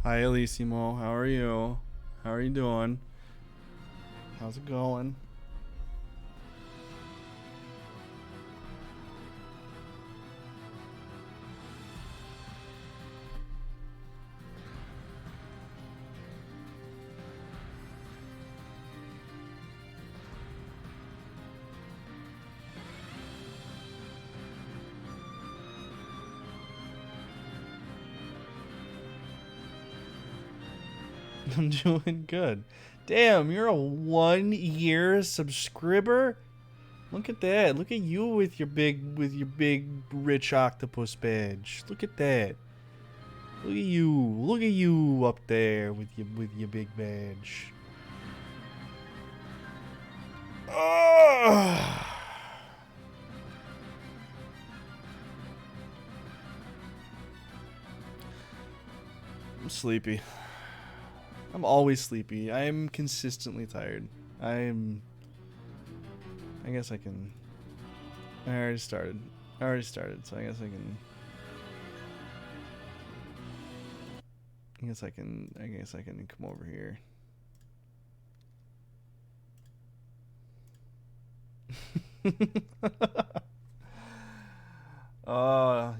Hi, Elisimo. How are you? How are you doing? How's it going? I'm doing good. Damn, you're a 1 year subscriber? Look at that. Look at you with your big rich octopus badge. Look at that. Look at you. Look at you up there with your big badge. Ugh. I'm sleepy. I'm always sleepy. I am consistently tired. I guess I can. I already started. So I guess I can. I guess I can come over here.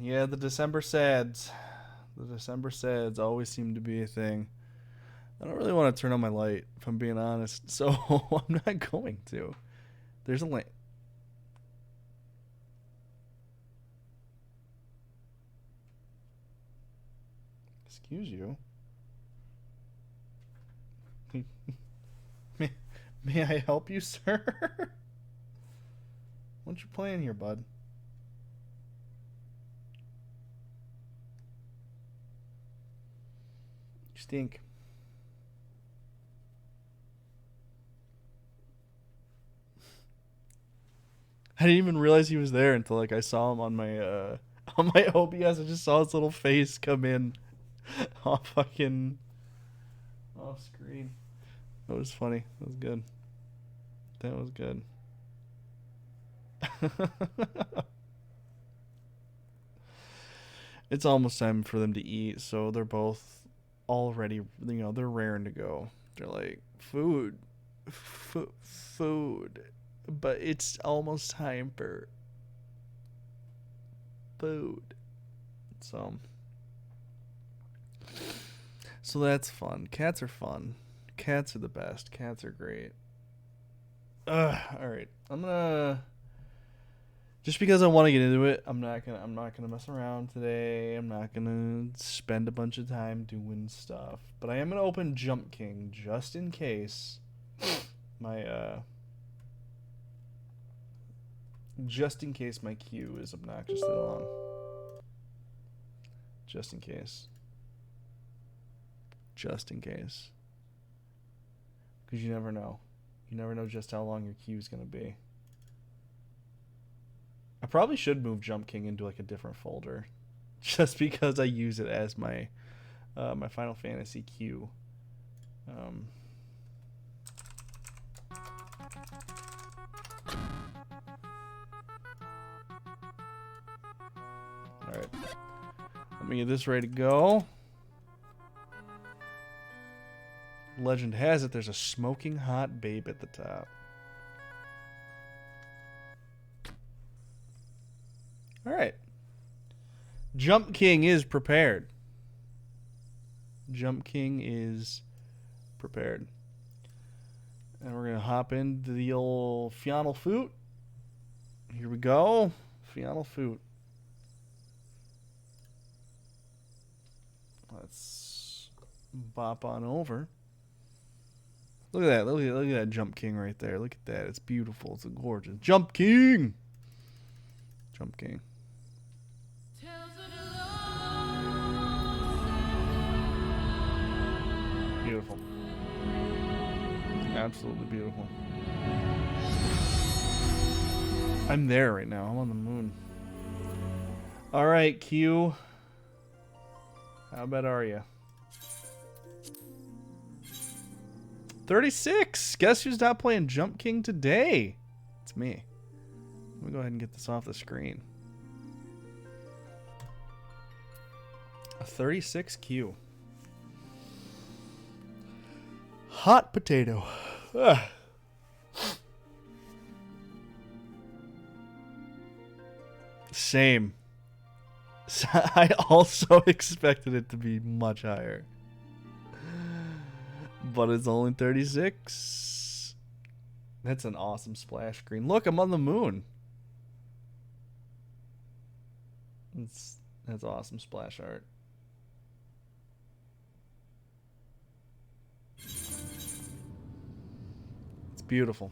Yeah, the December sads. The December sads always seem to be a thing. I don't really want to turn on my light, if I'm being honest. So I'm not going to. There's a link. Excuse you. May I help you, sir? What you playing here, bud? You stink. I didn't even realize he was there until like I saw him on my OBS. I just saw his little face come in off screen. That was funny. That was good. That was good. It's almost time for them to eat, so they're both already, they're raring to go. They're like, food. But it's almost time for food. So that's fun. Cats are fun. Cats are the best. Cats are great. Alright. I'm gonna, just because I want to get into it, I'm not gonna mess around today. I'm not gonna spend a bunch of time doing stuff. But I am gonna open Jump King just in case my queue is obnoxiously long. Just in case. Just in case. Because you never know. You never know just how long your queue is going to be. I probably should move Jump King into like a different folder. Just because I use it as my my Final Fantasy queue. Alright. Let me get this ready to go. Legend has it there's a smoking hot babe at the top. Alright. Jump King is prepared. Jump King is prepared. And we're going to hop into the old Final Foot. Here we go. Final Foot. Let's bop on over. Look at that. Look at that Jump King right there. Look at that. It's beautiful. It's gorgeous. Jump King. Jump King. Beautiful. Absolutely beautiful. I'm there right now. I'm on the moon. All right, Q. How bad are you? 36. Guess who's not playing Jump King today? It's me. Let me go ahead and get this off the screen. A 36 Q. Hot potato. Ugh. Same. I also expected it to be much higher. But it's only 36. That's an awesome splash screen. Look, I'm on the moon. That's awesome splash art. It's beautiful.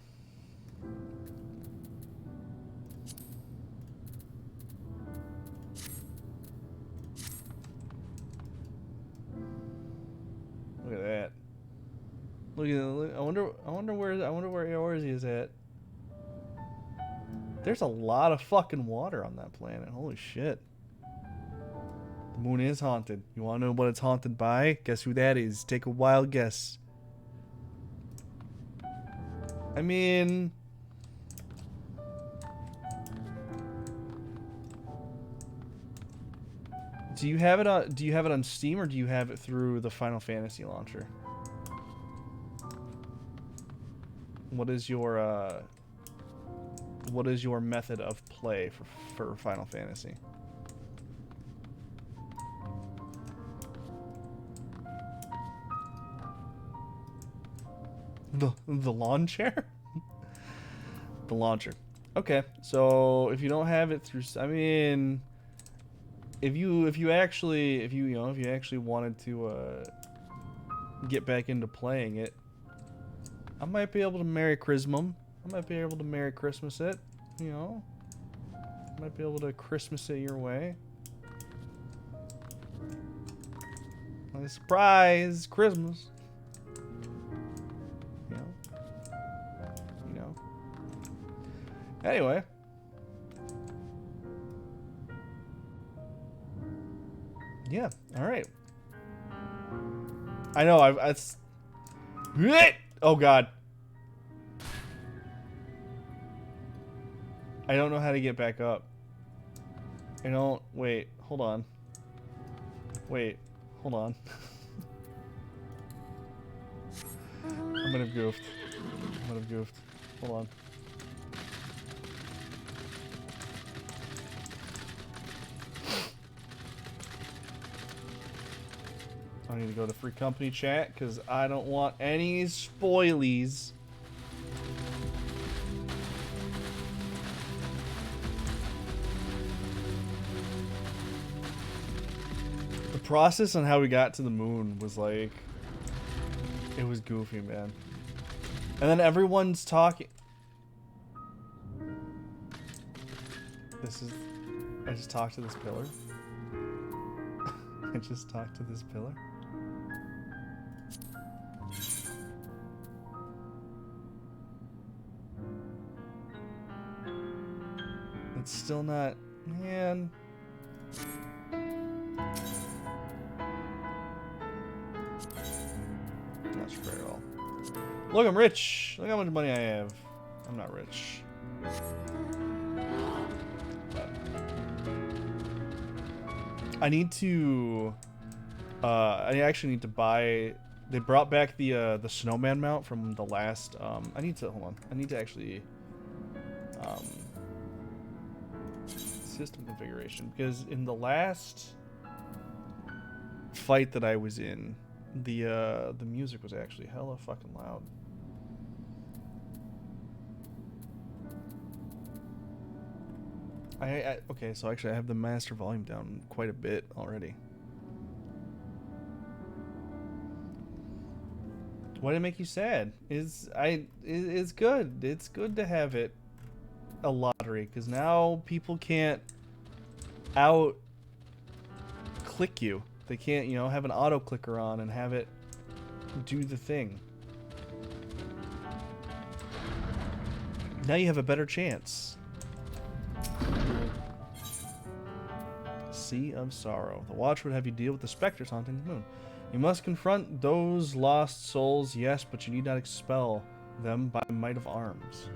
Look at that. Look at that. I wonder where yours is at. There's a lot of fucking water on that planet. Holy shit. The moon is haunted. You want to know what it's haunted by? Guess who that is? Take a wild guess. I mean, do you have it on Steam, or do you have it through the Final Fantasy launcher? What is your method of play for Final Fantasy? The lawn chair? The launcher. Okay, so if you don't have it through, I mean, if you actually wanted to get back into playing it, I might be able to Merry Christmas. I might be able to Merry Christmas it, you know. I might be able to Christmas it your way. Like a surprise Christmas. You know. Anyway. Yeah, alright. I know, oh god. I don't know how to get back up. I don't, wait, hold on. Wait, hold on. I might have goofed. Hold on. I need to go to free company chat because I don't want any spoilies. The process on how we got to the moon was like, it was goofy, man. And then everyone's talking. I just talked to this pillar. I just talked to this pillar. It's still not, man. Not sure at all. Look, I'm rich. Look how much money I have. I'm not rich. I need to. I actually need to buy. They brought back the snowman mount from the last. I need to hold on. I need to actually. System configuration, because in the last fight that I was in, the music was actually hella fucking loud. Okay, so actually I have the master volume down quite a bit already. Why did it make you sad? It's good. It's good to have it a lottery, because now people can't out click you. They can't, you know, have an auto clicker on and have it do the thing. Now you have a better chance. Sea of Sorrow. The watch would have you deal with the specters haunting the moon. You must confront those lost souls, yes, but you need not expel them by might of arms.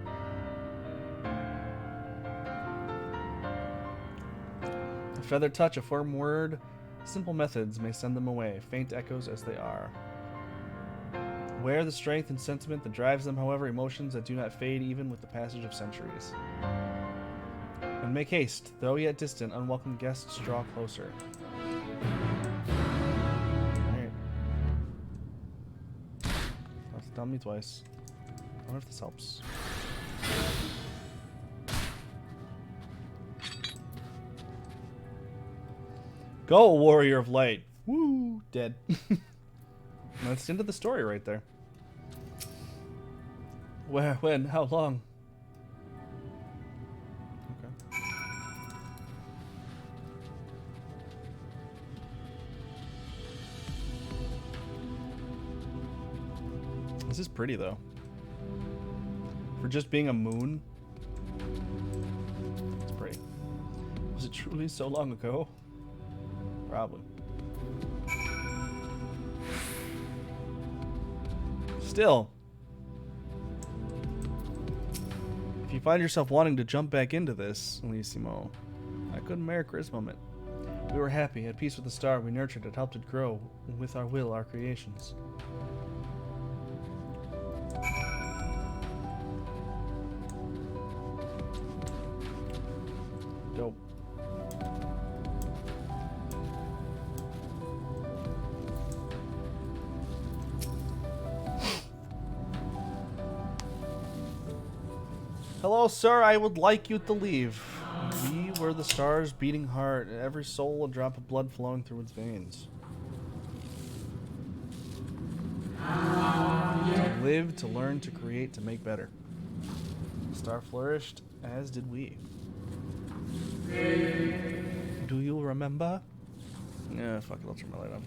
A feather touch, a firm word, simple methods may send them away, faint echoes as they are. Wear the strength and sentiment that drives them, however, emotions that do not fade even with the passage of centuries. And make haste, though yet distant, unwelcome guests draw closer. Alright. Have to tell me twice. I wonder if this helps. Go, warrior of light. Woo! Dead. That's the end of the story right there. Where, when, how long? Okay. This is pretty, though. For just being a moon. It's pretty. Was it truly so long ago? Probably. Still, if you find yourself wanting to jump back into this, Elissimo, I couldn't Merry Christmas moment. We were happy, at peace with the star. We nurtured it, helped it grow, with our will, our creations. Dope. Hello, sir. I would like you to leave. We were the stars beating hard, and every soul a drop of blood flowing through its veins. To live, to learn, to create, to make better. The star flourished, as did we. Do you remember? Yeah, fuck it, I'll turn my light on.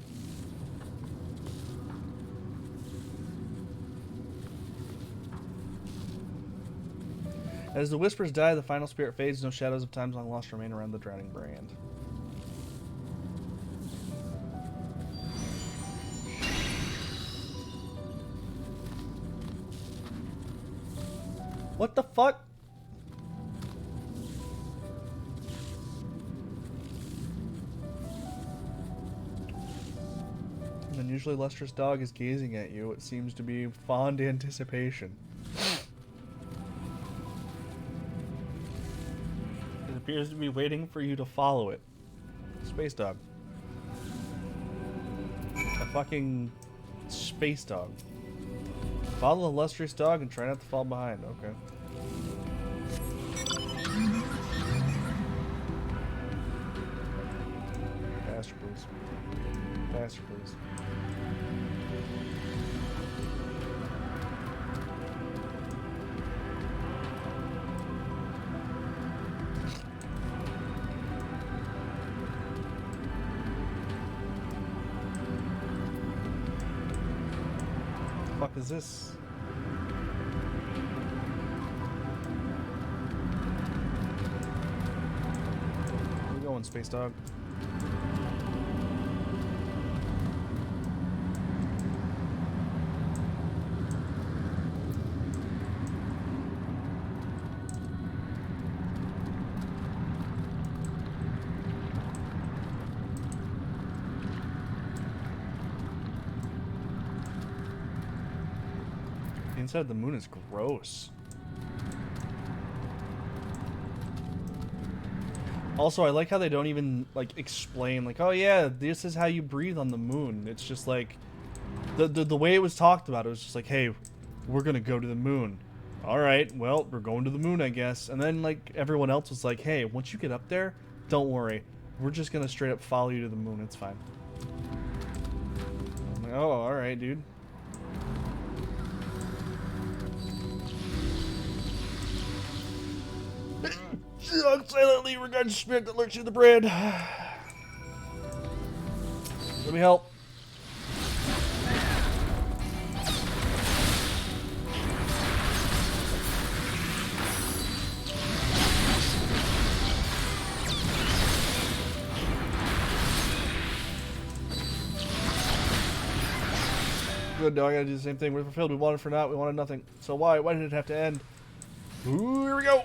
As the whispers die, the final spirit fades, no shadows of times long lost remain around the drowning brand. What the fuck? An unusually lustrous dog is gazing at you. It seems to be fond anticipation. It appears to be waiting for you to follow it. Space dog. A fucking space dog. Follow the lustrous dog and try not to fall behind. Okay. Faster, please. Faster, please. What the fuck is this? Where you going, space dog? The inside of the moon is gross. Also, I like how they don't even, like, explain, like, oh yeah, this is how you breathe on the moon. It's just like, the way it was talked about, it was just like, hey, we're gonna go to the moon. Alright, well, we're going to the moon, I guess. And then, like, everyone else was like, hey, once you get up there, don't worry. We're just gonna straight up follow you to the moon, it's fine. I'm like, oh, alright, dude. Silently regard the spirit that lurks in the bread. Let me help. Good, no, I gotta do the same thing. We're fulfilled. We wanted for naught. We wanted nothing. So why? Why did it have to end? Ooh, here we go.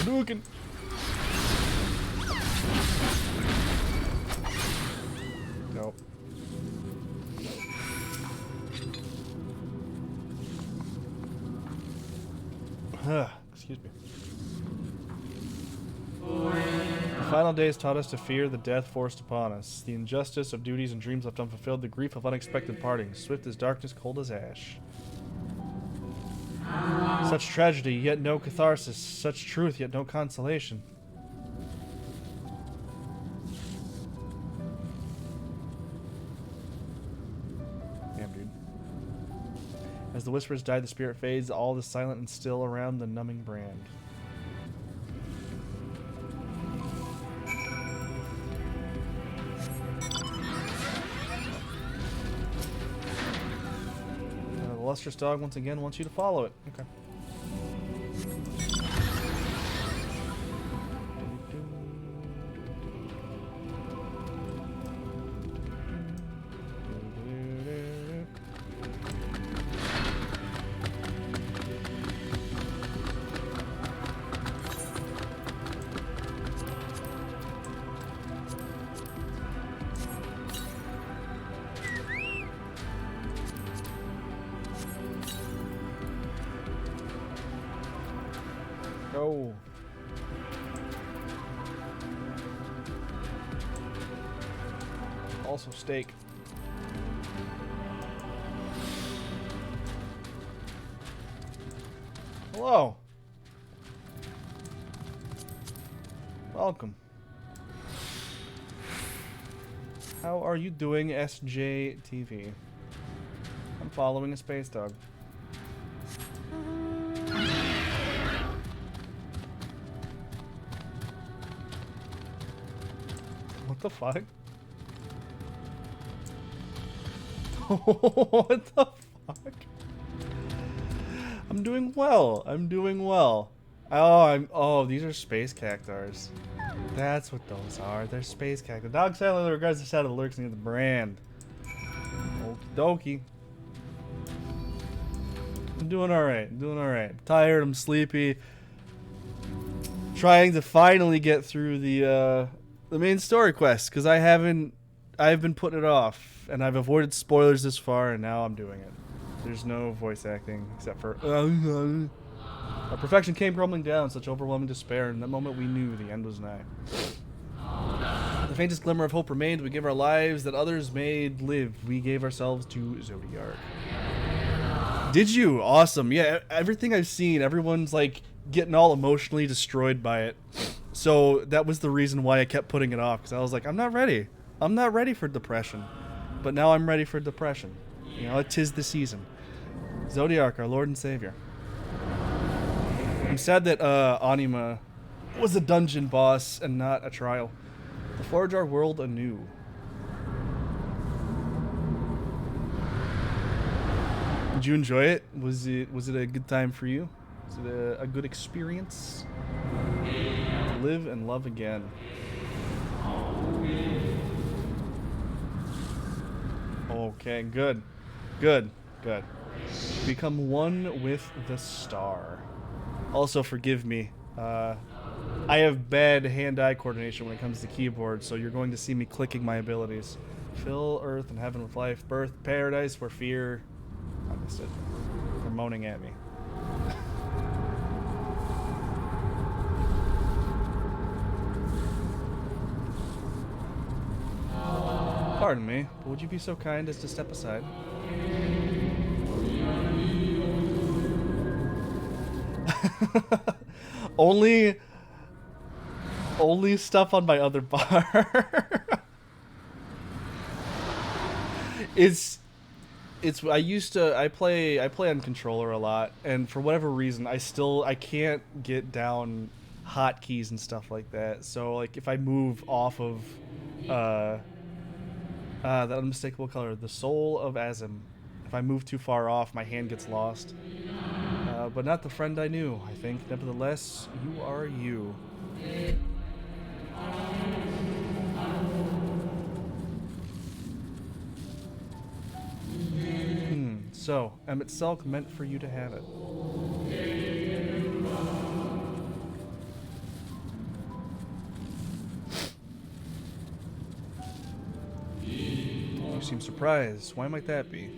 Hadouken. Nope. Excuse me. The final days taught us to fear the death forced upon us, the injustice of duties and dreams left unfulfilled, the grief of unexpected partings, swift as darkness, cold as ash. Such tragedy, yet no catharsis. Such truth, yet no consolation. Damn, dude. As the whispers die, the spirit fades. All is silent and still around the numbing brand. The lustrous dog once again wants you to follow it. Okay. Go. Also steak. Hello. Welcome. How are you doing, SJTV? I'm following a space dog. What the fuck? What the fuck? I'm doing well. I'm doing well. Oh, these are space cactars. That's what those are. They're space cactars. Dog silently regards the shadow that lurks near the brand. Okie dokie. I'm doing alright. I'm doing alright. I'm tired. I'm sleepy. Trying to finally get through the main story quest because I've been putting it off and I've avoided spoilers this far and now I'm doing it. There's no voice acting except for our perfection came crumbling down, such overwhelming despair. In that moment we knew the end was nigh. The faintest glimmer of hope remained. We gave our lives that others made live. We gave ourselves to Zodiark. Did you? Awesome. Yeah, everything I've seen, everyone's like getting all emotionally destroyed by it. So that was the reason why I kept putting it off, because I was like, I'm not ready. I'm not ready for depression. But now I'm ready for depression. You know, 'tis the season. Zodiark, our Lord and Savior. I'm sad that Anima was a dungeon boss and not a trial. To forge our world anew. Did you enjoy it? Was it a good time for you? Was it a good experience? To live and love again. Okay, good. Good. Good. Become one with the star. Also, forgive me. I have bad hand-eye coordination when it comes to keyboard, so you're going to see me clicking my abilities. Fill earth and heaven with life. Birth paradise where fear... I missed it. They're moaning at me. Pardon me, but would you be so kind as to step aside? Only stuff on my other bar. I play on controller a lot, and for whatever reason I can't get down hotkeys and stuff like that. So like if I move off of that unmistakable color, the soul of Azim, if I move too far off, my hand gets lost. But not the friend I knew, I think. Nevertheless, you are you. So, Emmett Selk meant for you to have it. You seem surprised. Why might that be?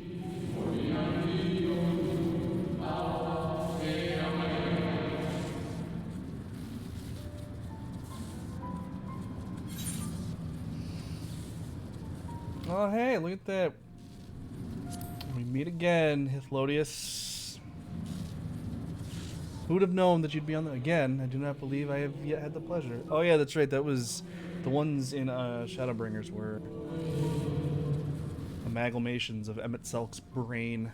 Oh, hey, look at that. We meet again, Hithlodius. Who would have known that you'd be on the... Again, I do not believe I have yet had the pleasure. Oh, yeah, that's right. That was... The ones in Shadowbringers were... amalgamations of Emmett Selk's brain.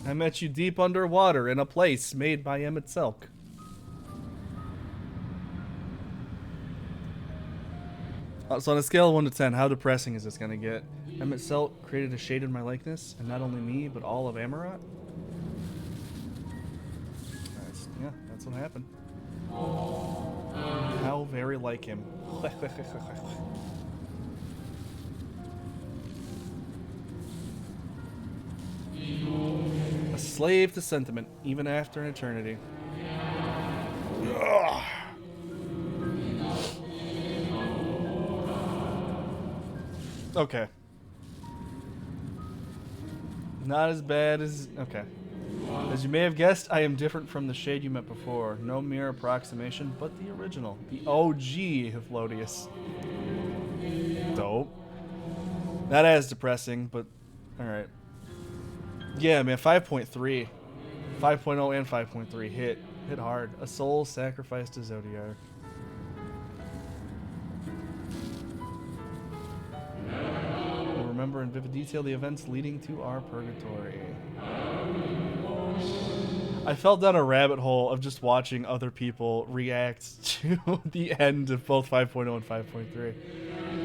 I met you deep underwater in a place made by Emmett Selk. So on a scale of 1 to 10, how depressing is this gonna get? Emmett Selk created a shade in my likeness, and not only me, but all of Amarat? Yeah, that's what happened. How very like him. A slave to sentiment, even after an eternity. Ugh. Okay. Not as bad as... Okay. As you may have guessed, I am different from the shade you met before. No mere approximation, but the original. The OG Hiflodius. Dope. Not as depressing, but alright. Yeah, man, 5.3. 5.0 and 5.3 hit hard. A soul sacrificed to Zodiac. We'll remember in vivid detail the events leading to our purgatory. I fell down a rabbit hole of just watching other people react to the end of both 5.0 and 5.3.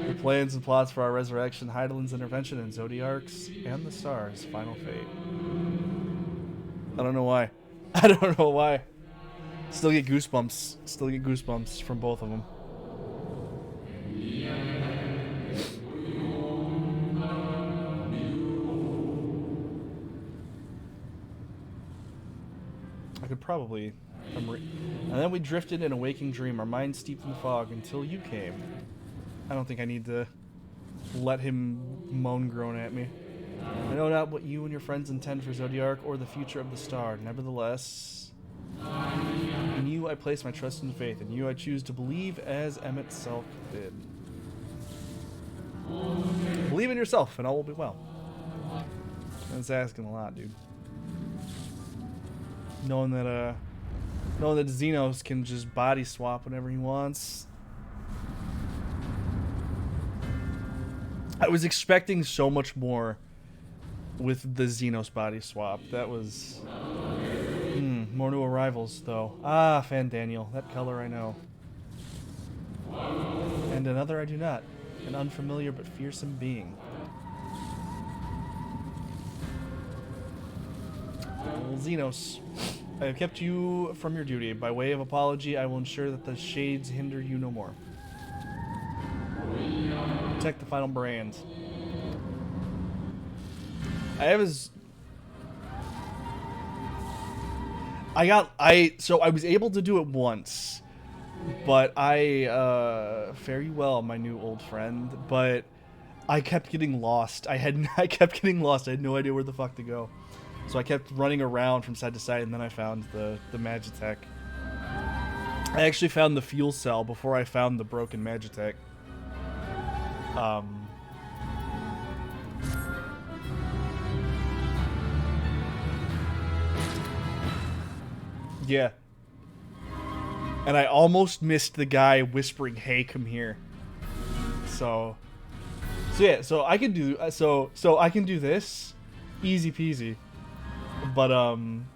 The plans and plots for our resurrection, Heidelin's intervention, and Zodiarc's and the stars' final fate. I don't know why. I don't know why. Still get goosebumps. Still get goosebumps from both of them. I could probably... And then we drifted in a waking dream, our minds steeped in fog until you came. I don't think I need to let him moan groan at me. I know not what you and your friends intend for Zodiarc or the future of the star. Nevertheless, in you I place my trust and faith. In you I choose to believe as M itself did. Believe in yourself and all will be well. That's asking a lot, dude. Knowing that Xenos can just body swap whenever he wants. I was expecting so much more with the Xenos body swap. That was... more new arrivals, though. Ah, Fandaniel. That color I know. And another I do not. An unfamiliar but fearsome being. Xenos. I have kept you from your duty. By way of apology, I will ensure that the shades hinder you no more. Protect the final brand. I was able to do it once, but fare you well, my new old friend, but I kept getting lost. I kept getting lost. I had no idea where the fuck to go. So I kept running around from side to side, and then I found the Magitech. I actually found the fuel cell before I found the broken Magitech. Yeah. And I almost missed the guy whispering, "Hey, come here." So yeah, so I can do so I can do this easy peasy. But when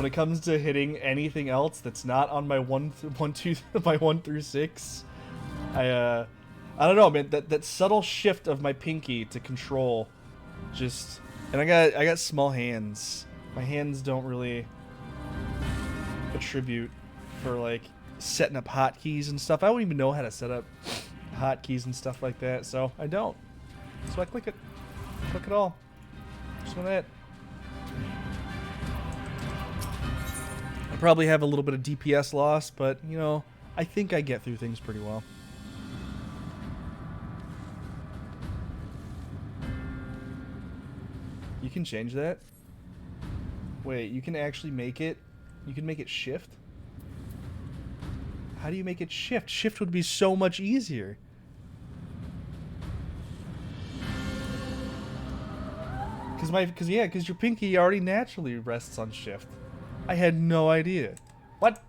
it comes to hitting anything else that's not on my my 1 through 6, I don't know, man. That subtle shift of my pinky to control, just, and I got small hands. My hands don't really attribute for like setting up hotkeys and stuff. I don't even know how to set up hotkeys and stuff like that, so I don't. So I click it all. Just want that. I probably have a little bit of DPS loss, but you know, I think I get through things pretty well. You can change that? Wait, you can actually make it... You can make it shift? How do you make it shift? Shift would be so much easier. Because your pinky already naturally rests on shift. I had no idea. What?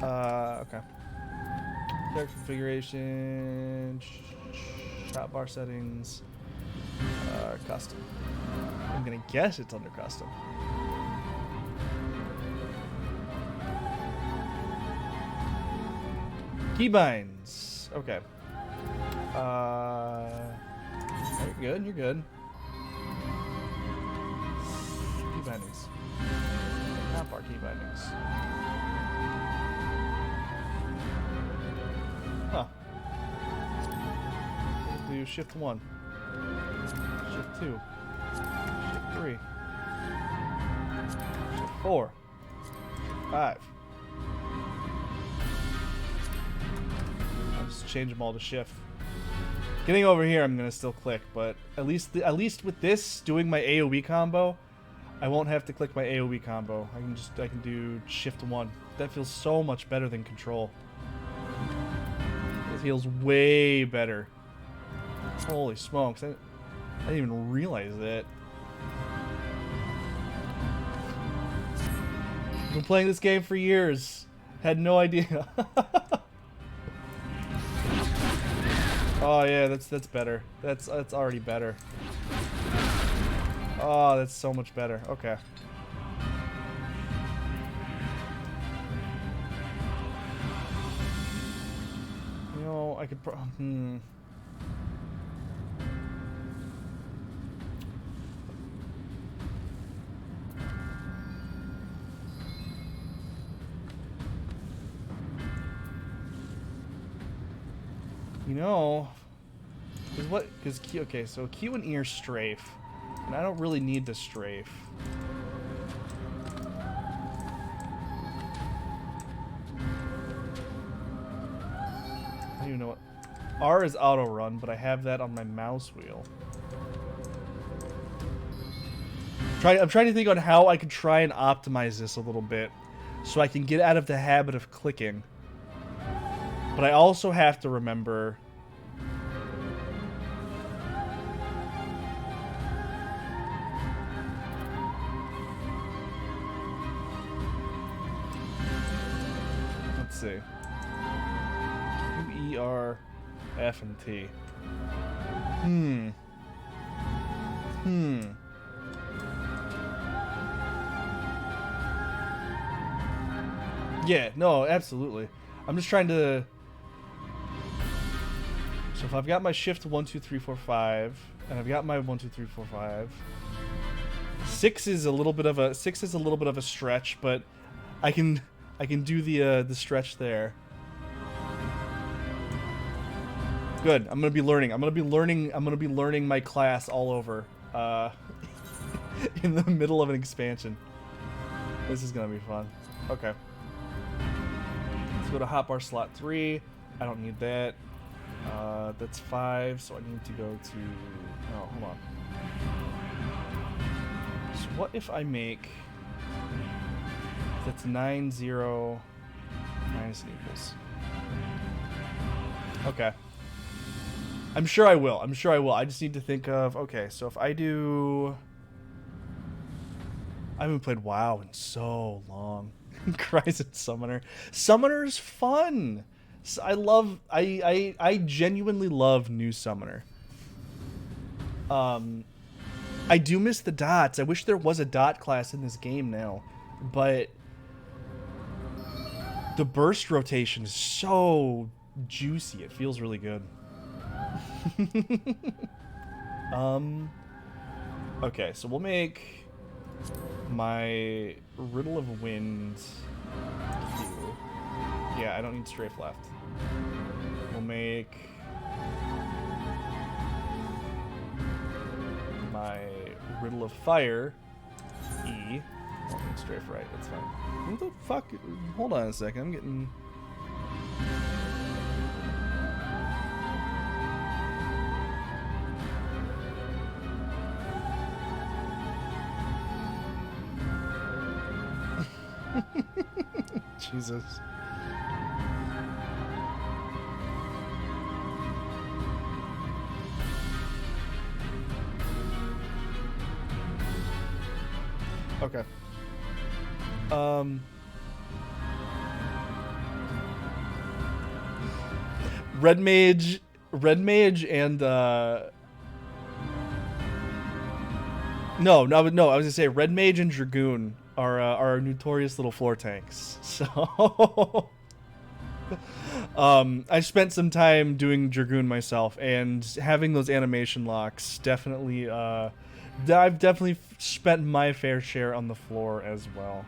Okay. Character configuration, shot bar settings, custom. I'm gonna guess it's under custom. Keybinds. Okay. You're good. You're good. Key bindings. Not bar key bindings. Huh. Do shift 1. Shift 2. Shift 3. Shift 4. 5. I'll just change them all to shift. Getting over here, I'm gonna still click, but at least with this doing my AOE combo, I won't have to click my AOE combo. I can do Shift 1. That feels so much better than Control. It feels way better. Holy smokes! I didn't even realize that. I've been playing this game for years. Had no idea. Oh yeah, that's better. That's already better. Oh, that's so much better. Okay. You know, I could You know, because okay, so Q and E are strafe, and I don't really need the strafe. I don't even know what R is auto run, but I have that on my mouse wheel. I'm trying to think on how I could try and optimize this a little bit, so I can get out of the habit of clicking. But I also have to remember let's see. Q, E, R, F, and T. Yeah, no, absolutely. I'm just trying to... So if I've got my shift 1, 2, 3, 4, 5, and I've got my 1, 2, 3, 4, 5, 6 is a little bit of a stretch, but I can do the stretch there. Good. I'm gonna be learning. I'm gonna be learning my class all over in the middle of an expansion. This is gonna be fun. Okay. Let's go to hotbar slot 3. I don't need that. That's 5, so I need to go to... Oh, hold on. So what if I make... That's 9, 0, minus and equals. Okay. I'm sure I will. I just need to think of... Okay, so if I do... I haven't played WoW in so long. Crysis Summoner. Summoner's fun! I genuinely love new Summoner. I do miss the dots. I wish there was a dot class in this game now, but the burst rotation is so juicy. It feels really good. Okay, so we'll make my Riddle of Wind Q. Yeah, I don't need strafe left. We'll make my Riddle of Fire E. I don't need strafe right, that's fine. What the fuck? Hold on a second, I'm getting... Jesus. Okay. Red Mage and No, I was gonna say Red Mage and Dragoon are notorious little floor tanks. So I spent some time doing Dragoon myself, and having those animation locks definitely I've definitely spent my fair share on the floor as well.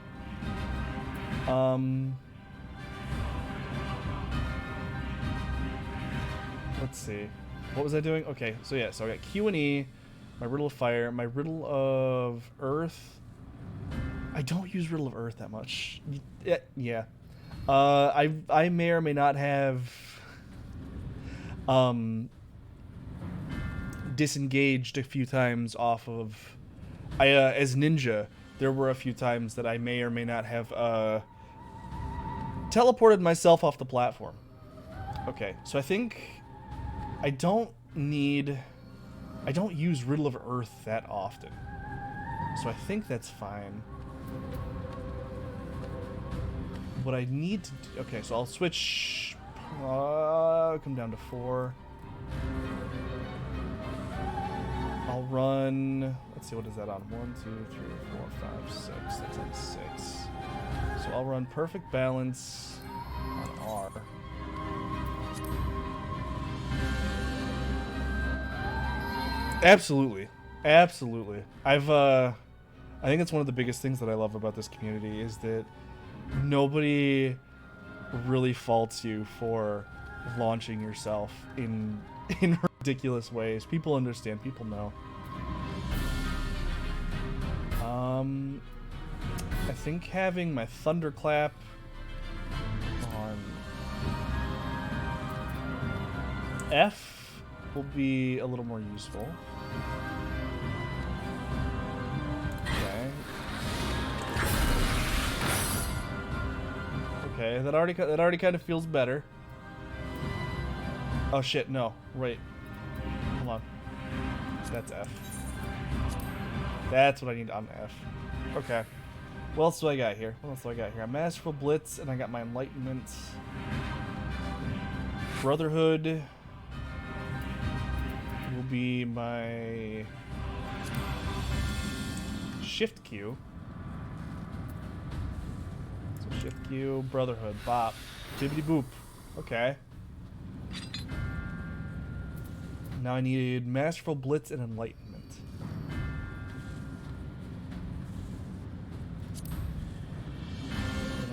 Let's see. What was I doing? Okay, so yeah, so I got Q and E, my Riddle of Fire, my Riddle of Earth. I don't use Riddle of Earth that much. Yeah. I may or may not have disengaged a few times off of... as Ninja, there were a few times that I may or may not have teleported myself off the platform. Okay, so I think I don't use Riddle of Earth that often. So I think that's fine. What I need to do... Okay, so I'll switch... come down to 4. I'll run... Let's see, what is that on? 1, 2, 3, 4, 5, 6. That's on 6. So I'll run Perfect Balance on R. Absolutely. Absolutely. I think it's one of the biggest things that I love about this community is that nobody really faults you for launching yourself in ridiculous ways. People understand. People know. I think having my Thunderclap on F will be a little more useful. Okay. Okay, that already kind of feels better. Oh shit, no. Wait. Hold on. That's F. That's what I need on F. Okay. What else do I got here? What else do I got here? I'm Masterful Blitz, and I got my Enlightenment. Brotherhood will be my Shift Q. So Shift Q, Brotherhood, Bop, Tibbity Boop. Okay. Now I need Masterful Blitz and Enlightenment.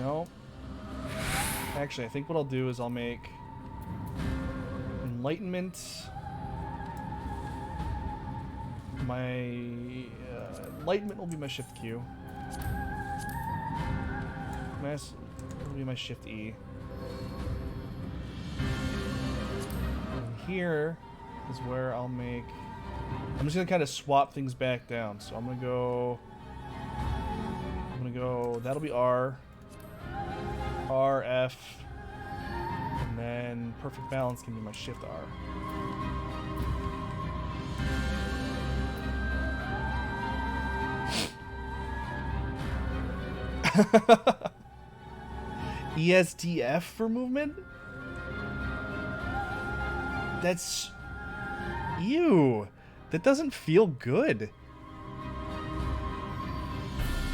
No. Actually, I think what I'll do is I'll make Enlightenment my Enlightenment will be my Shift Q. Mass will be my Shift E. And here is where I'll make... I'm just gonna kind of swap things back down. So I'm gonna go... That'll be R. R, F, and then Perfect Balance can be my Shift R. ESDF for movement? That's... Ew. That doesn't feel good.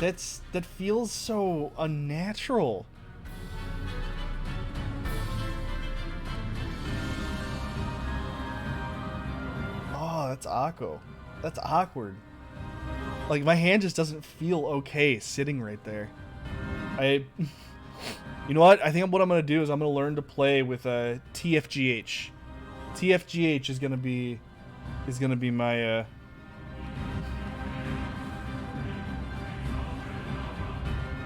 That feels so unnatural. Oh, that's awkward. That's awkward. Like, my hand just doesn't feel okay sitting right there. You know what? I think what I'm gonna do is I'm gonna learn to play with a TFGH. TFGH is gonna be my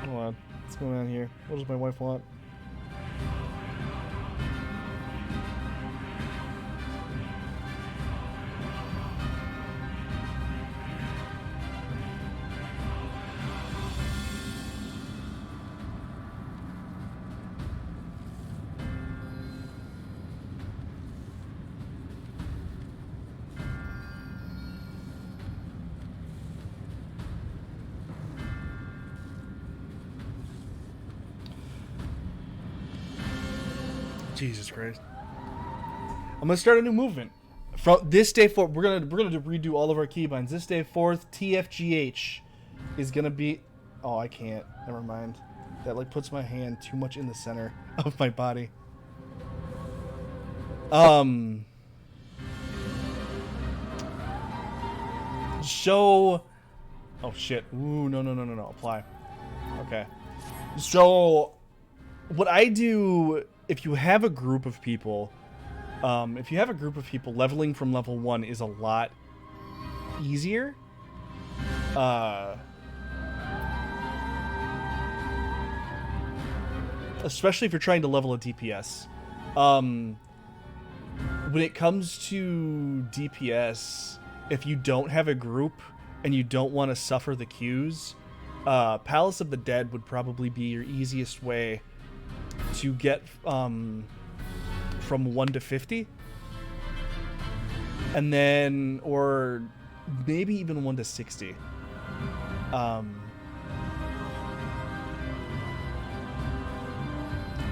Hold on. What's going on here? What does my wife want? Jesus Christ. I'm gonna start a new movement. From this day forward, we're gonna redo all of our keybinds. This day forth, TFGH is gonna be... Oh, I can't. Never mind. That like puts my hand too much in the center of my body. So... Oh shit. Ooh, no. Apply. Okay. So, what I do... If you have a group of people, leveling from level 1 is a lot easier. Especially if you're trying to level a DPS. when it comes to DPS, if you don't have a group and you don't want to suffer the queues, Palace of the Dead would probably be your easiest way to get from 1 to 50. And then, or maybe even 1 to 60.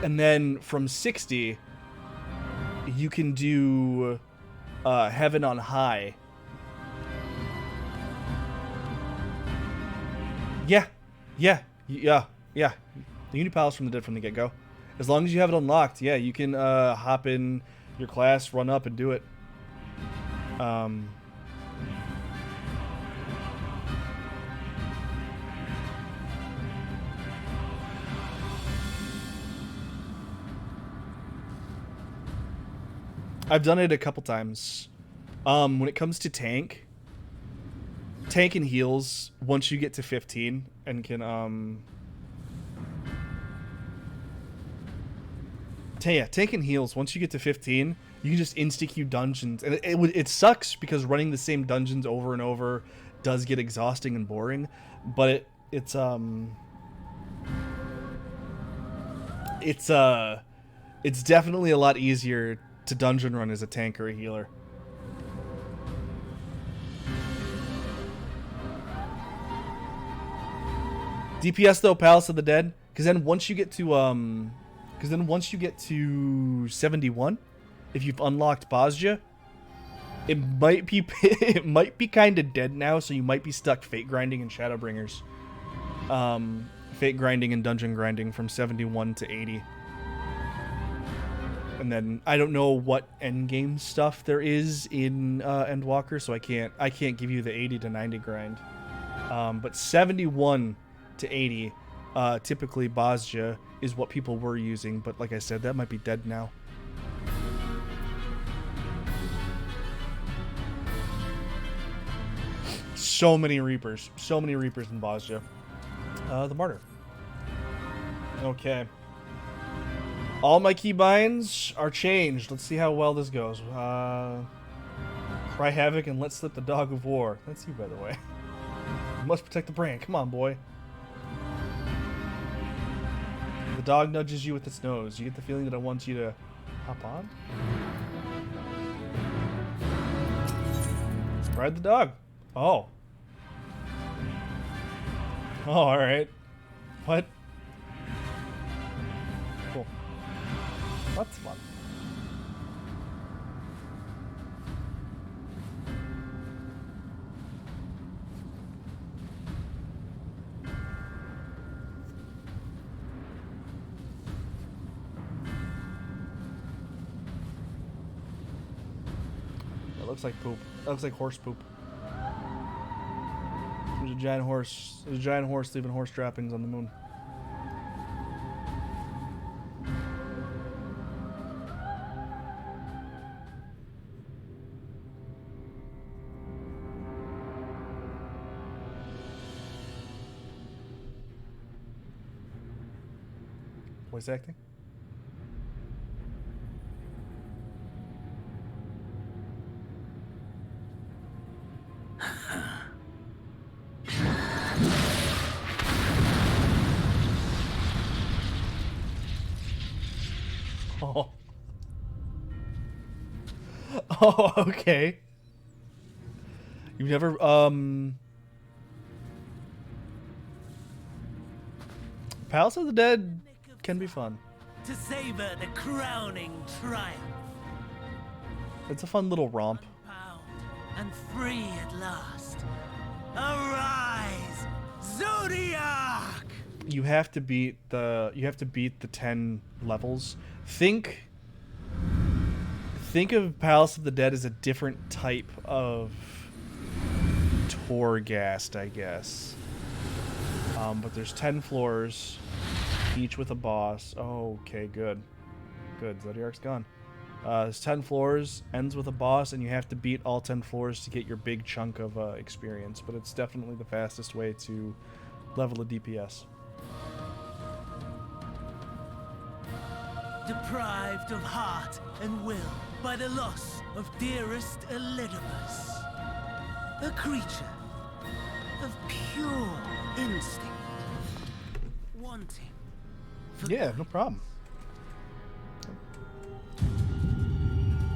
And then from 60, you can do Heaven on High. Yeah. The Uni Palace from the Dead from the get-go. As long as you have it unlocked, yeah, you can hop in your class, run up, and do it. I've done it a couple times. When it comes to tank and heals, once you get to 15 and can tank and heals, once you get to 15, you can just insta-queue dungeons, and it sucks because running the same dungeons over and over does get exhausting and boring, but it's definitely a lot easier to dungeon run as a tank or a healer. DPS though, Palace of the Dead, because then once you get to 71, if you've unlocked Bosja, it might be kind of dead now, so you might be stuck fate grinding and Shadowbringers. Fate grinding and dungeon grinding from 71 to 80. And then I don't know what endgame stuff there is in Endwalker, so I can't give you the 80 to 90 grind. But 71 to 80, typically Bosja is what people were using, but like I said, that might be dead now. So many Reapers in Bosja. The Martyr. Okay. All my keybinds are changed. Let's see how well this goes. Cry Havoc and Let's Slip the Dog of War. That's you, by the way. You must protect the brand. Come on, boy. The dog nudges you with its nose. You get the feeling that it wants you to hop on? Ride the dog. Oh. Oh, alright. What? Cool. That's fun. That looks like poop. That looks like horse poop. There's a giant horse. There's a giant horse leaving horse trappings on the moon. Voice acting? Oh. Oh, okay. You've never, Palace of the Dead can be fun. To savor the crowning triumph. It's a fun little romp. Unbound and free at last. Arise, Zodiac! You have to beat the 10 levels. Think of Palace of the Dead as a different type of Torghast, I guess. But there's 10 floors, each with a boss. Oh, okay, good. Good, Zodiac's gone. There's 10 floors, ends with a boss, and you have to beat all 10 floors to get your big chunk of experience. But it's definitely the fastest way to level a DPS. deprived of heart and will by the loss of dearest Elidibus. A creature of pure instinct, wanting for Yeah, no problem.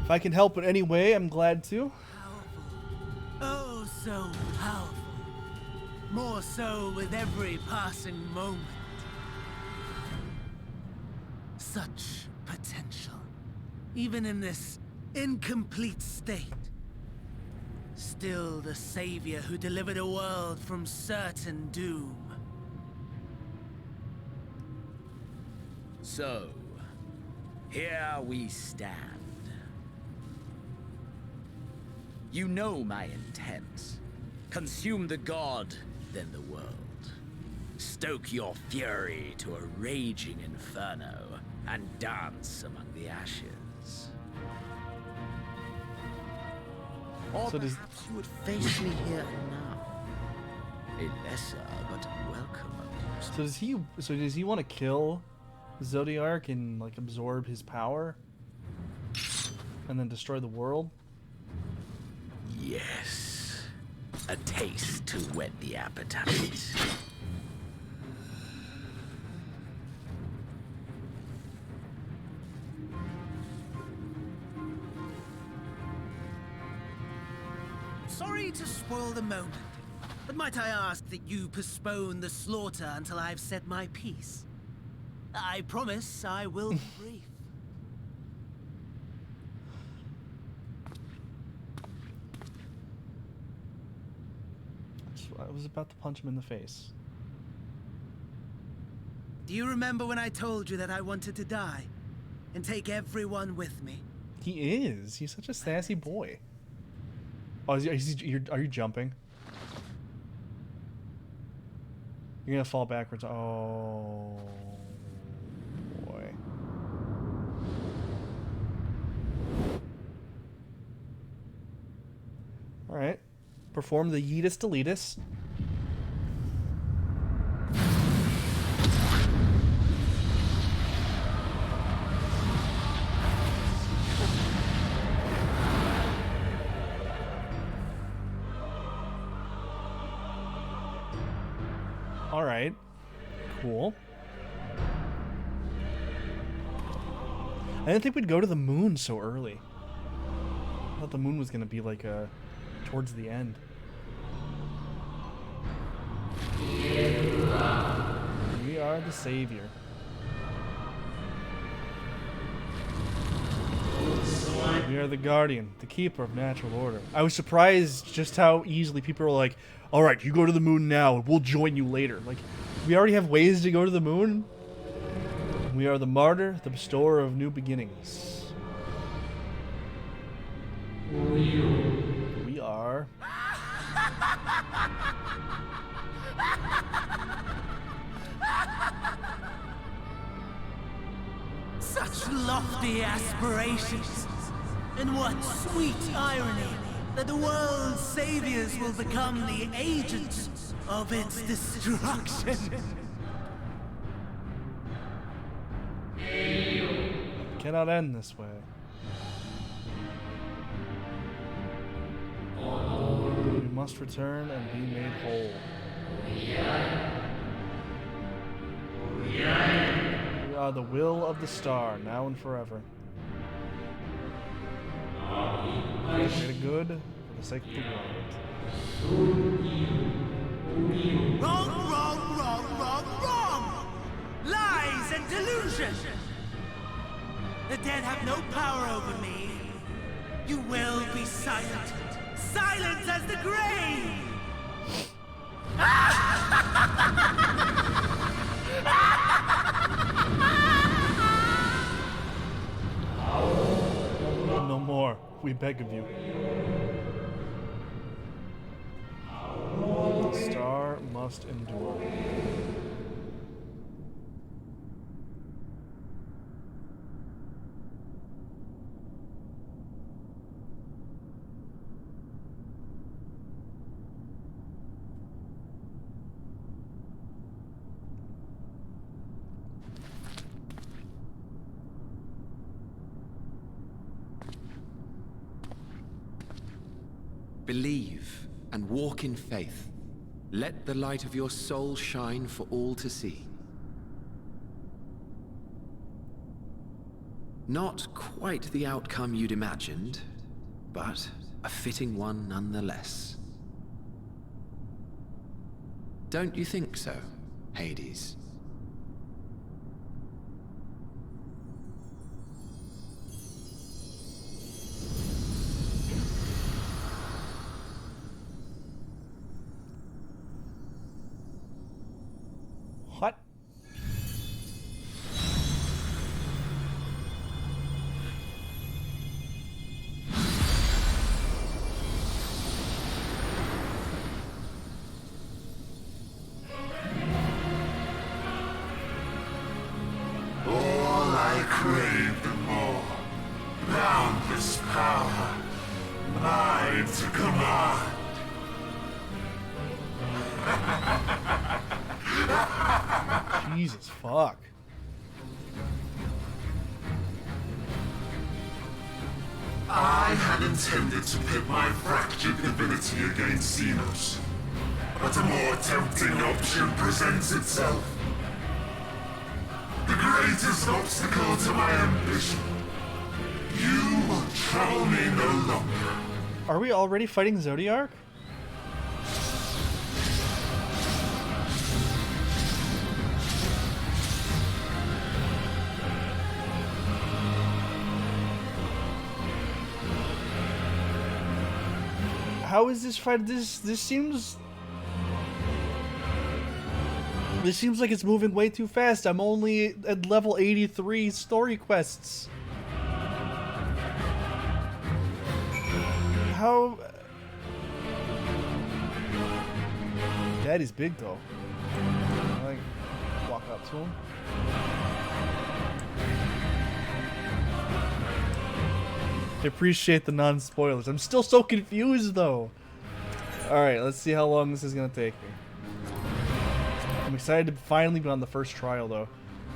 If I can help in any way, I'm glad to. powerful. Oh, so powerful. More so with every passing moment. Such potential, even in this incomplete state. Still the savior who delivered a world from certain doom. So, here we stand. You know my intent. Consume the god, then the world. Stoke your fury to a raging inferno, and dance among the ashes. Or So does- perhaps you would face me here and now. A lesser but welcome amusement. So does he want to kill Zodiark and like absorb his power and then destroy the world? Yes. A taste to whet the appetite. Sorry to spoil the moment, but might I ask that you postpone the slaughter until I've said my piece? I promise I will be brief. I was about to punch him in the face. Do you remember when I told you that I wanted to die and take everyone with me? He is. He's such a sassy boy. Oh, are you jumping? You're gonna fall backwards. Oh, boy. All right. Perform the Yeetus Deletus. All right. Cool. I didn't think we'd go to the moon so early. I thought the moon was gonna be like towards the end. We are the savior. We are the guardian, the keeper of natural order. I was surprised just how easily people were like, all right, you go to the moon now, and we'll join you later. Like, we already have ways to go to the moon. We are the martyr, the bestower of new beginnings. We are... Such lofty aspirations! And what sweet irony that the world's saviors will become the agents of its destruction! cannot end this way. We must return and be made whole. We are the will of the star, now and forever. For the greater good, for the sake of the world. Wrong, wrong, wrong, wrong, wrong! Lies and delusion! The dead have no power over me. You will be silent. Silent as the grave! No more, we beg of you. The star must endure. Believe and walk in faith. Let the light of your soul shine for all to see. Not quite the outcome you'd imagined, but a fitting one nonetheless. Don't you think so, Hades? What? All I craved and more. Boundless power. Mine to command. Jesus fuck. I had intended to pit my fractured divinity against Xenos, but a more tempting option presents itself. The greatest obstacle to my ambition. You will trouble me no longer. Are we already fighting Zodiark? How is this fight? This seems like it's moving way too fast. I'm only at level 83 story quests. How? Daddy's big though. Can I, like, walk up to him? I appreciate the non-spoilers. I'm still so confused though. Alright, let's see how long this is gonna take me. I'm excited to finally be on the first trial though.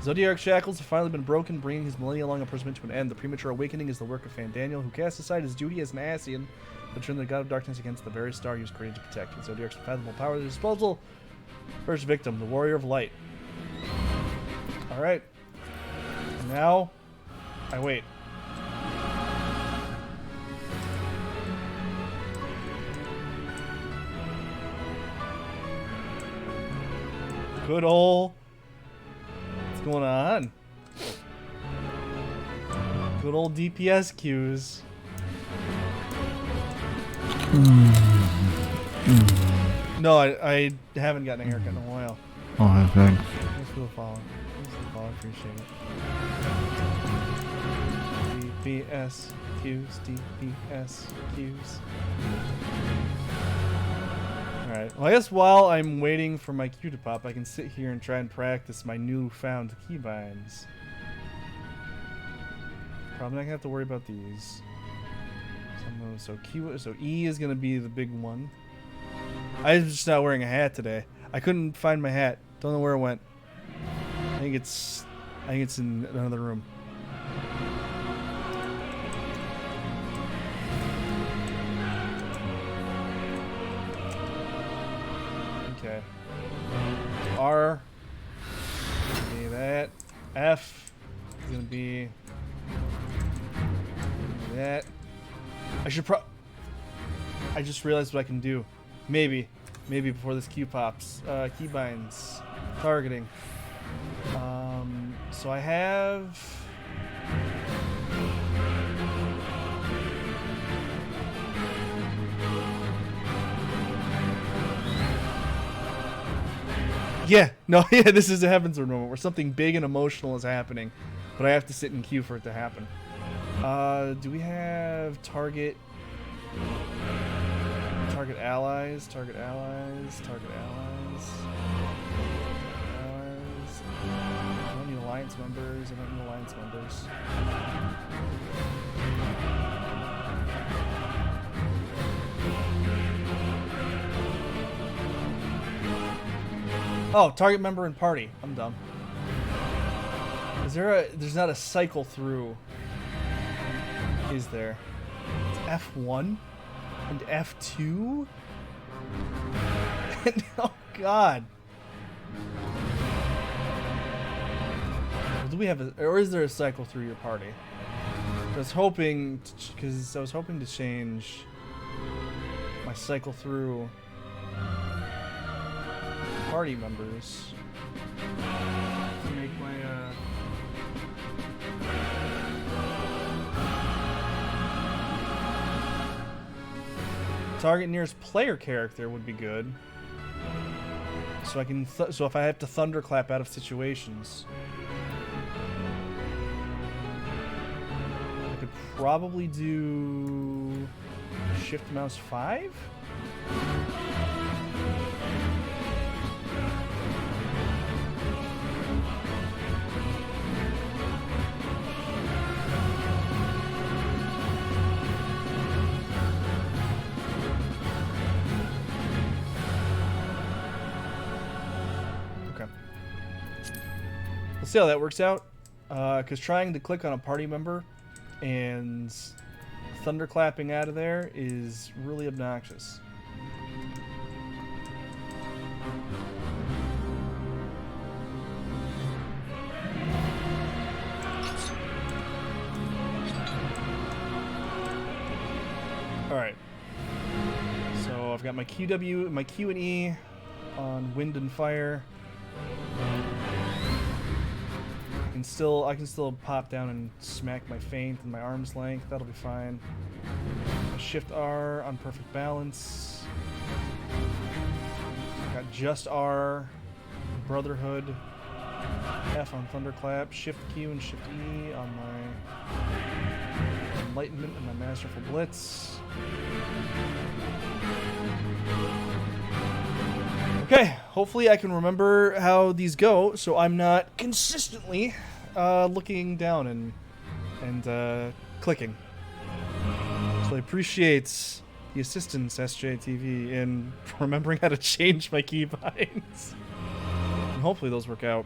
Zodiark's shackles have finally been broken, bringing his millennia-long imprisonment to an end. The premature awakening is the work of Fandaniel, who cast aside his duty as an Ascian to turn the god of darkness against the very star he was created to protect. With Zodiark's unfathomable power at his disposal, first victim, the warrior of light. Alright. Now, I wait. Good ol'. What's going on? Good old DPS queues. No, I haven't gotten a haircut in a while. Oh, thanks. Thanks for the follow. Thanks for the follow. Appreciate it. DPS queues. DPS queues. Alright, well I guess while I'm waiting for my queue to pop, I can sit here and try and practice my newfound keybinds. Probably not gonna have to worry about these. So E is gonna be the big one. I'm just not wearing a hat today. I couldn't find my hat. Don't know where it went. I think it's in another room. Okay. R is gonna be that. F is gonna be that. I just realized what I can do. Maybe before this queue pops. Keybinds. Targeting. So I have... Yeah, no, yeah, this is a Heaven's Word moment where something big and emotional is happening, but I have to sit in queue for it to happen. Do we have target allies? Target allies. I don't need alliance members. Oh, target member and party. I'm dumb. There's not a cycle through, is there? It's F1? And F2? Oh god. Do we have a, or is there a cycle through your party? I was hoping, because I was hoping to change my cycle through party members to make my target nearest player character would be good. So I can, so if I have to thunderclap out of situations, I could probably do Shift Mouse 5? We'll see how that works out, because trying to click on a party member and thunderclapping out of there is really obnoxious. Alright, so I've got my QW, my Q and E on wind and fire. I can still pop down and smack my feint in my arm's length. That'll be fine. Shift R on perfect balance. Got just R, Brotherhood, F on thunderclap, Shift Q and Shift E on my enlightenment and my masterful blitz. Okay, hopefully I can remember how these go, so I'm not consistently looking down and clicking. So I appreciate the assistance, SJTV, in remembering how to change my keybinds. And hopefully those work out.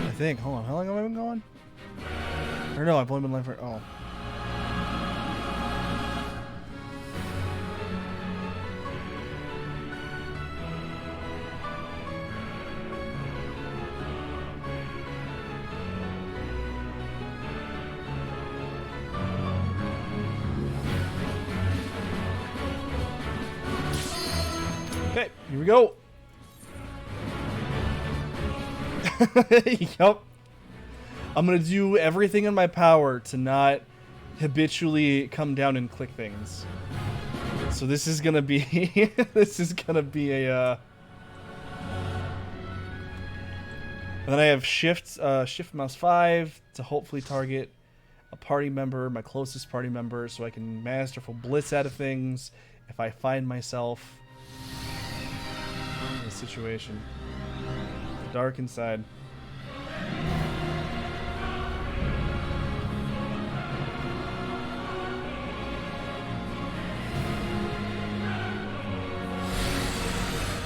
I think. Hold on. How long have I been going? Or no, I've only been live for. Oh. Okay, here we go. Yup. I'm gonna do everything in my power to not habitually come down and click things. So this is gonna be this is gonna be a and then I have shift mouse 5 to hopefully target a party member, my closest party member, so I can masterful blitz out of things if I find myself in a situation. Dark inside.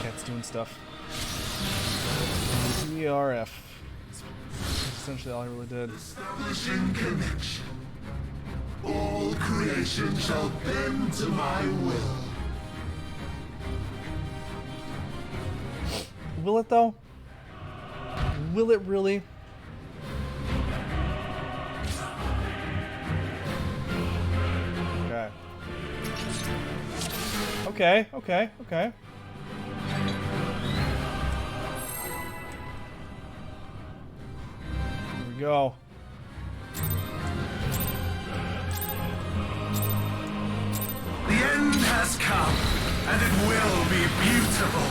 Cat's doing stuff. ERF. That's essentially all I really did. Establishing connection. All creation shall bend to my will. Will it though? Will it really? Okay. Okay. Here we go. come, and it will be beautiful.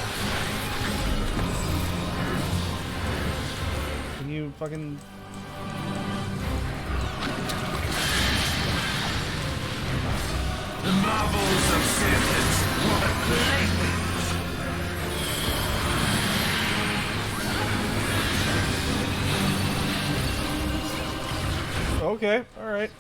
Can you fucking... The marvels of Sirius were playthings. Okay, alright.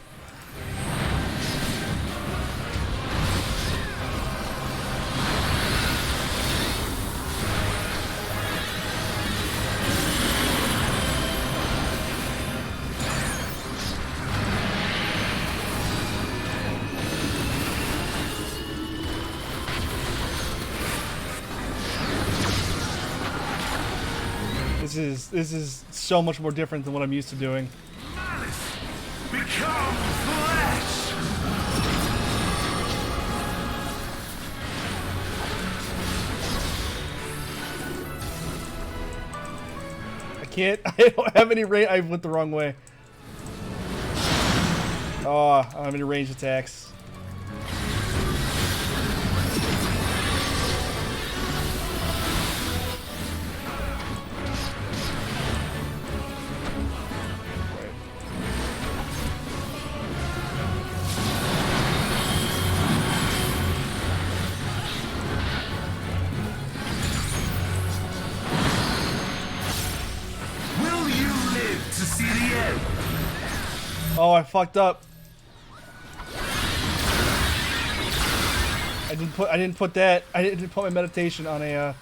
This is so much more different than what I'm used to doing. Malice become flesh. I can't. I don't have any range. I went the wrong way. Oh, I don't have any range attacks. Will you live to see the end? Oh, I fucked up. I didn't put my meditation on a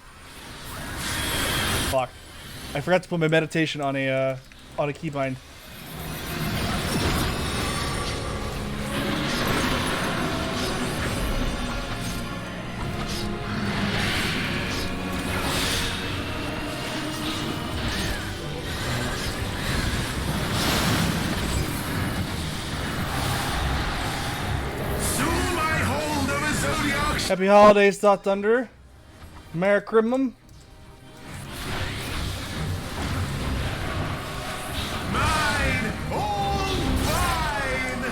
fuck. I forgot to put my meditation on a keybind. Soon my hold of a zodiac. Happy holidays, Thought Thunder. Merry Christmas. Mine, all mine.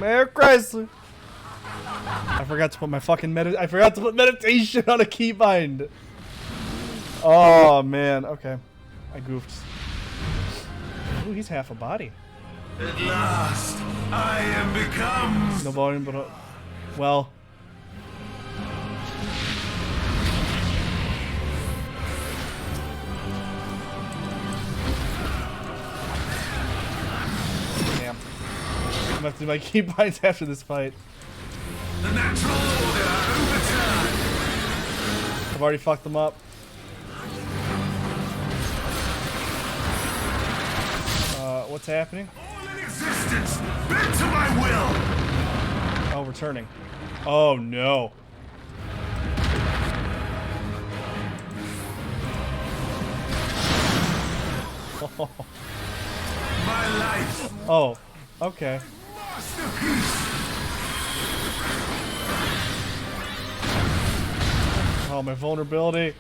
Merry Chrysler. I forgot to put my fucking I forgot to put meditation on a keybind. Oh man, okay. I goofed. Ooh, he's half a body. At last, I am become. No volume, but well. Damn. I'm gonna have to do my keybinds after this fight. The natural order overturned. I've already fucked them up. What's happening? All in existence, bent to my will. Oh, we're turning. Oh no. My life, Oh, okay. masterpiece. Oh, my vulnerability.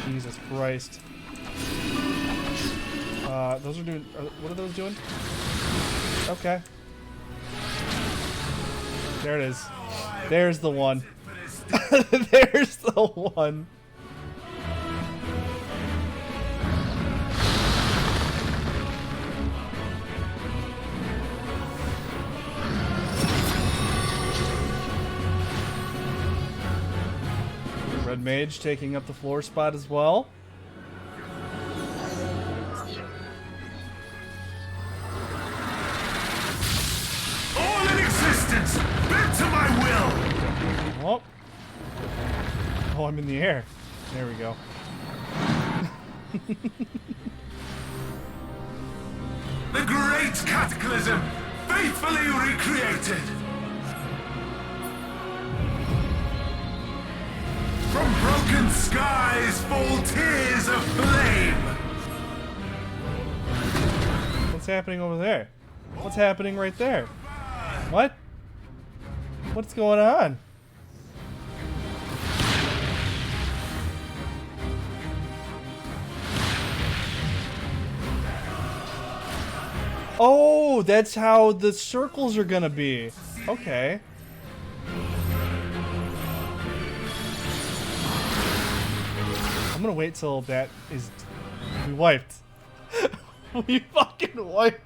Jesus Christ. Those are doing. What are those doing? Okay. There it is. There's the one. There's the one. Red Mage taking up the floor spot as well. All in existence, bent to my will. Oh. Oh, I'm in the air. There we go. The great cataclysm, faithfully recreated. From broken skies fall tears of flame. What's happening over there? What's happening right there? What? What's going on? Oh, that's how the circles are gonna be. Okay. I'm gonna wait till that is... We wiped. We fucking wiped.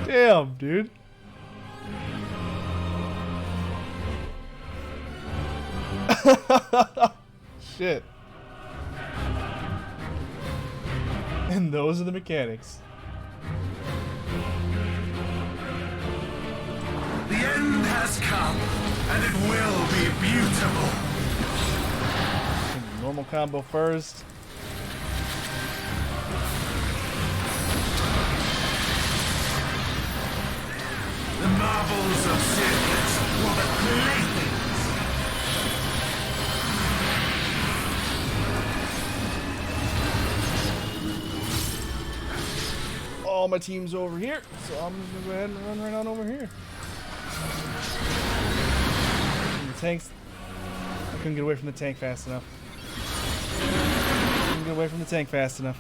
Damn, dude. Shit. And those are the mechanics. The end has come, and it will be beautiful. Normal combo first. The marvels of Sirius were the playthings. All my team's over here, so I'm gonna go ahead and run right on over here. And the tanks. I couldn't get away from the tank fast enough. Couldn't get away from the tank fast enough.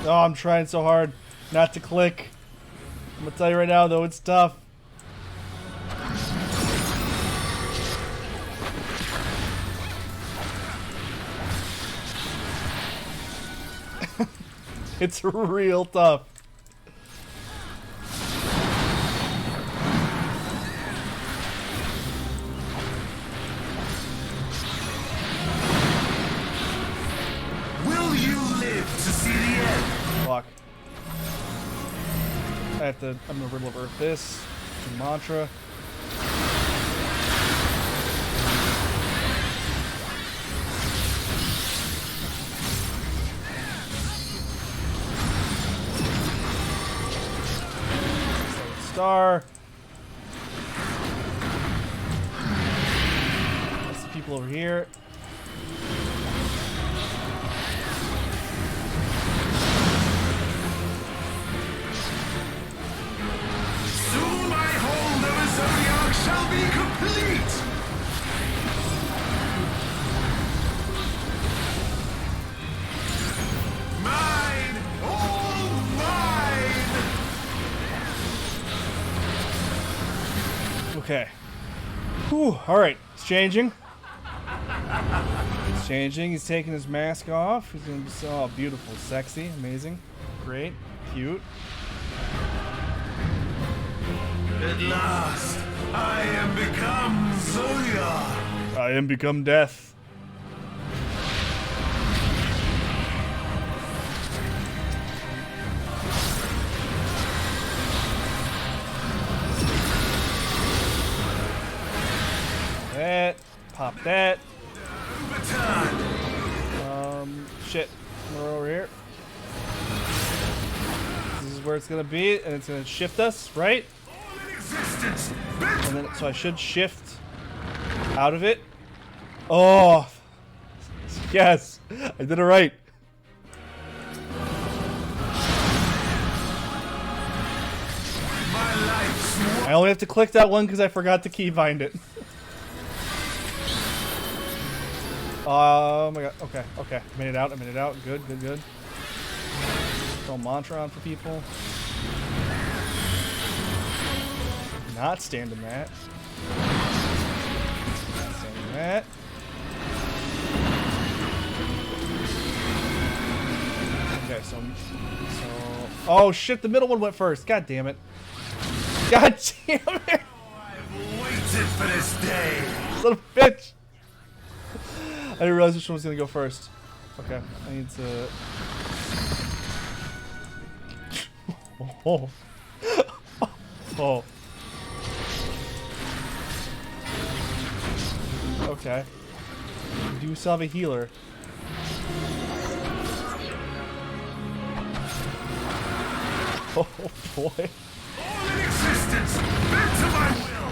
Oh, I'm trying so hard not to click. I'm gonna tell you right now, though, it's tough. It's real tough. Will you live to see the end? Fuck. I'm gonna Riddle of Earth this. Mantra. Star. That's the people over here. Soon my hold of a Zodiac shall be complete! Mine! All mine! Okay. Whew. Alright. It's changing. It's changing. He's taking his mask off. He's gonna be so beautiful, sexy, amazing, great, cute. At last, I am become Zodiac! I am become death. That. Pop that. Shit. We're over here. This is where it's gonna be, and it's gonna shift us, right? And then, so I should shift out of it. Oh, yes, I did it right. I only have to click that one because I forgot to keybind it. Oh my god. Okay, okay. I made it out. I made it out. Good, good, good. Throw mantra on for people. Not standing that. Not standing that. Okay, so. Oh shit! The middle one went first. God damn it. God damn it! I've waited for this day! Son of a bitch! I didn't realize which one was gonna go first. Okay, I need to. Oh. Oh. Okay. We do still have a healer. Oh boy. All in existence, bent to my will!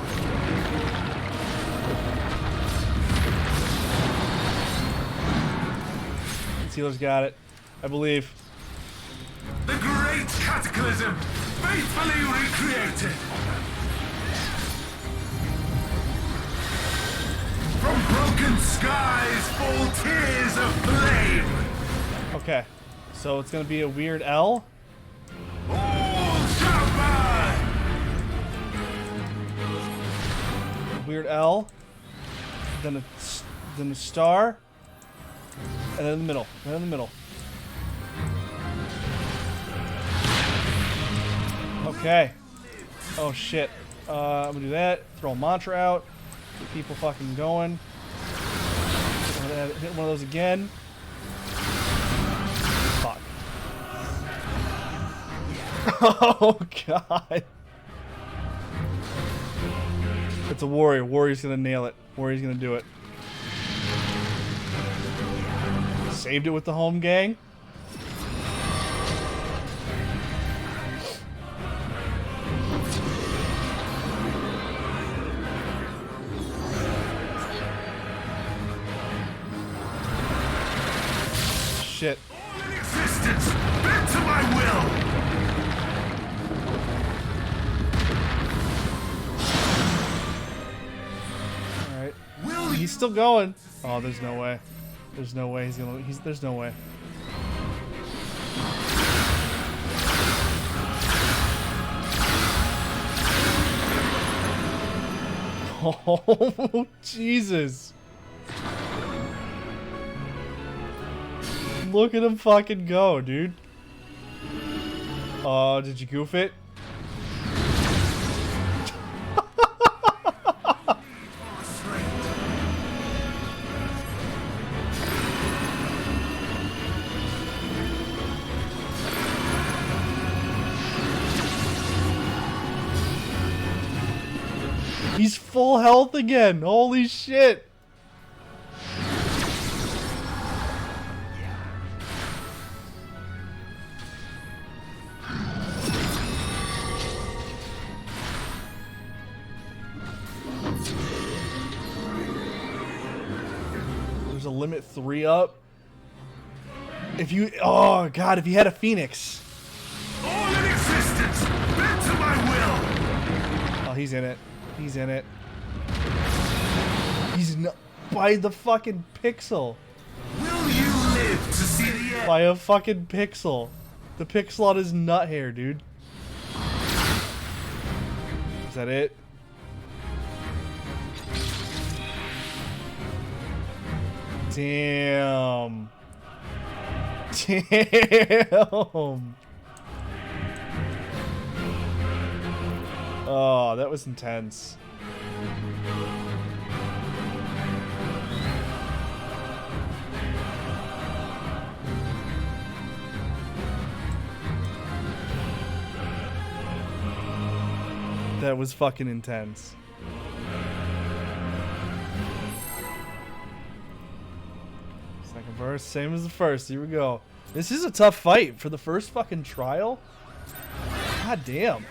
This healer's got it. I believe. The great cataclysm, faithfully recreated! From broken skies fall tears of flame! Okay. So it's gonna be a weird L. All shall burn! Weird L. Then a star. And then in the middle. Right in the middle. Okay. Oh shit. I'm gonna do that. Throw a mantra out. Get people fucking going. Hit one of those again. Fuck. Oh god. It's a warrior. Warrior's gonna nail it. Warrior's gonna do it. Saved it with the home gang. Shit. All in existence, bent to my will! Alright. Will you? He's still going. Oh, there's no way. There's no way he's gonna. There's no way. Oh, Jesus. Look at him fucking go, dude. Oh, did you goof it? He's full health again. Holy shit. There's a limit 3 up. If you, oh god, if you had a Phoenix. All in existence, bent to my will! Oh, he's in it. He's in it. He's not by the fucking pixel. Will you live to see the end? By a fucking pixel. The pixel on his nut hair, dude. Is that it? Damn. Damn. Oh, that was intense. That was fucking intense. Second verse, same as the first. Here we go. This is a tough fight for the first fucking trial. God damn.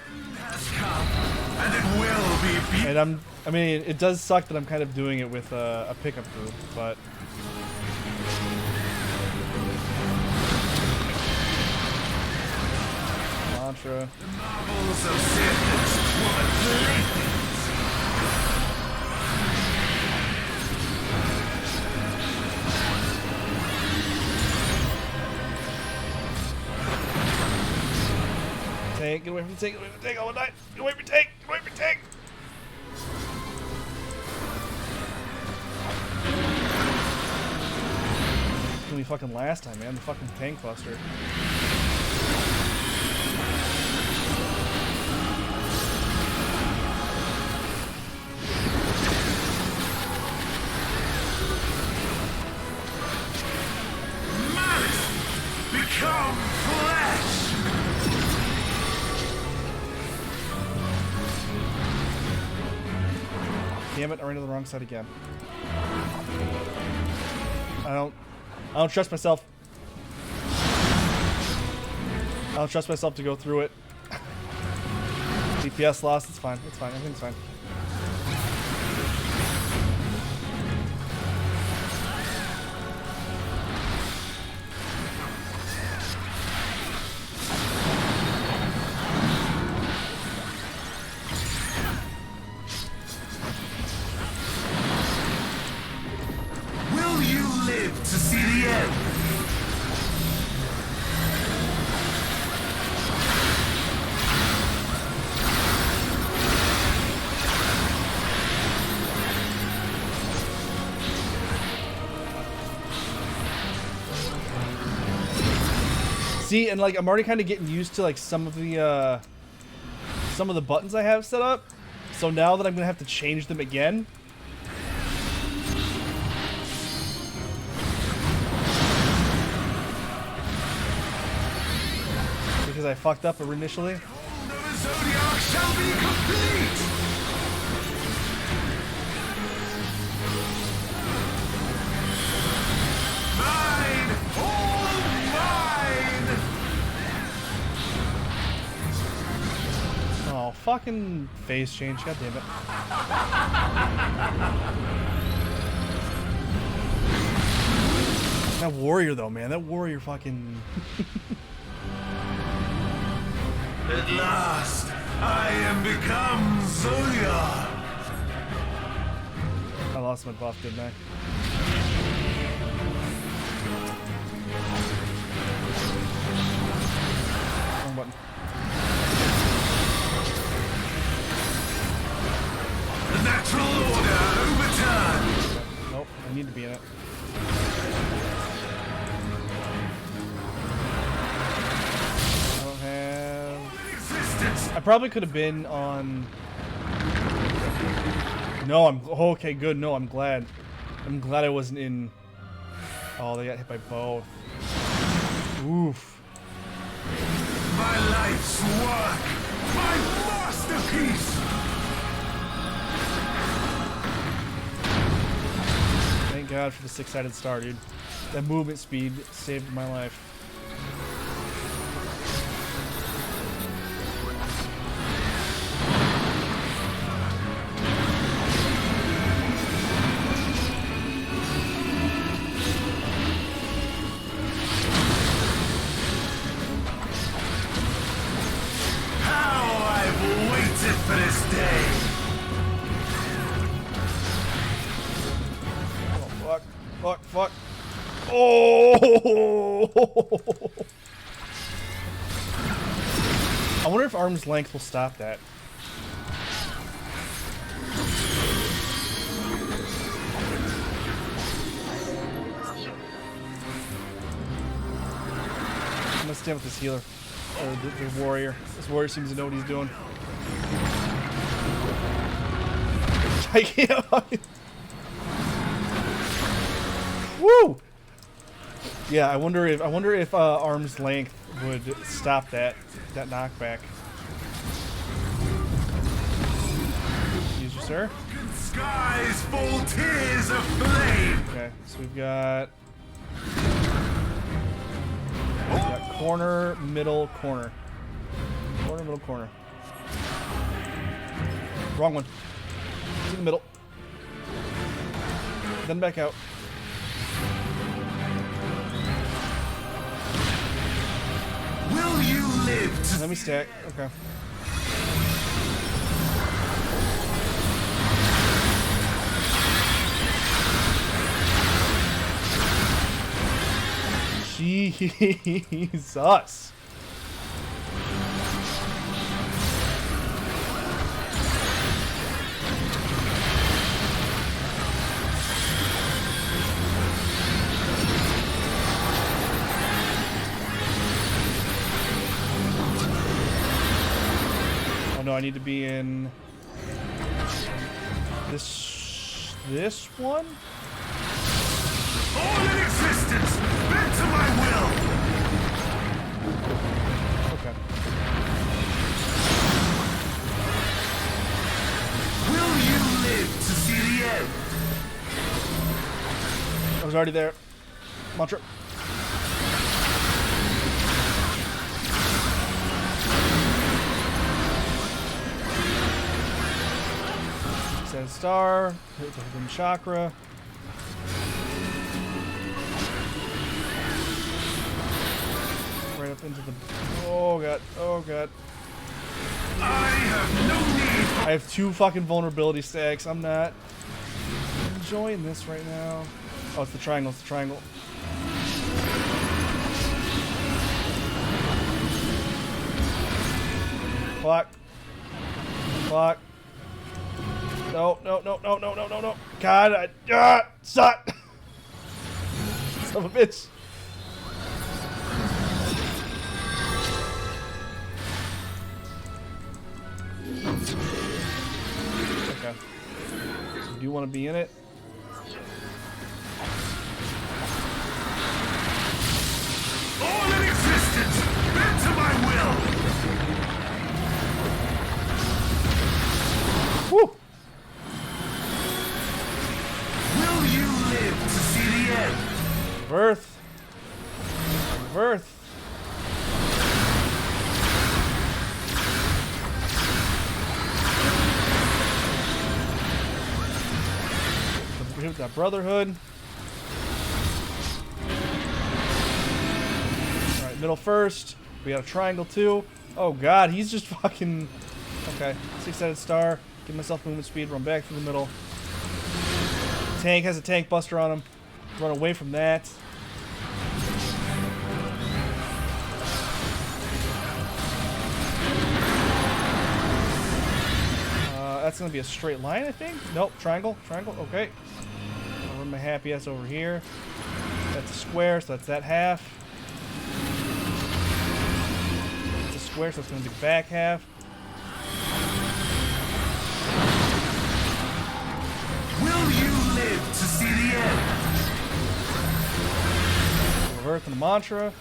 And it will be beat. And I mean, it does suck that I'm kind of doing it with a pickup group, but. Mantra. The marvels of Sith's woman playthings. Tank, get away from the tank, get away from the tank, I will die. Get away from the tank, get away from the tank. It's gonna be fucking last time, man. The fucking tank buster. Malice become flesh. Damn it, I ran to the wrong side again. I don't trust myself. I don't trust myself to go through it. DPS lost. It's fine. It's fine. Everything's fine. Will you live to see the end? See, and like I'm already kind of getting used to like some of the buttons I have set up. So now that I'm gonna have to change them again. Because I fucked up initially. The Zodiac shall be complete! Mine! All mine! Oh, fucking phase change. God damn it. That warrior though, man. That warrior fucking... At last, I am become Zodiac! I lost my buff, didn't I? Wrong button. The natural order overturned! Nope, I need to be in it. I don't have... Existence! I probably could have been on... No, I'm... Oh, okay, good. No, I'm glad. I'm glad I wasn't in... Oh, they got hit by both. Oof. My life's work! My masterpiece! Thank God for the six-sided star, dude. That movement speed saved my life. For this day. Oh, fuck. Fuck, fuck. Oh! I wonder if arm's length will stop that. I'm gonna stand with this healer. Or the warrior. This warrior seems to know what he's doing. I can't. Woo! Yeah, I wonder if arm's length would stop that knockback. Excuse you, sir. Skies full tears of flame. Okay, so we've got corner, middle, corner. Corner, middle, corner. Wrong one. To the middle. Then back out. Will you live to... Let me stack. Okay. Jesus. Oh no, I need to be in this one? All in existence, bend to my will. Okay. Will you live to see the end? I was already there. Mantra. Set star. Hit the hidden chakra. Right up into the. Oh god. Oh god. I have no need. I have 2 fucking vulnerability stacks. I'm not enjoying this right now. Oh, it's the triangle. It's the triangle. Clock. Clock. No, no, no, no, no, no, no, no. God, suck. Son of a bitch. Okay. So do you want to be in it? All in existence, bend to my will. Woo! Will you live to see the end? Birth. Birth. Hit that brotherhood. Alright, middle first. We got a triangle too. Oh god, he's just fucking. Okay, 6-sided star. Give myself movement speed, run back through the middle. Tank has a tank buster on him. Run away from that. That's gonna be a straight line, I think. Nope, triangle, triangle. Okay. I'll run my happy ass over here. That's a square, so that's that half. It's a square, so it's gonna be the back half. Will you live to see the end? Earth and the mantra.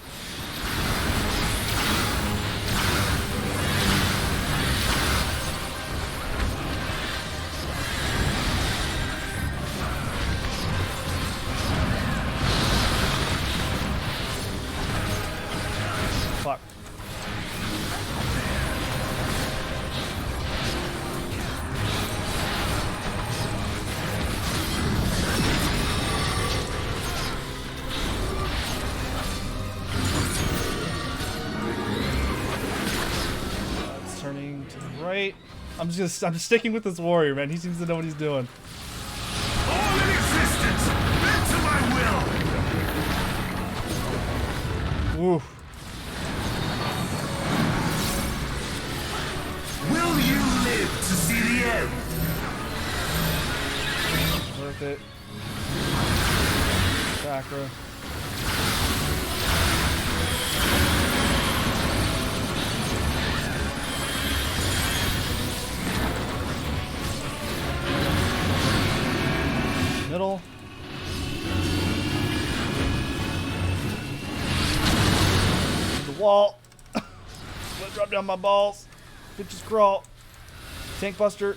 Fuck. It's turning to the right. I'm sticking with this warrior, man. He seems to know what he's doing. All in existence, bend to my will. Oof. Will you live to see the end? Worth it. Chakra. Middle. The wall. I'm gonna drop down my balls. Bitches crawl. Tank buster.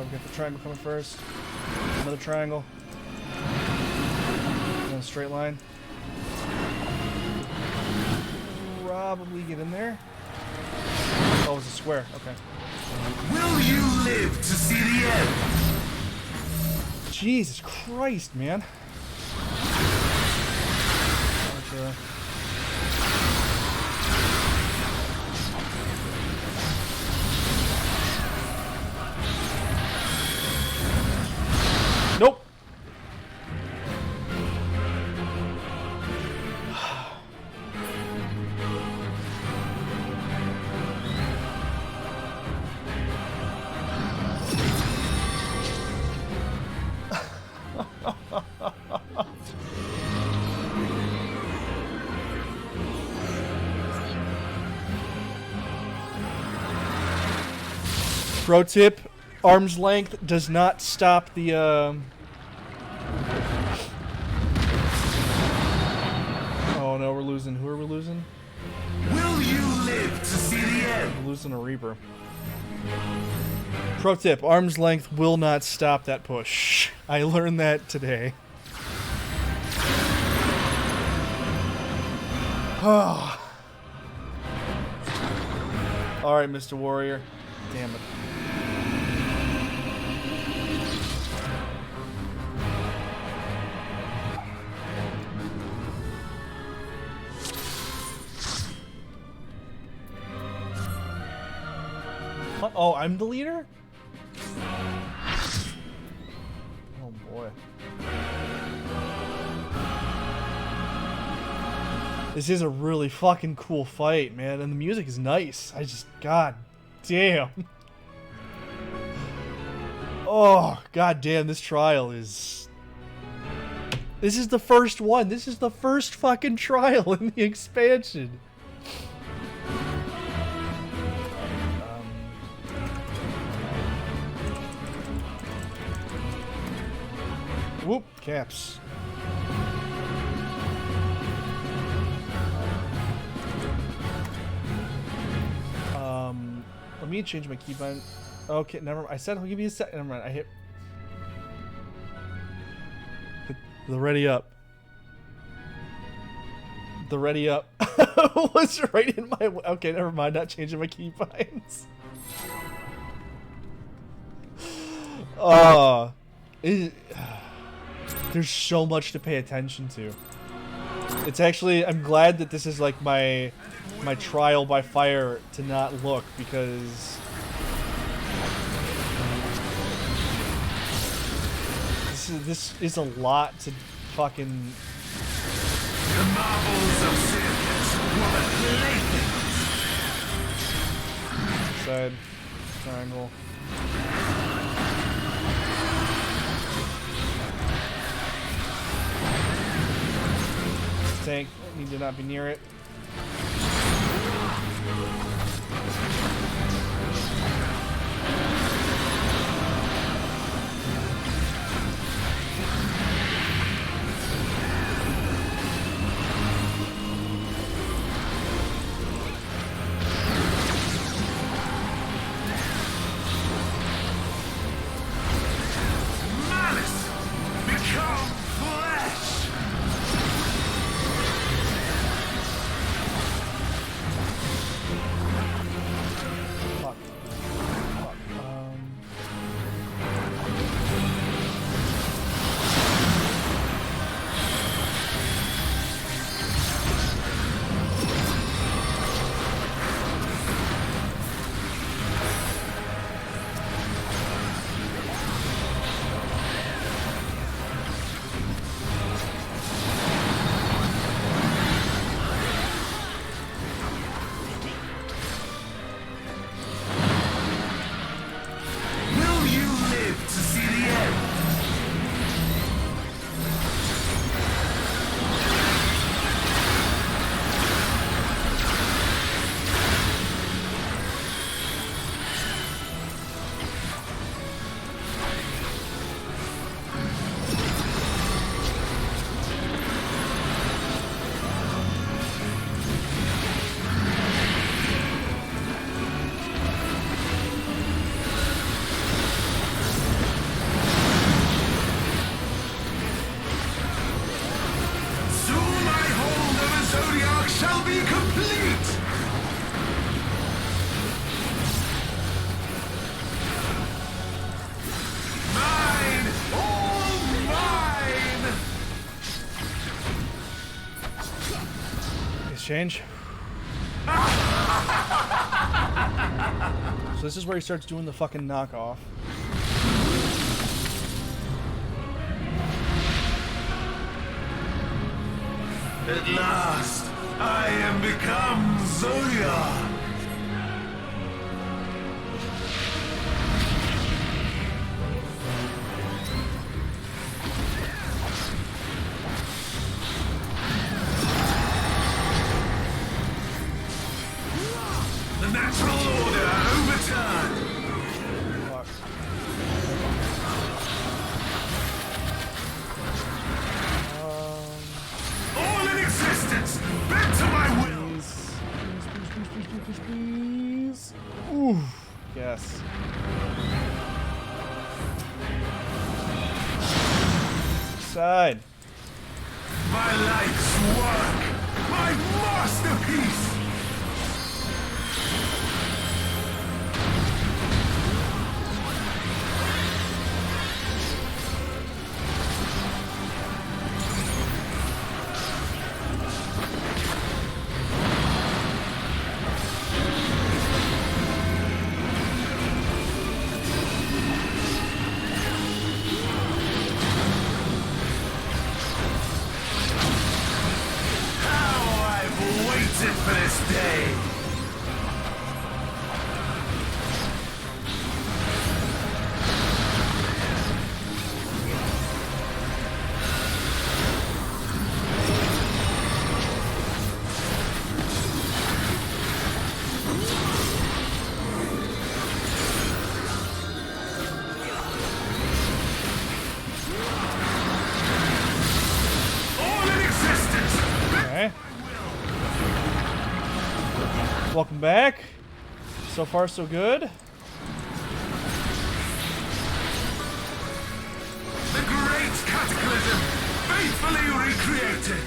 We got the triangle coming first. Another triangle. And a straight line. Probably get in there. Oh, it's a square. Okay. Will you live to see the end? Jesus Christ, man. Gotcha. Nope. Pro tip, arm's length does not stop the Oh Oh no, we're losing. Who are we losing? Will you live to see the end? We're losing a Reaper. Pro tip, arm's length will not stop that push. I learned that today. Oh. Alright, Mr. Warrior. Damn it. Oh, I'm the leader? Oh boy. This is a really fucking cool fight, man, and the music is nice. God damn. Oh, god damn, this trial is... This is the first one. This is the first fucking trial in the expansion. Whoop, caps. Let me change my keybind. Okay, never mind. I said I'll give you a sec. Never mind. I hit the ready up. The ready up was right in my. Okay, never mind. Not changing my keybinds. There's so much to pay attention to. It's actually, I'm glad that this is like my trial by fire to not look, because this is a lot to fucking. The marvels of Sirius were the playthings. Side, triangle. Tank, need to not be near it. Malice become flesh. Fuck. Will you live to see the end? Soon my hold of a zodiac shall be complete. Mine, all mine. Exchange. So this is where he starts doing the fucking knockoff. At last, I am become Zoya. The natural order overturned. Fuck. All in existence guess. Side. My life's work! My masterpiece! For this day. All in existence. Okay. Welcome back. So far, so good. The great cataclysm, faithfully recreated.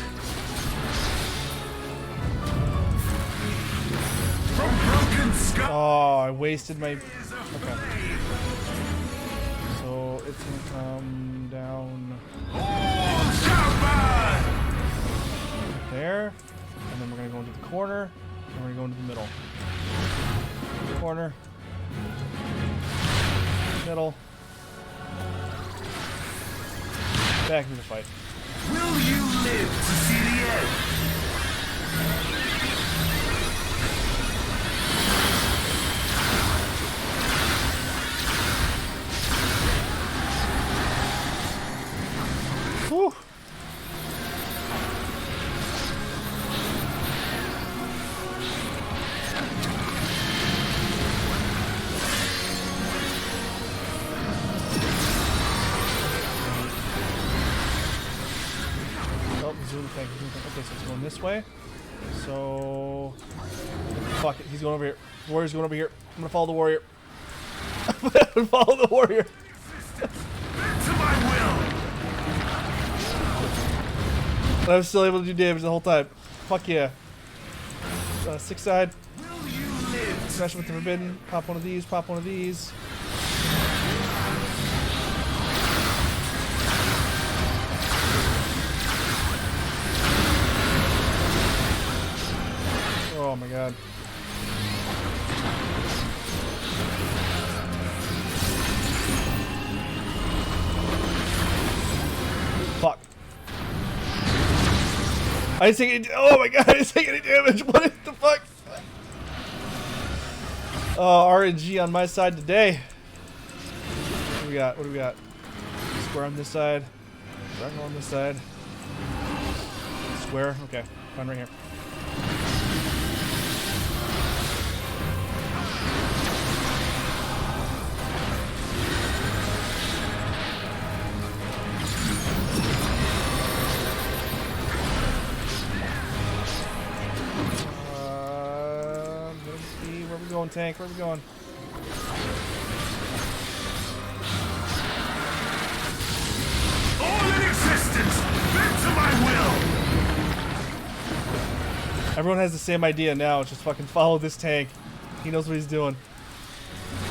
From broken sky. Oh, I wasted my... Okay. So, it's gonna come down All shall burn. there. And then we're gonna go into the corner. And we're gonna go into the middle. Corner. Middle. Back into the fight. Will you live to see the end? Whew. Zoom thing. Okay, so it's going this way. So... Fuck it, he's going over here. The warrior's going over here. I'm gonna follow the warrior. I'm gonna follow the warrior. To my will. But I was still able to do damage the whole time. Fuck yeah. 6 side. Will you live to Smash with the forbidden. Pop one of these, pop one of these. Oh my god. Fuck. I didn't take any. Oh my god, I didn't take any damage. What is the fuck? Oh, RNG on my side today. What do we got? What do we got? Square on this side. Triangle on this side. Square. Okay. Fine right here. Where we going, tank? Where we going? all in existence, bend to my will. Everyone has the same idea now. Just fucking follow this tank. He knows what he's doing.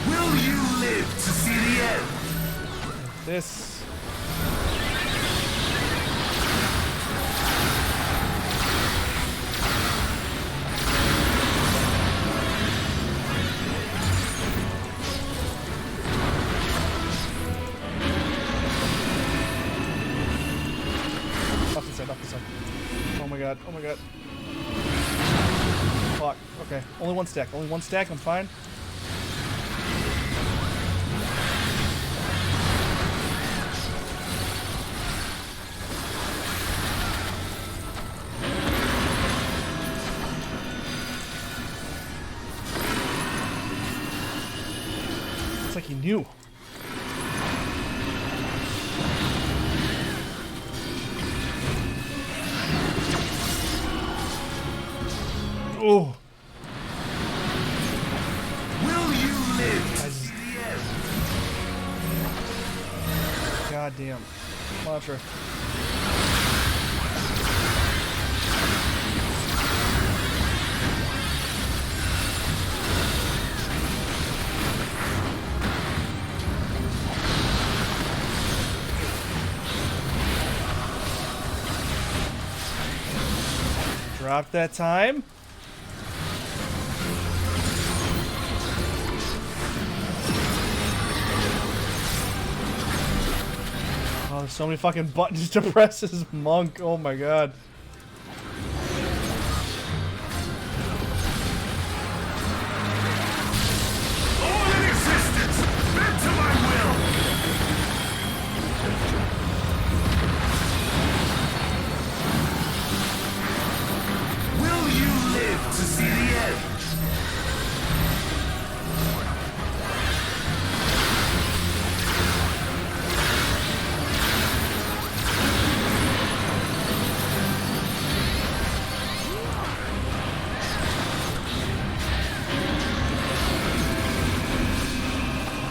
Will you live to see the end? This. Off the side. Oh my god, oh my god. Fuck, okay. Only one stack, I'm fine. It's like he knew. Oh. Will you live goddamn launcher. Drop that time. Oh, there's so many fucking buttons to press as Monk. Oh my god. All in existence, bent to my will. Will you live to see the end?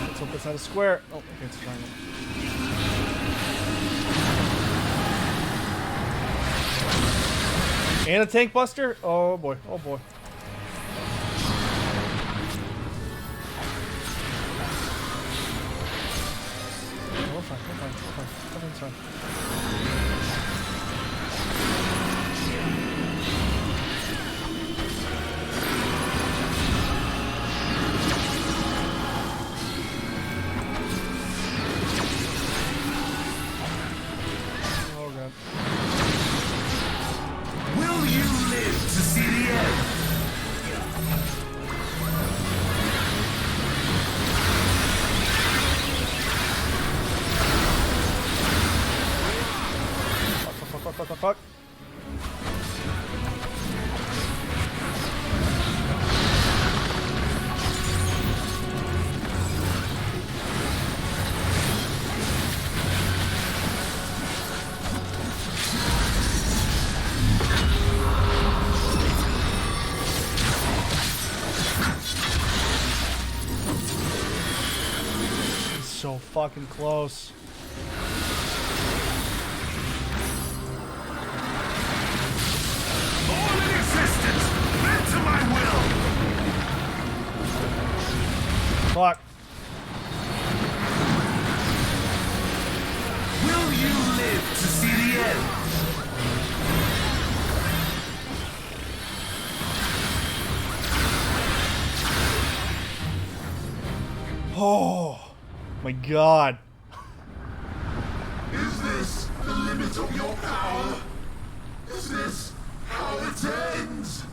Let's hope it's not a square. Oh, okay, it's a triangle. And a tank buster? Oh boy, oh boy. Oh, we're fine, we're fine, we're fine. Everything's fine. Oh god. Will you live to see the end? Fuck. So fucking close. All in existence, bent to my will. Fuck. Will you live to see the end? Oh my god. Is this the limit of your power? Is this how it ends?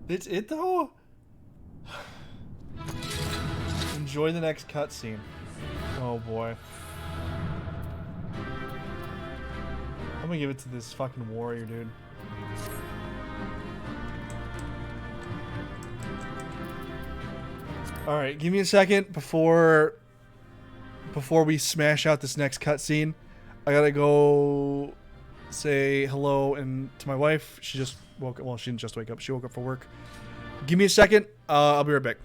It's it though? Enjoy the next cutscene. Oh boy. I'm gonna give it to this fucking warrior, dude. Alright, give me a second before we smash out this next cutscene. I gotta go say hello and to my wife. She just woke up. Well, she didn't just wake up. She woke up for work. Give me a second. I'll be right back.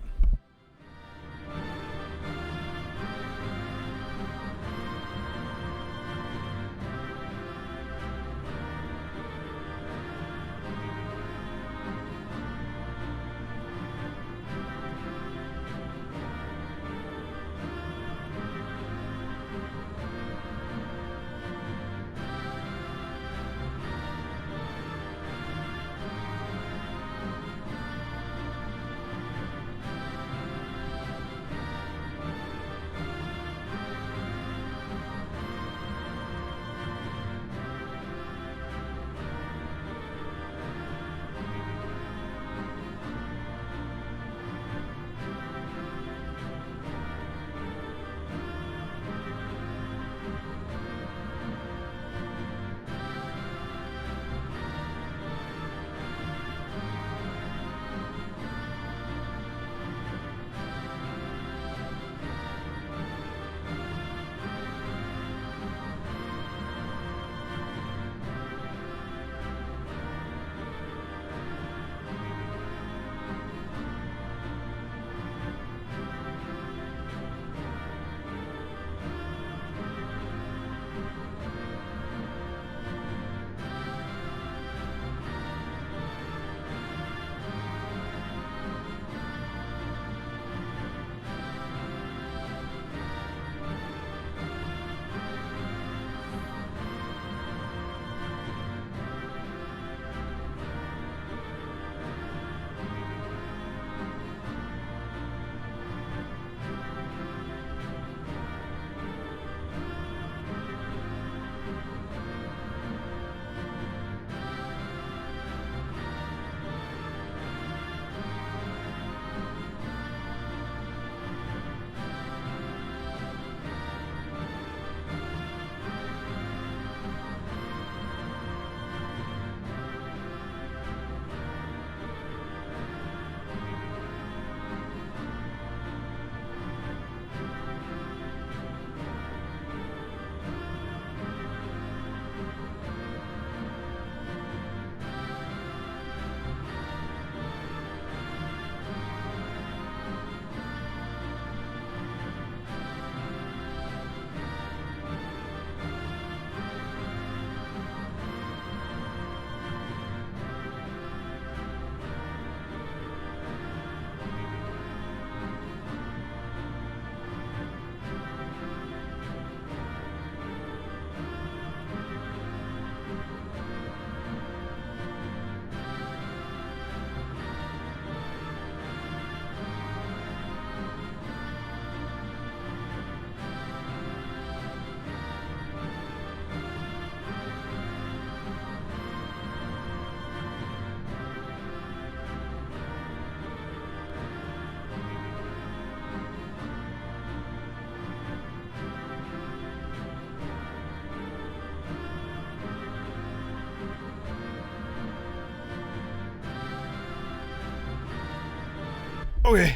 Okay,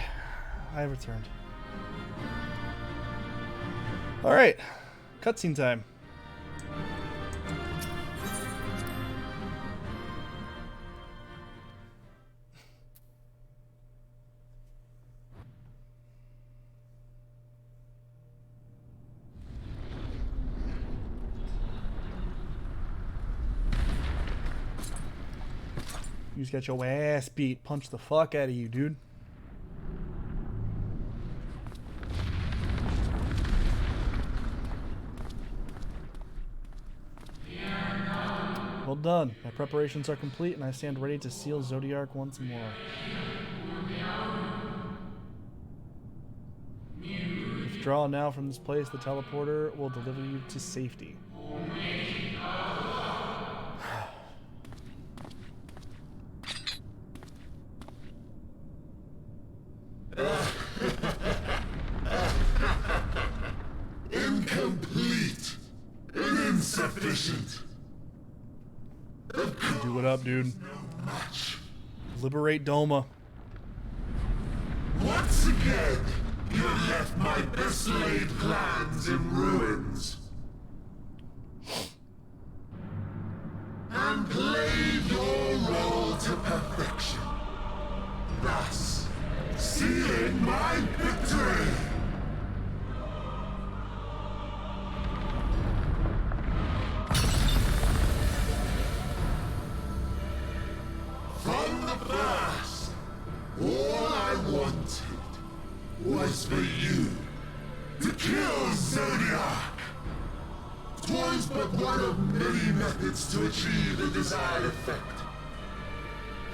I have returned. Alright, cutscene time. You just got your ass beat. Punch the fuck out of you, dude. Well done. My preparations are complete and I stand ready to seal Zodiac once more. Withdraw now from this place. The teleporter will deliver you to safety. Incomplete and insufficient. Do what up, dude. Much. Liberate Doma. Once again, you left my best laid plans in ruins. And played your role to perfection. Thus, sealing my victory. From the first, all I wanted was for you to kill Zodiac. 'Twas but one of many methods to achieve the desired effect.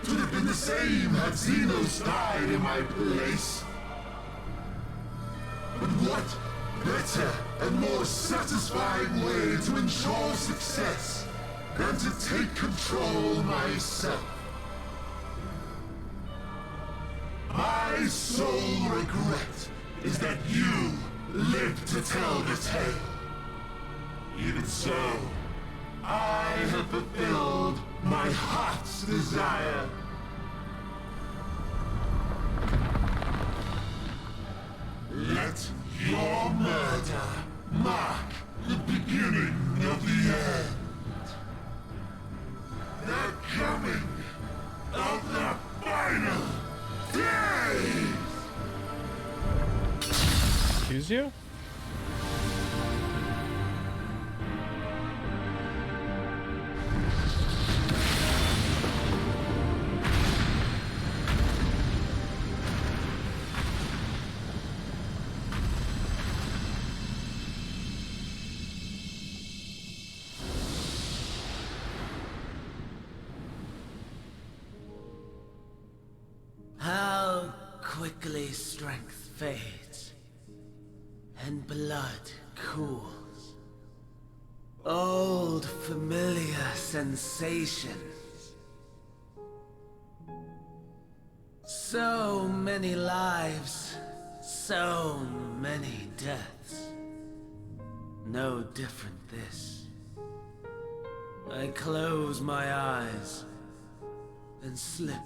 It would have been the same had Xenos died in my place. But what better and more satisfying way to ensure success than to take control myself? My sole regret is that you lived to tell the tale. Even so, I have fulfilled my heart's desire. Let your murder mark the beginning of the end. The coming of the final day! Excuse you? How quickly strength fades and blood cools. Old familiar sensations. So many lives, so many deaths. No different this. I close my eyes and slip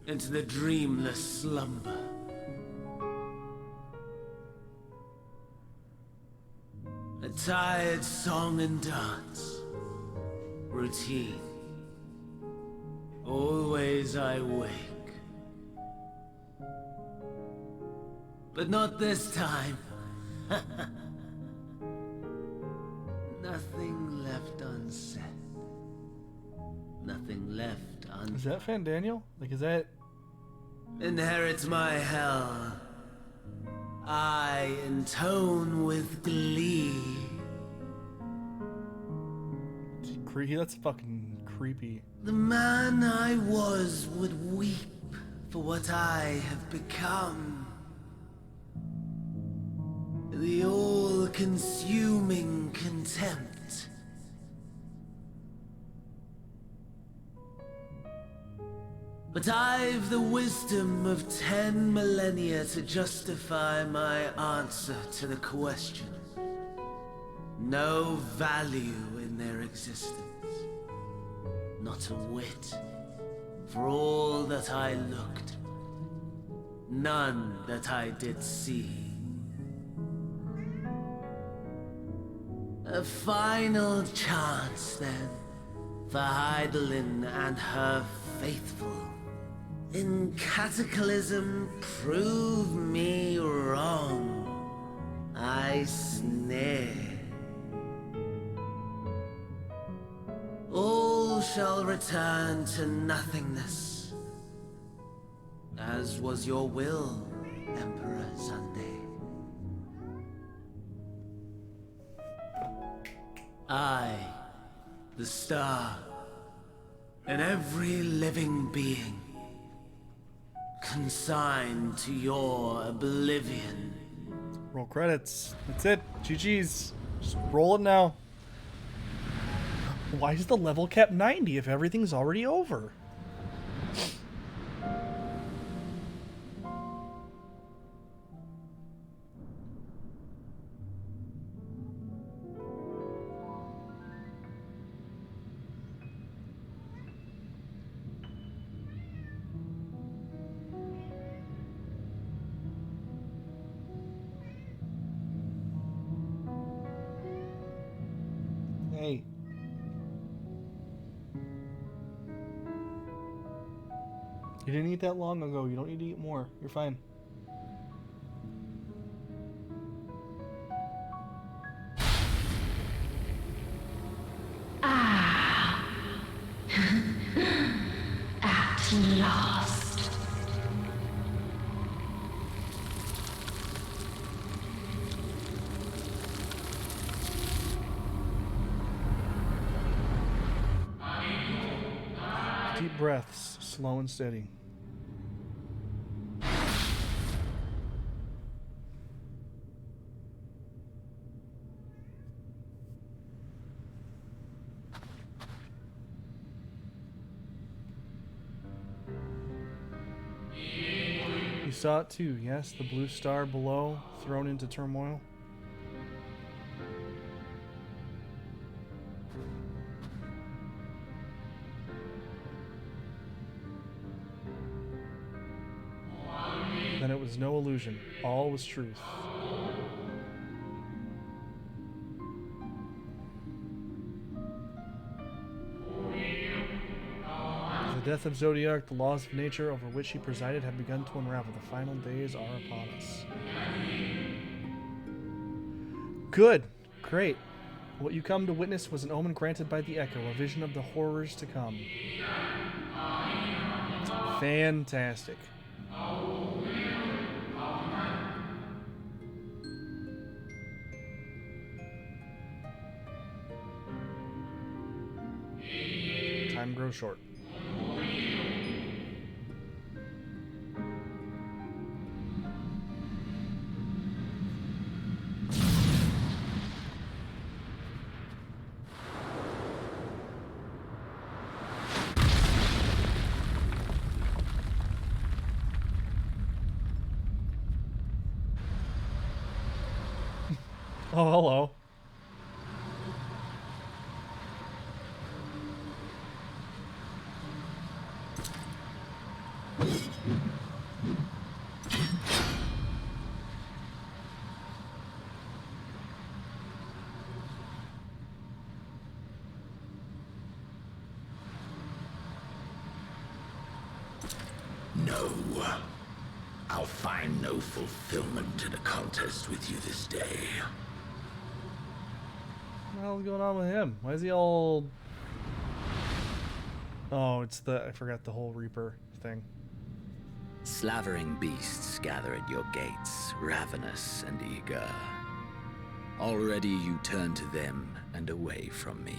into the dreamless slumber. A tired song and dance. Routine. Always I wake. But not this time. Nothing left unsaid. Nothing left unsaid. Is that Fan Daniel? Like, is that... Inherit my hell. I intone with glee. That's fucking creepy. The man I was would weep for what I have become. The all-consuming contempt. But I've the wisdom of 10 millennia to justify my answer to the question. No value in their existence. Not a whit. For all that I looked. none that I did see. A final chance, then, for Heidelin and her faithful. In Cataclysm, prove me wrong. I snare. All shall return to nothingness, as was your will, Emperor Sunday. I, the star, and every living being, consigned to your oblivion. Roll credits. That's it. GG's. Just roll it now. Why is the level cap 90 if everything's already over? Hey. You didn't eat that long ago. You don't need to eat more. You're fine. At last. Deep breaths, slow and steady. You saw it too, yes? The blue star below, thrown into turmoil. Then it was no illusion. All was truth. The death of Zodiac, the laws of nature over which he presided have begun to unravel. The final days are upon us. Good. Great. What you come to witness was an omen granted by the Echo, a vision of the horrors to come. Fantastic. Time grows short. Oh, hello. No. I'll find no fulfillment in a contest with you this day. What the hell's going on with him? Why is he all... Oh, it's the... I forgot the whole Reaper thing. Slavering beasts gather at your gates, ravenous and eager. Already you turn to them and away from me.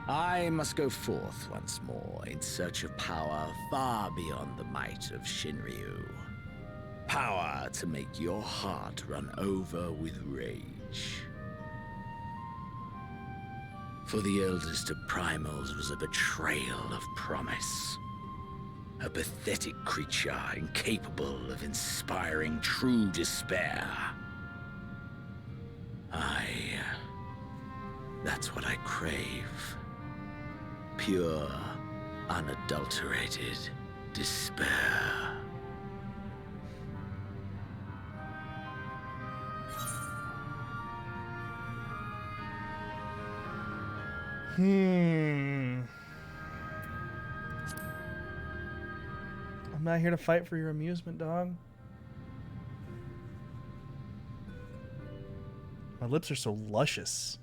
I must go forth once more in search of power far beyond the might of Shinryu. Power to make your heart run over with rage. For the eldest of primals was a betrayal of promise. A pathetic creature incapable of inspiring true despair. That's what I crave. Pure, unadulterated despair. I'm not here to fight for your amusement, dog. My lips are so luscious.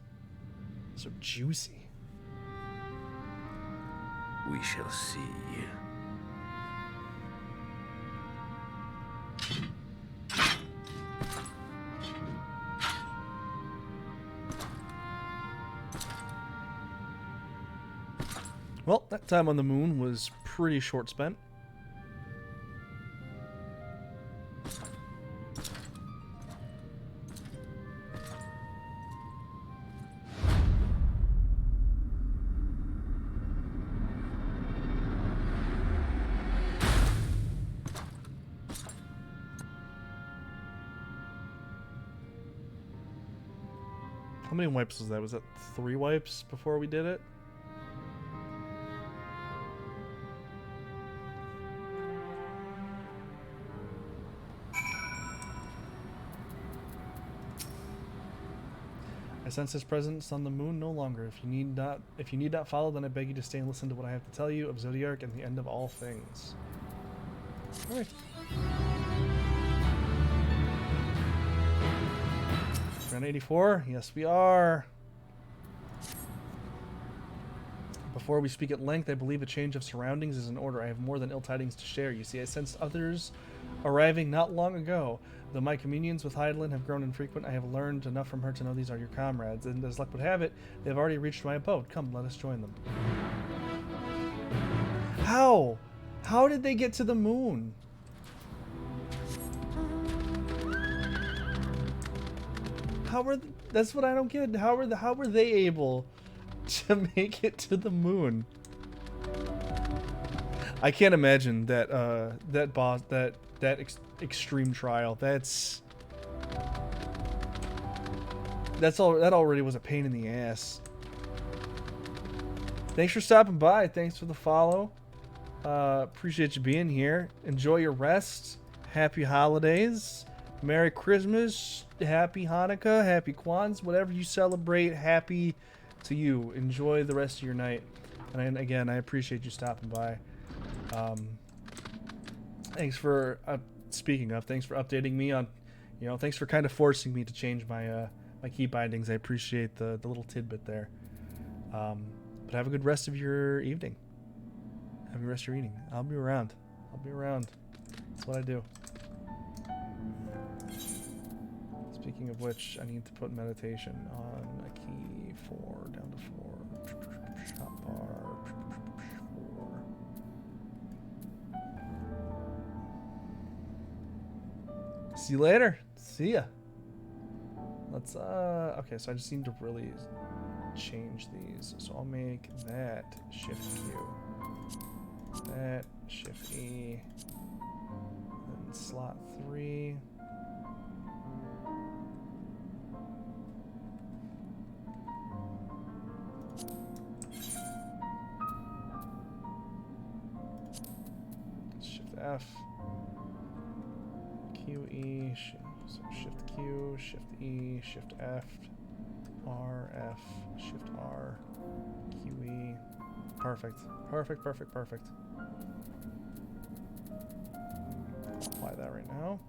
So juicy. We shall see. Well, that time on the moon was pretty short spent. How many wipes was that? Was that 3 wipes before we did it? I sense his presence on the moon no longer. If you need not follow, then I beg you to stay and listen to what I have to tell you of Zodiark and the end of all things. Alright. Round 84? Yes, we are. Before we speak at length, I believe a change of surroundings is in order. I have more than ill tidings to share. You see, I sensed others arriving not long ago. Though my communions with Hydaelyn have grown infrequent, I have learned enough from her to know these are your comrades. And as luck would have it, they have already reached my abode. Come, let us join them. How? How did they get to the moon? How were that's what I don't get. How were they able to make it to the moon? I can't imagine that that boss that extreme trial. That's all. That already was a pain in the ass. Thanks for stopping by. Thanks for the follow. Appreciate you being here. Enjoy your rest. Happy holidays. Merry Christmas. Happy Hanukkah. Happy Kwanzaa. Whatever you celebrate. Happy to you. Enjoy the rest of your night. And again, I appreciate you stopping by. Thanks for speaking of. Thanks for updating me on. Thanks for kind of forcing me to change my my key bindings. I appreciate the little tidbit there. But have a good rest of your evening. Have a good rest of your evening. I'll be around. I'll be around. That's what I do. Speaking of which, I need to put meditation on a key 4 down to 4. Shop bar 4. See you later. See ya. Let's okay, so I just need to really change these. So I'll make that shift Q. That shift E. Then slot 3. Shift F. Q E. So shift Q, shift E, shift F, R, F, shift R, Q E. Perfect. Perfect, perfect, perfect. I'll apply that right now.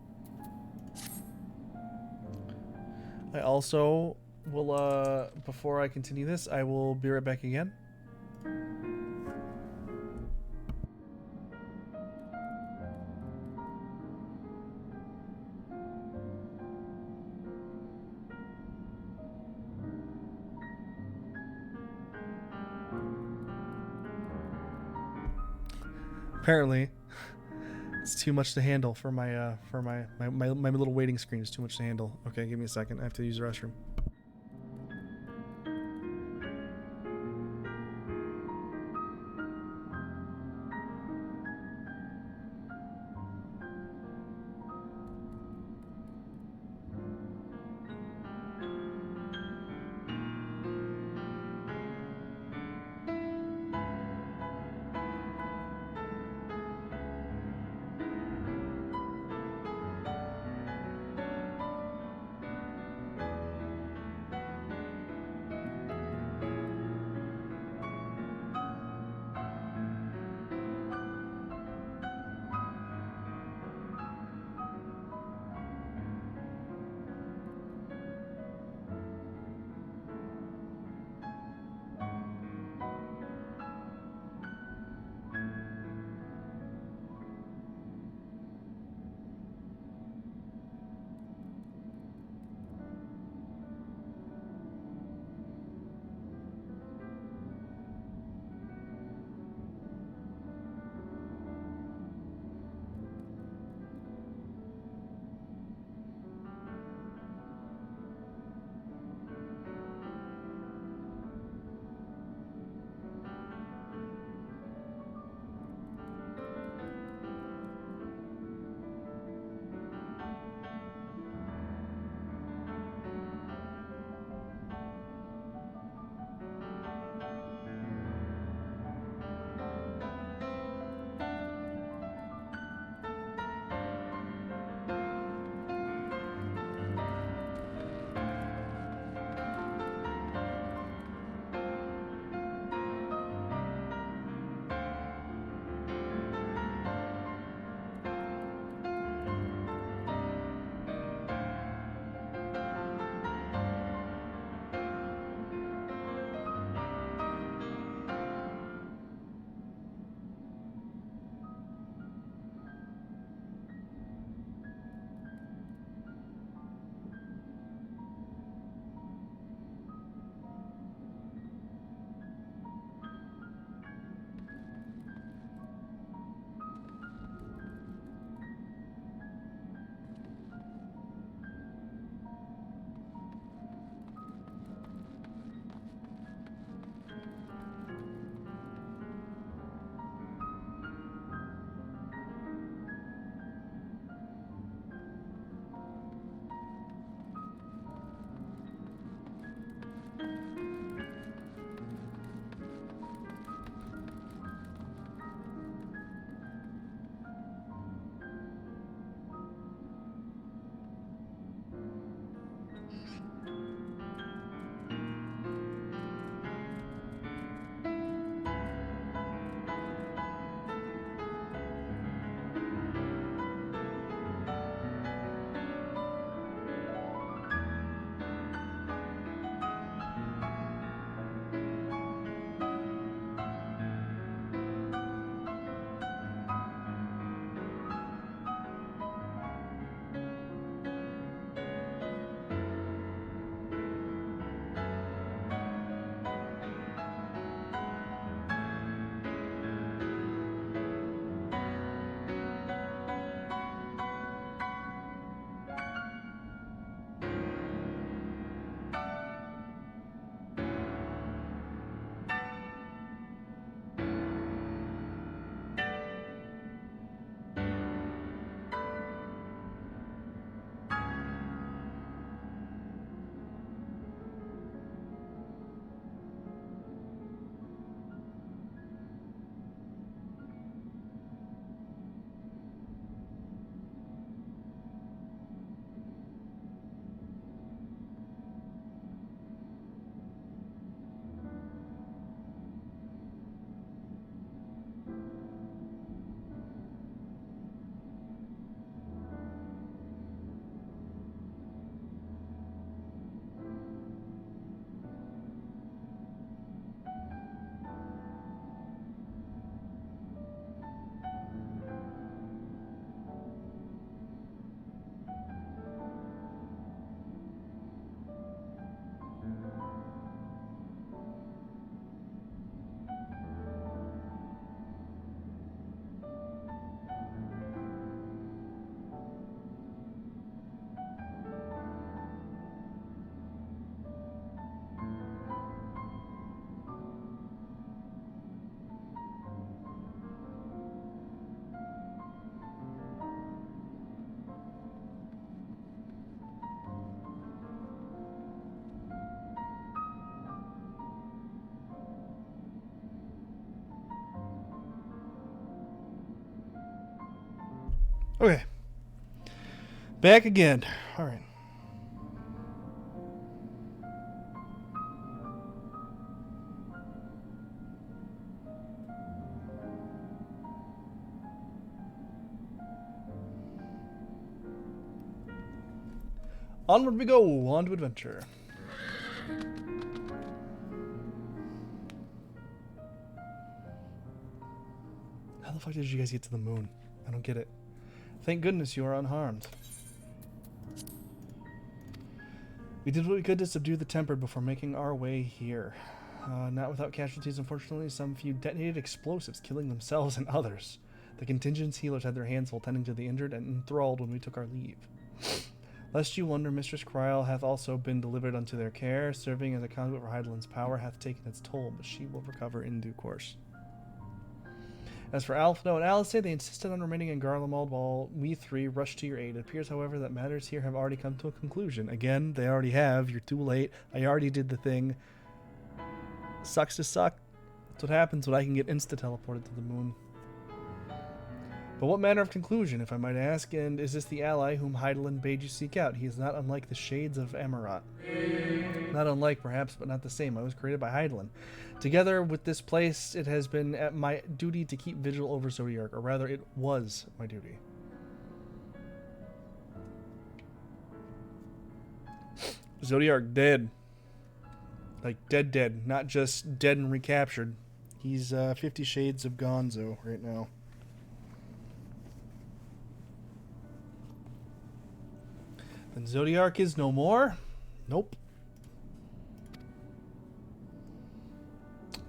I also will, before I continue this, I will be right back again. Apparently, it's too much to handle for my my little waiting screen. Is too much to handle. Okay, give me a second. I have to use the restroom. Okay. Back again. Alright. Onward we go, on to adventure. How the fuck did you guys get to the moon? I don't get it. Thank goodness you are unharmed. We did what we could to subdue the Tempered before making our way here. Not without casualties, unfortunately. Some few detonated explosives, killing themselves and others. The contingent's healers had their hands full tending to the injured and enthralled when we took our leave. Lest you wonder, Mistress Kryl hath also been delivered unto their care. Serving as a conduit for Hydaelyn's power hath taken its toll, but she will recover in due course. As for Alphino and Alistair, they insisted on remaining in Garlemald while we three rushed to your aid. It appears, however, that matters here have already come to a conclusion. Again, they already have. You're too late. I already did the thing. Sucks to suck. That's what happens when I can get insta-teleported to the moon. But what manner of conclusion, if I might ask, and is this the ally whom Hydaelyn bade you seek out? He is not unlike the shades of Amarat. Not unlike, perhaps, but not the same. I was created by Hydaelyn. Together with this place, it has been at my duty to keep vigil over Zodiark, or rather, it was my duty. Zodiark dead. Like, dead. Not just dead and recaptured. He's 50 Shades of Gonzo right now. Then Zodiark is no more? Nope.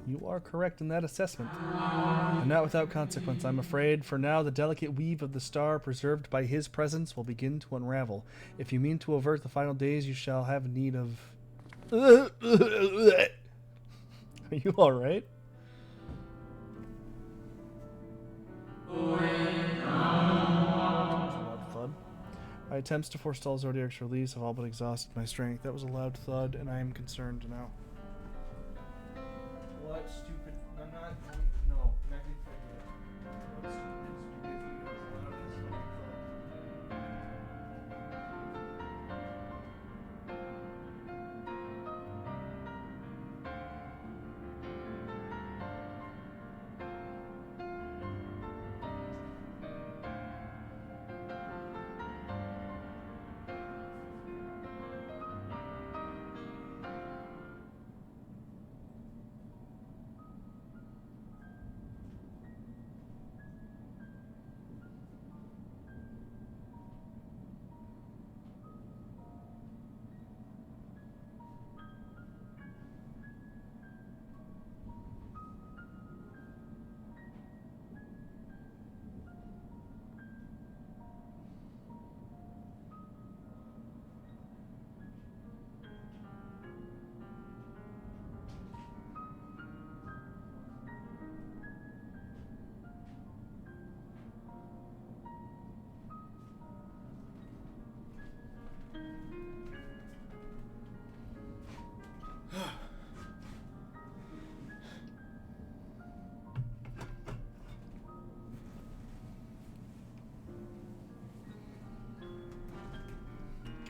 You are correct in that assessment. And not without consequence, I'm afraid. For now, the delicate weave of the star preserved by his presence will begin to unravel. If you mean to avert the final days, you shall have need of... Are you alright? My attempts to forestall Zodiark's release have all but exhausted my strength. That was a loud thud, and I am concerned now. What stupid... I'm not... No, I'm not going to fight that. What stupid...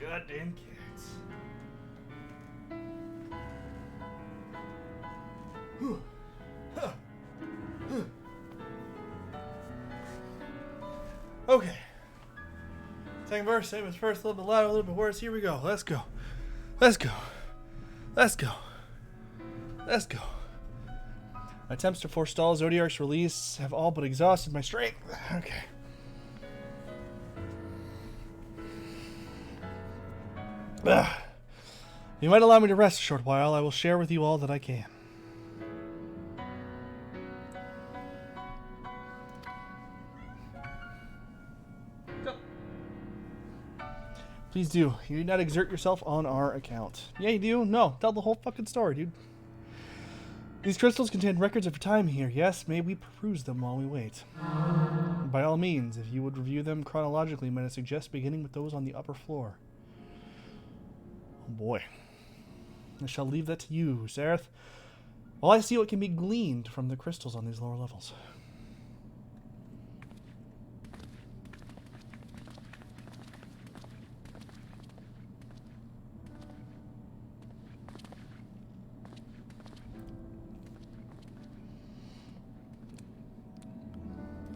Goddamn cats. Okay. Second verse, same as first, a little bit louder, a little bit worse. Here we go. Let's go. Let's go. Let's go. Let's go. My attempts to forestall Zodiark's release have all but exhausted my strength. Okay. You might allow me to rest a short while. I will share with you all that I can. Go. Please do. You need not exert yourself on our account. Yeah, you do? No. Tell the whole fucking story, dude. These crystals contain records of your time here. Yes, may we peruse them while we wait. By all means, if you would review them chronologically, might I suggest beginning with those on the upper floor. Oh boy. I shall leave that to you, Sareth, while I see what can be gleaned from the crystals on these lower levels.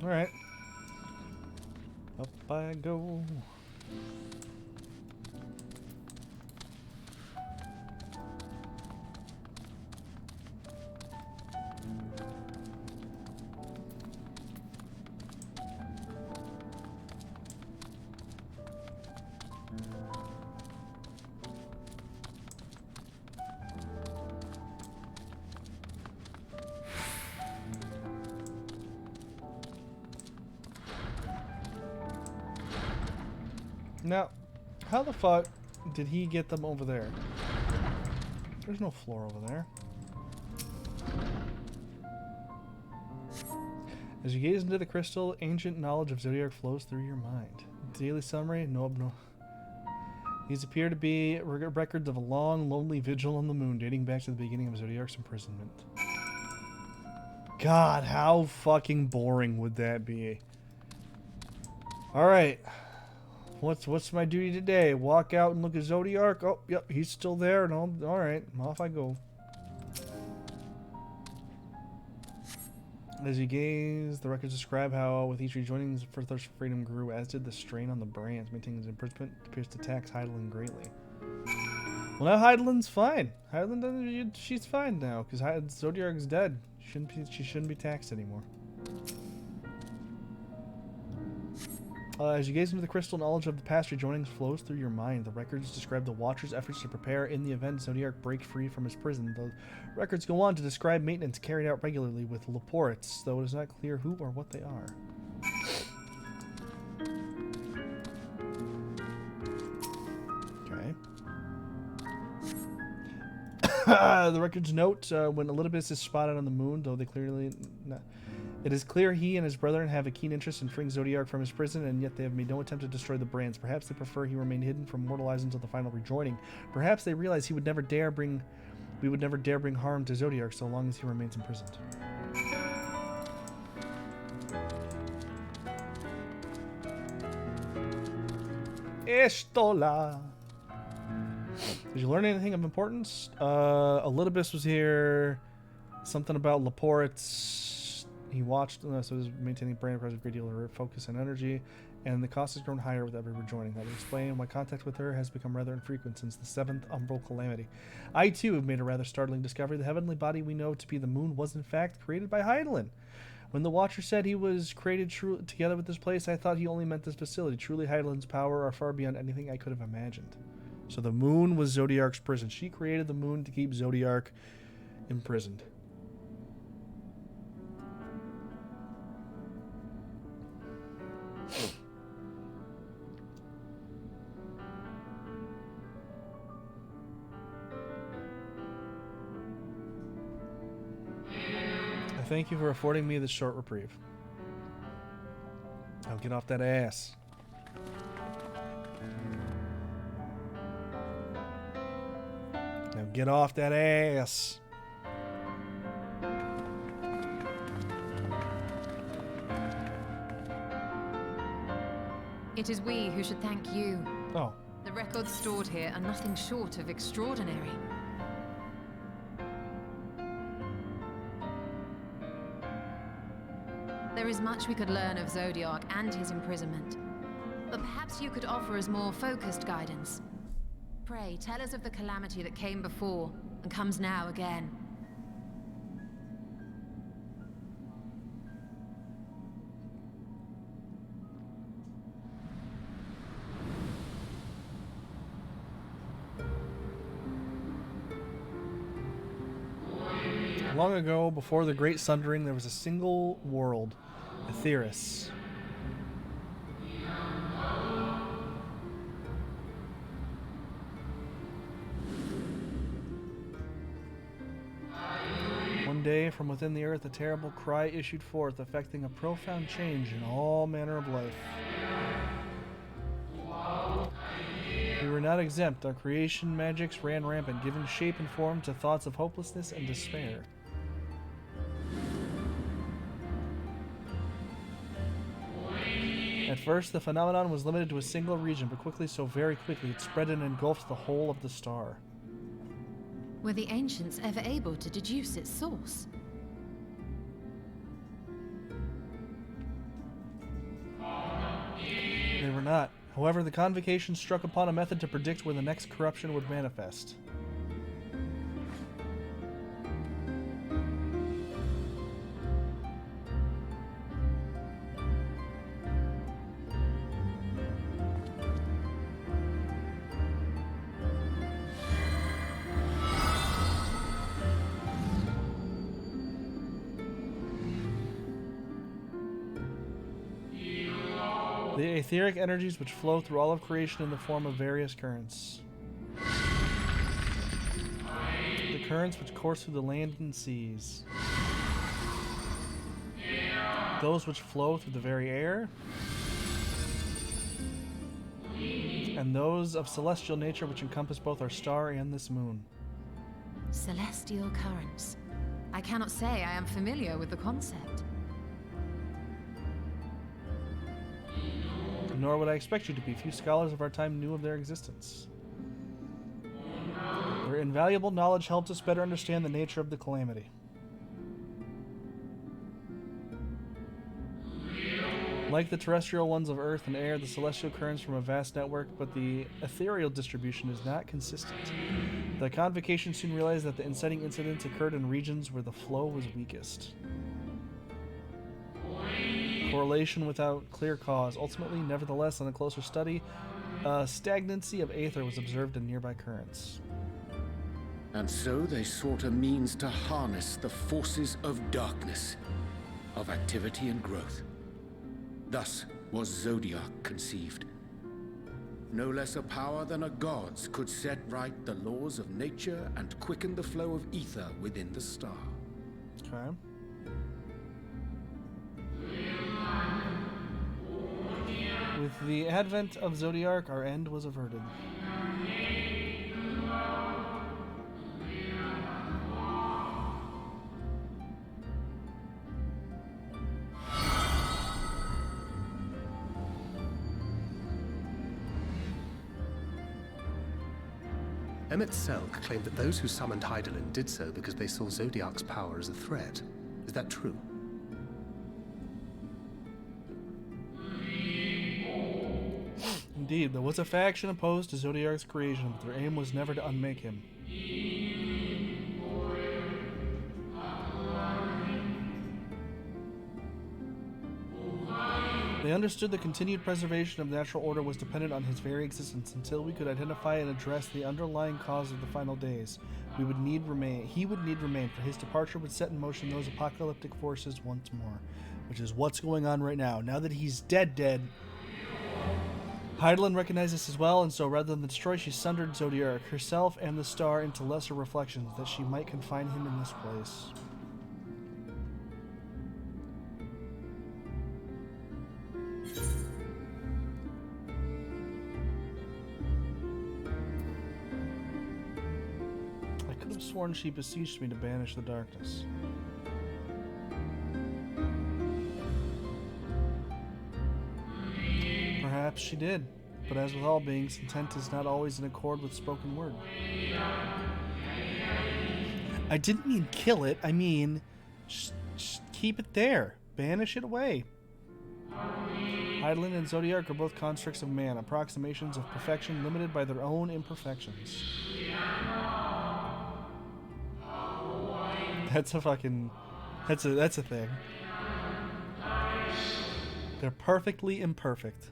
Alright. Up I go. Now, how the fuck did he get them over there? There's no floor over there. As you gaze into the crystal, ancient knowledge of Zodiac flows through your mind. Daily summary, no. These appear to be records of a long, lonely vigil on the moon dating back to the beginning of Zodiac's imprisonment. God, how fucking boring would that be? Alright. What's my duty today? Walk out and look at Zodiac? Oh, yep, he's still there. And alright, off I go. As you gaze, the records describe how with each rejoining, the thirst for freedom grew, as did the strain on the brands. Maintaining his imprisonment appears to tax Heidelin greatly. Well, now Heidelin's fine. Heidelin, she's fine now, because Zodiac's dead. She shouldn't be taxed anymore. As you gaze into the crystal, knowledge of the past rejoinings flows through your mind. The records describe the Watcher's efforts to prepare in the event Zodiac breaks free from his prison. The records go on to describe maintenance carried out regularly with Laportes, though it is not clear who or what they are. Okay. The records note when Olympus is spotted on the moon, though they clearly... It is clear he and his brethren have a keen interest in freeing Zodiac from his prison, and yet they have made no attempt to destroy the brands. Perhaps they prefer he remain hidden from mortal eyes until the final rejoining. Perhaps they realize we would never dare bring harm to Zodiac so long as he remains imprisoned. Estola. Did you learn anything of importance? Olympus was here. Something about Laportes. He watched, so it was maintaining brand requires a great deal of focus and energy, and the cost has grown higher with every rejoining. That would explain why contact with her has become rather infrequent since the 7th umbral calamity. I, too, have made a rather startling discovery. The heavenly body we know to be the moon was, in fact, created by Heidelin. When the Watcher said he was created together with this place, I thought he only meant this facility. Truly, Heidelin's power are far beyond anything I could have imagined. So the moon was Zodiac's prison. She created the moon to keep Zodiac imprisoned. Thank you for affording me this short reprieve. Now get off that ass. Now get off that ass. It is we who should thank you. Oh. The records stored here are nothing short of extraordinary. There is much we could learn of Zodiac and his imprisonment, but perhaps you could offer us more focused guidance. Pray, tell us of the calamity that came before and comes now again. Long ago, before the Great Sundering, there was a single world, Aetheris. One day, from within the earth, a terrible cry issued forth, affecting a profound change in all manner of life. We were not exempt. Our creation magics ran rampant, giving shape and form to thoughts of hopelessness and despair. At first, the phenomenon was limited to a single region, but quickly, so very quickly, it spread and engulfed the whole of the star. Were the ancients ever able to deduce its source? They were not. However, the Convocation struck upon a method to predict where the next corruption would manifest. The etheric energies which flow through all of creation in the form of various currents. The currents which course through the land and seas. Those which flow through the very air. And those of celestial nature which encompass both our star and this moon. Celestial currents. I cannot say I am familiar with the concept. Nor would I expect you to be. Few scholars of our time knew of their existence. Their invaluable knowledge helped us better understand the nature of the calamity. Like the terrestrial ones of earth and air, the celestial currents from a vast network, but the ethereal distribution is not consistent. The Convocation soon realized that the inciting incidents occurred in regions where the flow was weakest. Correlation without clear cause. Ultimately, nevertheless, on a closer study, stagnancy of aether was observed in nearby currents. And so they sought a means to harness the forces of darkness, of activity and growth. Thus was Zodiac conceived. No less a power than a god's could set right the laws of nature and quicken the flow of ether within the star. Okay. With the advent of Zodiac, our end was averted. Emmett Selk claimed that those who summoned Hydaelyn did so because they saw Zodiac's power as a threat. Is that true? Indeed, there was a faction opposed to Zodiac's creation, but their aim was never to unmake him. They understood the continued preservation of natural order was dependent on his very existence. Until we could identify and address the underlying cause of the final days, he would need remain, for his departure would set in motion those apocalyptic forces once more, which is what's going on right now. Now that he's dead, Hydaelyn recognized this as well, and so rather than destroy, she sundered Zodiac, herself and the star, into lesser reflections, that she might confine him in this place. I could have sworn she beseeched me to banish the darkness. Perhaps she did, but as with all beings, intent is not always in accord with spoken word. I didn't mean kill it, I mean just keep it there. Banish it away. Hydaelyn and Zodiac are both constructs of man, approximations of perfection limited by their own imperfections. That's a thing. They're perfectly imperfect.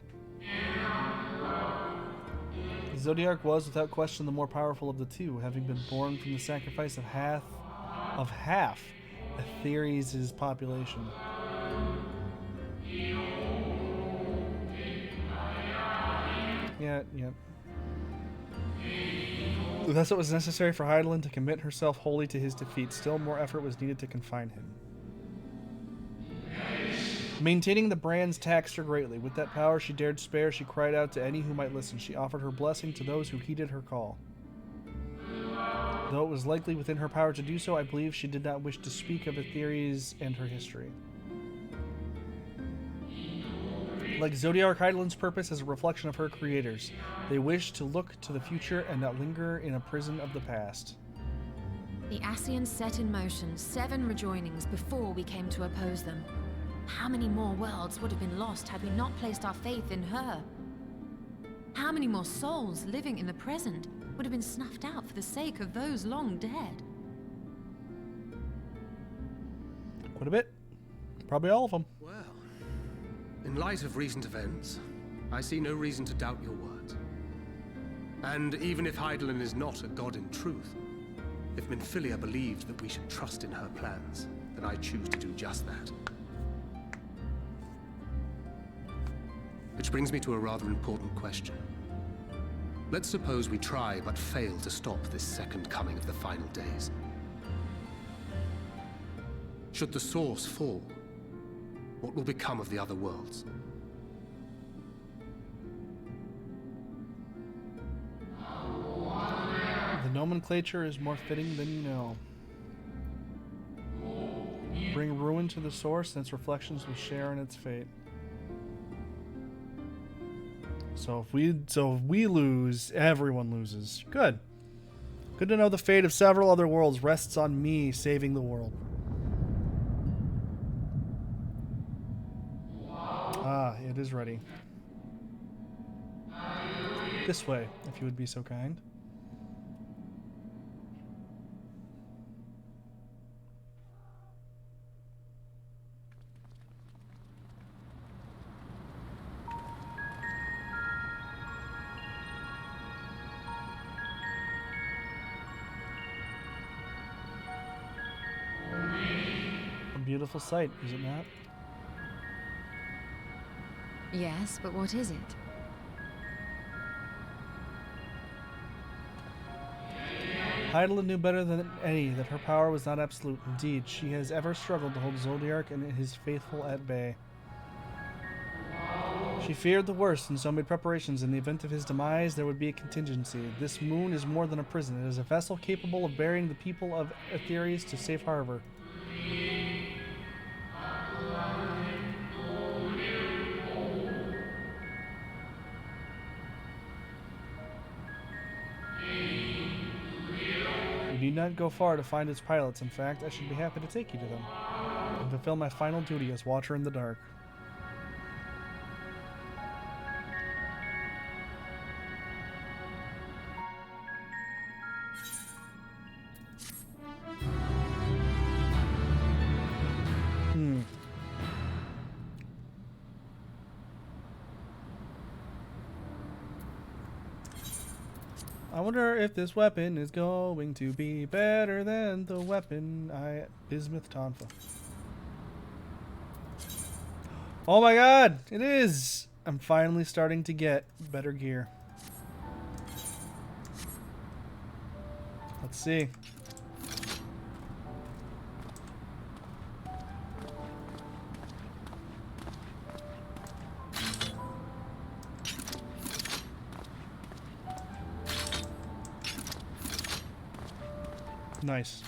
Zodiac was, without question, the more powerful of the two, having been born from the sacrifice of half Aetherius' population. Yeah. Thus it was necessary for Hydaelyn to commit herself wholly to his defeat. Still more effort was needed to confine him. Maintaining the brands taxed her greatly. With that power she dared spare, she cried out to any who might listen. She offered her blessing to those who heeded her call. Though it was likely within her power to do so, I believe she did not wish to speak of Aetherius and her history. Like Zodiac, Hydaelyn's purpose is a reflection of her creators. They wish to look to the future and not linger in a prison of the past. The Ascians set in motion 7 rejoinings before we came to oppose them. How many more worlds would have been lost had we not placed our faith in her? How many more souls living in the present would have been snuffed out for the sake of those long dead? Quite a bit. Probably all of them. Well, in light of recent events, I see no reason to doubt your words. And even if Hydaelyn is not a god in truth, if Minfilia believed that we should trust in her plans, then I choose to do just that. Which brings me to a rather important question. Let's suppose we try but fail to stop this second coming of the final days. Should the source fall, what will become of the other worlds? The nomenclature is more fitting than you know. Bring ruin to the source, and its reflections will share in its fate. So if we lose, everyone loses. Good. Good to know the fate of several other worlds rests on me saving the world. Ah, it is ready. This way, if you would be so kind. A beautiful sight, is it not? Yes, but what is it? Hydaelyn knew better than any that her power was not absolute. Indeed, she has ever struggled to hold Zodiark and his faithful at bay. She feared the worst and so made preparations. In the event of his demise, there would be a contingency. This moon is more than a prison. It is a vessel capable of bearing the people of Aetheris to safe harbor. You need not go far to find its pilots. In fact, I should be happy to take you to them and fulfill my final duty as Watcher in the Dark. I wonder if this weapon is going to be better than the weapon Bismuth Tonfa. Oh my god, it is! I'm finally starting to get better gear. Let's see. Nice.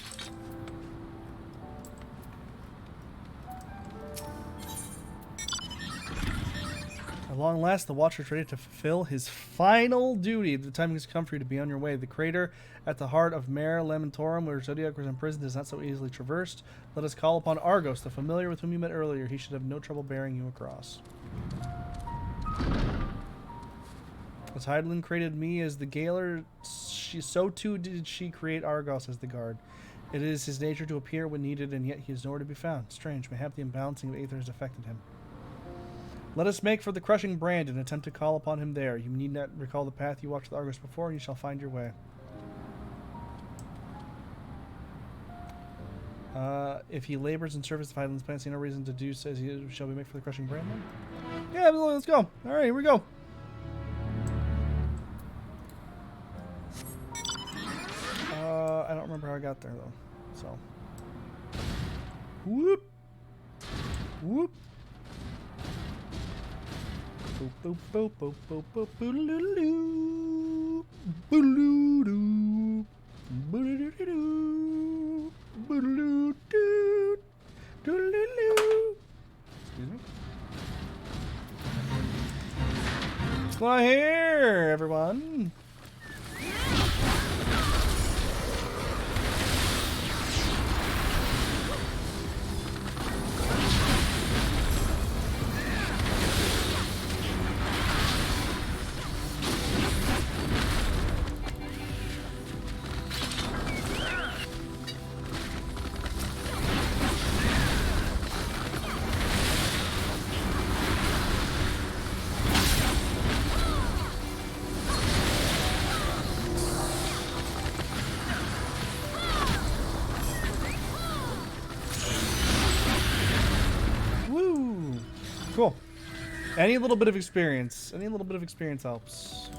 At long last, the Watcher is ready to fulfill his final duty. The time has come for you to be on your way. The crater at the heart of Mare Lamentorum, where Zodiac was imprisoned, is not so easily traversed. Let us call upon Argos, the familiar with whom you met earlier. He should have no trouble bearing you across. As Hydaelyn created me as the Gaoler, so too did she create Argos as the guard. It is his nature to appear when needed, and yet he is nowhere to be found. Strange, mayhap the imbalancing of Aether has affected him. Let us make for the crushing brand and attempt to call upon him there. You need not recall the path you walked with Argos before, and you shall find your way. If he labors in service of Hydaelyn's plan, see no reason to do so. Shall we make for the crushing brand then? Yeah, let's go. Alright, here we go. I don't remember how I got there though. So, whoop, whoop, boop, boop, boop, boop, boop, boop, boodaloo, boodaloo, boodaloo, boodaloo, doodaloo. Excuse me. What's going on here, everyone? Any little bit of experience. Any little bit of experience helps.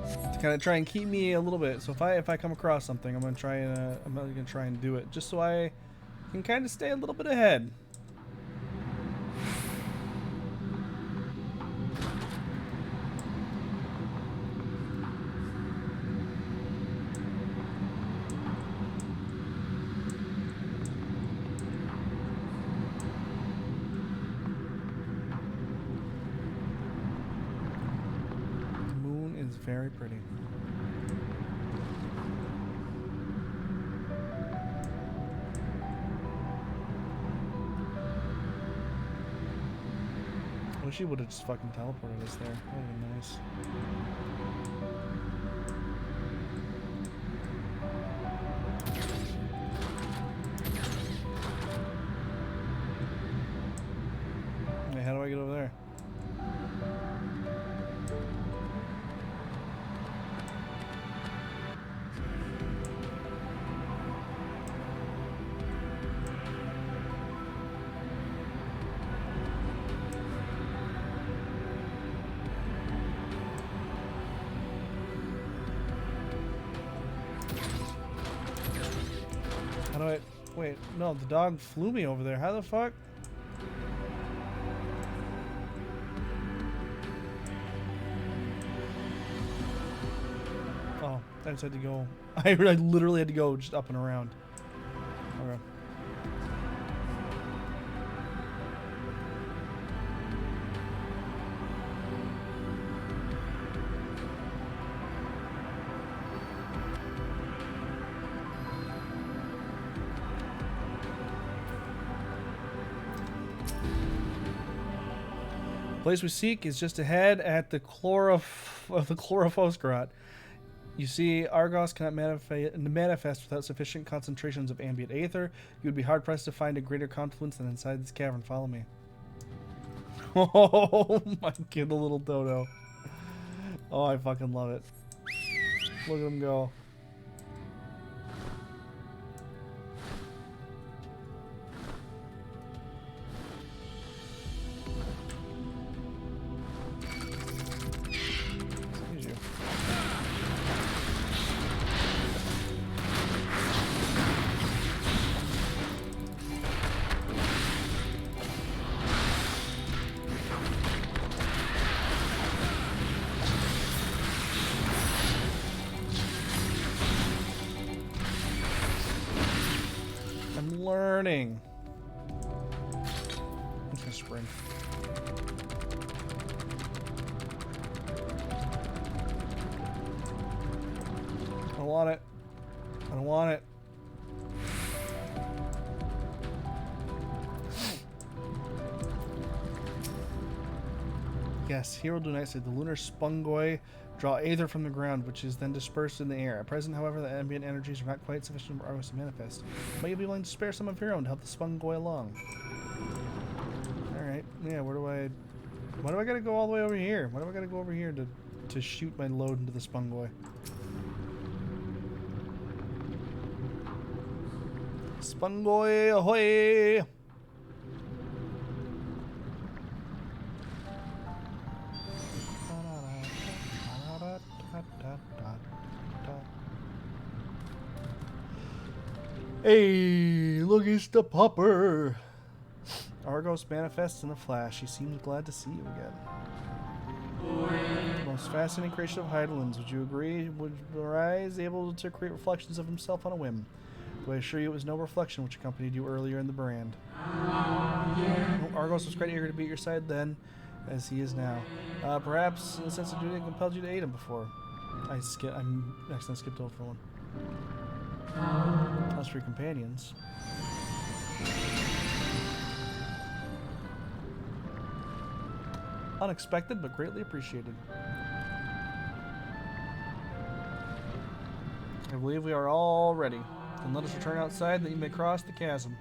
To kind of try and keep me a little bit. So if I come across something, I'm gonna try and do it just so I can kind of stay a little bit ahead. Very pretty. I wish he would have just fucking teleported us there. That would have been nice. Hey, how do I get over there? How do I... Wait, no, the dog flew me over there. How the fuck? Oh, I just had to go... I literally had to go just up and around. Okay. The place we seek is just ahead at the Chlorophoskrat. You see, Argos cannot manifest without sufficient concentrations of ambient aether. You would be hard-pressed to find a greater confluence than inside this cavern. Follow me. Oh my god, the little dodo. Oh, I fucking love it. Look at him go. Learning. I'm just gonna spring. I don't want it. I don't want it. Yes, here will do nicely. The lunar spongoi draw aether from the ground, which is then dispersed in the air. At present, however, the ambient energies are not quite sufficient for Argos to manifest. Might you be willing to spare some of your own to help the spongoi along? Alright, yeah, why do I gotta go all the way over here? Why do I gotta go over here to shoot my load into the spongoi? Spongoi ahoy! Hey, look, it's the popper. Argos manifests in a flash. He seems glad to see you again. The most fascinating creation of Heidelins. Would you agree? Would Arise able to create reflections of himself on a whim? Though I assure you it was no reflection which accompanied you earlier in the brand. Argos was quite eager to be at your side then, as he is now. Perhaps in a sense of duty that compelled you to aid him before. I accidentally skipped over one. As for your companions. Unexpected, but greatly appreciated. I believe we are all ready. Then let us return outside that you may cross the chasm.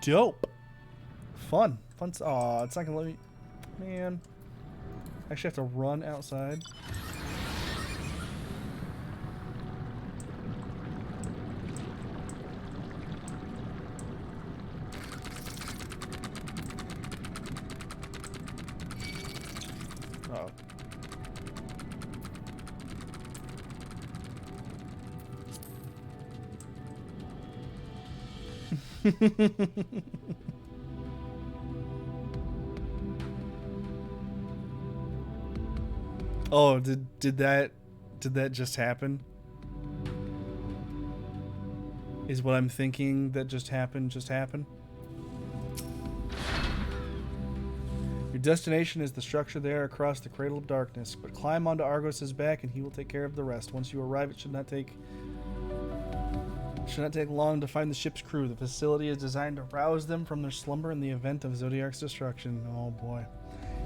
Dope. Fun. Fun. Aw, it's not gonna let me... Man. I actually have to run outside. Oh. Oh, did that just happen? Is what I'm thinking that just happened? Your destination is the structure there across the Cradle of Darkness, but climb onto Argos's back and he will take care of the rest. Once you arrive, it should not take long to find the ship's crew. The facility is designed to rouse them from their slumber in the event of Zodiac's destruction. Oh boy.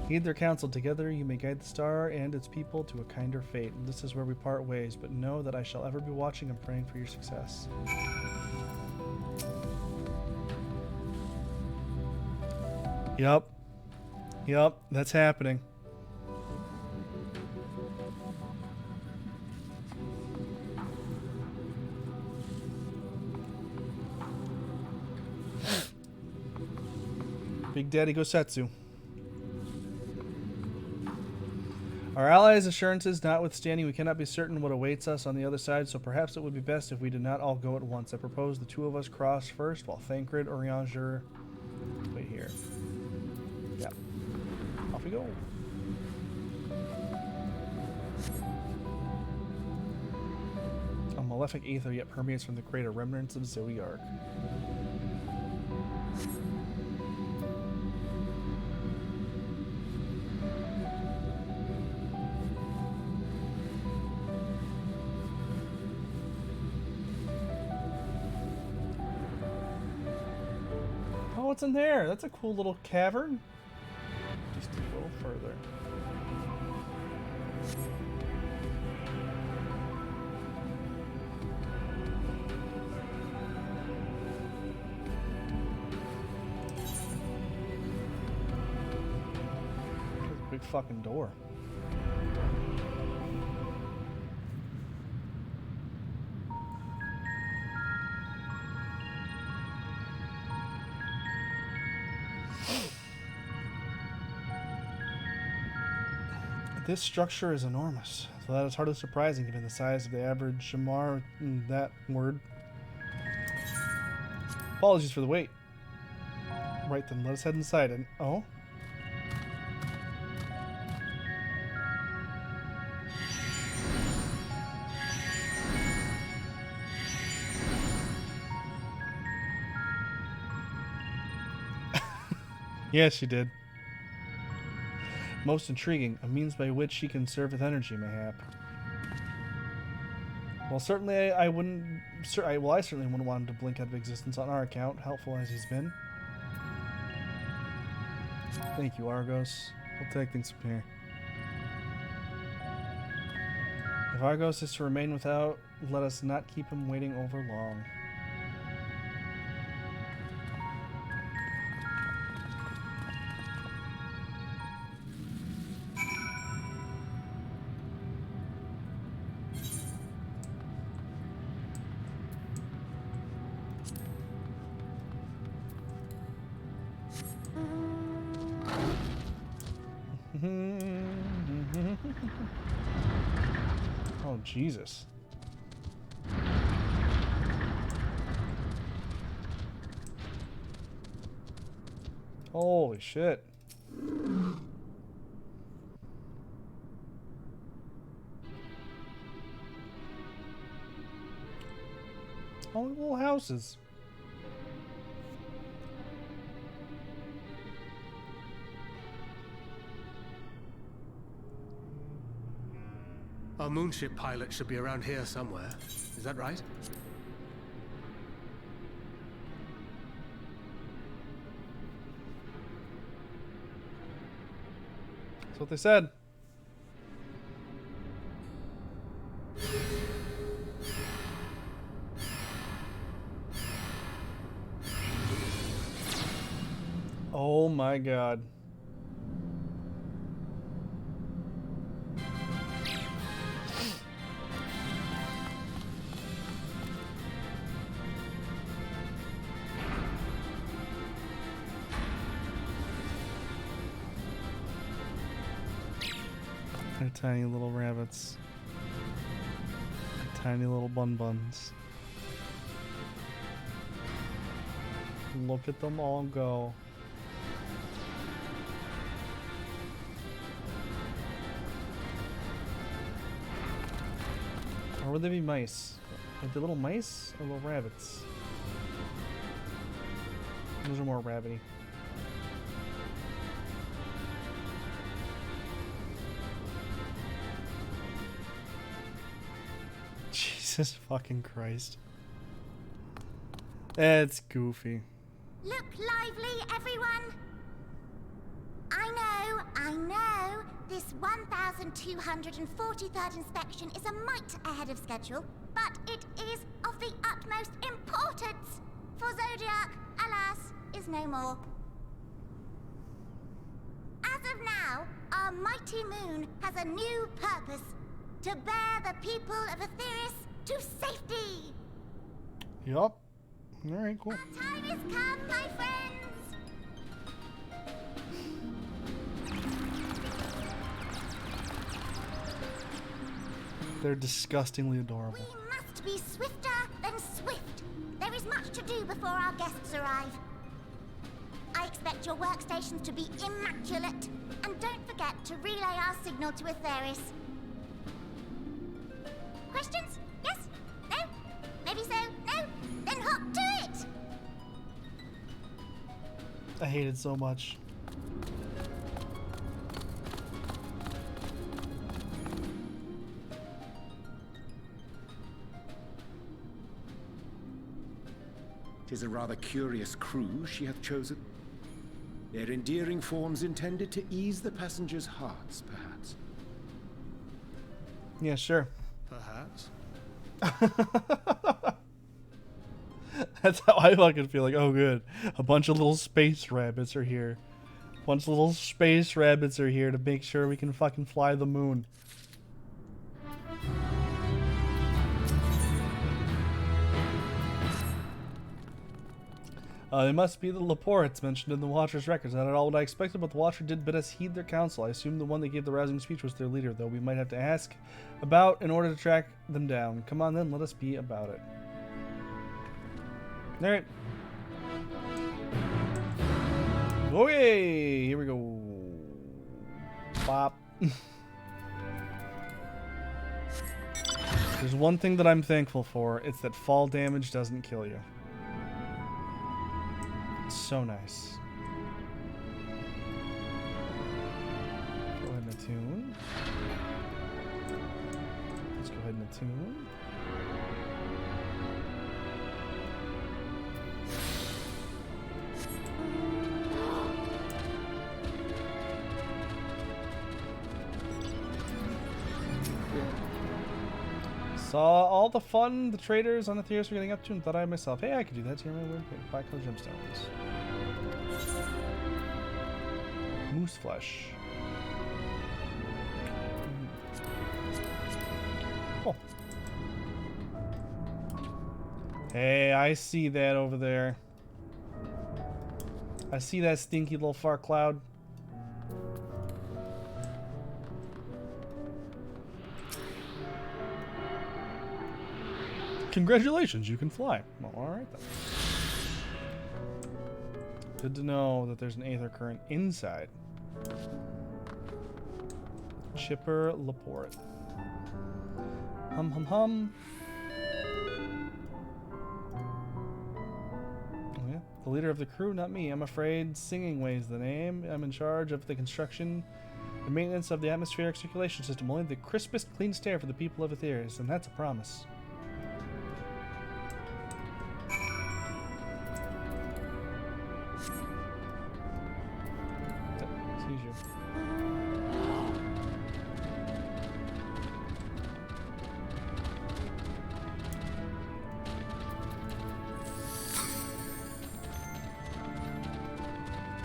Heed their counsel. Together you may guide the star and its people to a kinder fate. And this is where we part ways, but know that I shall ever be watching and praying for your success. Yep, that's happening. Big Daddy Gosetsu. Our allies' assurances notwithstanding, we cannot be certain what awaits us on the other side, so perhaps it would be best if we did not all go at once. I propose the two of us cross first, while Thancred, Orianger wait here. Yep. Off we go. A malefic aether yet permeates from the crater, remnants of Zodiark. What's in there? That's a cool little cavern. Just a little further. There's a big fucking door. This structure is enormous, so that is hardly surprising given the size of the average Shamar. That word. Apologies for the wait. Right then, let us head inside and... Oh? Yes, she did. Most intriguing, a means by which she can serve with energy, mayhap. Well, certainly I wouldn't... I certainly wouldn't want him to blink out of existence on our account, helpful as he's been. Thank you, Argos. We'll take things from here. If Argos is to remain without, let us not keep him waiting over long. Oh, Jesus. Holy shit. All the little houses. Our moonship pilot should be around here somewhere. Is that right? That's what they said. Oh my God. tiny little rabbits. Tiny little buns. Look at them all go. Or would they be mice? Are they little mice or little rabbits? Those are more rabbity. Jesus fucking Christ. It's goofy. Look lively, everyone! I know, this 1243rd inspection is a mite ahead of schedule, but it is of the utmost importance, for Zodiac, alas, is no more. As of now, our mighty moon has a new purpose, to bear the people of Aetheris to safety! Yup. Alright, cool. Our time has come, my friends! They're disgustingly adorable. We must be swifter than swift. There is much to do before our guests arrive. I expect your workstations to be immaculate, and don't forget to relay our signal to Aetheris. Questions? Yes? No? Maybe so? No? Then hop to it! I hate it so much. Tis a rather curious crew she hath chosen. Their endearing forms intended to ease the passengers' hearts, perhaps. Yeah, sure. Perhaps. That's how I fucking feel. Like, oh good, a bunch of little space rabbits are here. A bunch of little space rabbits are here to make sure we can fucking fly the moon. They must be the Laportes mentioned in the Watcher's records. Not at all what I expected, but the Watcher did bid us heed their counsel. I assume the one that gave the rousing speech was their leader, though we might have to ask about in order to track them down. Come on then, let us be about it. Alright. Okay, here we go. Bop. There's one thing that I'm thankful for. It's that fall damage doesn't kill you. So nice. Go ahead and attune. Let's go ahead and attune. Saw all the fun the traders on the Aetheris were getting up to and thought I myself, hey, I could do that to my word. Buy color gemstones. Moose flesh. Oh. Hey, I see that over there. I see that stinky little far cloud. Congratulations, you can fly. Well, alright then. Good to know that there's an aether current inside. Chipper Laporte. Hum hum hum. Oh yeah, the leader of the crew, not me. I'm afraid Singing Way's the name. I'm in charge of the construction and maintenance of the atmospheric circulation system. Only the crispest, cleanest air for the people of Aetheris, and that's a promise.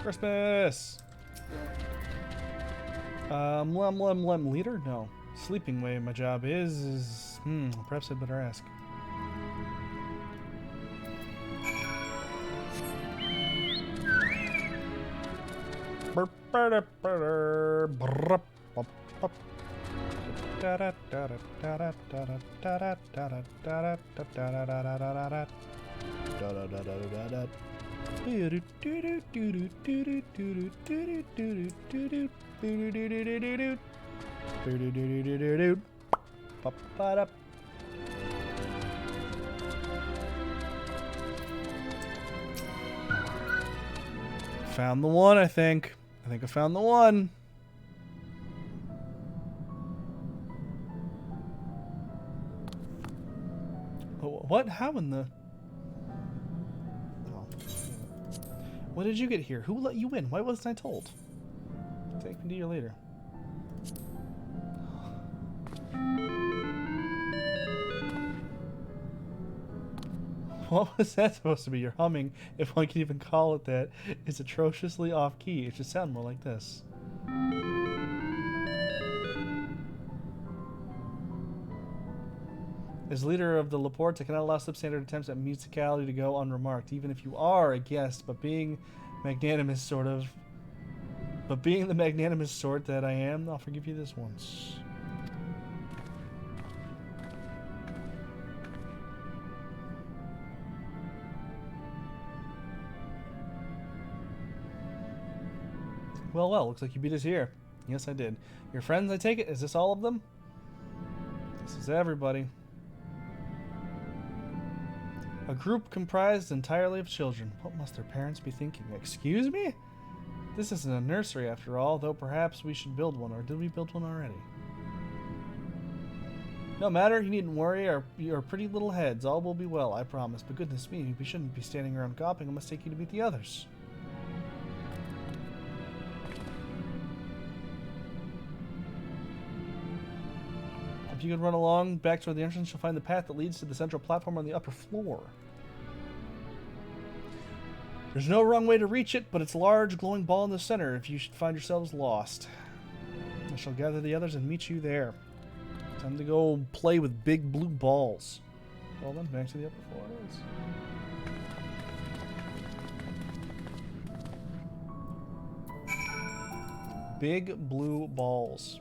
Christmas! Leader? No. Sleeping Way my job is perhaps I'd better ask. Found the one, I think. I think I found the one. Oh, what? How in the... Oh. When did you get here? Who let you in? Why wasn't I told? Take me to you later. What was that supposed to be? Your humming, if one can even call it that, is atrociously off key. It should sound more like this. As leader of the Laporte, I cannot allow substandard attempts at musicality to go unremarked, even if you are a guest, but being magnanimous sort of... But being the magnanimous sort that I am, I'll forgive you this once. Well, well, looks like you beat us here. Yes, I did. Your friends, I take it? Is this all of them? This is everybody. A group comprised entirely of children. What must their parents be thinking? Excuse me? This isn't a nursery after all, though perhaps we should build one, or did we build one already? No matter, you needn't worry, your pretty little heads, all will be well, I promise. But goodness me, we shouldn't be standing around gawping. I must take you to meet the others. If you could run along back toward the entrance, you'll find the path that leads to the central platform on the upper floor. There's no wrong way to reach it, but it's a large glowing ball in the center if you should find yourselves lost. I shall gather the others and meet you there. Time to go play with big blue balls. Well then, back to the upper floor it is. Big blue balls.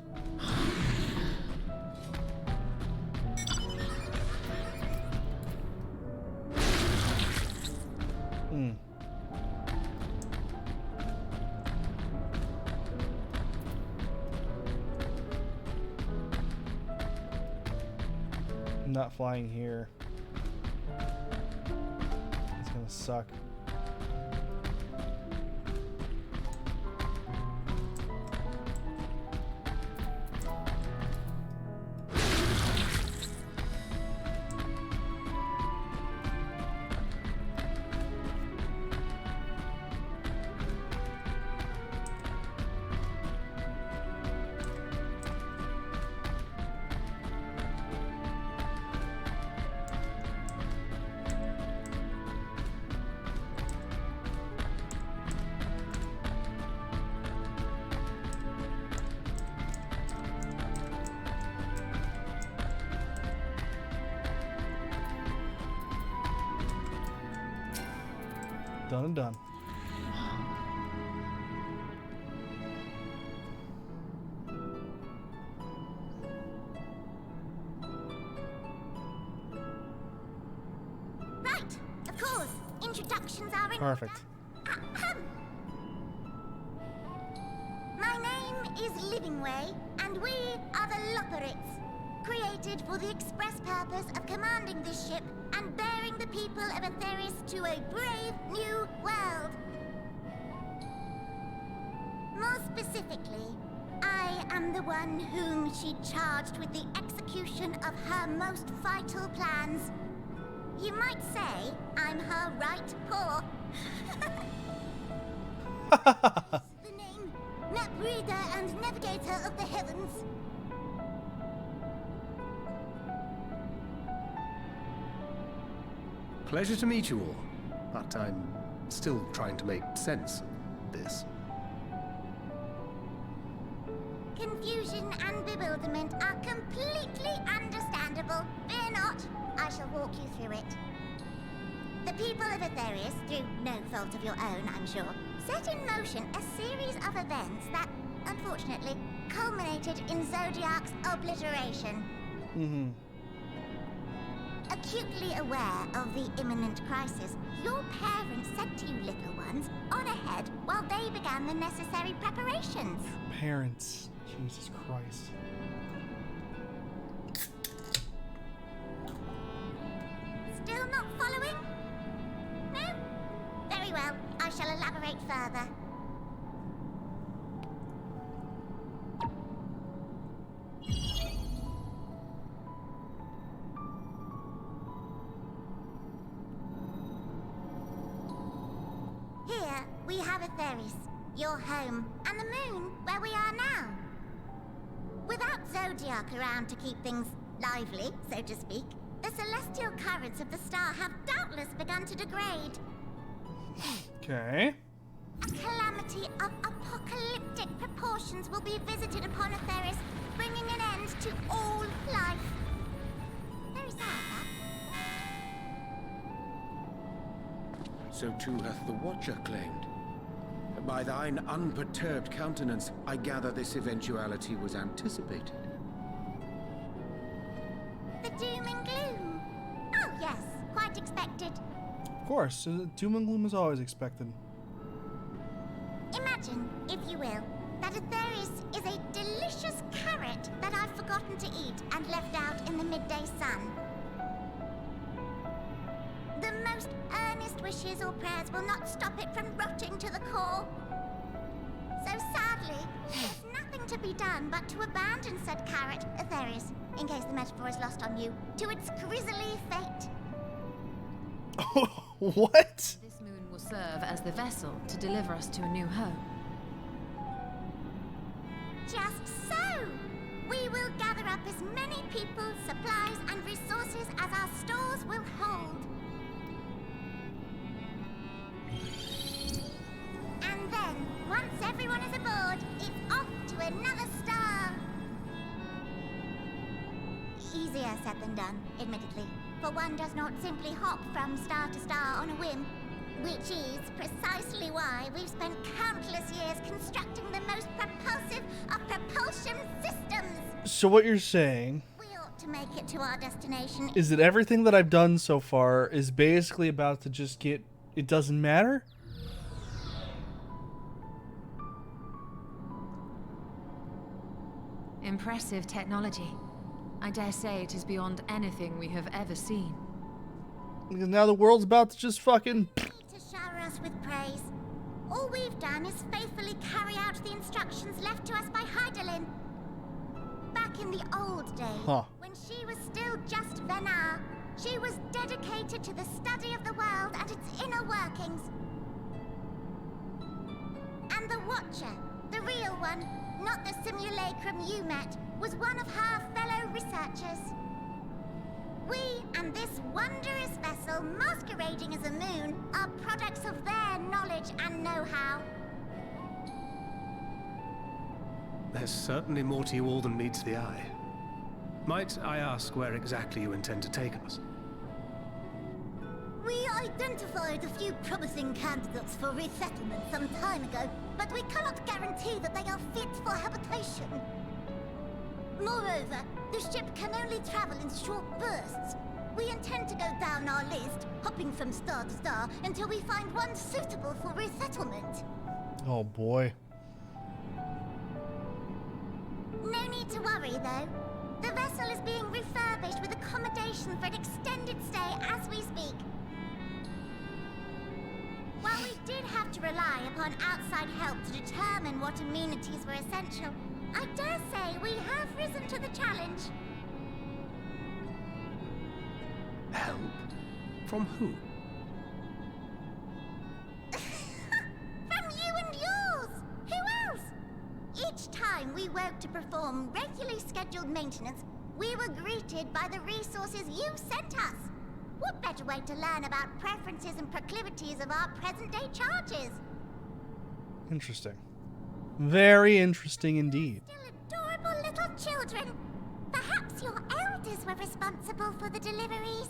I'm not flying here. It's gonna suck. Done and done. Right, of course. Introductions are in Perfect. My name is Livingway, and we are the Loporits, created for the express purpose of commanding this ship and bearing the people of Atheris to a brave new world. More specifically, I am the one whom she charged with the execution of her most vital plans. You might say I'm her right paw. The name, map reader and navigator of the heavens. Pleasure to meet you all, but I'm still trying to make sense of this. Confusion and bewilderment are completely understandable. Fear not, I shall walk you through it. The people of Atheris, through no fault of your own, I'm sure, set in motion a series of events that, unfortunately, culminated in Zodiac's obliteration. Mm-hmm. Acutely aware of the imminent crisis, your parents said to you little ones, on ahead while they began the necessary preparations. Parents. Jesus Christ. Still not following? No? Very well, I shall elaborate further. Here, we have Atheris, your home, and the moon, where we are now. Without Zodiac around to keep things lively, so to speak, the celestial currents of the star have doubtless begun to degrade. Okay. A calamity of apocalyptic proportions will be visited upon Atheris, bringing an end to all life. Very sad, that. So too hath the Watcher claimed. By thine unperturbed countenance, I gather this eventuality was anticipated. The doom and gloom. Oh yes, quite expected. Of course. Doom and gloom is always expected. Imagine, if you will, that Atheris is a delicious carrot that I've forgotten to eat and left out in the midday sun. The most earnest wishes or prayers will not stop it from rotting to the core. So sadly, there's nothing to be done but to abandon said carrot, Atheris, in case the metaphor is lost on you, to its grisly fate. What? This moon will serve as the vessel to deliver us to a new home. Just so! We will gather up as many people, supplies, and resources as our stores will hold. And then, once everyone is aboard, it's off to another star. Easier said than done, admittedly, for one does not simply hop from star to star on a whim. Which is precisely why we've spent countless years constructing the most propulsive of propulsion systems. So what you're saying We ought to make it to our destination. is that everything that I've done so far is basically about to just get... It doesn't matter? Impressive technology. I dare say it is beyond anything we have ever seen. Because now the world's about to just fucking... Need to shower us with praise. All we've done is faithfully carry out the instructions left to us by Heidelin. Back in the old days, when she was still just Venar, she was dedicated to the study of the world and its inner workings. And the Watcher, the real one, not the simulacrum you met, was one of her fellow researchers. We and this wondrous vessel masquerading as a moon are products of their knowledge and know-how. There's certainly more to you all than meets the eye. Might I ask where exactly you intend to take us? We identified a few promising candidates for resettlement some time ago, but we cannot guarantee that they are fit for habitation. Moreover, the ship can only travel in short bursts. We intend to go down our list, hopping from star to star, until we find one suitable for resettlement. Oh boy. No need to worry, though. The vessel is being refurbished with accommodation for an extended stay as we speak. While we did have to rely upon outside help to determine what amenities were essential, I dare say we have risen to the challenge. Help? From who? From you and yours! Who else? Each time we woke to perform regularly scheduled maintenance, we were greeted by the resources you sent us. What better way to learn about preferences and proclivities of our present-day charges? Interesting. Very interesting indeed. Still adorable little children. Perhaps your elders were responsible for the deliveries.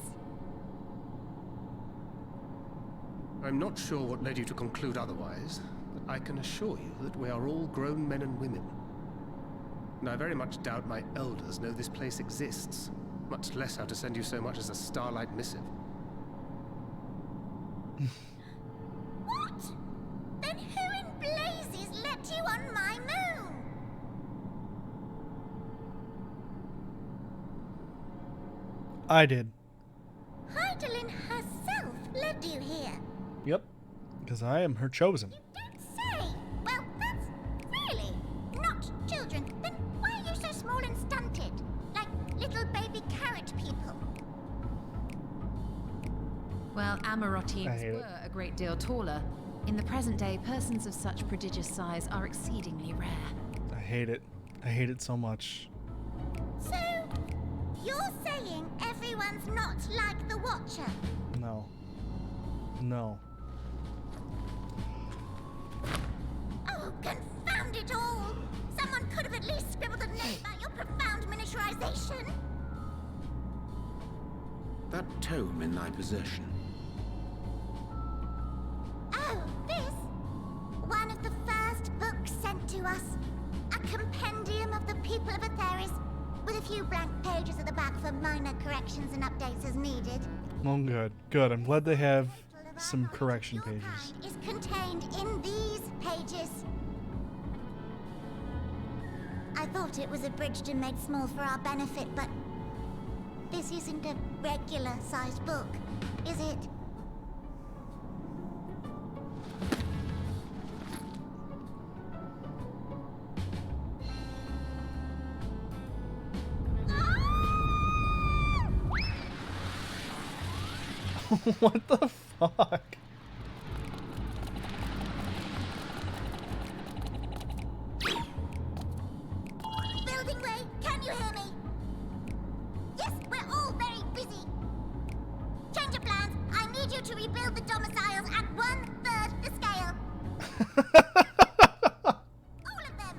I'm not sure what led you to conclude otherwise, but I can assure you that we are all grown men and women. And I very much doubt my elders know this place exists, much less how to send you so much as a starlight missive. What? Then who in blazes let you on my moon? I did. Hydaelyn herself led you here. Yep. Because I am her chosen. Don't say. Well, that's really not children. Then why are you so small and stunted? Like little baby carrot people. Well, I Amarotines hate it. were a great deal taller. In the present day, persons of such prodigious size are exceedingly rare. I hate it. I hate it so much. So, you're saying everyone's not like the Watcher? No. No. Oh, confound it all! Someone could have at least scribbled a note about your profound miniaturization. That tome in thy possession. Oh, this? One of the first books sent to us. A compendium of the people of Atheris, with a few blank pages at the back for minor corrections and updates as needed. Oh, good. Good. I'm glad they have some correction pages. Is contained in these pages. I thought it was abridged and made small for our benefit, but this isn't a regular-sized book, is it? What the fuck? Building way, can you hear me? Yes, we're all very busy. Change of plans. I need you to rebuild the domiciles at 1/3 the scale. All of them.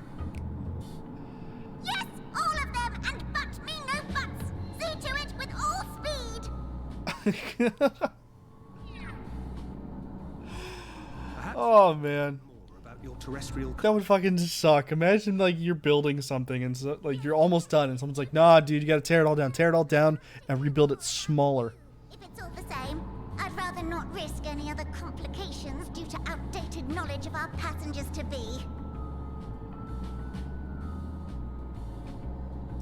Yes, all of them, and but me no buts. See to it with all speed. Oh, man. More about your terrestrial That would fucking suck. Imagine, like, you're building something and, so, like, you're almost done and someone's like, nah, dude, you gotta tear it all down and rebuild it smaller. If it's all the same, I'd rather not risk any other complications due to outdated knowledge of our passengers-to-be.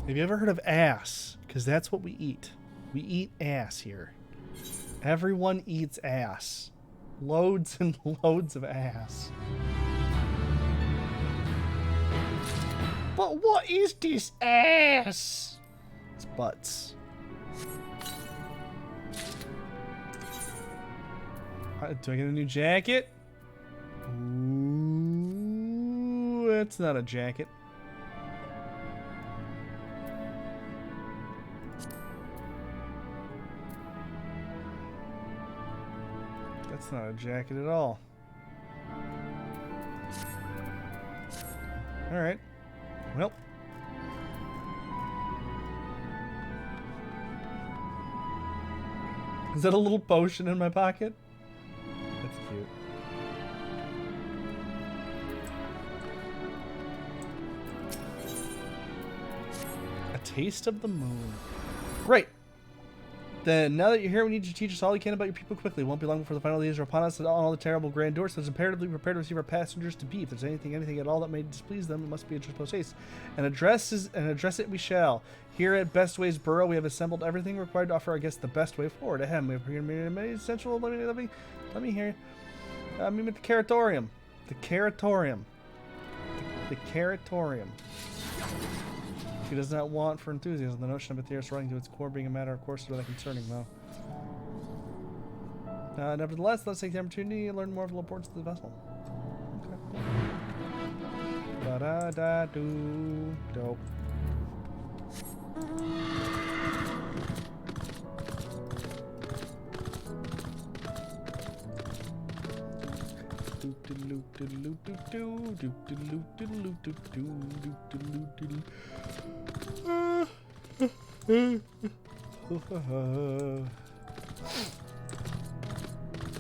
Have you ever heard of ass? Because that's what we eat. We eat ass here. Everyone eats ass. Loads and loads of ass. But what is this ass? It's butts. Do I get a new jacket? Ooh, it's not a jacket. That's not a jacket at all. Alright. Well. Is that a little potion in my pocket? That's cute. A taste of the moon. Right. Then, now that you're here, we need you to teach us all you can about your people quickly. It won't be long before the final days are upon us and all the terrible grandeur, so it's imperatively prepared to receive our passengers to be. If there's anything at all that may displease them, it must be addressed post haste. And address it we shall. Here at Best Ways Borough, we have assembled everything required to offer our guests the best way forward. Ahem, we have here many essential. Let me hear. I mean, with the Caratorium. The Caratorium. The Caratorium. He does not want for enthusiasm. The notion of Atheris running to its core being a matter of course is rather concerning, though. Nevertheless, let's take the opportunity and learn more of the importance of the vessel. Okay. Ba-da-da-doo. Dope.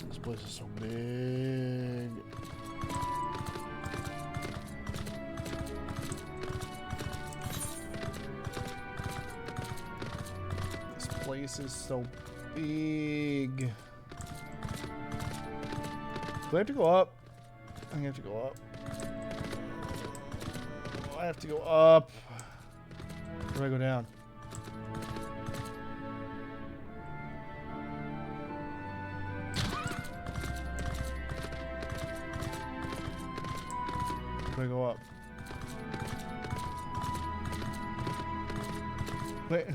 This place is so big. place is so big. Do I have to go up? I have to go up. I have to go up. Where do I go down? Where do I go up? Wait.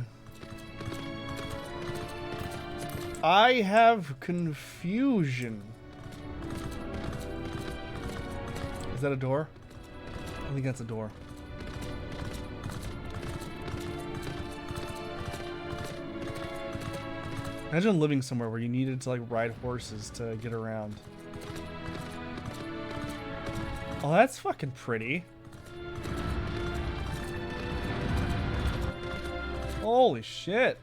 I have confusion. Is that a door? I think that's a door. Imagine living somewhere where you needed to like ride horses to get around. Oh, that's fucking pretty. Holy shit.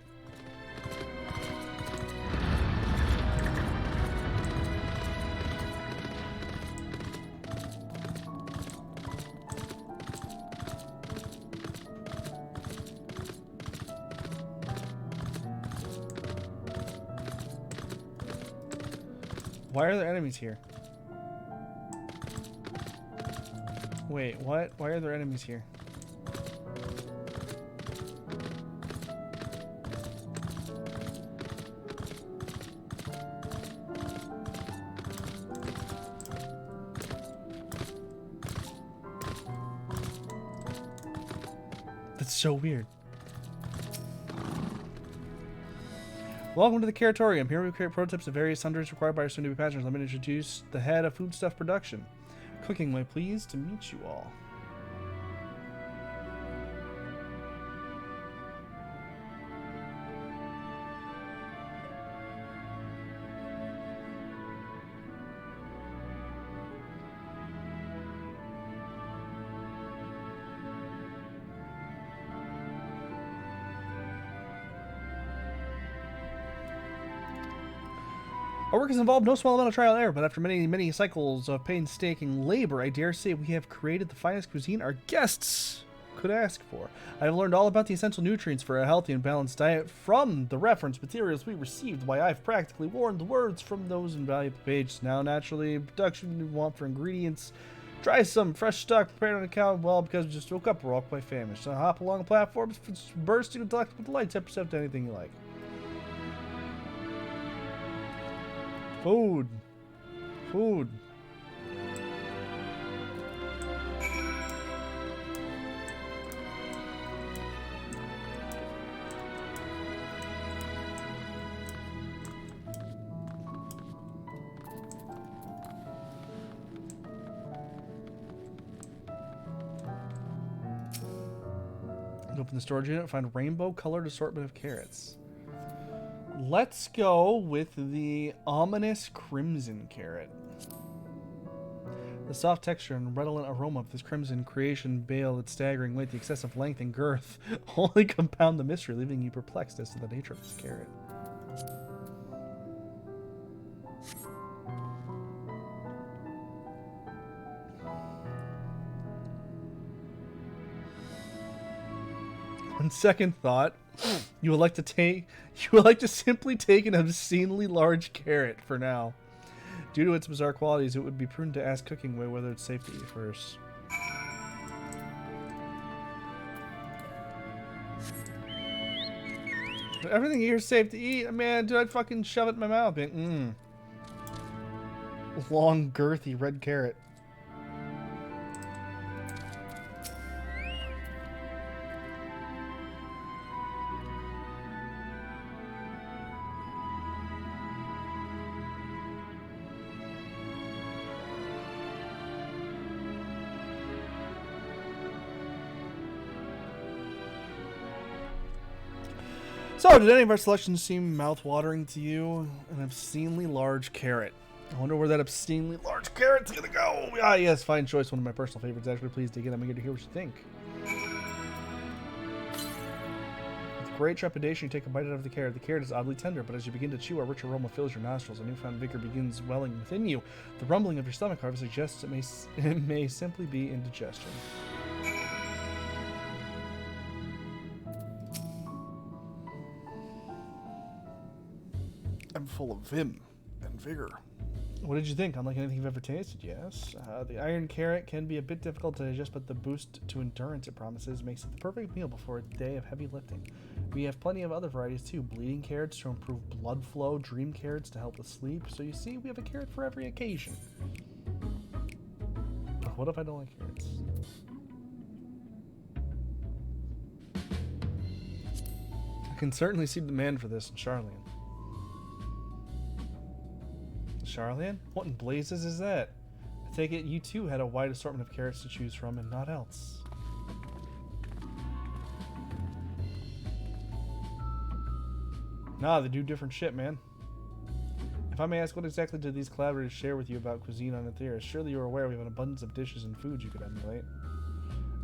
Why are there enemies here? Wait, what? Why are there enemies here? That's so weird. Welcome to the Curatorium. Here we create prototypes of various sundries required by our soon-to-be patrons. Let me introduce the head of foodstuff production. Cooking way, pleased to meet you all. Our work has involved no small amount of trial and error, but after many cycles of painstaking labor, I dare say we have created the finest cuisine our guests could ask for. I have learned all about the essential nutrients for a healthy and balanced diet from the reference materials we received, why I've practically worn the words from those invaluable pages. Now, naturally, production we want for ingredients. Try some fresh stock prepared on a cow. Well, because we just woke up, we're all quite famished. So hop along the platforms, bursting with delectable delights, episode to anything you like. Food. Food. Open the storage unit, find rainbow colored assortment of carrots. Let's go with the ominous crimson carrot. The soft texture and redolent aroma of this crimson creation bale, its staggering weight, the excessive length and girth only compound the mystery, leaving you perplexed as to the nature of this carrot. On second thought, you would like to simply take an obscenely large carrot for now. Due to its bizarre qualities, it would be prudent to ask Cooking Way whether it's safe to eat first. Everything here is safe to eat. Man, dude, I'd fucking shove it in my mouth. Long, girthy red carrot. So, did any of our selections seem mouth-watering to you? An obscenely large carrot. I wonder where that obscenely large carrot's gonna go. Ah, yes, fine choice. One of my personal favorites. Actually, please dig in. I'm eager to hear what you think. With great trepidation, you take a bite out of the carrot. The carrot is oddly tender, but as you begin to chew, a rich aroma fills your nostrils. A newfound vigor begins welling within you. The rumbling of your stomach, however, suggests it may simply be indigestion. full of vim and vigor. What did you think? Unlike anything you've ever tasted, yes. The iron carrot can be a bit difficult to digest, but the boost to endurance it promises makes it the perfect meal before a day of heavy lifting. We have plenty of other varieties too. Bleeding carrots to improve blood flow, dream carrots to help with sleep. So you see, we have a carrot for every occasion. What if I don't like carrots? I can certainly see demand for this in Charlian. Charlian? What in blazes is that? I take it you too had a wide assortment of carrots to choose from and not else. Nah, they do different shit, man. If I may ask, what exactly did these collaborators share with you about cuisine on Aetherius? Surely you are aware we have an abundance of dishes and foods you could emulate.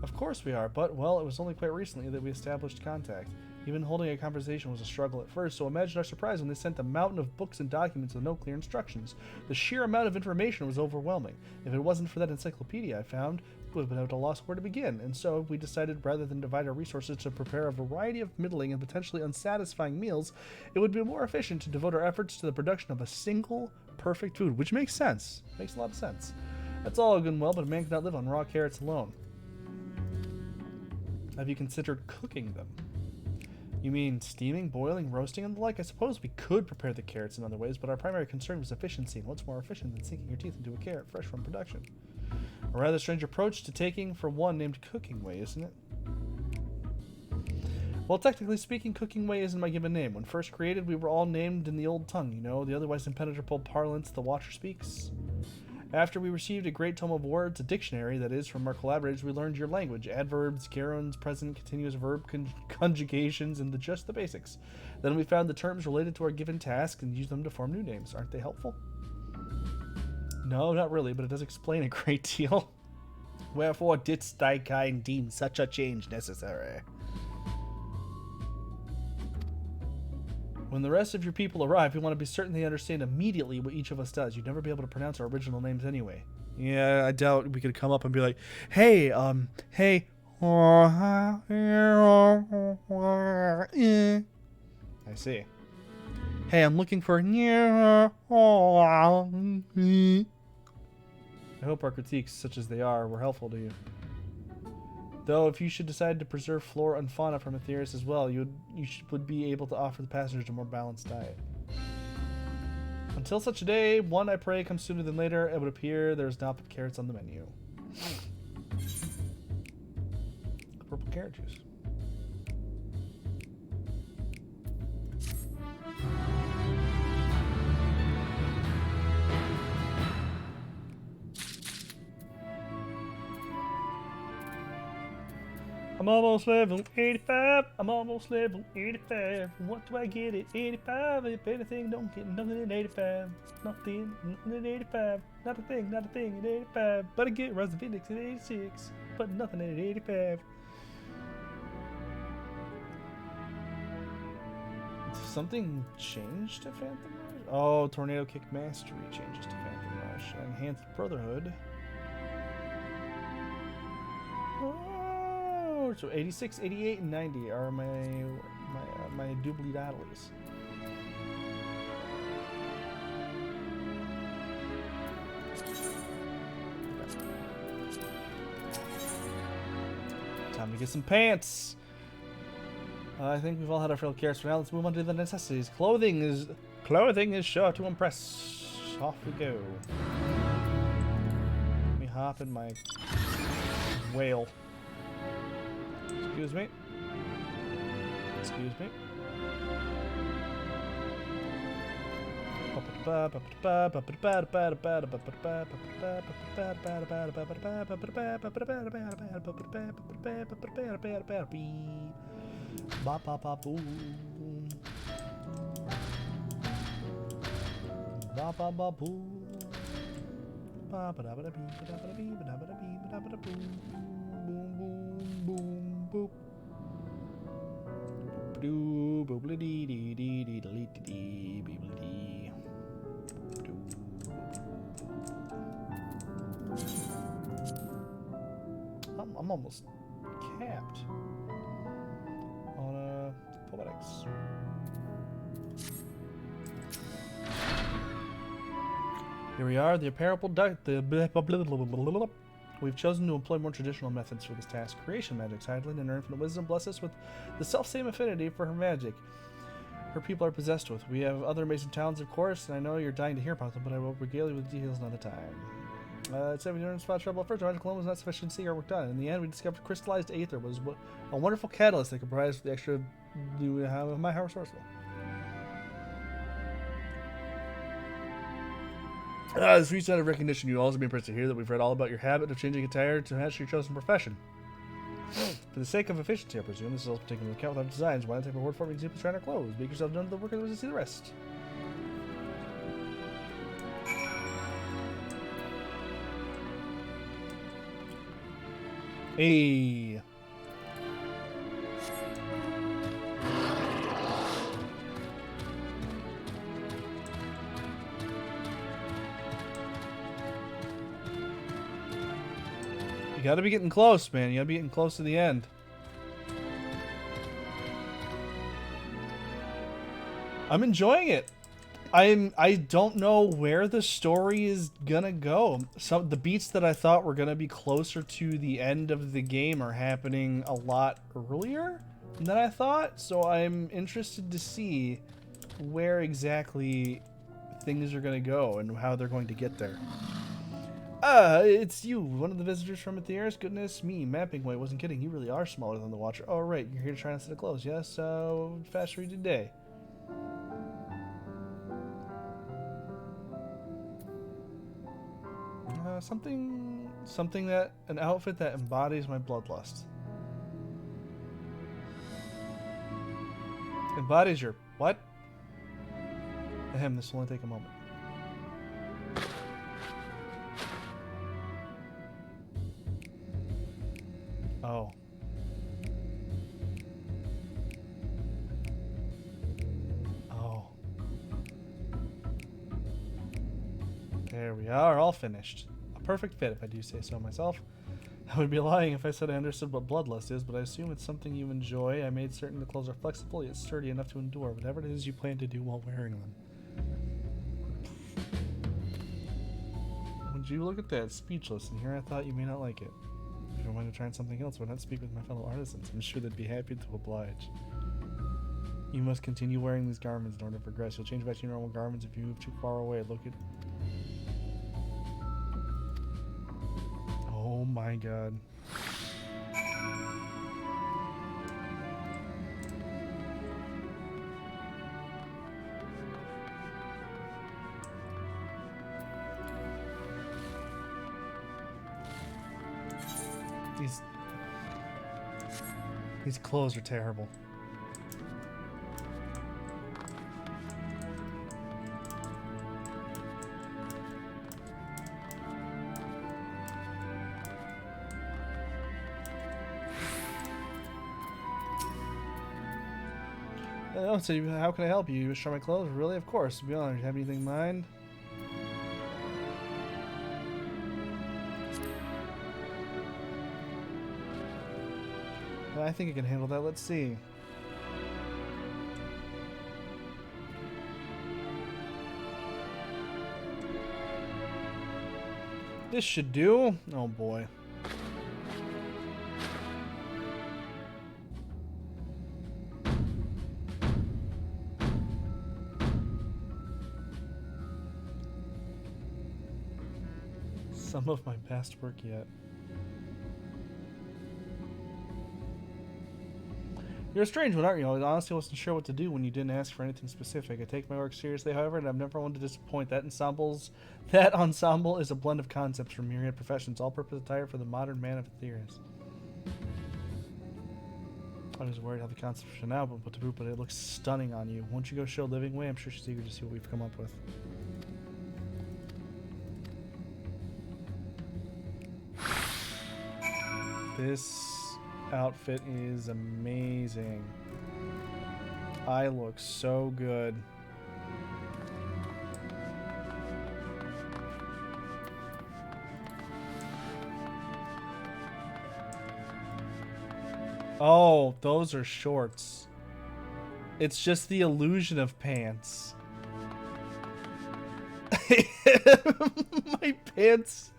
Of course we are, but, well, it was only quite recently that we established contact. Even holding a conversation was a struggle at first, so imagine our surprise when they sent a mountain of books and documents with no clear instructions. The sheer amount of information was overwhelming. If it wasn't for that encyclopedia I found, we would have been at a loss where to begin, and so we decided rather than divide our resources to prepare a variety of middling and potentially unsatisfying meals, it would be more efficient to devote our efforts to the production of a single, perfect food, which makes sense. Makes a lot of sense. That's all good and well, but a man cannot live on raw carrots alone. Have you considered cooking them? You mean steaming, boiling, roasting, and the like? I suppose we could prepare the carrots in other ways, but our primary concern was efficiency, and what's more efficient than sinking your teeth into a carrot fresh from production? A rather strange approach to taking for one named Cooking Way, isn't it? Well, technically speaking, Cooking Way isn't my given name. When first created, we were all named in the old tongue, you know, the otherwise impenetrable parlance the Watcher speaks. After we received a great tome of words, a dictionary, that is, from our collaborators, we learned your language, adverbs, gerunds, present, continuous verb, conjugations, and just the basics. Then we found the terms related to our given task and used them to form new names. Aren't they helpful? No, not really, but it does explain a great deal. Wherefore didst thy kind deem such a change necessary? When the rest of your people arrive, we want to be certain they understand immediately what each of us does. You'd never be able to pronounce our original names anyway. Yeah, I doubt we could come up and be like, hey, hey. I see. Hey, I'm looking for... I hope our critiques, such as they are, were helpful to you. Though, if you should decide to preserve flora and fauna from Aetherius as well, you would be able to offer the passengers a more balanced diet. Until such a day, one I pray comes sooner than later, it would appear there's not but carrots on the menu. Purple carrot juice. I'm almost level 85. I'm almost level 85. What do I get at 85? If anything, don't get nothing at 85. Nothing at 85. Not a thing at 85. But I get Rise of Phoenix at 86. But nothing at 85. Something changed to Phantom Rush? Oh, Tornado Kick Mastery changes to Phantom Rush. Enhanced Brotherhood. So 86, 88, and 90 are my doobly daddlies. Time to get some pants. I think we've all had our fill of carrots for now. Let's move on to the necessities. Clothing is sure to impress. Off we go. Let me hop in my whale. Excuse me. Excuse me. Boop. Doo boobly dee dee dee dee dee dee dee dee. I'm almost capped on poetics. Here we are, the apparel We've chosen to employ more traditional methods for this task. Creation magic. Heidelin and her infinite wisdom bless us with the self-same affinity for her magic her people are possessed with. We have other amazing talents, of course, and I know you're dying to hear about them, but I will regale you with details another time. It's we didn't spot trouble at first. Our magic alone was not sufficient to see our work done. In the end, we discovered crystallized aether was a wonderful catalyst that could provide us with the extra my how resourceful. As we sign of recognition, you'll also be impressed to hear that we've read all about your habit of changing attire to match your chosen profession. For the sake of efficiency, I presume, this is also taken into account with our designs. Why not take a word for it and simply try on our clothes? Make yourself known to the workers to see the rest. Hey. You gotta be getting close, man. You gotta be getting close to the end. I'm enjoying it. I don't know where the story is gonna go. Some the beats that I thought were gonna be closer to the end of the game are happening a lot earlier than I thought. So I'm interested to see where exactly things are gonna go and how they're going to get there. It's you, one of the visitors from Aetherius. Goodness me, Mapping Way wasn't kidding. You really are smaller than the Watcher. Oh, right, you're here to try on a set of clothes. Yes, fast read today. Something that, an outfit that embodies my bloodlust. Embodies your, what? Ahem, this will only take a moment. Oh. Oh. There we are, all finished. A perfect fit, if I do say so myself. I would be lying if I said I understood what bloodlust is, but I assume it's something you enjoy. I made certain the clothes are flexible, yet sturdy enough to endure whatever it is you plan to do while wearing them. Would you look at that? Speechless, and here I thought you may not like it. If you want to try something else, why not speak with my fellow artisans? I'm sure they'd be happy to oblige. You must continue wearing these garments in order to progress. You'll change back to your normal garments if you move too far away. Look at... Oh my god. These clothes are terrible. Oh, so how can I help you? You show my clothes? Really? Of course. To be honest, you have anything in mind? I think I can handle that. Let's see. This should do. Oh boy. Some of my best work yet. You're a strange one, aren't you? I honestly wasn't sure what to do when you didn't ask for anything specific. I take my work seriously, however, and I've never wanted to disappoint. That ensemble is a blend of concepts from myriad professions, all-purpose attire for the modern man of Aetherius. I was worried how the concept should now, but it looks stunning on you. Won't you go show Living Way? I'm sure she's eager to see what we've come up with. This outfit is amazing. I look so good. Oh, those are shorts. It's just the illusion of pants. My pants.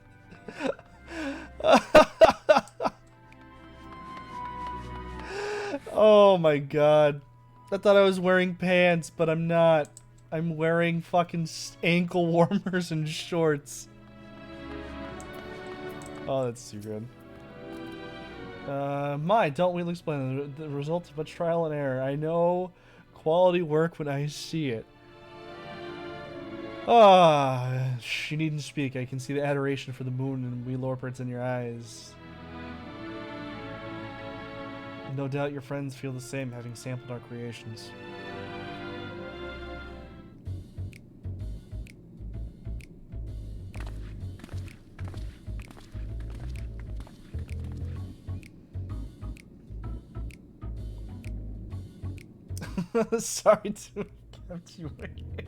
Oh my god. I thought I was wearing pants, but I'm not. I'm wearing fucking ankle warmers and shorts. Oh, that's too good. Don't we explain the results of much trial and error. I know quality work when I see it. Ah, you needn't speak. I can see the adoration for the moon and we lorperts in your eyes. No doubt your friends feel the same, having sampled our creations. Sorry to have kept you waiting.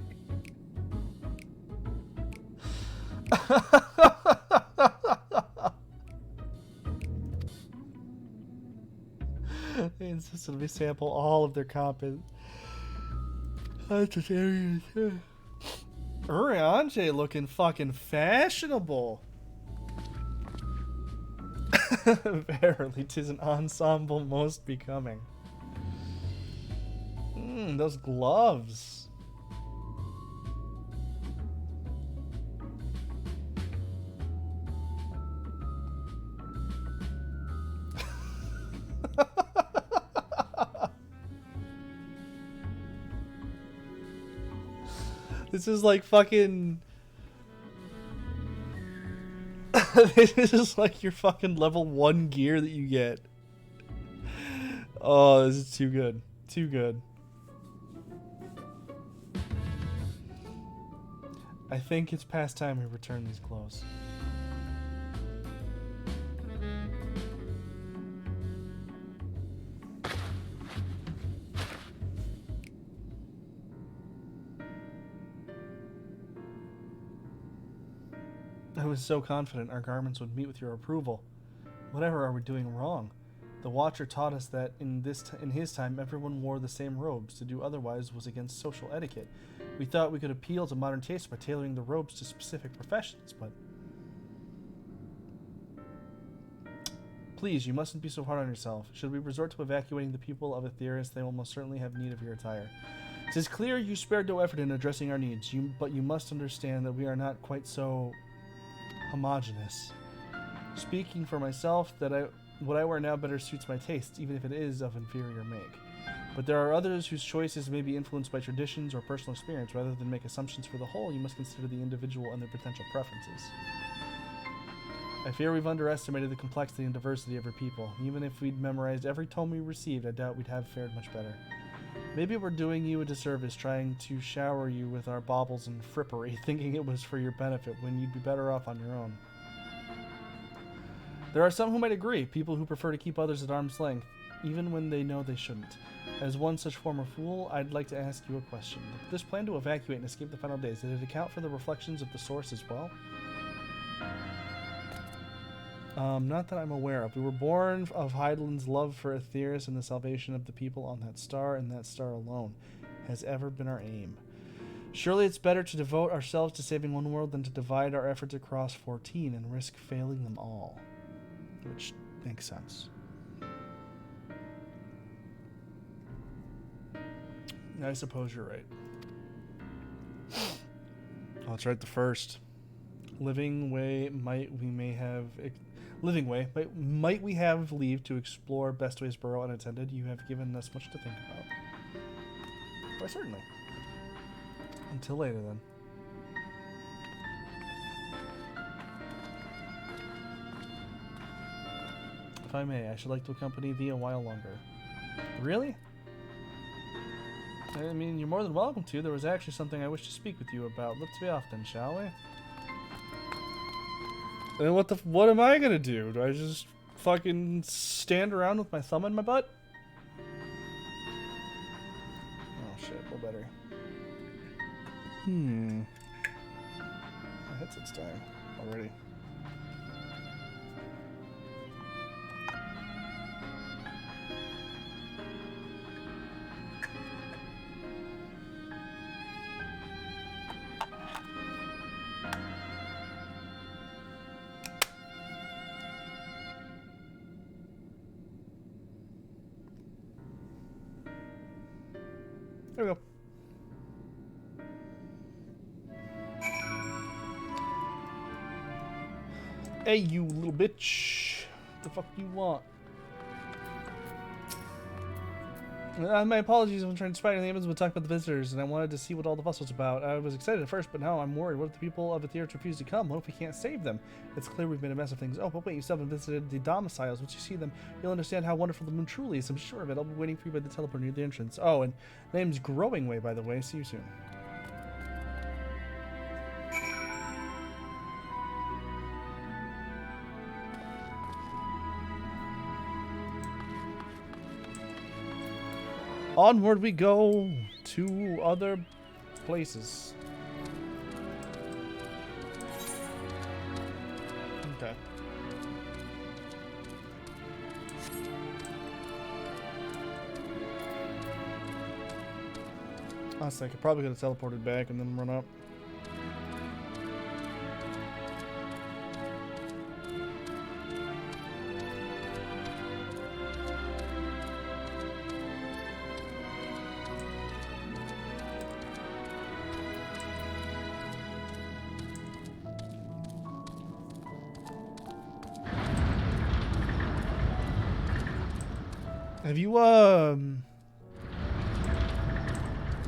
They insisted we sample all of their content. Urianger looking fucking fashionable. Verily, 'tis an ensemble most becoming. Those gloves. This is like fucking... This is like your fucking level 1 gear that you get. Oh, this is too good. Too good. I think it's past time we return these clothes. I was so confident our garments would meet with your approval. Whatever are we doing wrong? The Watcher taught us that in his time everyone wore the same robes. To do otherwise was against social etiquette. We thought we could appeal to modern taste by tailoring the robes to specific professions, but... Please, you mustn't be so hard on yourself. Should we resort to evacuating the people of Aetherius, they will most certainly have need of your attire. It is clear you spared no effort in addressing our needs, but you must understand that we are not quite so... homogeneous. Speaking for myself, what I wear now better suits my taste, even if it is of inferior make. But there are others whose choices may be influenced by traditions or personal experience. Rather than make assumptions for the whole, you must consider the individual and their potential preferences. I fear we've underestimated the complexity and diversity of our people. Even if we'd memorized every tome we received, I doubt we'd have fared much better. Maybe we're doing you a disservice trying to shower you with our baubles and frippery, thinking it was for your benefit when you'd be better off on your own. There are some who might agree, people who prefer to keep others at arm's length, even when they know they shouldn't. As one such former fool, I'd like to ask you a question. This plan to evacuate and escape the final days, did it account for the reflections of the source as well? Not that I'm aware of. We were born of Hydaelyn's love for Aetherius, and the salvation of the people on that star, and that star alone has ever been our aim. Surely it's better to devote ourselves to saving one world than to divide our efforts across 14 and risk failing them all. Which makes sense. I suppose you're right. Oh, that's right, the first. Living way might we have leave to explore Bestway's burrow unattended. You have given us much to think about. Why, certainly. Until later, then. If I may, I should like to accompany thee a while longer. Really? I mean, you're more than welcome to. There was actually something I wish to speak with you about. Let's be off then, shall we? And what am I gonna do? Do I just fucking stand around with my thumb in my butt? Oh shit, no better. My headset's dying already. There we go. Hey, you little bitch. What the fuck do you want? My apologies if I'm trying to spite the We'll talk about the visitors, and I wanted to see what all the fuss was about. I was excited at first, but now I'm worried. What if the people of the theater refuse to come? What if we can't save them? It's clear we've made a mess of things. Oh, but wait, you still haven't visited the domiciles. Once you see them, you'll understand how wonderful the moon truly is. I'm sure of it. I'll be waiting for you by the teleport near the entrance. Oh, and my name's Growing Way, by the way. See you soon. Onward we go to other places. Okay. Honestly, I could probably get teleported back and then run up.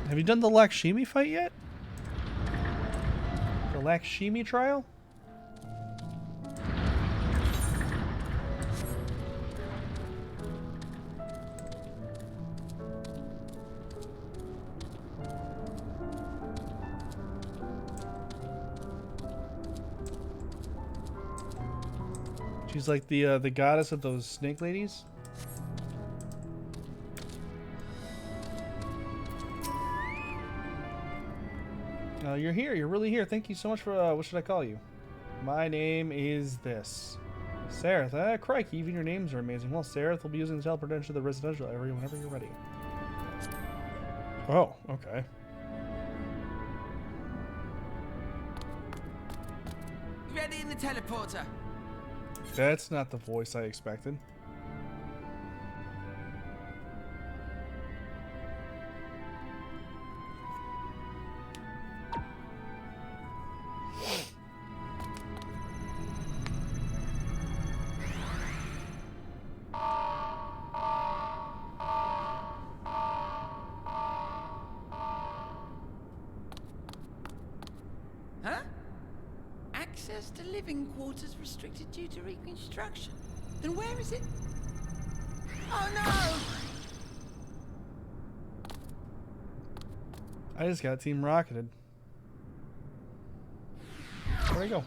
Have you done the Lakshmi fight yet? The Lakshmi trial? She's like the goddess of those snake ladies. You're here. You're really here. Thank you so much for, what should I call you? My name is this. Sareth. Crikey, even your names are amazing. Well, Sareth will be using the teleport to enter the residential area whenever you're ready. Oh, okay. Ready in the teleporter. That's not the voice I expected. Access to living quarters restricted due to reconstruction. Then where is it? Oh no! I just got team rocketed. Where'd I go?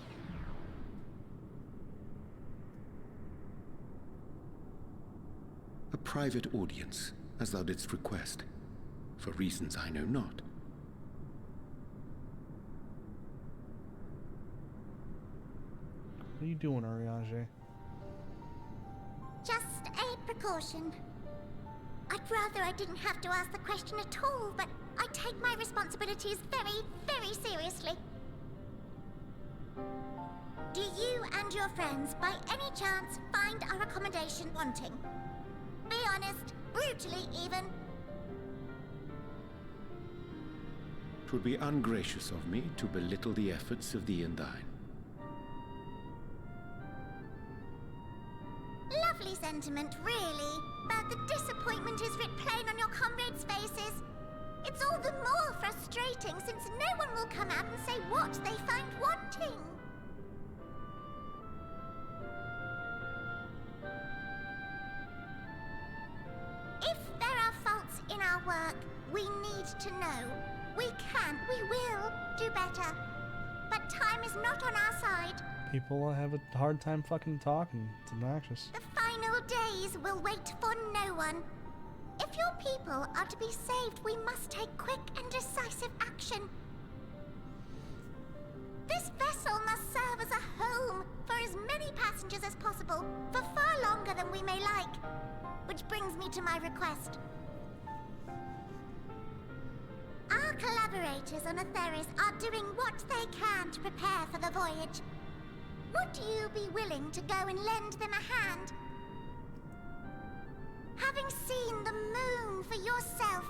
A private audience, as thou didst request, for reasons I know not. What are you doing, Ariane? Just a precaution. I'd rather I didn't have to ask the question at all, but I take my responsibilities very, very seriously. Do you and your friends, by any chance, find our accommodation wanting? Be honest, brutally even. 'Twould be ungracious of me to belittle the efforts of thee and thine. Lovely sentiment, really, but the disappointment is writ plain on your comrades' faces. It's all the more frustrating since no one will come out and say what they find wanting. If there are faults in our work, we need to know. We can, we will do better. But time is not on our side. People have a hard time fucking talking. It's obnoxious. The final days will wait for no one. If your people are to be saved, we must take quick and decisive action. This vessel must serve as a home for as many passengers as possible, for far longer than we may like. Which brings me to my request. Our collaborators on Atheris are doing what they can to prepare for the voyage. Would you be willing to go and lend them a hand? Having seen the moon for yourself,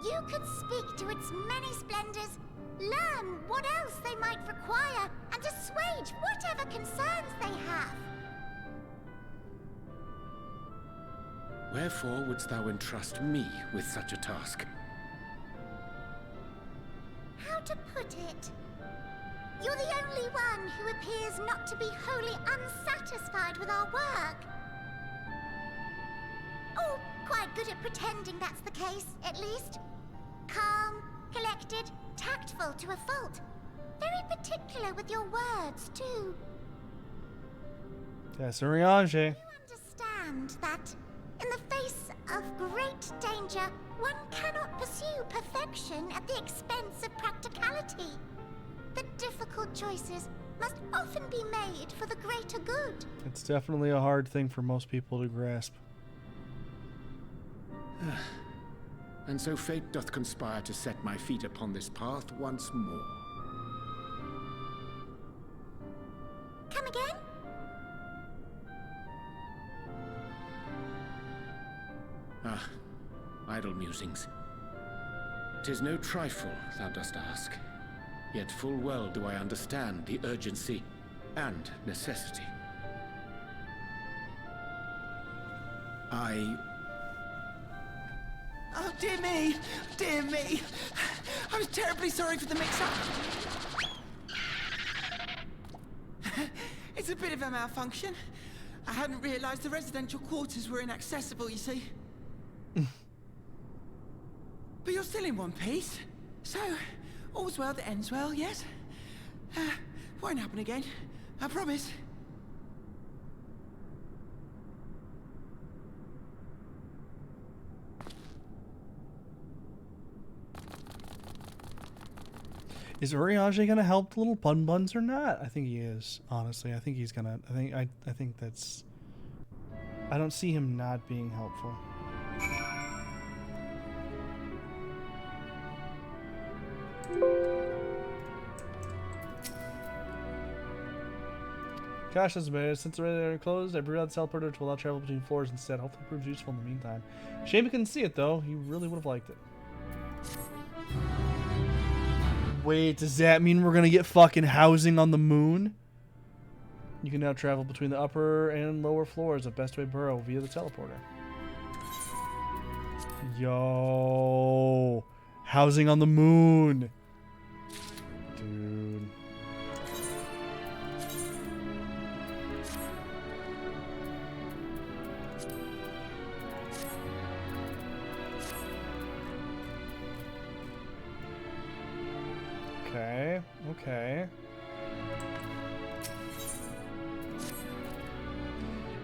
You could speak to its many splendors, learn what else they might require, and assuage whatever concerns they have. Wherefore wouldst thou entrust me with such a task? How to put it? You're the only one who appears not to be wholly unsatisfied with our work. Oh, quite good at pretending that's the case, at least. Calm, collected, tactful to a fault. Very particular with your words, too. That's Urianger. You understand that, in the face of great danger, one cannot pursue perfection at the expense of practicality. The difficult choices must often be made for the greater good. It's definitely a hard thing for most people to grasp. And so fate doth conspire to set my feet upon this path once more. Come again? Ah, idle musings. 'Tis no trifle, thou dost ask. Yet full well do I understand the urgency and necessity. Oh, dear me! Dear me! I was terribly sorry for the mix-up. It's a bit of a malfunction. I hadn't realized the residential quarters were inaccessible, you see. But you're still in one piece. So, all's well that ends well, yes? Won't happen again. I promise. Is Urianger gonna help the little bun buns or not? I think he is. Honestly, I think he's gonna. I think that's. I don't see him not being helpful. Gosh, that's bad. Since the radar closed, I brought the teleporter to allow travel between floors instead. Hopefully it proves useful in the meantime. Shame you couldn't see it though. You really would have liked it. Wait, does that mean we're gonna get fucking housing on the moon? You can now travel between the upper and lower floors of Bestway Burrow via the teleporter. Yo, housing on the moon, dude. Okay, okay.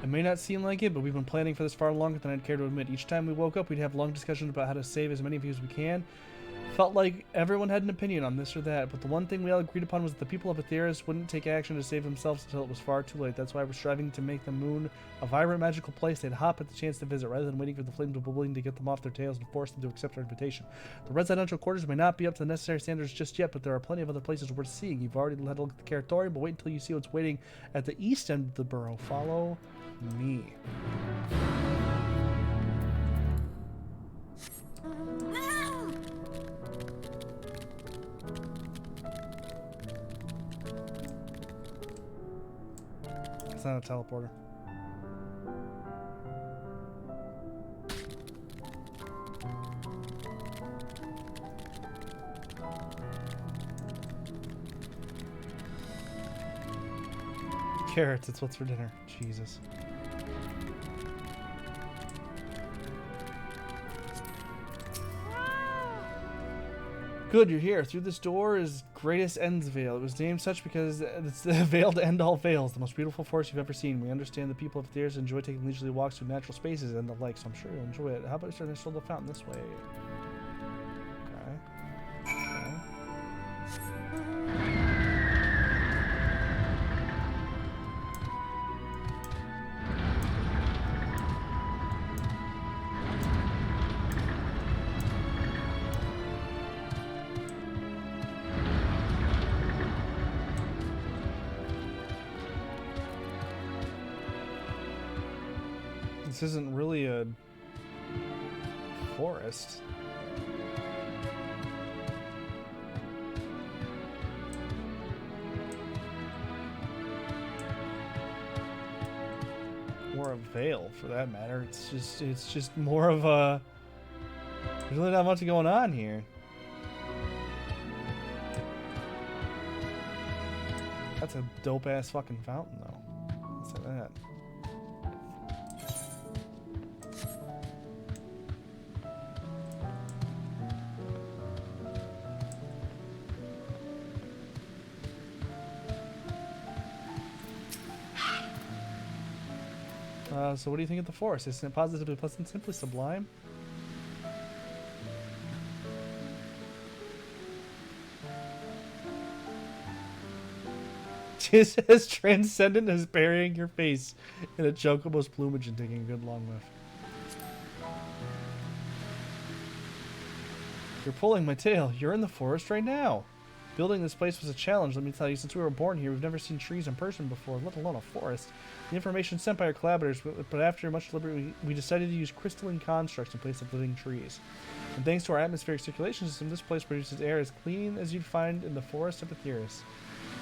It may not seem like it, but we've been planning for this far longer than I'd care to admit. Each time we woke up, we'd have long discussions about how to save as many of you as we can. Felt like everyone had an opinion on this or that, but the one thing we all agreed upon was that the people of Aetheris wouldn't take action to save themselves until it was far too late. That's why we're striving to make the moon a vibrant, magical place they'd hop at the chance to visit, rather than waiting for the flames of bubbling to get them off their tails and force them to accept our invitation. The residential quarters may not be up to the necessary standards just yet, but there are plenty of other places worth seeing. You've already had a look at the Caratorium, but wait until you see what's waiting at the east end of the burrow. Follow me. It's not a teleporter. Carrots, it's what's for dinner. Jesus. Good, you're here. Through this door is Greatest Ends Veil. It was named such because it's the veil to end all veils, the most beautiful forest you've ever seen. We understand the people of Aetheris enjoy taking leisurely walks through natural spaces and the like, so I'm sure you'll enjoy it. How about you start to the fountain this way? Okay. Okay. This isn't really a forest. a veil, for that matter. It's just more of a. There's really not much going on here. That's a dope ass fucking fountain, though. Let's say that. So what do you think of the forest? Isn't it positively pleasant, simply sublime? Just as transcendent as burying your face in a chocobo's plumage and taking a good long whiff. You're pulling my tail. You're in the forest right now. Building this place was a challenge, let me tell you. Since we were born here, we've never seen trees in person before, let alone a forest. The information sent by our collaborators, but after much deliberate, we decided to use crystalline constructs in place of living trees. And thanks to our atmospheric circulation system, this place produces air as clean as you'd find in the forest of Aetheris.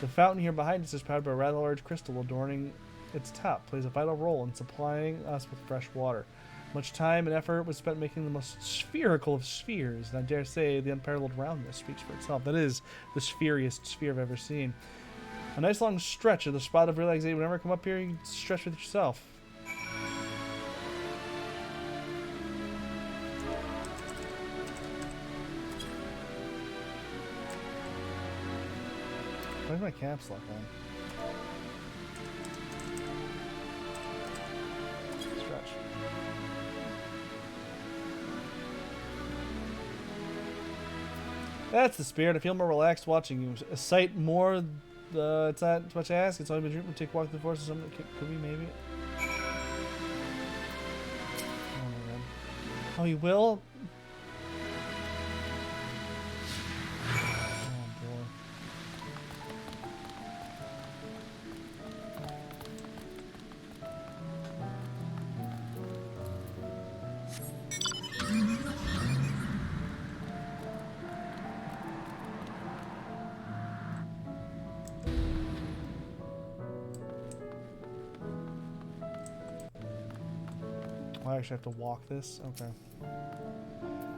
The fountain here behind us is powered by a rather large crystal adorning its top, plays a vital role in supplying us with fresh water. Much time and effort was spent making the most spherical of spheres, and I dare say the unparalleled roundness speaks for itself. That is the spheriest sphere I've ever seen. A nice long stretch of the spot of relaxation. Whenever I come up here, you can stretch with yourself. Where's my caps lock on? Stretch. That's the spirit. I feel more relaxed watching you. A sight more. It's not too much to ask. It's only been a dream to take a walk through the forest or something. Could we maybe? Oh my god. Oh, you will? I actually have to walk this? Okay.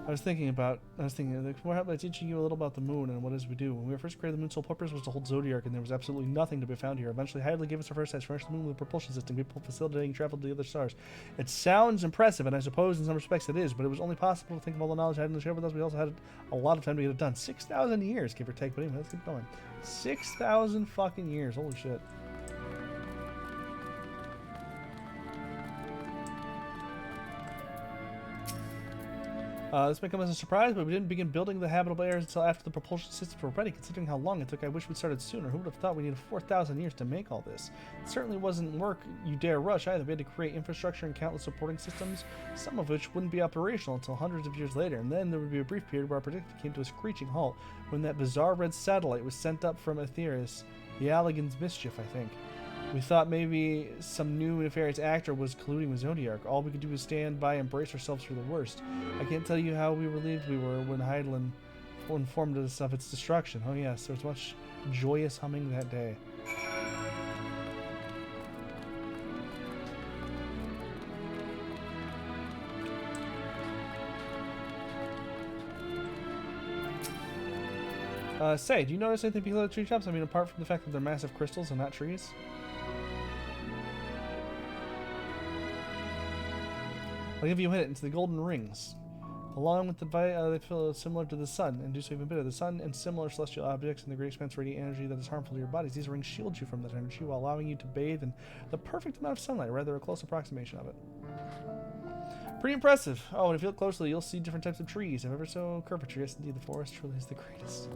I was thinking, like, what happened by teaching you a little about the moon and what it is we do. When we were first created, the moon's sole purpose was to hold Zodiac, and there was absolutely nothing to be found here. Eventually, Hydralin gave us our first test, furnished the moon with a propulsion system, capable of facilitating travel to the other stars. It sounds impressive, and I suppose in some respects it is, but it was only possible to think of all the knowledge Hydralin shared with us. We also had a lot of time to get it done. 6,000 years, give or take, but anyway, let's keep going. 6,000 fucking years, holy shit. This may come as a surprise, but we didn't begin building the habitable areas until after the propulsion systems were ready. Considering how long it took, I wish we'd started sooner. Who would have thought we needed 4,000 years to make all this? It certainly wasn't work you dare rush either. We had to create infrastructure and countless supporting systems, some of which wouldn't be operational until hundreds of years later. And then there would be a brief period where our project came to a screeching halt when that bizarre red satellite was sent up from Aetheris, the Allagan's mischief, I think. We thought maybe some new nefarious actor was colluding with Zodiac. All we could do was stand by and brace ourselves for the worst. I can't tell you how relieved we were when Hydralin informed us of its destruction. Oh yes, there was much joyous humming that day. Say, do you notice anything peculiar at tree tops? I mean, apart from the fact that they're massive crystals and not trees? I'll give you a hint into the golden rings. Along with the they feel similar to the sun, and do so even better. The sun and similar celestial objects and the great expanse radiate energy that is harmful to your bodies. These rings shield you from that energy while allowing you to bathe in the perfect amount of sunlight, or rather a close approximation of it. Pretty impressive. Oh, and if you look closely, you'll see different types of trees, if ever so curvature. Yes, indeed, the forest truly is the greatest.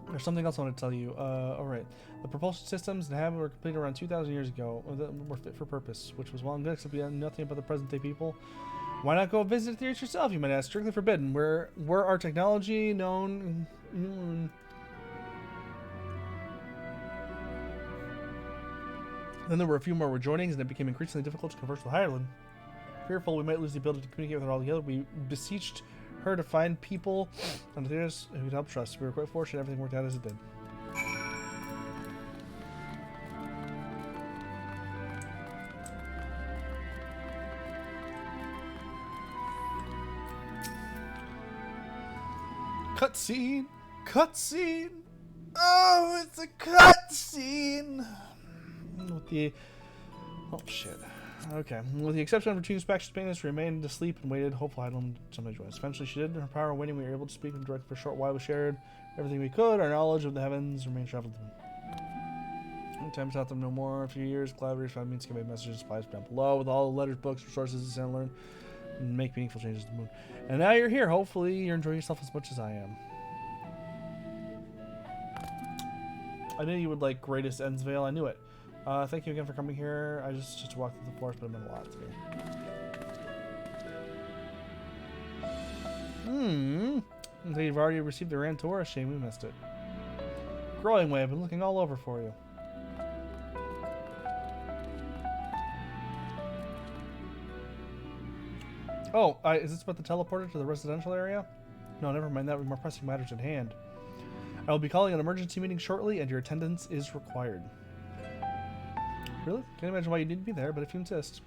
There's something else I want to tell you. Alright. The propulsion systems and habit were completed around 2,000 years ago, were fit for purpose, which was well and good, except we had nothing about the present-day people. Why not go visit the Earth yourself, you might ask? Strictly forbidden. Were our technology known... Then there were a few more rejoinings, and it became increasingly difficult to converse with Hydralin. fearful we might lose the ability to communicate with her altogether. We beseeched her to find people on the theaters who could help trust. We were quite fortunate everything worked out as it did. Cutscene! Cutscene! Oh, it's a cutscene! With the... Oh, shit. Okay. With the exception of her two factions, Spanish remained asleep and waited, hopeful Heidelin somebody join us. Eventually she did. Her power of winning, we were able to speak and direct for a short while. We shared everything we could. Our knowledge of the heavens remained traveled to them. Time south of no more. A few years, collaborators found means to convey messages, supplies down below, with all the letters, books, resources, and learn and make meaningful changes to the moon. And now you're here. Hopefully you're enjoying yourself as much as I am. I knew you would like Greatest Endsvale. I knew it. Thank you again for coming here. I just walked through the forest, but it meant a lot to me. You've already received the Rantora. Shame we missed it. Growing Way, I've been looking all over for you. Oh, is this about the teleporter to the residential area? No, never mind that. We have more pressing matters at hand. I will be calling an emergency meeting shortly, and your attendance is required. Really? Can't imagine why you need to be there, but if you insist.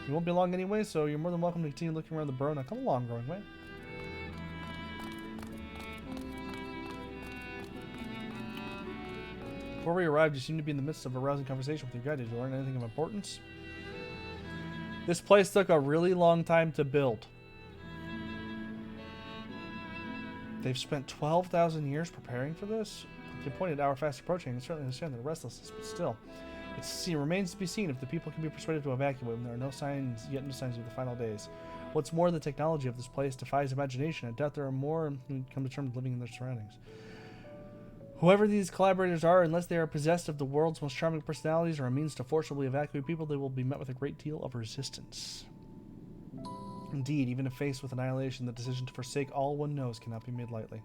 You won't be long anyway, so you're more than welcome to continue looking around the burrow. Now come along, Growing Way. Before we arrived, you seemed to be in the midst of a rousing conversation with your guide. Did you learn anything of importance? This place took a really long time to build. They've spent 12,000 years preparing for this? They pointed hour fast approaching and certainly understand their restlessness, but still. It remains to be seen if the people can be persuaded to evacuate when there are no signs of the final days. What's more, the technology of this place defies imagination. I doubt there are more who come to terms with living in their surroundings. Whoever these collaborators are, unless they are possessed of the world's most charming personalities or a means to forcibly evacuate people, they will be met with a great deal of resistance. Indeed, even if faced with annihilation, the decision to forsake all one knows cannot be made lightly.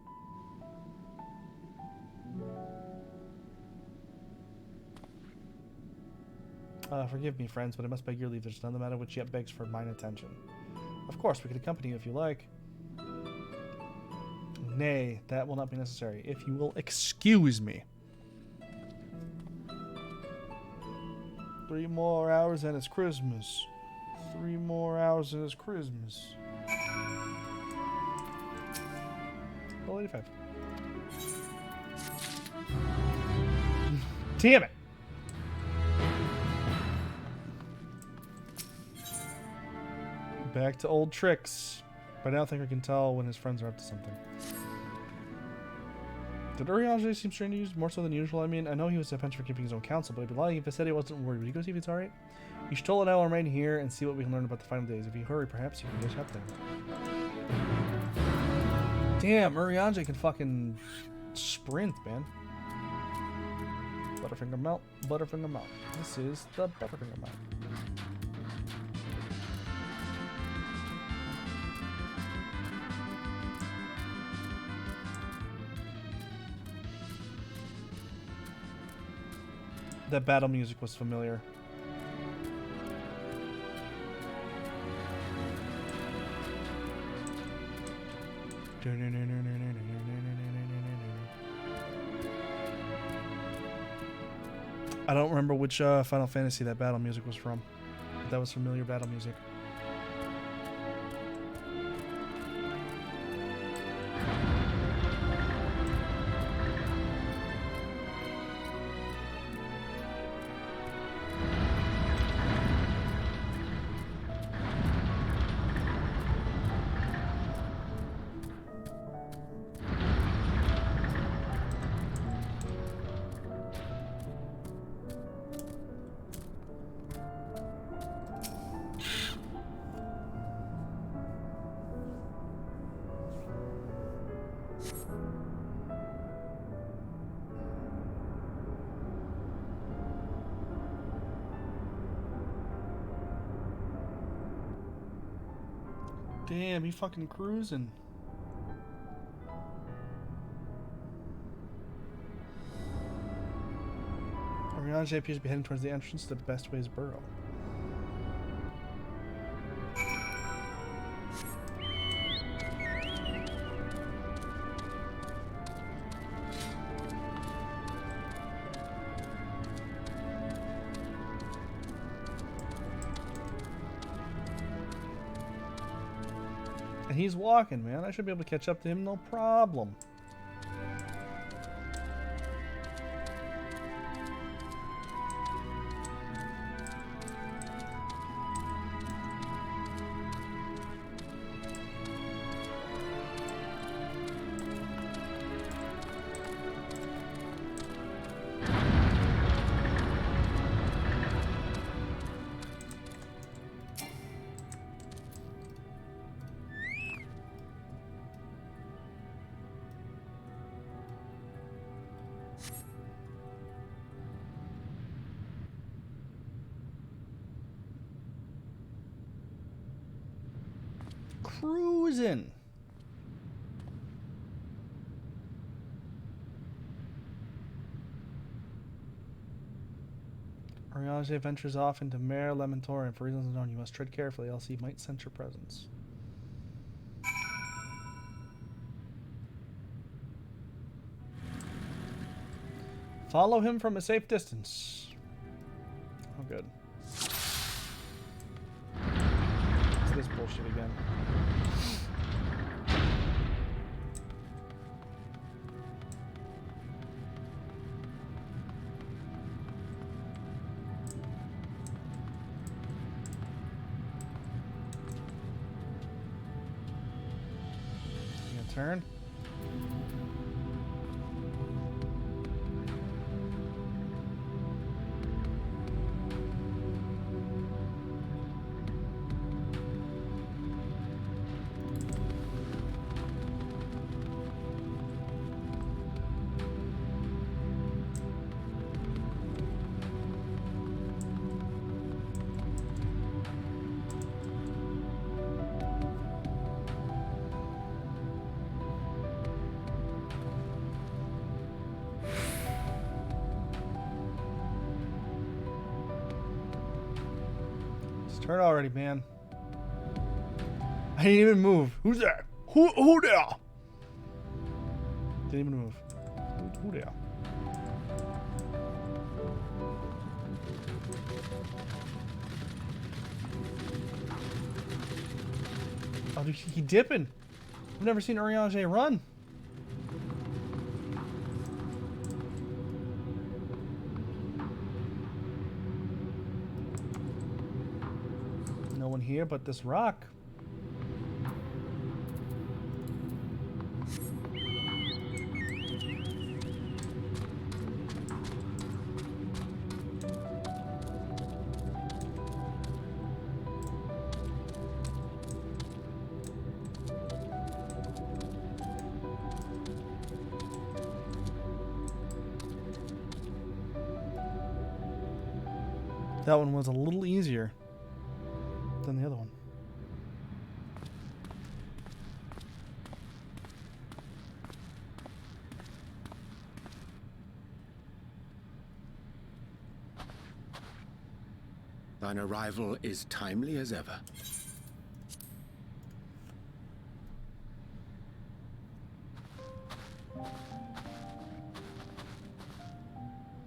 Forgive me, friends, but I must beg your leave. There's none the matter which yet begs for mine attention. Of course, we could accompany you if you like. Nay, that will not be necessary. If you will excuse me. 3 more hours and it's Christmas. 3 more hours and it's Christmas. Level 85. Damn it! Back to old tricks. But I don't think I can tell when his friends are up to something. Did Urianger seem strange to use more so than usual? I mean, I know he was a penchant for keeping his own counsel, but I'd be lying if I said he wasn't worried. Would you go see if it's alright? You should and I will remain here and see what we can learn about the final days. If you hurry, perhaps you can get up there. Damn, Urianger can fucking sprint, man. Butterfinger melt, Butterfinger melt. This is the Butterfinger melt. That battle music was familiar. I don't remember which Final Fantasy that battle music was from, but that was familiar battle music. Damn, he fucking cruising. Urianger appears to be heading towards the entrance to the best ways burrow. And he's walking, man. I should be able to catch up to him, no problem. Cruising. Ariane ventures off into Mare Lamentorium. For reasons unknown, you must tread carefully, else he might sense your presence. Follow him from a safe distance. Oh, good. It's this bullshit again. Turn. Turn already, man. I didn't even move. Who's there? Who there? Didn't even move. Who there? Oh, dude, he dipping. I've never seen Urianger run. No one here but this rock. That one was a little easier than the other one. Thine arrival is timely as ever.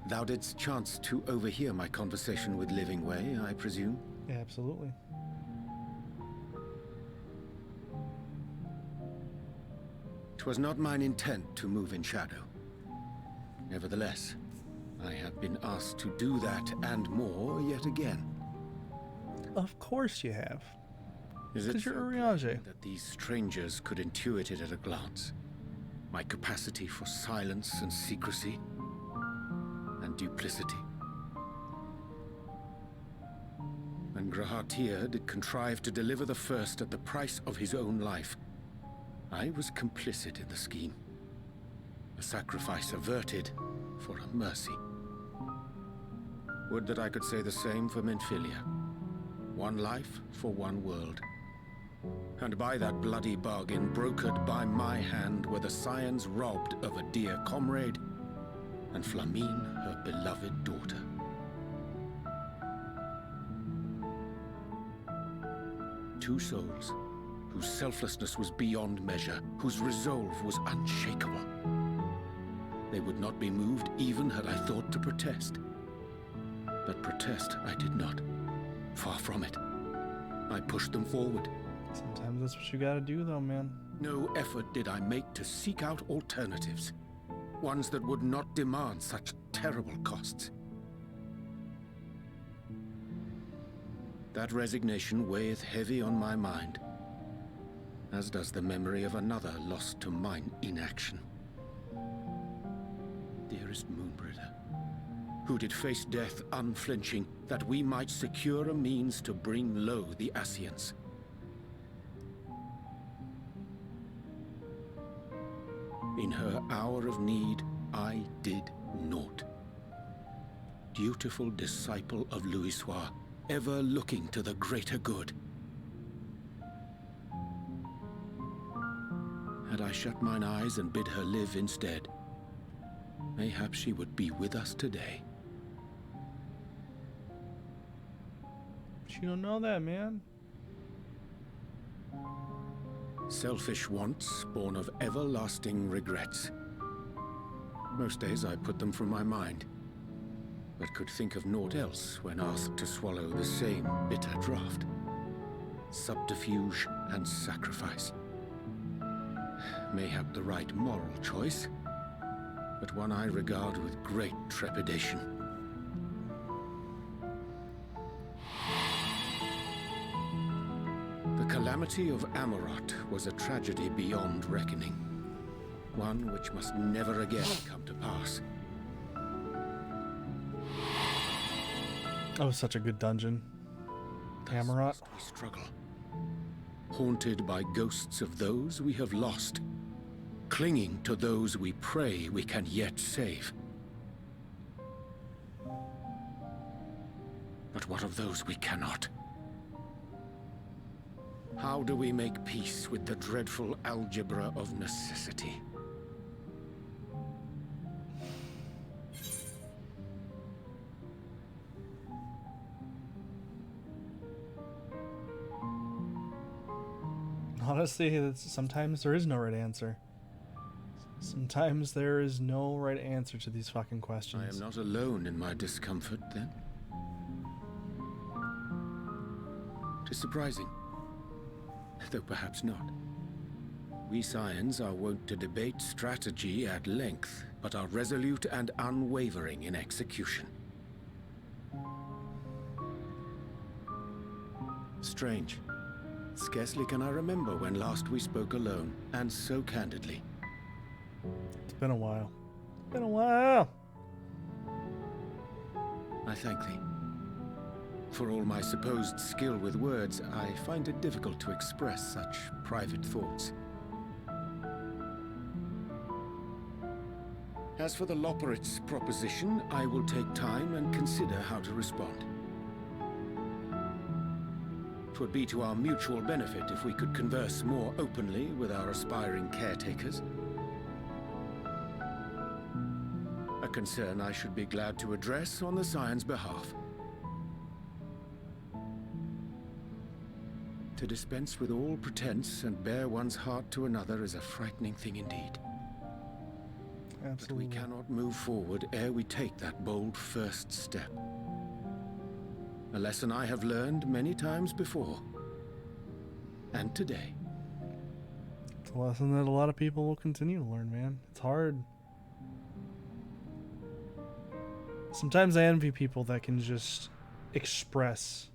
Thou didst chance to overhear my conversation with Living Way, I presume? Yeah, absolutely. 'Twas not mine intent to move in shadow. Nevertheless, I have been asked to do that and more yet again. Of course you have. Is it Because you're so Urianger. plain that these strangers could intuit it at a glance? My capacity for silence and secrecy and duplicity. And Grahatir did contrive to deliver the first at the price of his own life. I was complicit in the scheme. A sacrifice averted for a mercy. Would that I could say the same for Minfilia. One life for one world. And by that bloody bargain brokered by my hand were the scions robbed of a dear comrade and Flamine her beloved daughter. Two souls whose selflessness was beyond measure, whose resolve was unshakable. They would not be moved even had I thought to protest. But protest I did not. Far from it. I pushed them forward, Sometimes that's what you gotta do, though, man. No effort did I make to seek out alternatives. Ones that would not demand such terrible costs. That resignation weigheth heavy on my mind, as does the memory of another lost to mine inaction. Dearest Moonbringer, who did face death unflinching, that we might secure a means to bring low the Ascians. In her hour of need, I did naught. Dutiful disciple of Louisoix, ever looking to the greater good. Had I shut mine eyes and bid her live instead, mayhap she would be with us today. But you don't know that, man. Selfish wants, born of everlasting regrets. Most days I put them from my mind, but could think of naught else when asked to swallow the same bitter draught. Subterfuge and sacrifice. Mayhap the right moral choice, but one I regard with great trepidation. The calamity of Amarot was a tragedy beyond reckoning. One which must never again come to pass. That was such a good dungeon. Thus Amarot. must we struggle, haunted by ghosts of those we have lost, clinging to those we pray we can yet save. But what of those we cannot? How do we make peace with the dreadful algebra of necessity? Honestly, sometimes there is no right answer. Sometimes there is no right answer to these fucking questions. I am not alone in my discomfort, then. It is surprising, though perhaps not. We Scions are wont to debate strategy at length, but are resolute and unwavering in execution. Strange. Scarcely can I remember when last we spoke alone, and so candidly. It's been a while. It's been a while. I thank thee. For all my supposed skill with words, I find it difficult to express such private thoughts. As for the Loporrit's proposition, I will take time and consider how to respond. It would be to our mutual benefit if we could converse more openly with our aspiring caretakers. A concern I should be glad to address on the Scion's behalf. To dispense with all pretense and bare one's heart to another is a frightening thing indeed. Absolutely. But we cannot move forward ere we take that bold first step. A lesson I have learned many times before. And today. It's a lesson that a lot of people will continue to learn, man. It's hard. Sometimes I envy people that can just express.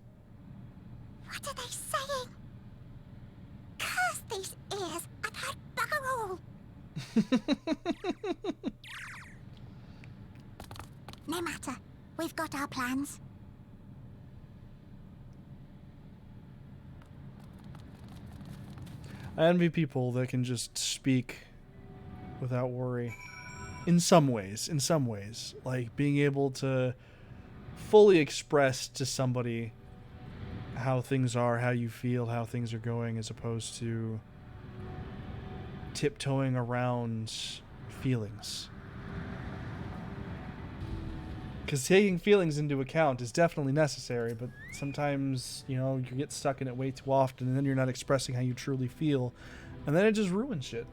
What are they saying? Curse these ears! I've heard bugger all! No matter. We've got our plans. I envy people that can just speak without worry. In some ways. Like being able to fully express to somebody how things are, how you feel, how things are going, as opposed to tiptoeing around feelings. Because taking feelings into account is definitely necessary, but sometimes, you know, you get stuck in it way too often, and then you're not expressing how you truly feel, and then it just ruins shit.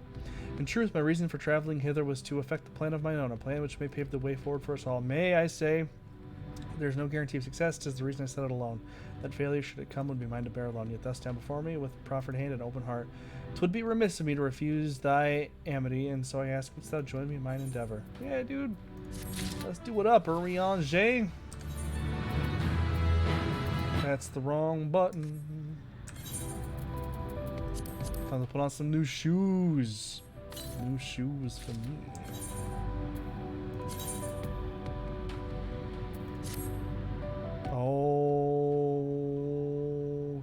In truth, my reason for traveling hither was to effect a plan of my own, a plan which may pave the way forward for us all. May I say, There's no guarantee of success. 'Tis the reason I set it alone. That failure, should it come, would be mine to bear alone. Yet thus stand before me with proffered hand and open heart. 'Twould be remiss of me to refuse thy amity, and so I ask, wouldst thou join me in mine endeavor? Yeah, dude. Let's do it up, Urianger. That's the wrong button. Time to put on some new shoes. New shoes for me.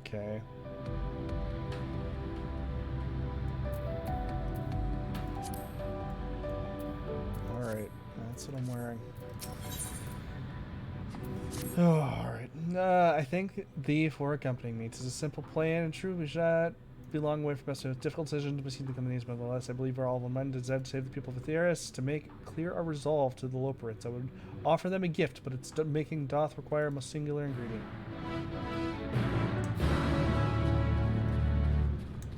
Okay. Alright, that's what I'm wearing. Alright. I thank thee for accompanying me. It is a simple plan, and true we shall be long way from us. A difficult decision to proceed the companies, but nonetheless, I believe we're all of one mind to desire to save the people of Aetheris, to make clear our resolve to the Loperites. I would offer them a gift, but its making doth require a most singular ingredient.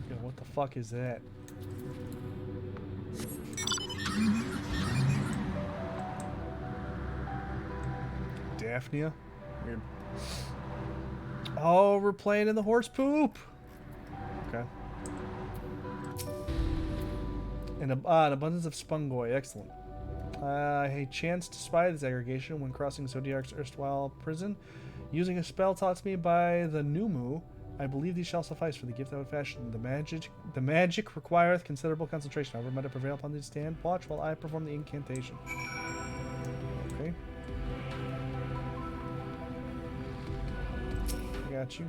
Yo, what the fuck is that? Daphnia? Weird. Oh, we're playing in the horse poop! Okay. And an abundance of spungoi. Excellent. I chanced to spy this aggregation when crossing Zodiac's erstwhile prison. Using a spell taught to me by the Numu, I believe these shall suffice for the gift I would fashion. The magic requireth considerable concentration. However, might I prevail upon thee to stand watch while I perform the incantation. Okay. I got you.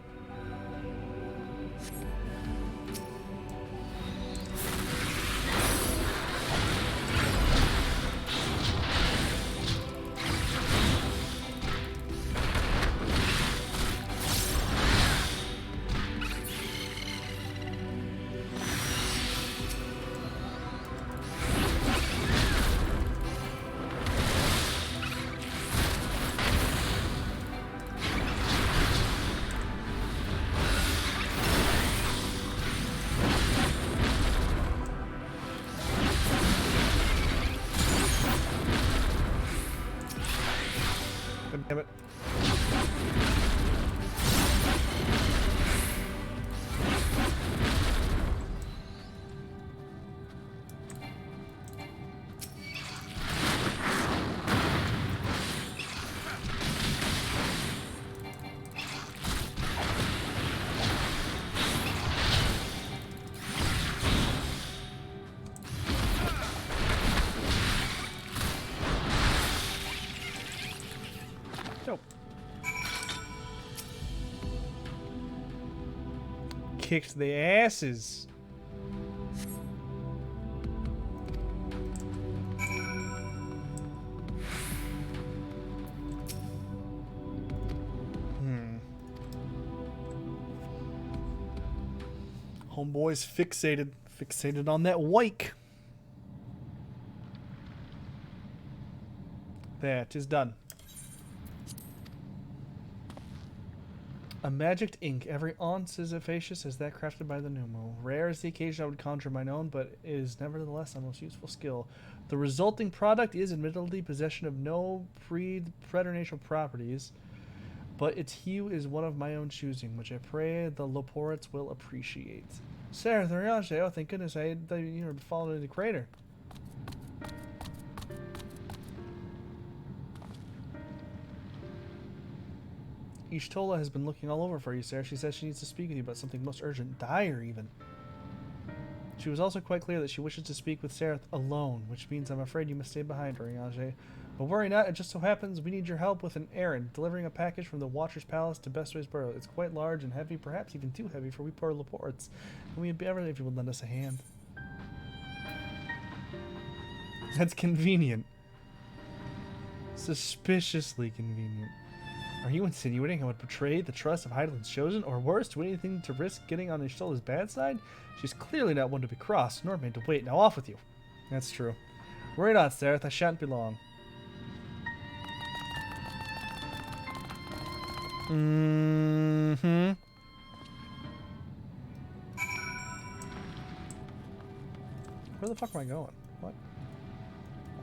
Damn it. Kicked the asses. Homeboy's fixated on that wike. That is done. A magicked ink. Every ounce is efficacious as that crafted by the Numo. Rare is the occasion I would conjure mine own, but it is nevertheless a most useful skill. The resulting product is admittedly possession of no preternatal properties, but its hue is one of my own choosing, which I pray the Loporites will appreciate. Sarah, oh thank goodness I had fallen into the crater. Ishtola has been looking all over for you, Sarah. She says she needs to speak with you about something most urgent, dire even. She was also quite clear that she wishes to speak with Sarah alone, which means I'm afraid you must stay behind, Urianger. But worry not, it just so happens we need your help with an errand, delivering a package from the Watcher's Palace to Bestway's Burrow. It's quite large and heavy, perhaps even too heavy for we poor Laportes, and we'd be ever if you would lend us a hand. That's convenient. Suspiciously convenient. Are you insinuating I would betray the trust of Heidel's chosen, or worse, do anything to risk getting on Ishtola's bad side? She's clearly not one to be crossed, nor made to wait. Now off with you. That's true. Worry not, Sareth, I shan't be long. Mm-hmm. Where the fuck am I going? What?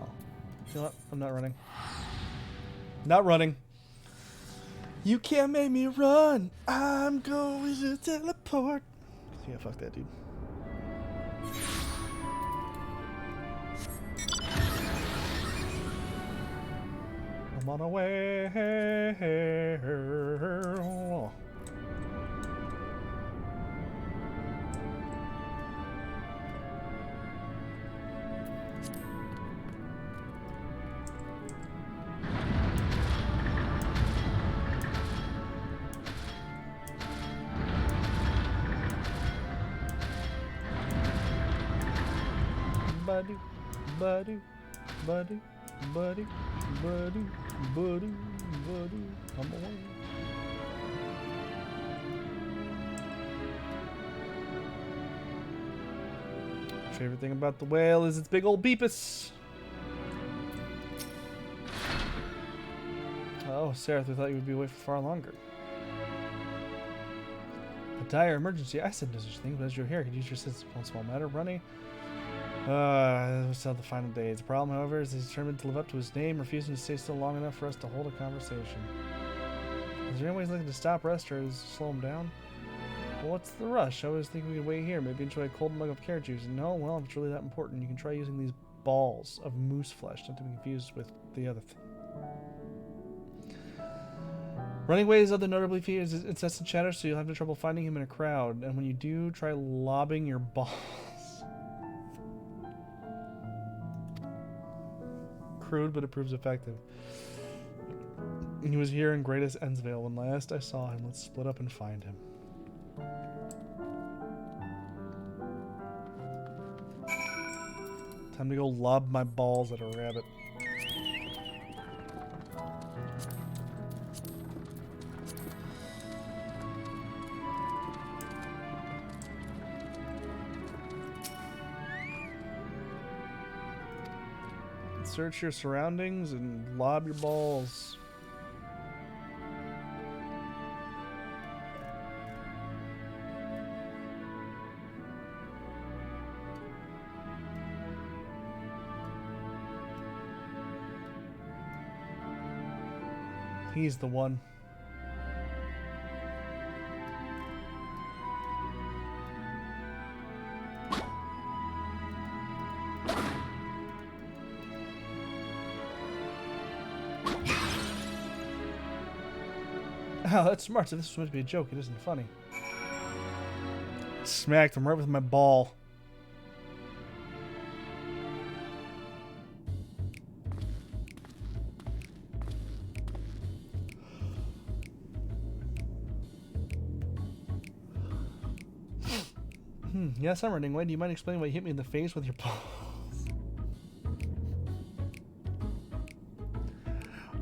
Oh. You know what? I'm not running. Not running. You can't make me run. I'm going to teleport. Yeah, fuck that, dude. I'm on a way. Buddy, buddy, buddy, buddy, buddy, buddy, buddy, I'm away. Favorite thing about the whale is its big old beepus. Oh, Sarah, we thought you would be away for far longer. A dire emergency. I said no such thing, but as you're here, I could use your assistance in one small matter. Running. Until the final days. The problem, however, is he's determined to live up to his name, refusing to stay still long enough for us to hold a conversation. Is there any way he's looking to stop, rest, or slow him down? Well, what's the rush? I was thinking we could wait here, maybe enjoy a cold mug of carrot juice. No, well, if it's really that important, you can try using these balls of moose flesh, not to be confused with the other thing. Running away is other notably features incessant chatter, so you'll have no trouble finding him in a crowd. And when you do, try lobbing your balls. Crude, but it proves effective. He was here in Greatest Ensvale when last I saw him. Let's split up and find him. Time to go lob my balls at a rabbit. Search your surroundings and lob your balls. He's the one. Oh, that's smart. So this was supposed to be a joke. It isn't funny. Smacked him right with my ball. Yes, I'm running away. Do you mind explaining why you hit me in the face with your balls?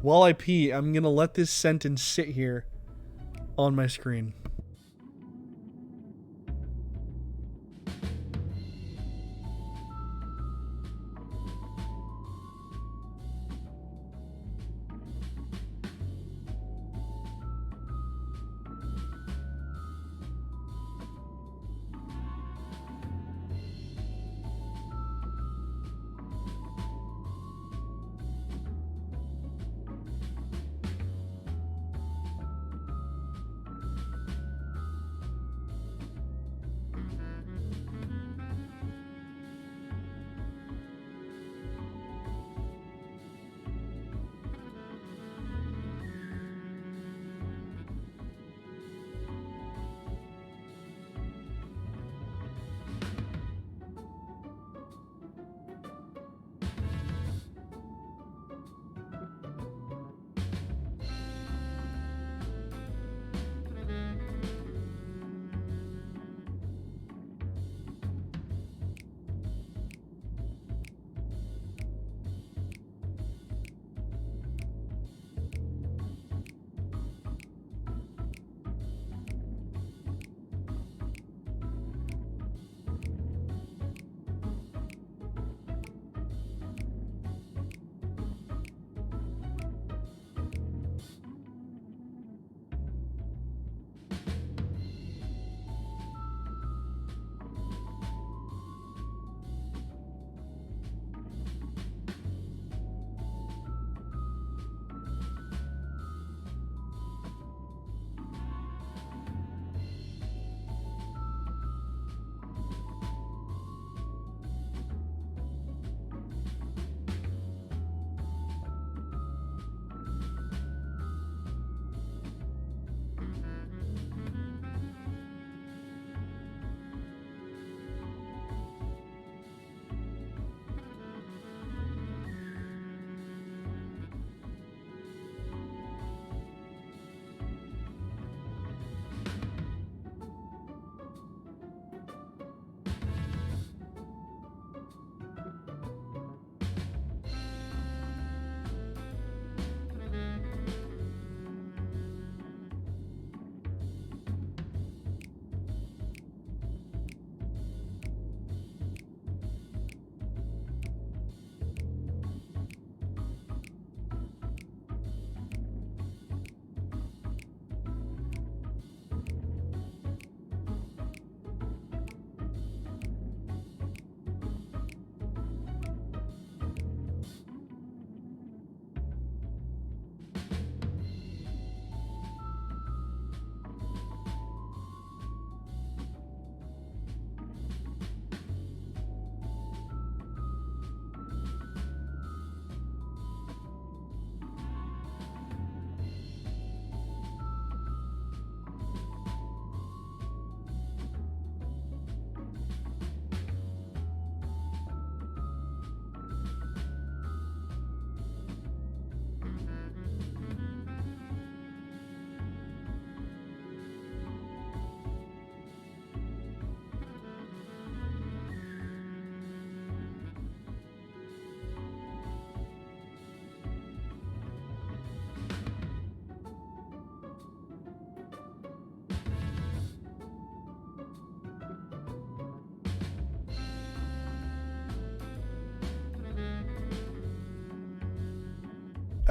While I pee, I'm gonna let this sentence sit here on my screen.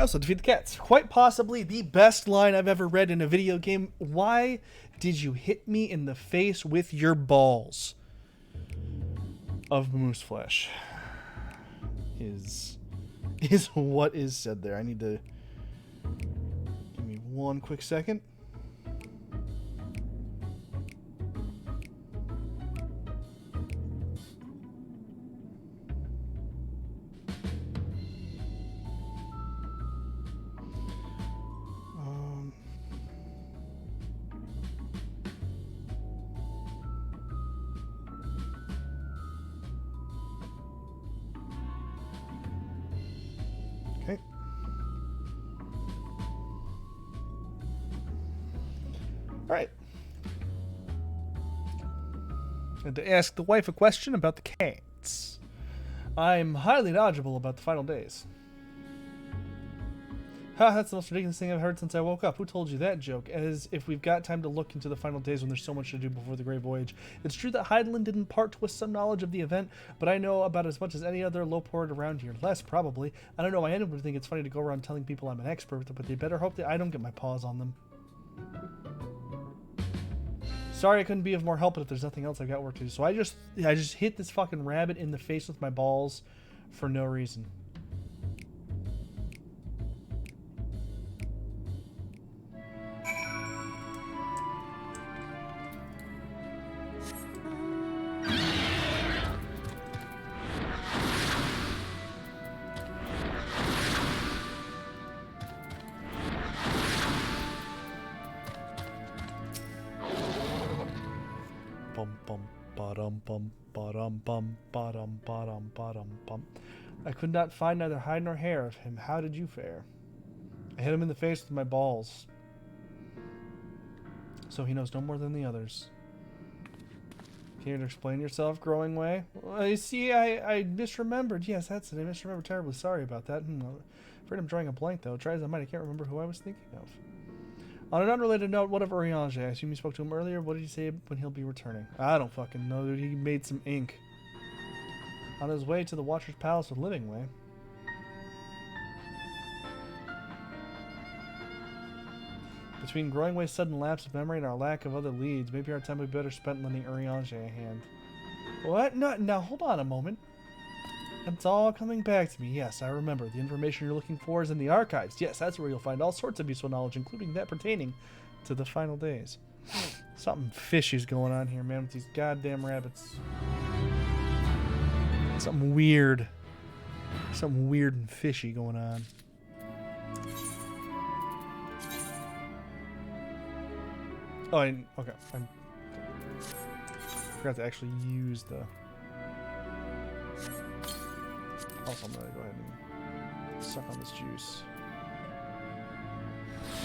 also defeat the cats. Quite possibly the best line I've ever read in a video game. Why did you hit me in the face with your balls? Of moose flesh. Is what is said there. I need to... Give me one quick second. Okay. Alright. And to ask the wife a question about the cats. I'm highly knowledgeable about the final days. Ha, that's the most ridiculous thing I've heard since I woke up. Who told you that joke? As if we've got time to look into the final days when there's so much to do before the Great Voyage. It's true that Heidelin didn't part to us some knowledge of the event, but I know about as much as any other lowport around here. Less, probably. I don't know why anyone would think it's funny to go around telling people I'm an expert, but they better hope that I don't get my paws on them. Sorry I couldn't be of more help, but if there's nothing else, I've got work to do. So I just hit this fucking rabbit in the face with my balls for no reason. I could not find neither hide nor hair of him. How did you fare? I hit him in the face with my balls. So he knows no more than the others. Care to explain yourself, Growing Way? Well, you see, I misremembered. Yes, that's it. I misremembered terribly. Sorry about that. Afraid I'm drawing a blank, though. Try as I might, I can't remember who I was thinking of. On an unrelated note, what of Urianger? I assume you spoke to him earlier. What did he say when he'll be returning? I don't fucking know, dude. He made some ink. On his way to the Watcher's Palace with Living Way. Between Growing Way's sudden lapse of memory and our lack of other leads, maybe our time would be better spent lending Urianger a hand. What? No, now, hold on a moment. It's all coming back to me. Yes, I remember. The information you're looking for is in the archives. Yes, that's where you'll find all sorts of useful knowledge, including that pertaining to the final days. Something fishy's going on here, man, with these goddamn rabbits. Something weird. Something weird and fishy going on. Oh, okay. I forgot to actually use the... Also, I'm going to go ahead and suck on this juice.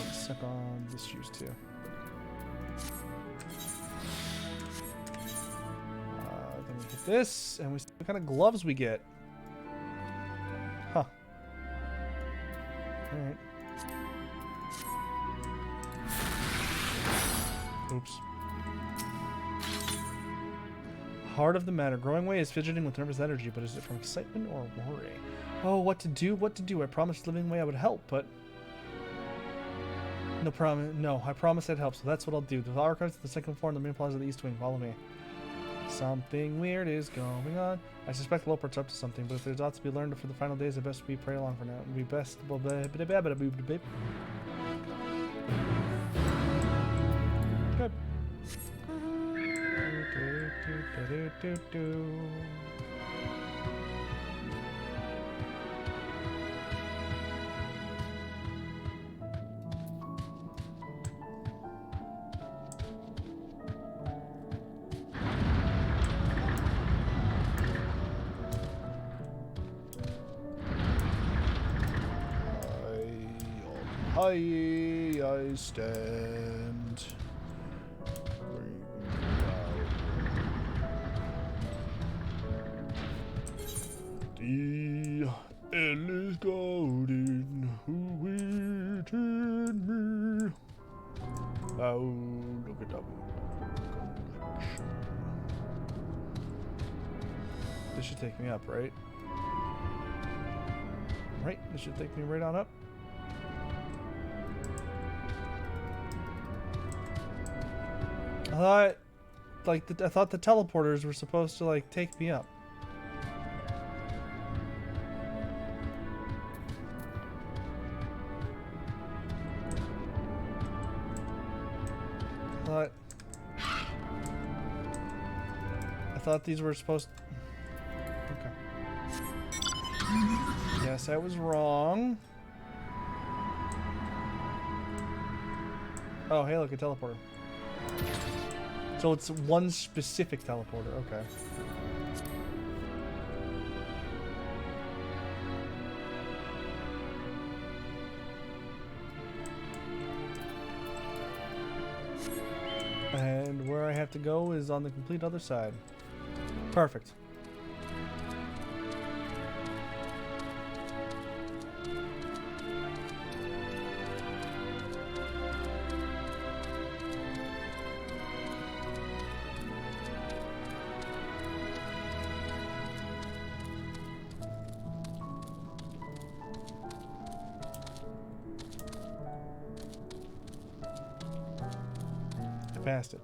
And suck on this juice, too. Then we get this, and we see what kind of gloves we get. Huh. Alright. Oops. Heart of the matter. Growing Way is fidgeting with nervous energy, but is it from excitement or worry? Oh, what to do? What to do? I promised Living Way I would help, but... No, I promised I'd help, so that's what I'll do. The archives at the second floor and the main plaza of the East Wing. Follow me. Something weird is going on. I suspect Lopert's up to something, but if there's ought to be learned for the final days, I best we pray along for now. We best... Good. I stand. The hell is golden, who waited me? Oh, look at that. This should take me up, right? Right, this should take me right on up. thought, like, I thought the teleporters were supposed to, like, take me up. I thought these were supposed to... Okay. Yes, I was wrong. Oh, hey, look, a teleporter. So it's one specific teleporter, okay. And where I have to go is on the complete other side. Perfect. I passed it.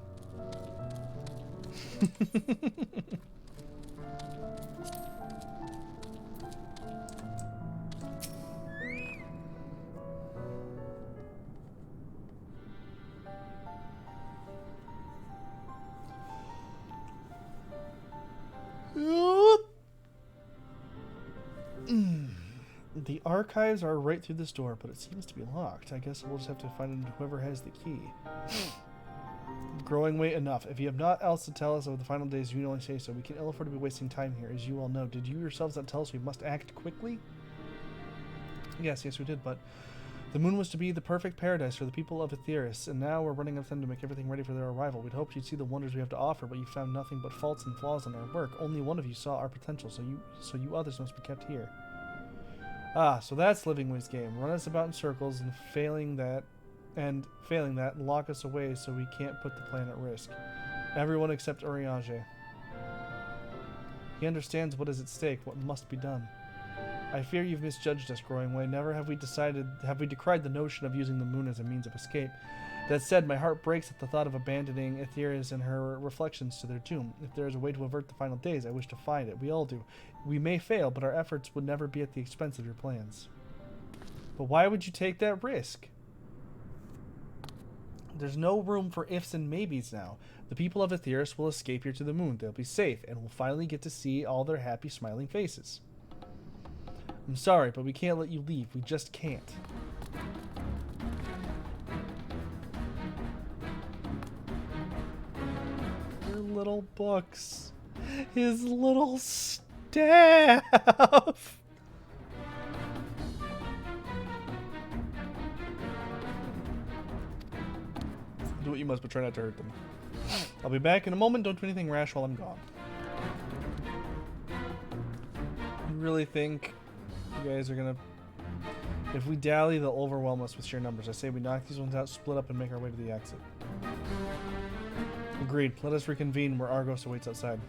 The archives are right through this door, but it seems to be locked. I guess we'll just have to find whoever has the key. Growing weight enough. If you have naught else to tell us of the final days, you can only say so. We can ill afford to be wasting time here, as you all know. Did you yourselves not tell us we must act quickly? Yes, we did, but the moon was to be the perfect paradise for the people of Aetheris, and now we're running out of time to make everything ready for their arrival. We'd hoped you'd see the wonders we have to offer, but you found nothing but faults and flaws in our work. Only one of you saw our potential, so you others must be kept here. Ah, so that's Livingway's game. Run us about in circles, and failing that, lock us away so we can't put the plan at risk. Everyone except Urianger. He understands what is at stake, what must be done. I fear you've misjudged us, Growing Way. Never have we decried the notion of using the moon as a means of escape. That said, my heart breaks at the thought of abandoning Aetheris and her reflections to their doom. If there is a way to avert the final days, I wish to find it. We all do. We may fail, but our efforts would never be at the expense of your plans. But why would you take that risk? There's no room for ifs and maybes now. The people of Aetheris will escape here to the moon. They'll be safe, and we'll finally get to see all their happy, smiling faces. I'm sorry, but we can't let you leave. We just can't. Your little books. His little staff. Do what you must, but try not to hurt them. I'll be back in a moment. Don't do anything rash while I'm gone. You really think you guys are gonna... If we dally, they'll overwhelm us with sheer numbers. I say we knock these ones out, split up, and make our way to the exit. Agreed. Let us reconvene where Argos awaits outside.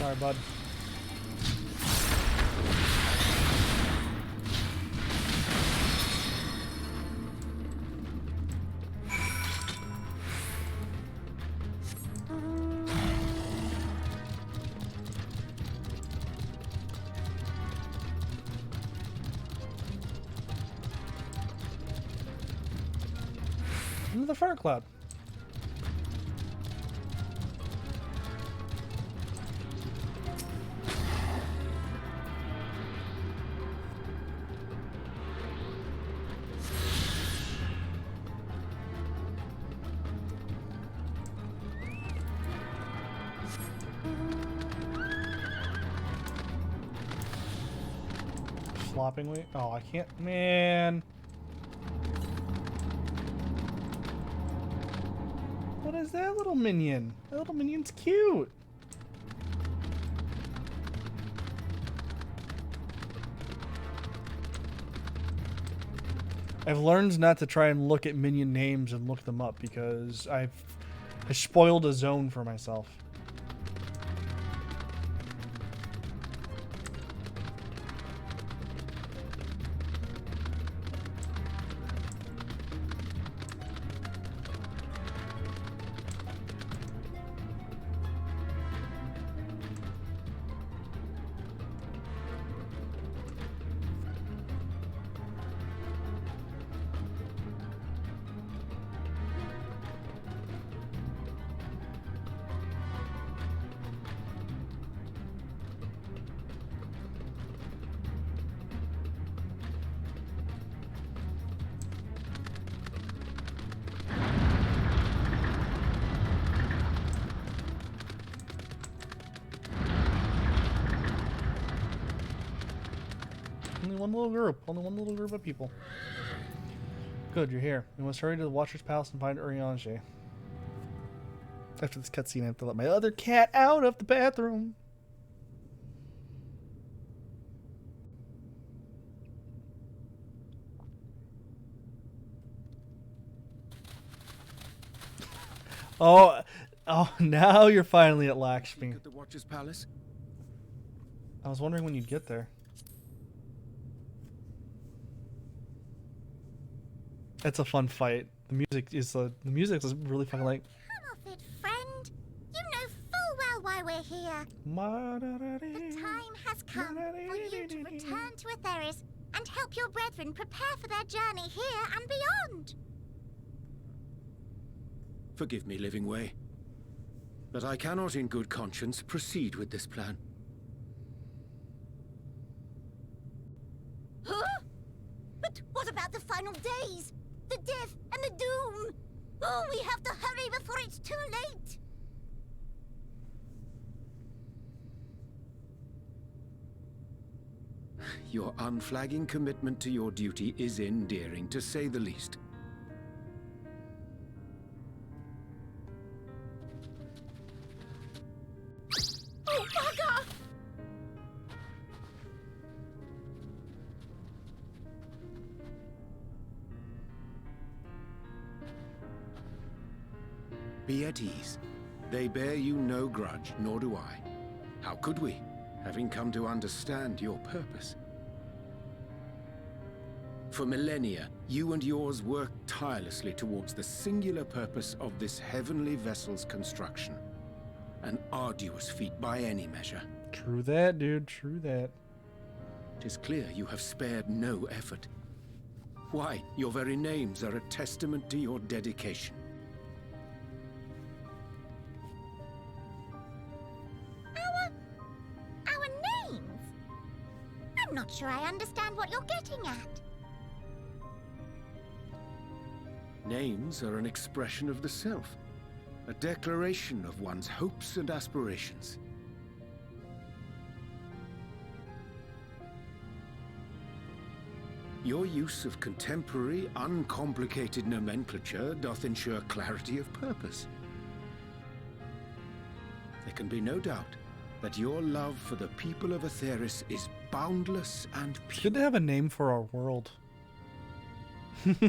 Sorry, bud. Another fire cloud. Floppingly? Oh, I can't. Man. What is that little minion? That little minion's cute. I've learned not to try and look at minion names and look them up because I spoiled a zone for myself. Only one little group. Only one little group of people. Good, you're here. We must hurry to the Watcher's Palace and find Urianger. After this cutscene, I have to let my other cat out of the bathroom. Oh, now you're finally at Lakshmi. At the Watcher's Palace? I was wondering when you'd get there. It's a fun fight. The music is really fucking like. Come off it, friend. You know full well why we're here. The time has come for you to return to Atheris and help your brethren prepare for their journey here and beyond. Forgive me, Living Way, but I cannot in good conscience proceed with this plan. Huh? But what about the final days? The death and the doom? Oh, we have to hurry before it's too late. Your unflagging commitment to your duty is endearing, to say the least. Oh, bugger! Be at ease. They bear you no grudge, nor do I. How could we, having come to understand your purpose? For millennia, you and yours worked tirelessly towards the singular purpose of this heavenly vessel's construction. An arduous feat by any measure. True that, dude. True that. It is clear you have spared no effort. Why, your very names are a testament to your dedication. Our names? I'm not sure I understand what you're getting at. Names are an expression of the self, a declaration of one's hopes and aspirations. Your use of contemporary, uncomplicated nomenclature doth ensure clarity of purpose. There can be no doubt that your love for the people of Atheris is boundless and pure. Good to have a name for our world. Yes!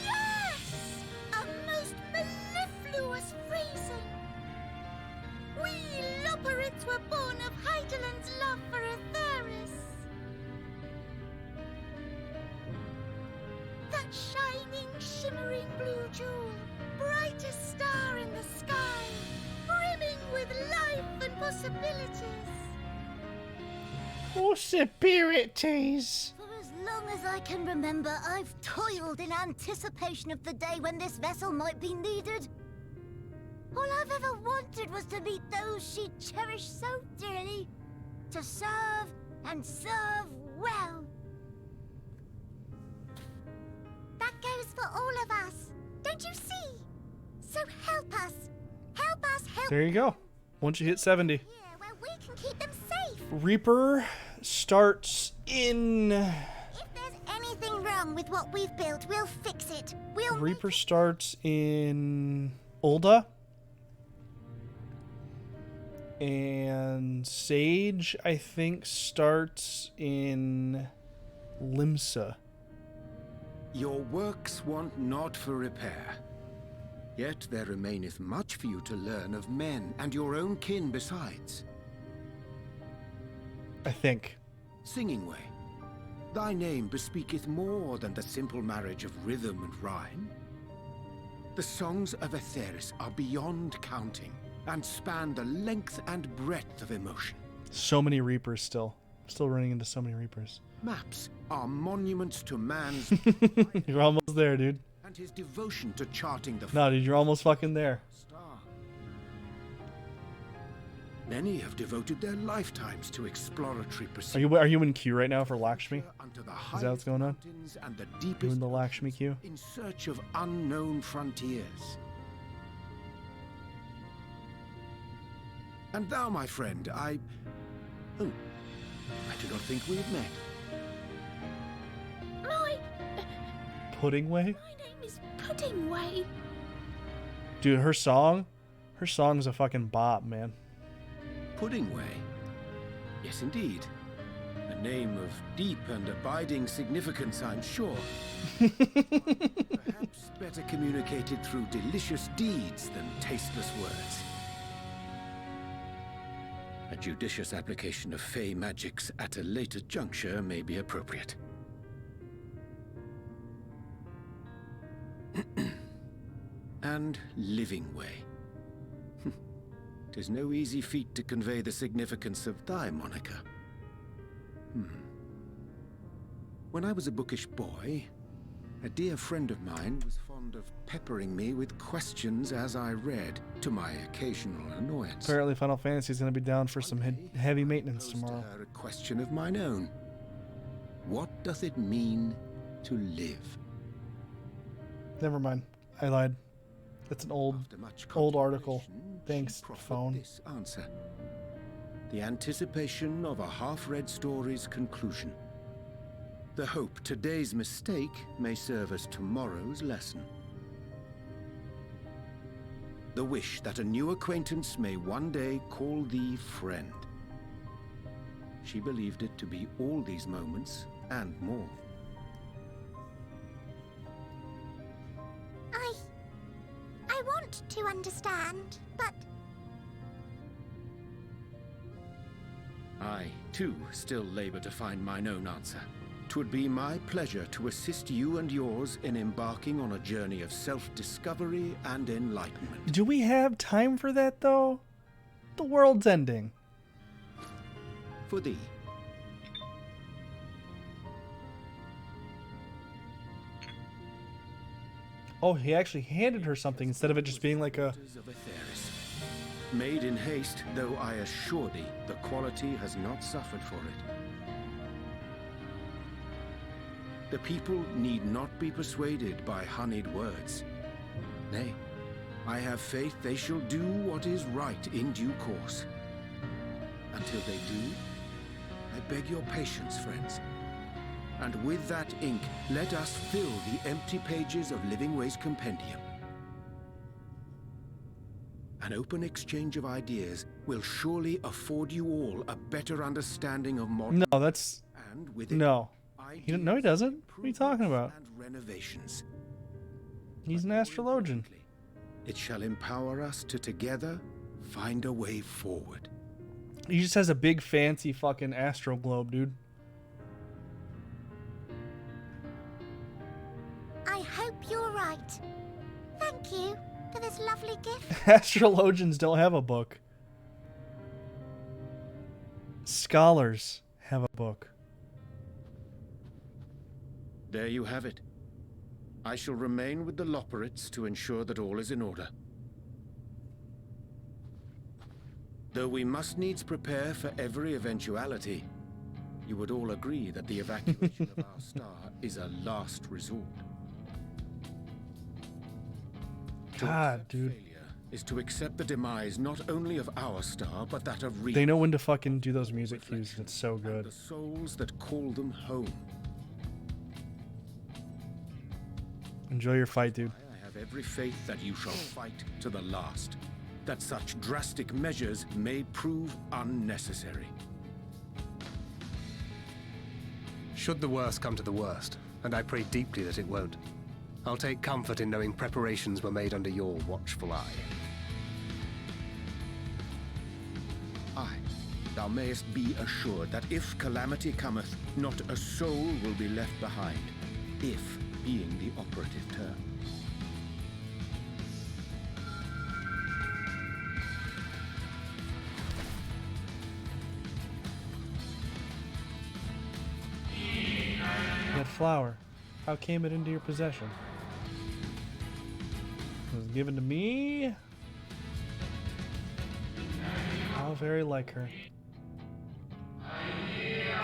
Yes! A most mellifluous phrasing! We Loperids were born of Hydaelyn's love for Atheris. That shining, shimmering blue jewel, brightest star in the sky, brimming with life and possibilities. Possibilities. For as long long as I can remember, I've toiled in anticipation of the day when this vessel might be needed. All I've ever wanted was to meet those she cherished so dearly. To serve and serve well. That goes for all of us. Don't you see? So help us. Help us help. There you go. Once you hit 70. Here where we can keep them safe. Reaper starts in... If there's anything wrong with what we've built, we'll fix it. Reaper starts in Ulda. And Sage, I think, starts in Limsa. Your works want not for repair. Yet there remaineth much for you to learn of men and your own kin besides. I think. Singing Way, thy name bespeaketh more than the simple marriage of rhythm and rhyme. The songs of Aetheris are beyond counting, and span the length and breadth of emotion. So many Reapers still. Still running into so many Reapers. Maps are monuments to man's You're almost there, dude. and his devotion to charting the No, dude, you're almost fucking there. star. Many have devoted their lifetimes to exploratory pursuits. Are you in queue right now for Lakshmi? Unto the Is that what's going on? mountains and the You deepest in the Lakshmi queue? in search of unknown frontiers. And thou, my friend, Oh, I do not think we have met. Pudding Way? My name is Pudding Way. Dude, her song's a fucking bop, man. Pudding Way? Yes, indeed. A name of deep and abiding significance, I'm sure. Perhaps better communicated through delicious deeds than tasteless words. A judicious application of fey magics at a later juncture may be appropriate. And Living Way. 'Tis no easy feat to convey the significance of thy moniker. When I was a bookish boy, a dear friend of mine was fond of peppering me with questions as I read, to my occasional annoyance. Apparently Final Fantasy is going to be down for some One day, heavy I maintenance posed to tomorrow. her a question of mine own. What doth it mean to live? Never mind. I lied. That's an old After much article. contemplation, Thanks, she proffered phone. this answer. The anticipation of a half-read story's conclusion. The hope today's mistake may serve as tomorrow's lesson. The wish that a new acquaintance may one day call thee friend. She believed it to be all these moments and more. I want to understand, but I, too, still labor to find mine own answer. 'Twould be my pleasure to assist you and yours in embarking on a journey of self-discovery and enlightenment. Do we have time for that, though? The world's ending. For thee. Oh, he actually handed her something instead of it just being like a... Of Aetheris. Made in haste, though I assure thee, the quality has not suffered for it. The people need not be persuaded by honeyed words. Nay, I have faith they shall do what is right in due course. Until they do, I beg your patience, friends. And with that ink, let us fill the empty pages of Living Way's compendium. An open exchange of ideas will surely afford you all a better understanding of modern... No, that's... And with it, No. No, he doesn't. What are you talking about? and renovations. He's an astrologian. It shall empower us to together find a way forward. He just has a big fancy fucking astro globe, dude. I hope you're right. Thank you for this lovely gift. Astrologians don't have a book. Scholars have a book. There you have it. I shall remain with the Loporrits to ensure that all is in order. Though we must needs prepare for every eventuality, you would all agree that the evacuation of our star is a last resort. God, dude. Failure is to accept the demise not only of our star, but that of They know when to fucking do those music cues. It's so good. the souls that call them home. Enjoy your fight, dude. I have every faith that you shall fight to the last, that such drastic measures may prove unnecessary. Should the worst come to the worst, and I pray deeply that it won't, I'll take comfort in knowing preparations were made under your watchful eye. Aye, thou mayest be assured that if calamity cometh, not a soul will be left behind, if being the operative term. That flower, how came it into your possession? It was given to me. How very like her.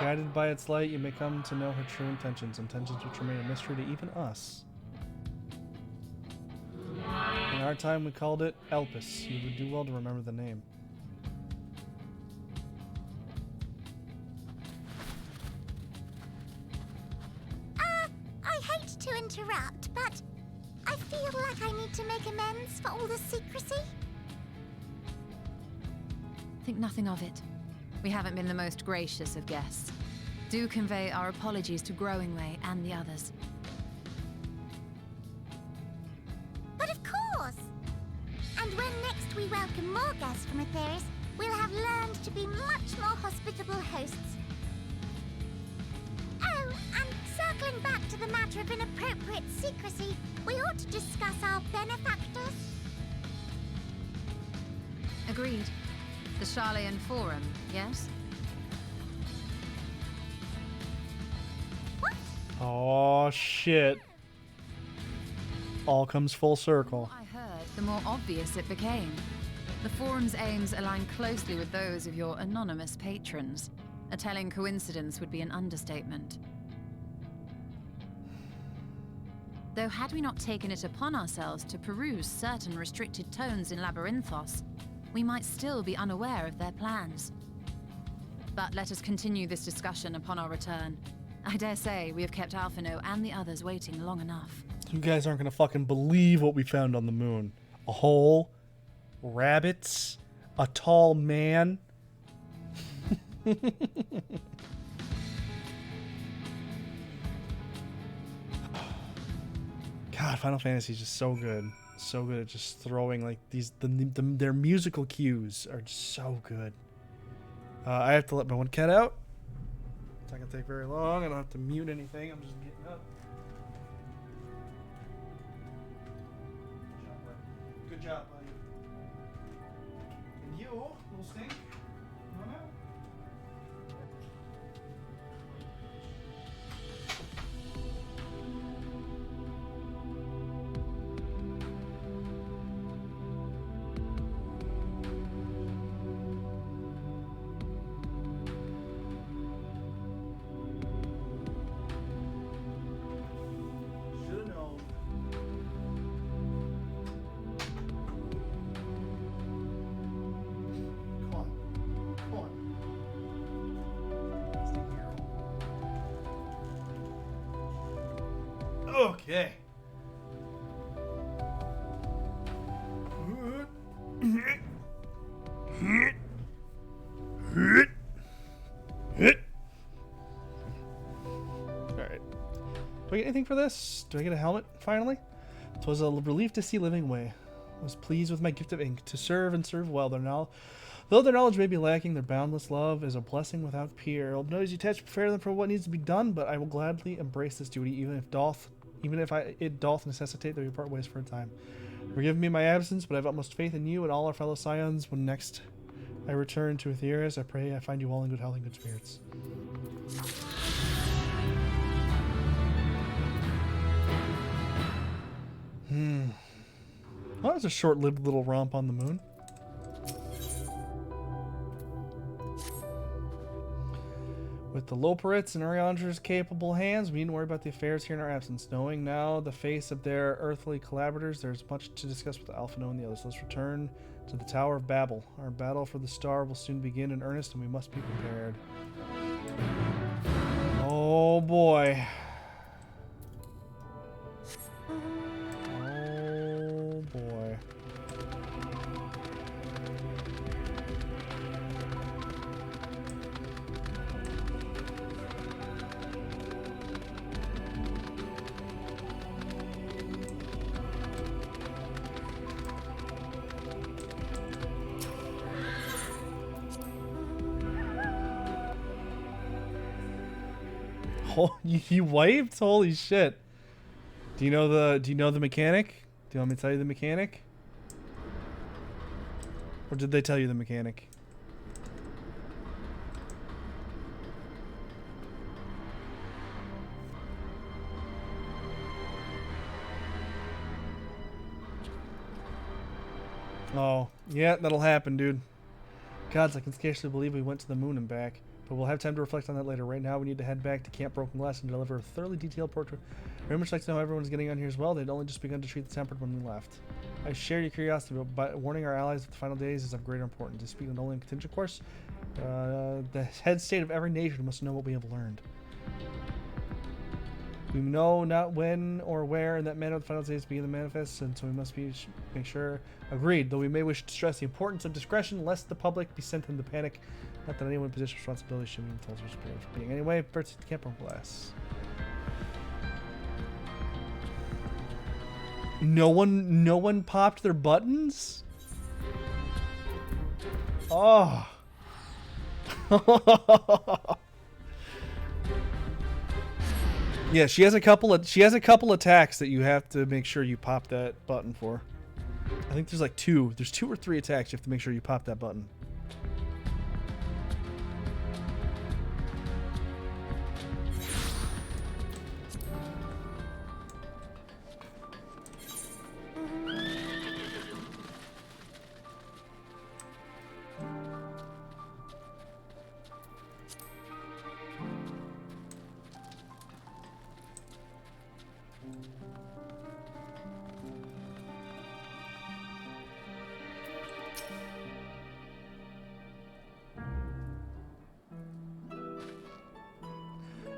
Guided by its light, you may come to know her true intentions which remain a mystery to even us. In our time, we called it Elpis. You would do well to remember the name. I hate to interrupt, but I feel like I need to make amends for all the secrecy. Think nothing of it. We haven't been the most gracious of guests. Do convey our apologies to Growingway and the others. But of course! And when next we welcome more guests from Etheris, we'll have learned to be much more hospitable hosts. Oh, and circling back to the matter of inappropriate secrecy, we ought to discuss our benefactors. Agreed. The Charlayan Forum, yes? What? Oh shit. All comes full circle. The more I heard, the more obvious it became. The Forum's aims align closely with those of your anonymous patrons. A telling coincidence would be an understatement. Though had we not taken it upon ourselves to peruse certain restricted tones in Labyrinthos, we might still be unaware of their plans. But let us continue this discussion upon our return. I dare say we have kept Alphino and the others waiting long enough. You guys aren't gonna fucking believe what we found on the moon. A hole, rabbits, a tall man. God, Final Fantasy is just so good. So good at just throwing like these, their musical cues are just so good. I have to let my one cat out. It's not gonna take very long. I don't have to mute anything. I'm just getting up. Good job, buddy. And you, little stink, come on out. Should've known. Come on. Come on. Stay here. Okay. Alright. Do I get anything for this? Do I get a helmet, finally? 'Twas a relief to see living way. I was pleased with my gift of ink, to serve and serve well. Though their knowledge may be lacking, their boundless love is a blessing without peer. I'll know as you touch, prepare them for what needs to be done, but I will gladly embrace this duty, even if it doth necessitate that we part ways for a time. Forgive me my absence, but I have utmost faith in you and all our fellow scions. When next I return to Etheris, I pray I find you all in good health and good spirits. Well, that was a short-lived little romp on the moon. With the Loporits and Urianger's capable hands, we needn't worry about the affairs here in our absence. Knowing now the face of their earthly collaborators, there's much to discuss with Alphino and the others. Let's return to the Tower of Babel. Our battle for the star will soon begin in earnest, and we must be prepared. Oh boy. Oh boy. Oh, you wiped? Holy shit. Do you know the mechanic? Do you want me to tell you the mechanic? Or did they tell you the mechanic? Oh, yeah, that'll happen, dude. Gods, I can scarcely believe we went to the moon and back. But we'll have time to reflect on that later. Right now, we need to head back to Camp Broken Glass and deliver a thoroughly detailed portrait. Very much like to know how everyone's getting on here as well. They'd only just begun to treat the Tempered when we left. I share your curiosity, but warning our allies of the final days is of greater importance. To speak only in contingent course, the head state of every nation must know what we have learned. We know not when or where in that manner the final days begin to manifest, and so we must make sure. Agreed, though we may wish to stress the importance of discretion, lest the public be sent into panic. Not that anyone in position of responsibility should be told for being. Anyway, first to Camp Broken Glass. No one popped their buttons? Oh. Yeah, she has a couple attacks that you have to make sure you pop that button for. I think there's like two. There's 2 or 3 attacks you have to make sure you pop that button.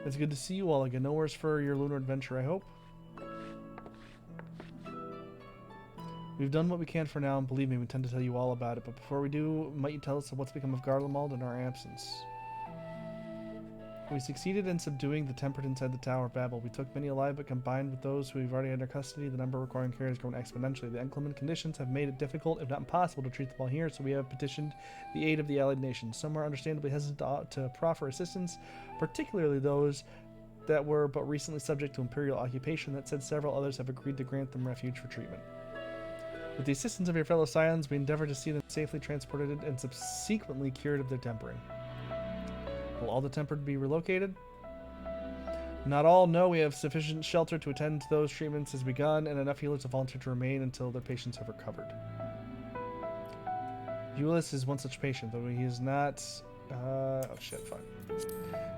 It's good to see you all again. No worse for your lunar adventure, I hope. We've done what we can for now, and believe me, we intend to tell you all about it. But before we do, might you tell us what's become of Garlemald in our absence? We succeeded in subduing the Tempered inside the Tower of Babel. We took many alive, but combined with those who we've already under custody, the number requiring care has grown exponentially. The inclement conditions have made it difficult, if not impossible, to treat them all here, so we have petitioned the aid of the allied nations. Some are understandably hesitant to proffer assistance, particularly those that were but recently subject to imperial occupation. That said, several others have agreed to grant them refuge for treatment. With the assistance of your fellow scions, we endeavor to see them safely transported and subsequently cured of their tempering. Will all the tempered be relocated? Not all. No, we have sufficient shelter to attend to those treatments has begun, and enough healers have volunteered to remain until their patients have recovered. Eulis is one such patient, though he is not... oh shit, fuck.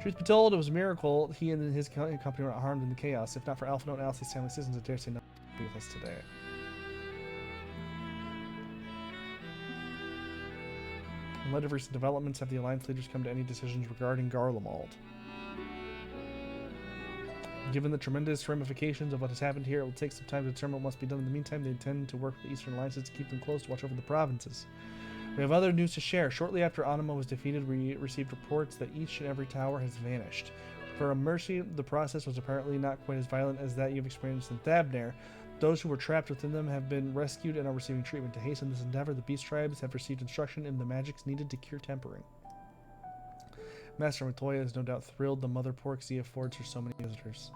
Truth be told, it was a miracle he and his company were not harmed in the chaos. If not for Alphino and Alcy's family citizens, I dare say nothing would be with us today. In light of recent developments, have the Alliance leaders come to any decisions regarding Garlemald? Given the tremendous ramifications of what has happened here, it will take some time to determine what must be done. In the meantime, they intend to work with the Eastern Alliances to keep them close to watch over the provinces. We have other news to share. Shortly after Anima was defeated, we received reports that each and every tower has vanished. For a mercy, the process was apparently not quite as violent as that you've experienced in Thabner. Those who were trapped within them have been rescued and are receiving treatment. To hasten this endeavor, the beast tribes have received instruction in the magics needed to cure tempering. Master Matoya is no doubt thrilled the mother pork affords her so many visitors.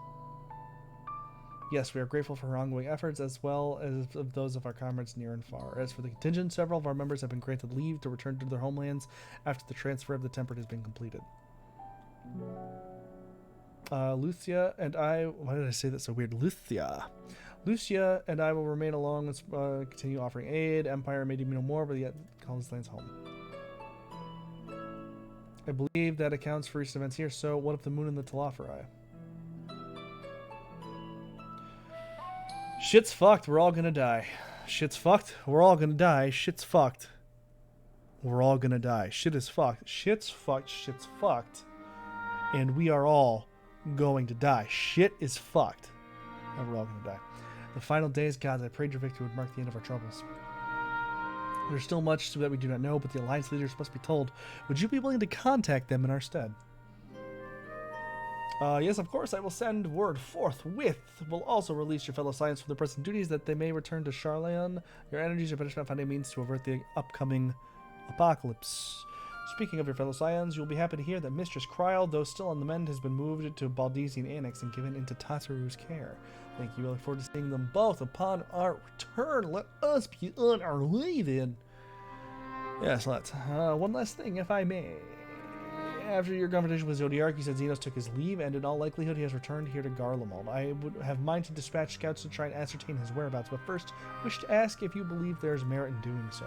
Yes, we are grateful for her ongoing efforts, as well as of those of our comrades near and far. As for the contingent, several of our members have been granted leave to return to their homelands after the transfer of the Tempered has been completed. Lucia and I... Why did I say that so weird? Lucia. Lucia and I will remain along and continue offering aid. Empire may do no more, but yet call this land's home. I believe that accounts for recent events here, so what if the moon and the Telafari? Shit's fucked, we're all gonna die. Shit's fucked, we're all gonna die. Shit's fucked. We're all gonna die. Shit is fucked. Shit's fucked, shit's fucked. And we are all going to die. Shit is fucked. And we're all gonna die. The final days, gods, I prayed your victory would mark the end of our troubles. There's still much that we do not know, but the Alliance leaders must be told. Would you be willing to contact them in our stead? Yes, of course, I will send word forthwith. We'll also release your fellow Science from their present duties that they may return to Charleon. Your energies are better finding means to avert the upcoming apocalypse. Speaking of your fellow Scions, you'll be happy to hear that Mistress Kryl, though still on the mend, has been moved to Baldesian Annex and given into Tataru's care. Thank you. I look forward to seeing them both upon our return. Let us be on our way then. Yes, let's. One last thing, if I may. After your conversation with Zodiark, you said Xenos took his leave, and in all likelihood he has returned here to Garlemald. I would have mind to dispatch scouts to try and ascertain his whereabouts, but first, wish to ask if you believe there is merit in doing so.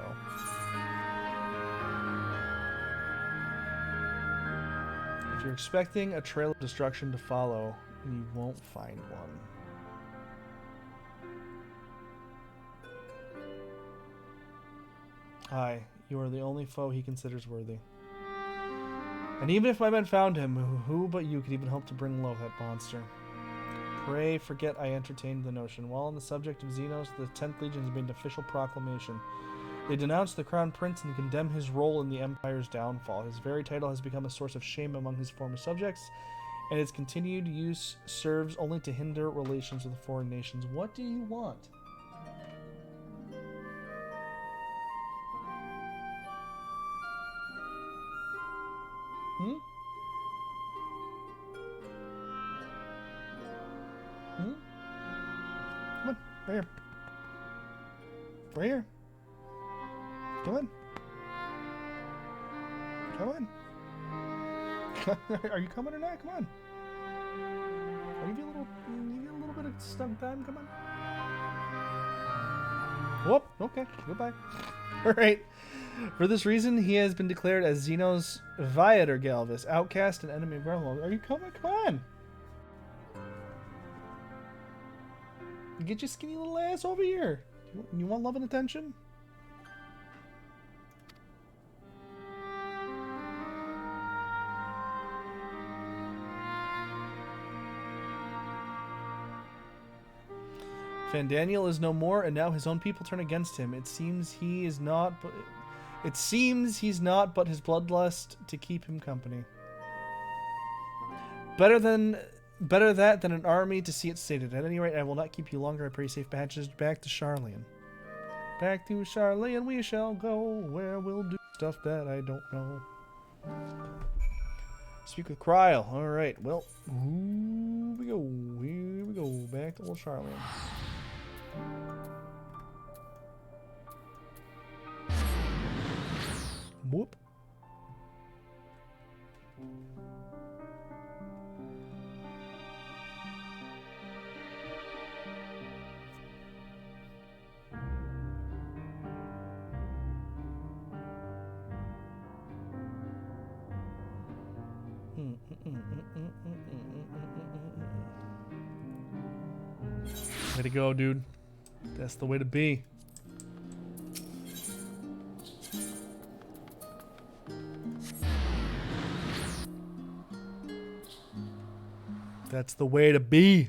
If you're expecting a trail of destruction to follow, you won't find one. Hi, you are the only foe he considers worthy. And even if my men found him, who but you could even hope to bring low that monster? Pray forget I entertained the notion. While on the subject of Xenos, the 10th Legion has made an official proclamation. They denounce the Crown Prince and condemn his role in the Empire's downfall. His very title has become a source of shame among his former subjects, and its continued use serves only to hinder relations with the foreign nations. What do you want? Hmm? Hmm? Come on, right here. Right here. Come on. Come on. Are you coming or not? Come on. I'll give you a little bit of stunt time. Come on. Whoop. Okay. Goodbye. All right. For this reason, he has been declared as Xenos Viator Galvis, outcast and enemy of Garlemald. Are you coming? Come on. Get your skinny little ass over here. You want love and attention? Fandaniel is no more, and now his own people turn against him. It seems he's not but his bloodlust to keep him company. Better that than an army to see it sated. At any rate, I will not keep you longer. I pray safe passage back to Charleon. Back to Charleon we shall go, where we'll do stuff that I don't know. Speak with Kryl. Alright, well, here we go. Back to old Charleon. Whoop. Way to go, dude. That's the way to be. That's the way to be.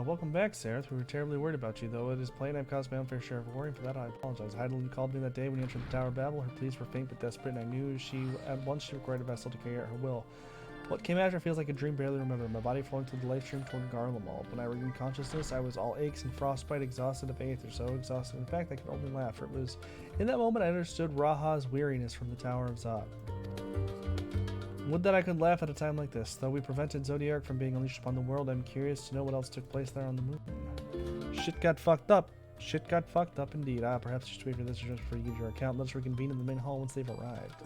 Welcome back, Sarah. We were terribly worried about you, though it is plain I've caused my own fair share of worry. For that, I apologize. Heidelin called me that day when you entered the Tower of Babel. Her pleas were faint but desperate, and I knew at once she required a vessel to carry out her will. What came after feels like a dream barely remembered. My body flowing through the life stream toward Garlemald. When I regained consciousness, I was all aches and frostbite, exhausted of aether, so exhausted. In fact, I could only laugh, for it was in that moment I understood Raha's weariness from the Tower of Zod. Would that I could laugh at a time like this. Though we prevented Zodiac from being unleashed upon the world, I'm curious to know what else took place there on the moon. Shit got fucked up. Shit got fucked up indeed. Pleperhaps just wait for this just for you to use your account. Let us reconvene in the main hall once they've arrived.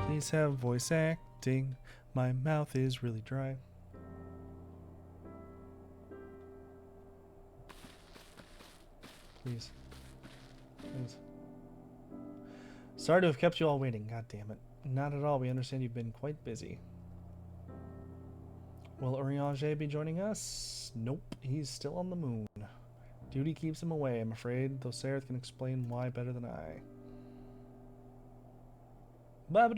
Please have voice acting. My mouth is really dry. Please. Please. Sorry to have kept you all waiting. God damn it. Not at all. We understand you've been quite busy. Will Urianger be joining us? Nope. He's still on the moon. Duty keeps him away, I'm afraid, though Sareth can explain why better than I. What's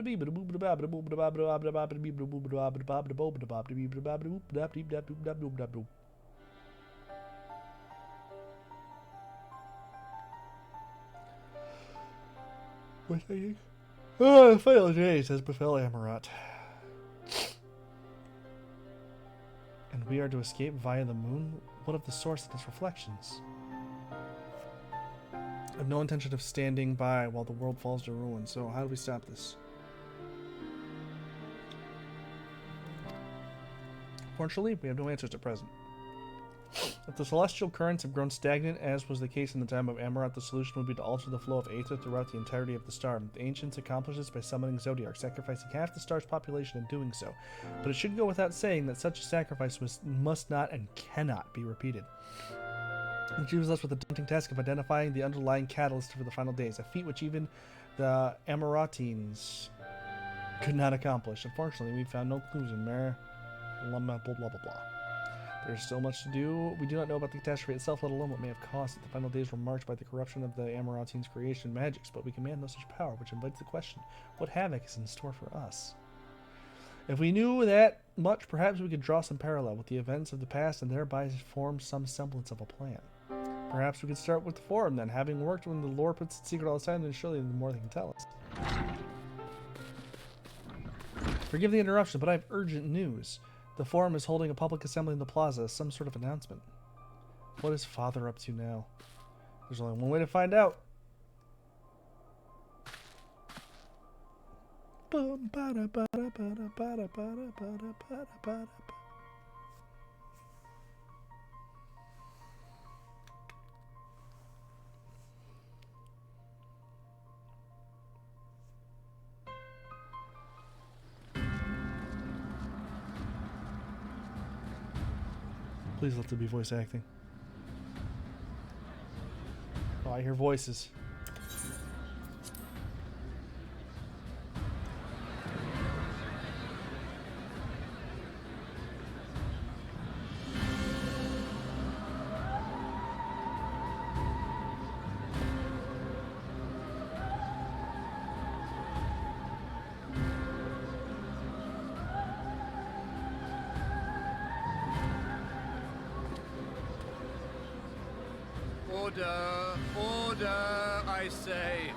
that? Oh, final day, says Befell Amarat. And we are to escape via the moon? What of the source of its reflections? I have no intention of standing by while the world falls to ruin, so how do we stop this? Fortunately, we have no answers at present. If the celestial currents have grown stagnant, as was the case in the time of Amarat, the solution would be to alter the flow of aether throughout the entirety of the star. The ancients accomplished this by summoning Zodiac, sacrificing half the star's population in doing so. But it should go without saying that such a sacrifice must not and cannot be repeated. Which leaves us with the daunting task of identifying the underlying catalyst for the final days, a feat which even the Amaratines could not accomplish. Unfortunately, we found no clues in Mare. Blah, blah, blah, blah, blah. There's still much to do. We do not know about the catastrophe itself, let alone what may have caused it. The final days were marked by the corruption of the Amaratines' creation magics, but we command no such power, which invites the question, what havoc is in store for us? If we knew that much, perhaps we could draw some parallel with the events of the past and thereby form some semblance of a plan. Perhaps we could start with the Forum then. Having worked when the lore puts its secret all the time, then surely the more they can tell us. Forgive the interruption, but I have urgent news. The Forum is holding a public assembly in the plaza, some sort of announcement. What is Father up to now? There's only one way to find out. Please let there be voice acting. Oh, I hear voices. Order! Order, I say!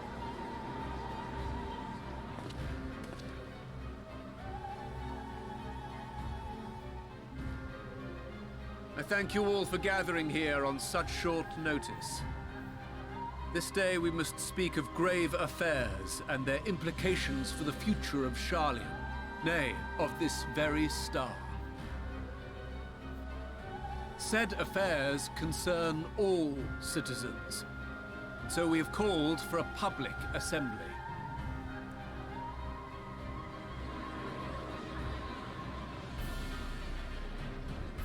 I thank you all for gathering here on such short notice. This day we must speak of grave affairs and their implications for the future of Sharlayan, nay, of this very star. Said affairs concern all citizens, so we have called for a public assembly.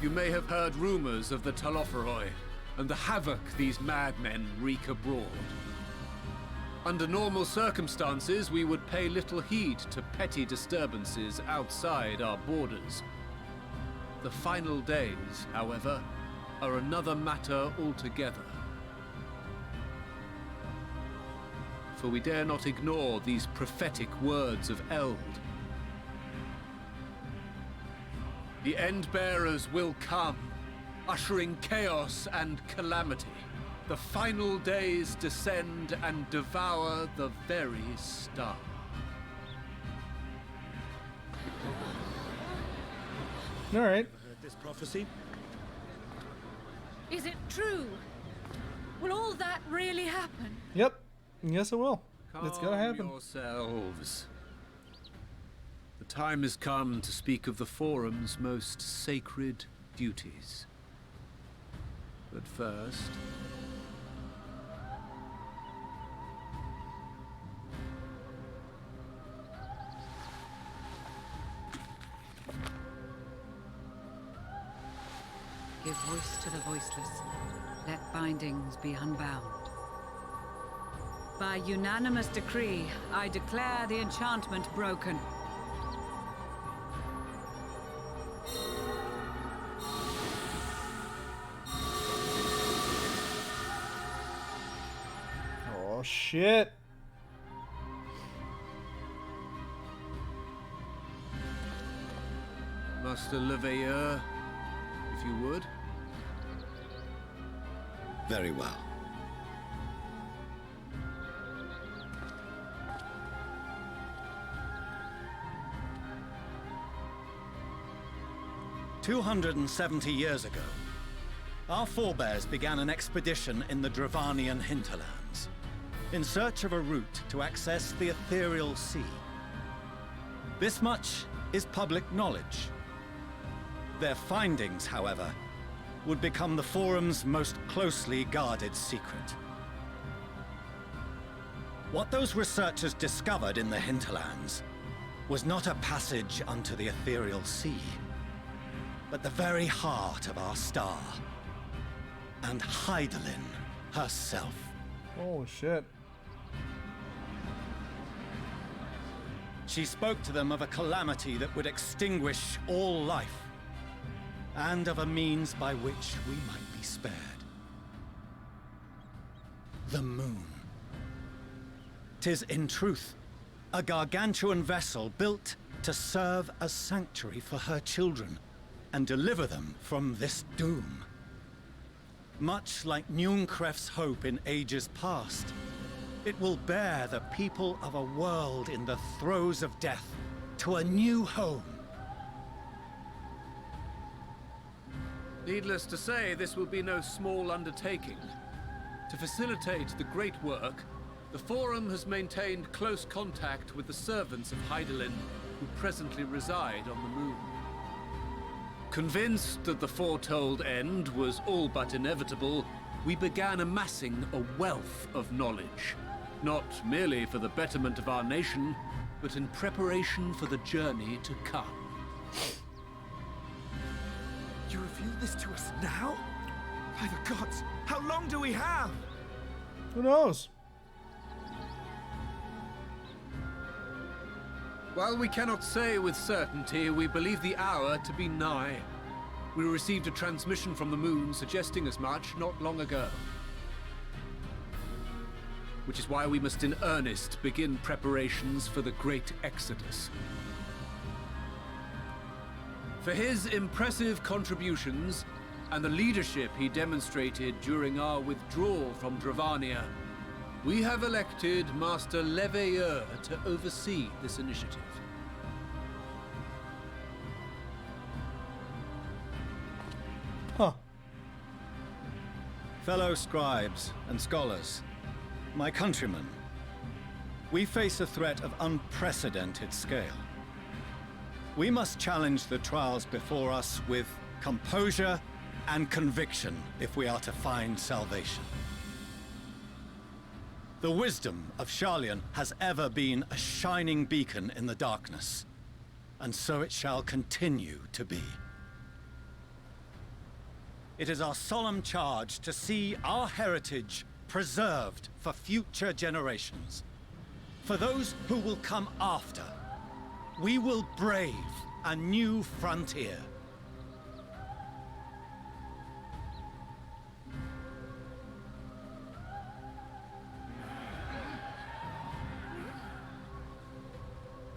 You may have heard rumors of the Talopheroi and the havoc these madmen wreak abroad. Under normal circumstances, we would pay little heed to petty disturbances outside our borders. The final days, however, are another matter altogether. for we dare not ignore these prophetic words of Eld. The Endbearers will come, ushering chaos and calamity. The final days descend and devour the very star. All right. Heard this prophecy? Is it true? Will all that really happen? Yep. Yes, it will. It's gonna happen. Calm yourselves. The time has come to speak of the Forum's most sacred duties. But first... Give voice to the voiceless. Let bindings be unbound. By unanimous decree, I declare the enchantment broken. Oh, shit. Master Leveilleur, if you would. Very well. "270 years ago, our forebears began an expedition in the Dravanian hinterlands, in search of a route to access the ethereal sea. This much is public knowledge. Their findings, however, would become the Forum's most closely guarded secret. What those researchers discovered in the hinterlands was not a passage unto the ethereal sea, but the very heart of our star, and Hydaelyn herself. Oh, shit. She spoke to them of a calamity that would extinguish all life, and of a means by which we might be spared. The moon. 'Tis in truth a gargantuan vessel built to serve as sanctuary for her children and deliver them from this doom. Much like Nunkref's hope in ages past, it will bear the people of a world in the throes of death to a new home. Needless to say, this will be no small undertaking. To facilitate the great work, the Forum has maintained close contact with the servants of Hydaelyn, who presently reside on the moon. Convinced that the foretold end was all but inevitable, we began amassing a wealth of knowledge, not merely for the betterment of our nation, but in preparation for the journey to come. You reveal this to us now? By the gods, how long do we have? Who knows? While we cannot say with certainty, we believe the hour to be nigh. We received a transmission from the moon suggesting as much not long ago. Which is why we must in earnest begin preparations for the great exodus. For his impressive contributions and the leadership he demonstrated during our withdrawal from Dravania, we have elected Master Leveilleur to oversee this initiative. Huh. Fellow scribes and scholars, my countrymen, we face a threat of unprecedented scale. We must challenge the trials before us with composure and conviction if we are to find salvation. The wisdom of Sharlayan has ever been a shining beacon in the darkness, and so it shall continue to be. It is our solemn charge to see our heritage preserved for future generations. For those who will come after, we will brave a new frontier.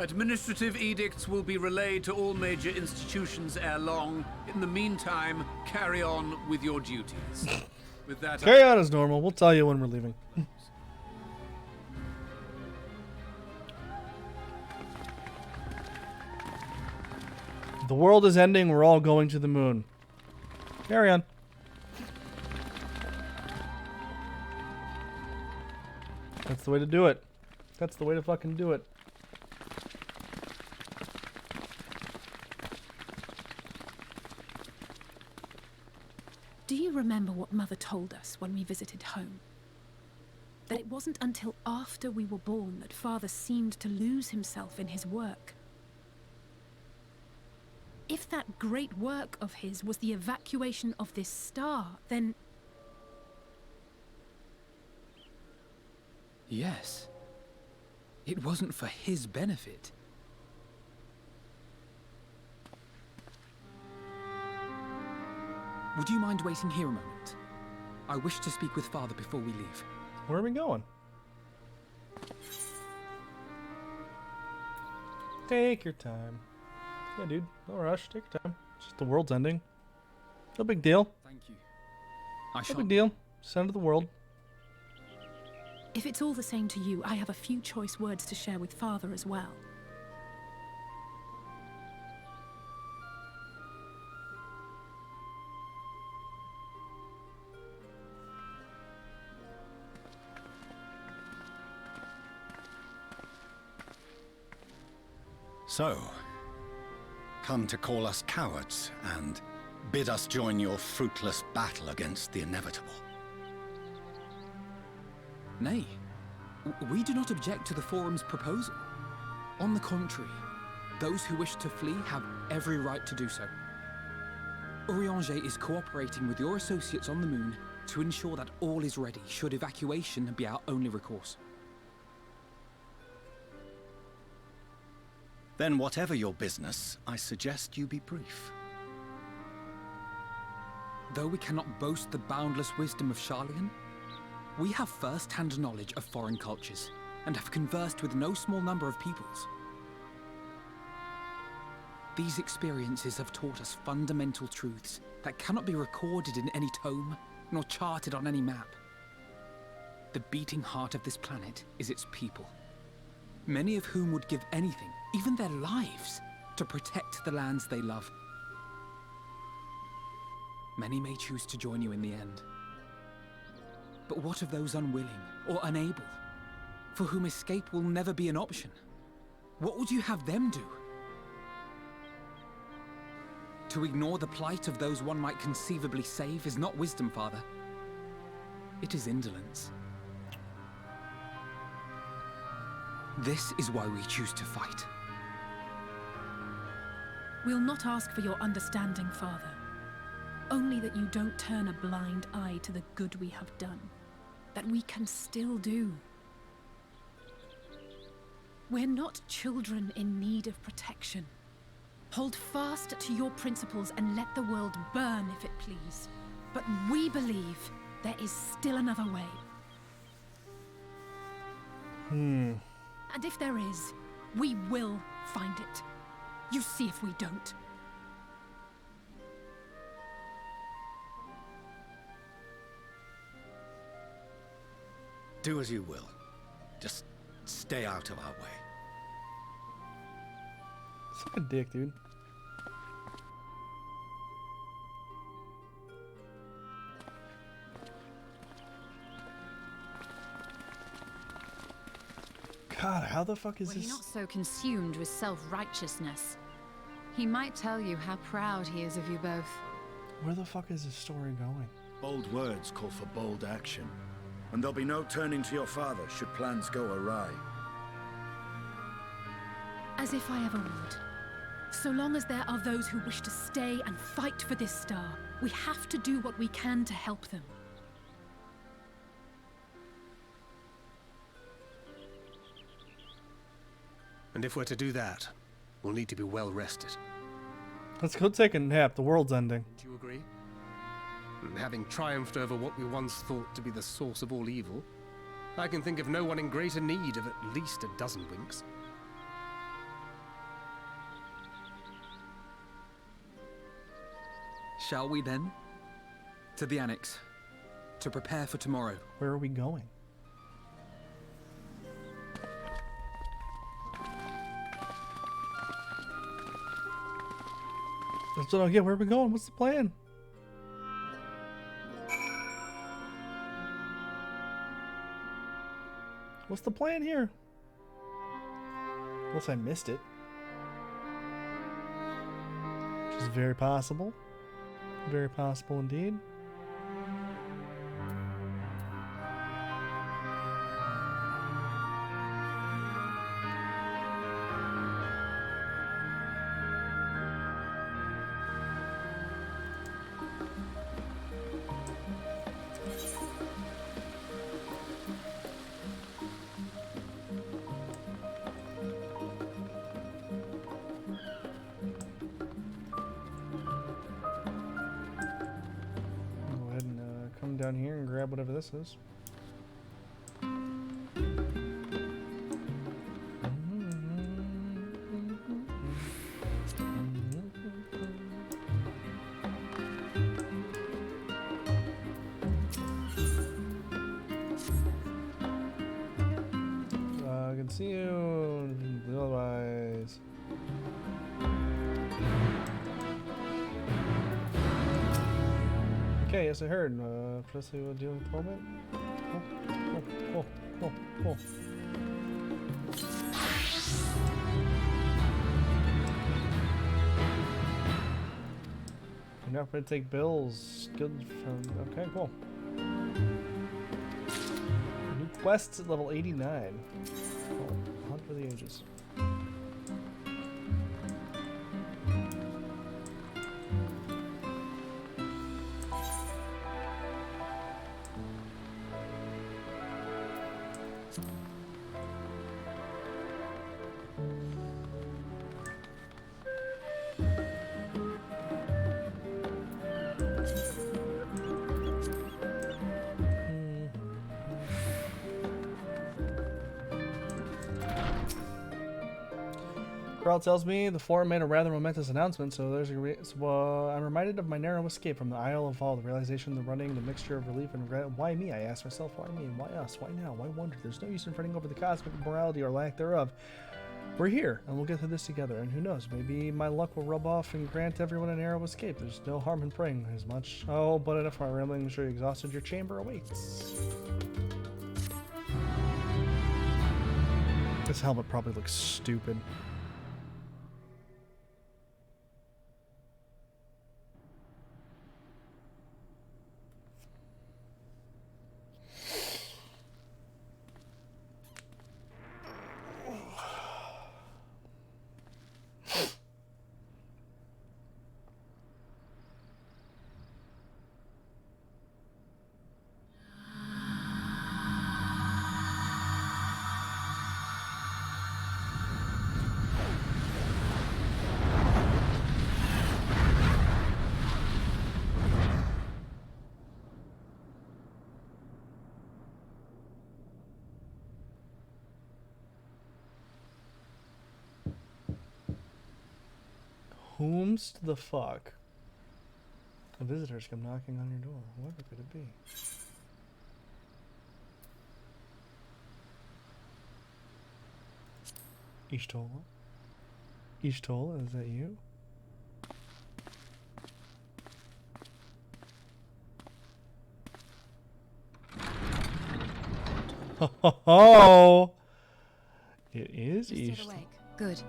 Administrative edicts will be relayed to all major institutions ere long. In the meantime, carry on with your duties. With that, Carry on as normal. We'll tell you when we're leaving. The world is ending. We're all going to the moon. Carry on. That's the way to do it. That's the way to fucking do it. Do you remember what Mother told us when we visited home? That it wasn't until after we were born that Father seemed to lose himself in his work. If that great work of his was the evacuation of this star, then... Yes. It wasn't for his benefit. Would you mind waiting here a moment? I wish to speak with Father before we leave. Where are we going? Take your time. Yeah, dude. No rush. Take your time. It's just the world's ending. No big deal. Thank you. No big deal. It's the end of the world. if it's all the same to you, I have a few choice words to share with Father as well. So, come to call us cowards and bid us join your fruitless battle against the inevitable. Nay, we do not object to the Forum's proposal. On the contrary, those who wish to flee have every right to do so. Urianger is cooperating with your associates on the moon to ensure that all is ready should evacuation be our only recourse. Then whatever your business, I suggest you be brief. Though we cannot boast the boundless wisdom of Charlian, we have first-hand knowledge of foreign cultures, and have conversed with no small number of peoples. These experiences have taught us fundamental truths that cannot be recorded in any tome, nor charted on any map. The beating heart of this planet is its people, many of whom would give anything, even their lives, to protect the lands they love. Many may choose to join you in the end. But what of those unwilling or unable, for whom escape will never be an option? What would you have them do? To ignore the plight of those one might conceivably save is not wisdom, Father. It is indolence. This is why we choose to fight. We'll not ask for your understanding, Father. Only that you don't turn a blind eye to the good we have done. That we can still do. We're not children in need of protection. Hold fast to your principles and let the world burn if it please. But we believe there is still another way. And if there is, we will find it. You see if we don't. Do as you will. Just stay out of our way. Suck a dick, dude. God, how the fuck is Were this? he not so consumed with self-righteousness? He might tell you how proud he is of you both. Where the fuck is this story going? Bold words call for bold action. And there'll be no turning to your father should plans go awry. As if I ever would. So long as there are those who wish to stay and fight for this star, we have to do what we can to help them. And if we're to do that, we'll need to be well rested. Let's go take a nap. The world's ending. Do you agree? And having triumphed over what we once thought to be the source of all evil, I can think of no one in greater need of at least a dozen winks. Shall we then? To the Annex. To prepare for tomorrow. Where are we going? That's what I get. Where are we going? What's the plan? What's the plan here? Unless I missed it. Which is very possible. Very possible indeed. Down here and grab whatever this is. I can see you otherwise. Okay, yes, I heard. Presley will deal with the moment. Cool. You're not going to take bills. Good from. Okay, cool. New quests at level 89. Cool. Hunt for the ages. Carl tells me the forum made a rather momentous announcement, so there's I'm reminded of my narrow escape from the Isle of All, the realization, the running, the mixture of relief and regret. Why me? I ask myself. Why me? Why us? Why now? Why wonder? There's no use in fretting over the cosmic morality or lack thereof. We're here, and we'll get through this together, and who knows, maybe my luck will rub off and grant everyone a narrow escape. There's no harm in praying as much. Oh, but enough of my rambling. I'm sure you exhausted. Your chamber awaits. This helmet probably looks stupid. Whom's the fuck? The visitors come knocking on your door. What could it be? Ishtola? Ishtola, is that you? Ho ho ho! It is You're Ishtola. still awake. Good.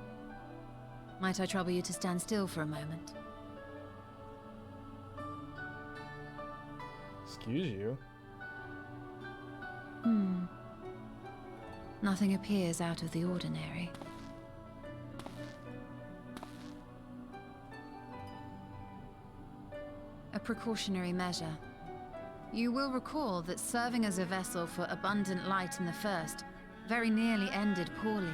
Might I trouble you to stand still for a moment? Excuse you. Nothing appears out of the ordinary. A precautionary measure. You will recall that serving as a vessel for abundant light in the First very nearly ended poorly.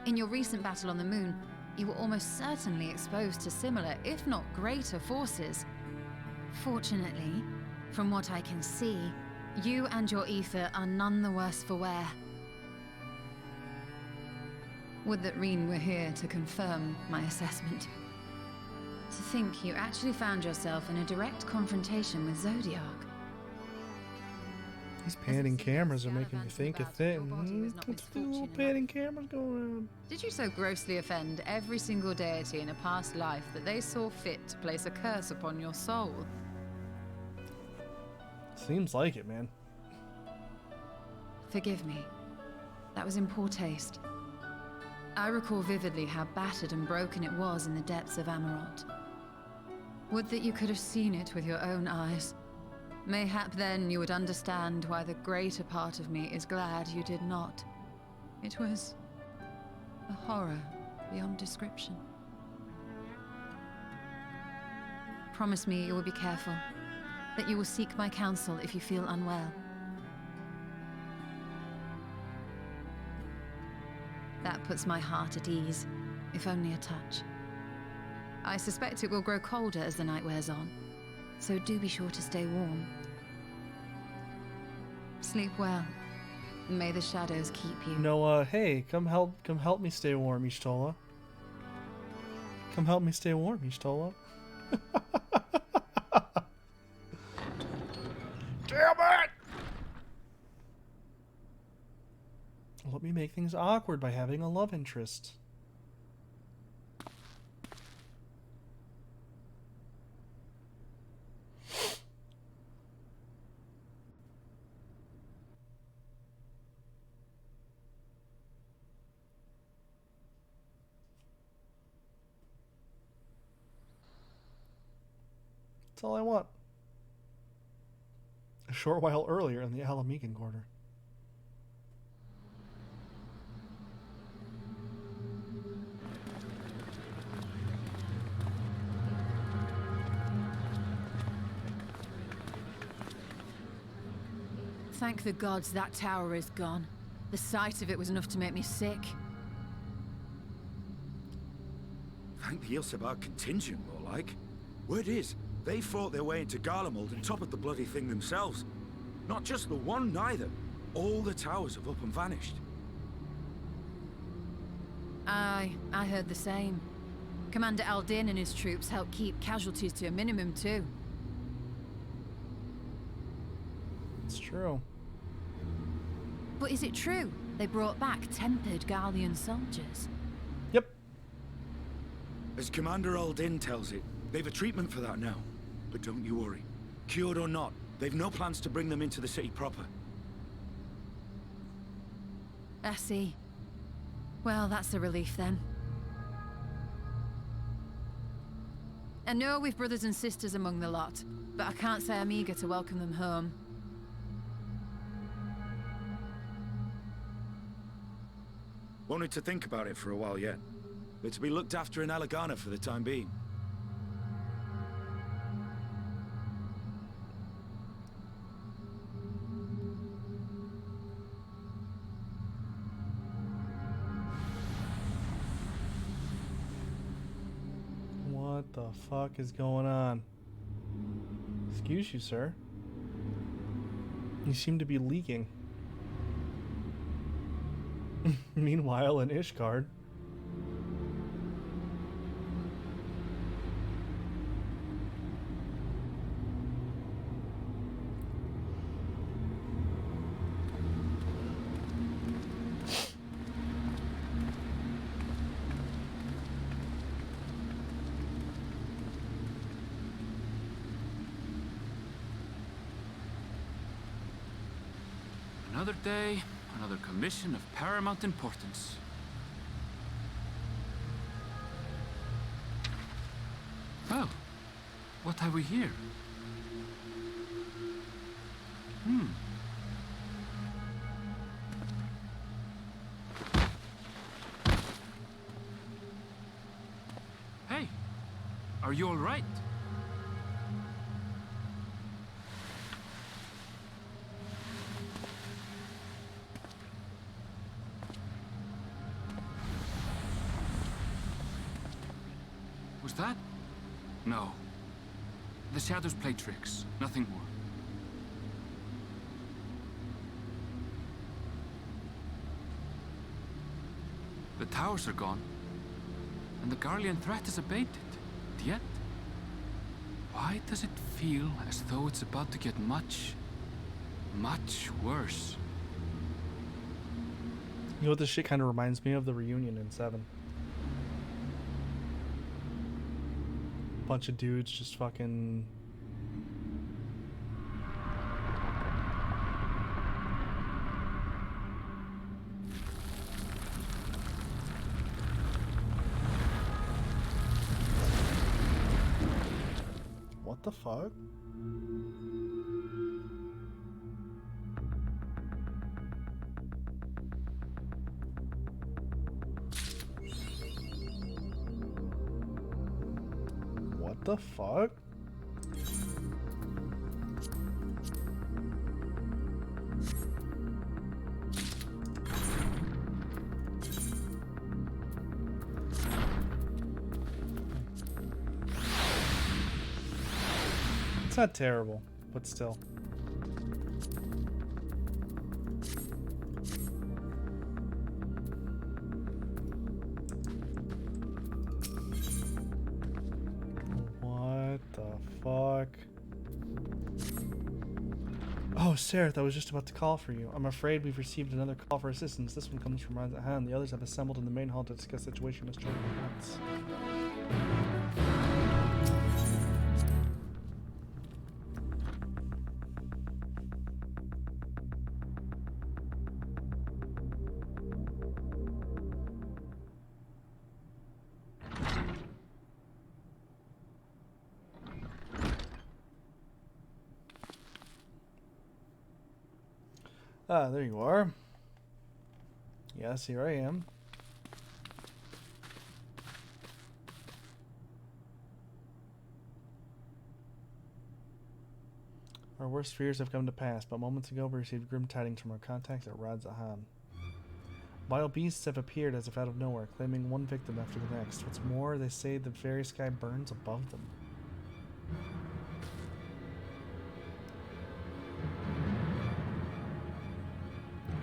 In your recent battle on the moon, you were almost certainly exposed to similar, if not greater, forces. Fortunately, from what I can see, you and your ether are none the worse for wear. Would that Reen were here to confirm my assessment. To think you actually found yourself in a direct confrontation with Zodiac. These panning cameras are making me think a thing. What's the little panning cameras going on? Did you so grossly offend every single deity in a past life that they saw fit to place a curse upon your soul? Seems like it, man. Forgive me. That was in poor taste. I recall vividly how battered and broken it was in the depths of Amarant. Would that you could have seen it with your own eyes. Mayhap then you would understand why the greater part of me is glad you did not. It was a horror beyond description. Promise me you will be careful, that you will seek my counsel if you feel unwell. That puts my heart at ease, if only a touch. I suspect it will grow colder as the night wears on, so do be sure to stay warm. Sleep well. May the shadows keep you. No, hey, come help me stay warm, Y'shtola. Come help me stay warm, Y'shtola. Damn it! Let me make things awkward by having a love interest. That's all I want. A short while earlier in the Alamegan Quarter. Thank the gods that tower is gone. The sight of it was enough to make me sick. Thank the Ilsabar contingent, more like. Word is, they fought their way into Garlemald and toppled the bloody thing themselves. Not just the one, neither. All the towers have up and vanished. Aye, I heard the same. Commander Aldin and his troops helped keep casualties to a minimum, too. It's true. But is it true they brought back tempered Garlean soldiers? Yep. As Commander Aldin tells it, they've a treatment for that now. But don't you worry. Cured or not, they've no plans to bring them into the city proper. I see. Well, that's a relief then. I know we've brothers and sisters among the lot, but I can't say I'm eager to welcome them home. Wanted to think about it for a while yet. They're to be looked after in Alagana for the time being. What the fuck is going on? Excuse you, sir. You seem to be leaking. Meanwhile, in Ishgard. Another day, another commission of paramount importance. Well, what have we here? Hey, are you all right? Was that? No. The shadows play tricks, nothing more. The towers are gone, and the Garlean threat is abated. Yet, Why does it feel as though it's about to get much worse? You know what this shit kind of reminds me of? The reunion in 7. Bunch of dudes just fucking... What the fuck? What the fuck? It's not terrible, but still. What the fuck? Oh, Sarah, I was just about to call for you. I'm afraid we've received another call for assistance. This one comes from Rise at Hand. The others have assembled in the main hall to discuss the situation. Let's join at once. Ah, there you are. Yes, here I am. Our worst fears have come to pass, but moments ago we received grim tidings from our contacts at Rad Zahan. Vile beasts have appeared as if out of nowhere, claiming one victim after the next. What's more, they say the very sky burns above them.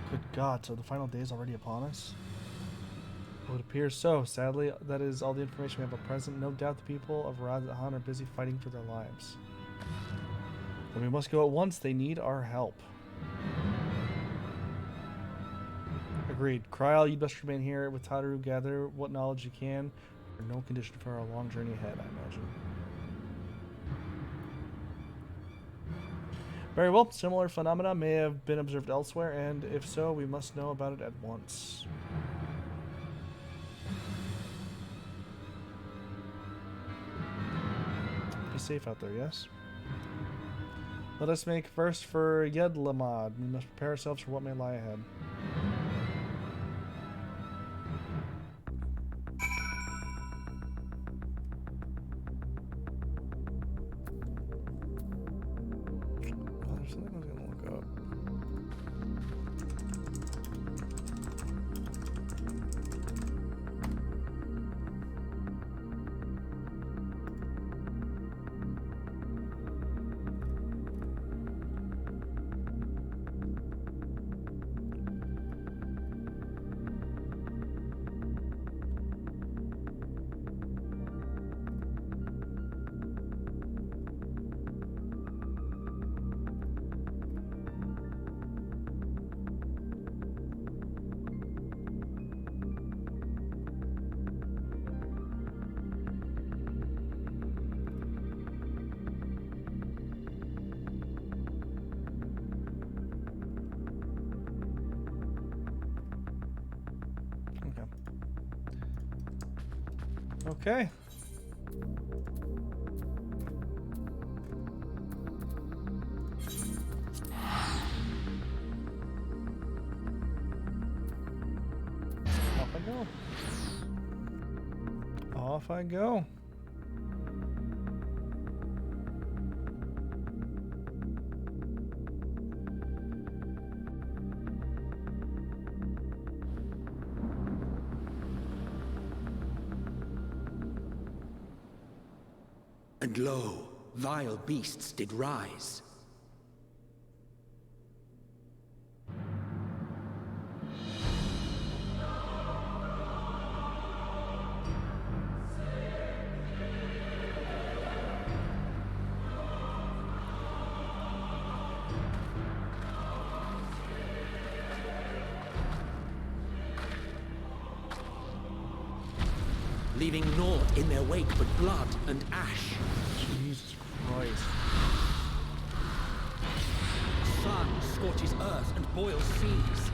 Good God, so the final day is already upon us? It would appear so. Sadly, that is all the information we have at present. No doubt the people of Rad Zahan are busy fighting for their lives. Then we must go at once. They need our help. Agreed. Kryal, you'd best remain here with Tadaru. Gather what knowledge you can. We're no condition for our long journey ahead, I imagine. Very well. Similar phenomena may have been observed elsewhere, and if so, we must know about it at once. Be safe out there, yes? Let us make first for Yedlamad. We must prepare ourselves for what may lie ahead. Okay. Off I go. Off I go. And lo, vile beasts did rise. leaving naught in their wake but blood and ash. Jesus Christ. The sun scorches earth and boils seas.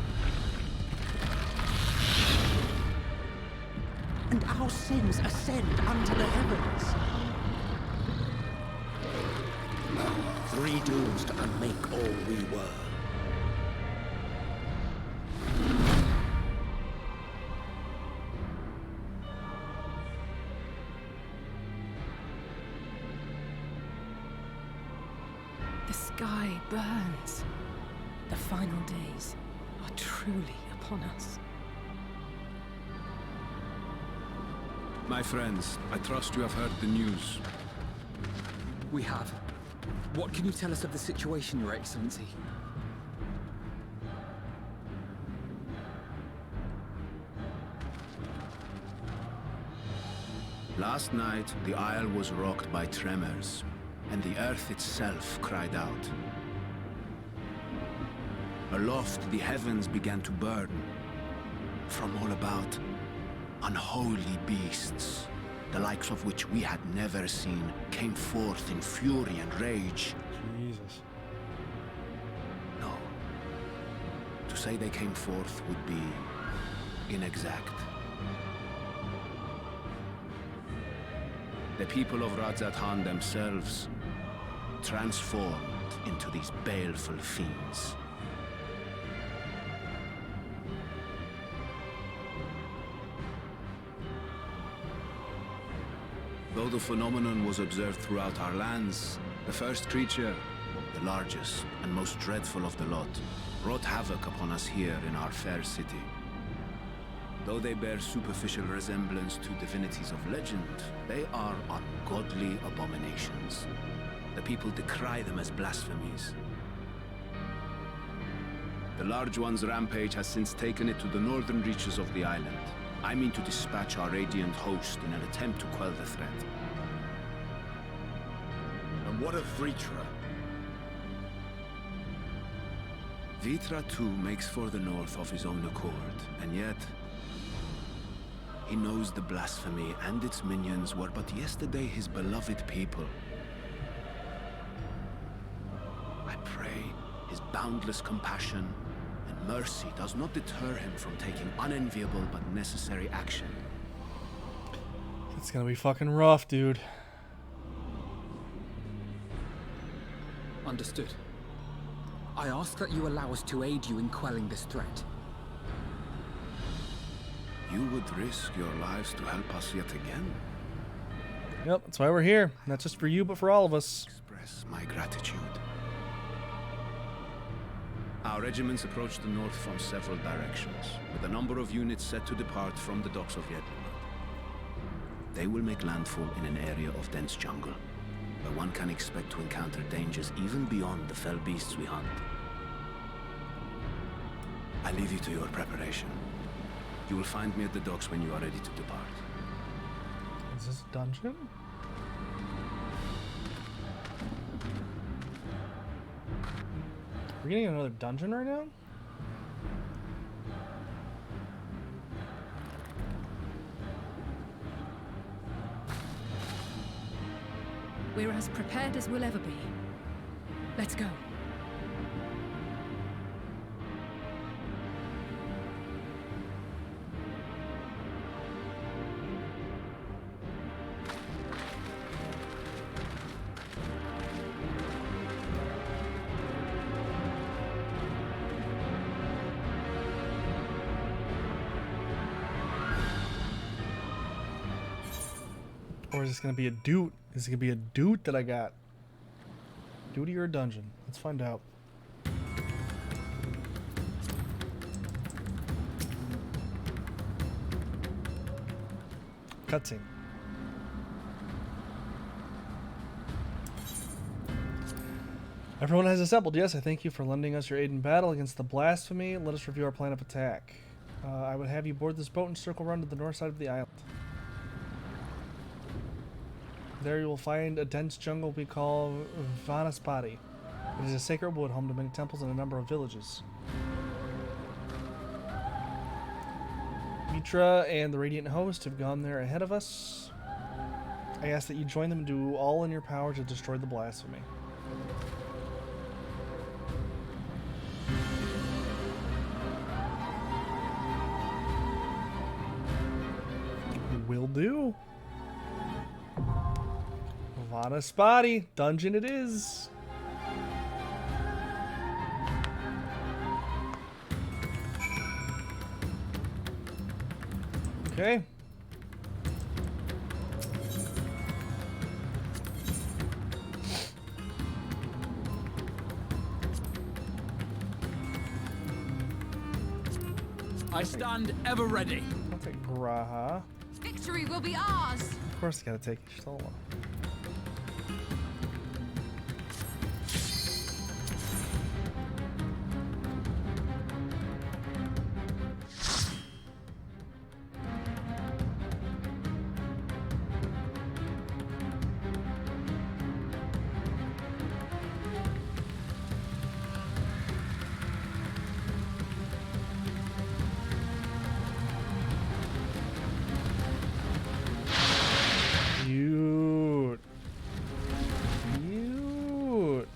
And our sins ascend unto the heavens. Three dooms to unmake all we were. The sky burns. The final days are truly upon us. My friends, I trust you have heard the news. We have. What can you tell us of the situation, Your Excellency? Last night, the Isle was rocked by tremors, and the earth itself cried out. Aloft, the heavens began to burn. From all about, unholy beasts, the likes of which we had never seen, came forth in fury and rage. Jesus. No. To say they came forth would be inexact. The people of Radzat-Han themselves transformed into these baleful fiends. Though the phenomenon was observed throughout our lands, the first creature, the largest and most dreadful of the lot, wrought havoc upon us here in our fair city. Though they bear superficial resemblance to divinities of legend, they are ungodly abominations. The people decry them as blasphemies. The large one's rampage has since taken it to the northern reaches of the island. I mean to dispatch our radiant host in an attempt to quell the threat. And what of Vritra? Vritra too makes for the north of his own accord, and yet he knows the blasphemy and its minions were but yesterday his beloved people. I pray his boundless compassion and mercy does not deter him from taking unenviable but necessary action. It's gonna be fucking rough, dude. Understood. I ask that you allow us to aid you in quelling this threat. You would risk your lives to help us yet again? Yep, that's why we're here. Not just for you, but for all of us. Express my gratitude. Our regiments approach the north from several directions, with a number of units set to depart from the docks of Yedlinod. They will make landfall in an area of dense jungle, where one can expect to encounter dangers even beyond the fell beasts we hunt. I leave you to your preparation. You will find me at the docks when you are ready to depart. Is this a dungeon? We're getting another dungeon right now? We're as prepared as we'll ever be. Let's go. Or is this gonna be a doot? Is it gonna be a doot that I got? Duty or a dungeon? Let's find out. Cutscene. Everyone has assembled. Yes, I thank you for lending us your aid in battle against the blasphemy. Let us review our plan of attack. I would have you board this boat and circle around to the north side of the island. There you will find a dense jungle we call Vanaspati. It is a sacred wood home to many temples and a number of villages. Mitra and the Radiant Host have gone there ahead of us. I ask that you join them and do all in your power to destroy the blasphemy. Will do. Vana Spotty, dungeon it is. Okay. I stand ever ready. I'll take Graha. Victory will be ours. Of course, I gotta take Shtala. Cute. Cute.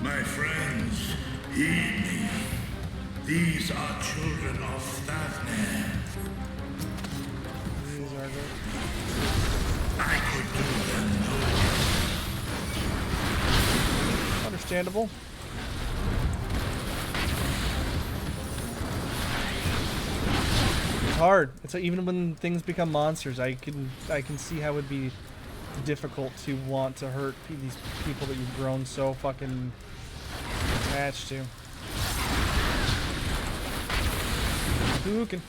My friends, heed me. These are children of Thavne. I could do them no good. Understandable. It's hard. It's even when things become monsters, I can see how it would be difficult to want to hurt these people that you've grown so fucking attached to. Who can?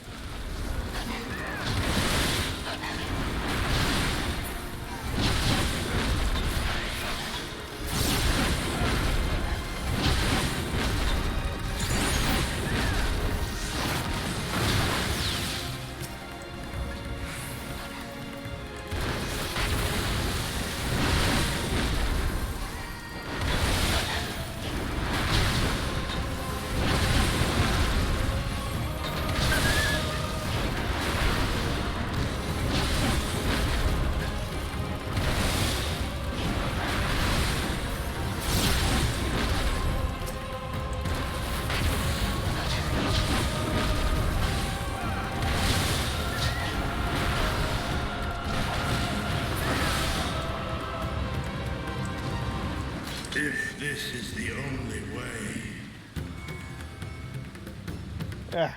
If this is the only way. Yeah.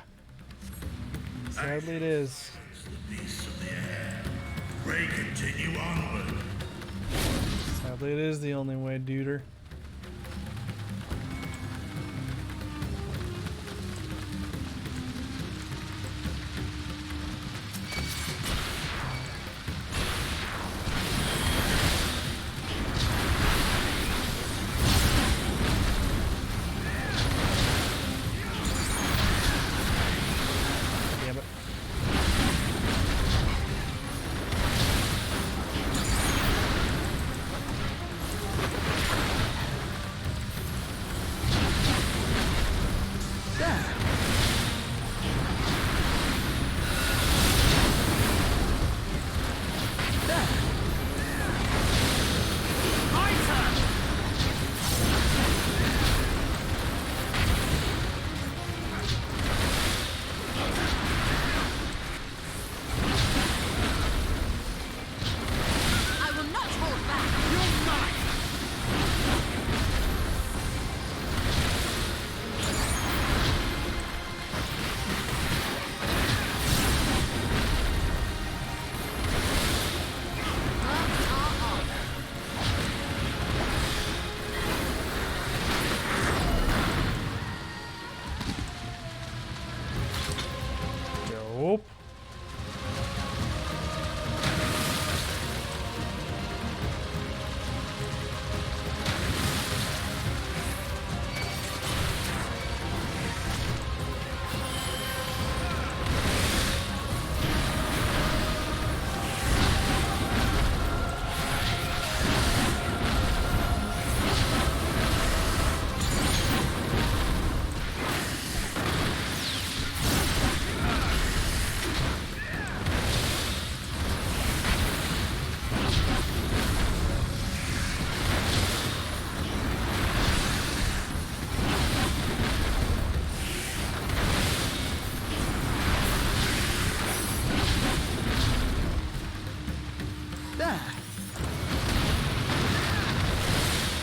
Sadly it is. The beasts of the air. Pray continue onward. Sadly it is the only way, duder.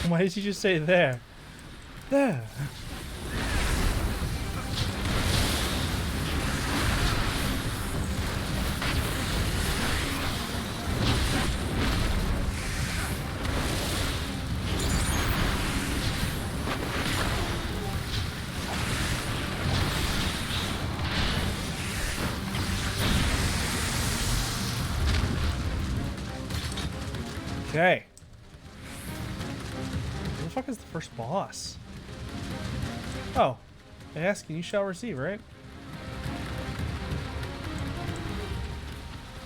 Why did you just say there? There. Okay. Where the fuck is the first boss? Oh. Ask and you shall receive, right?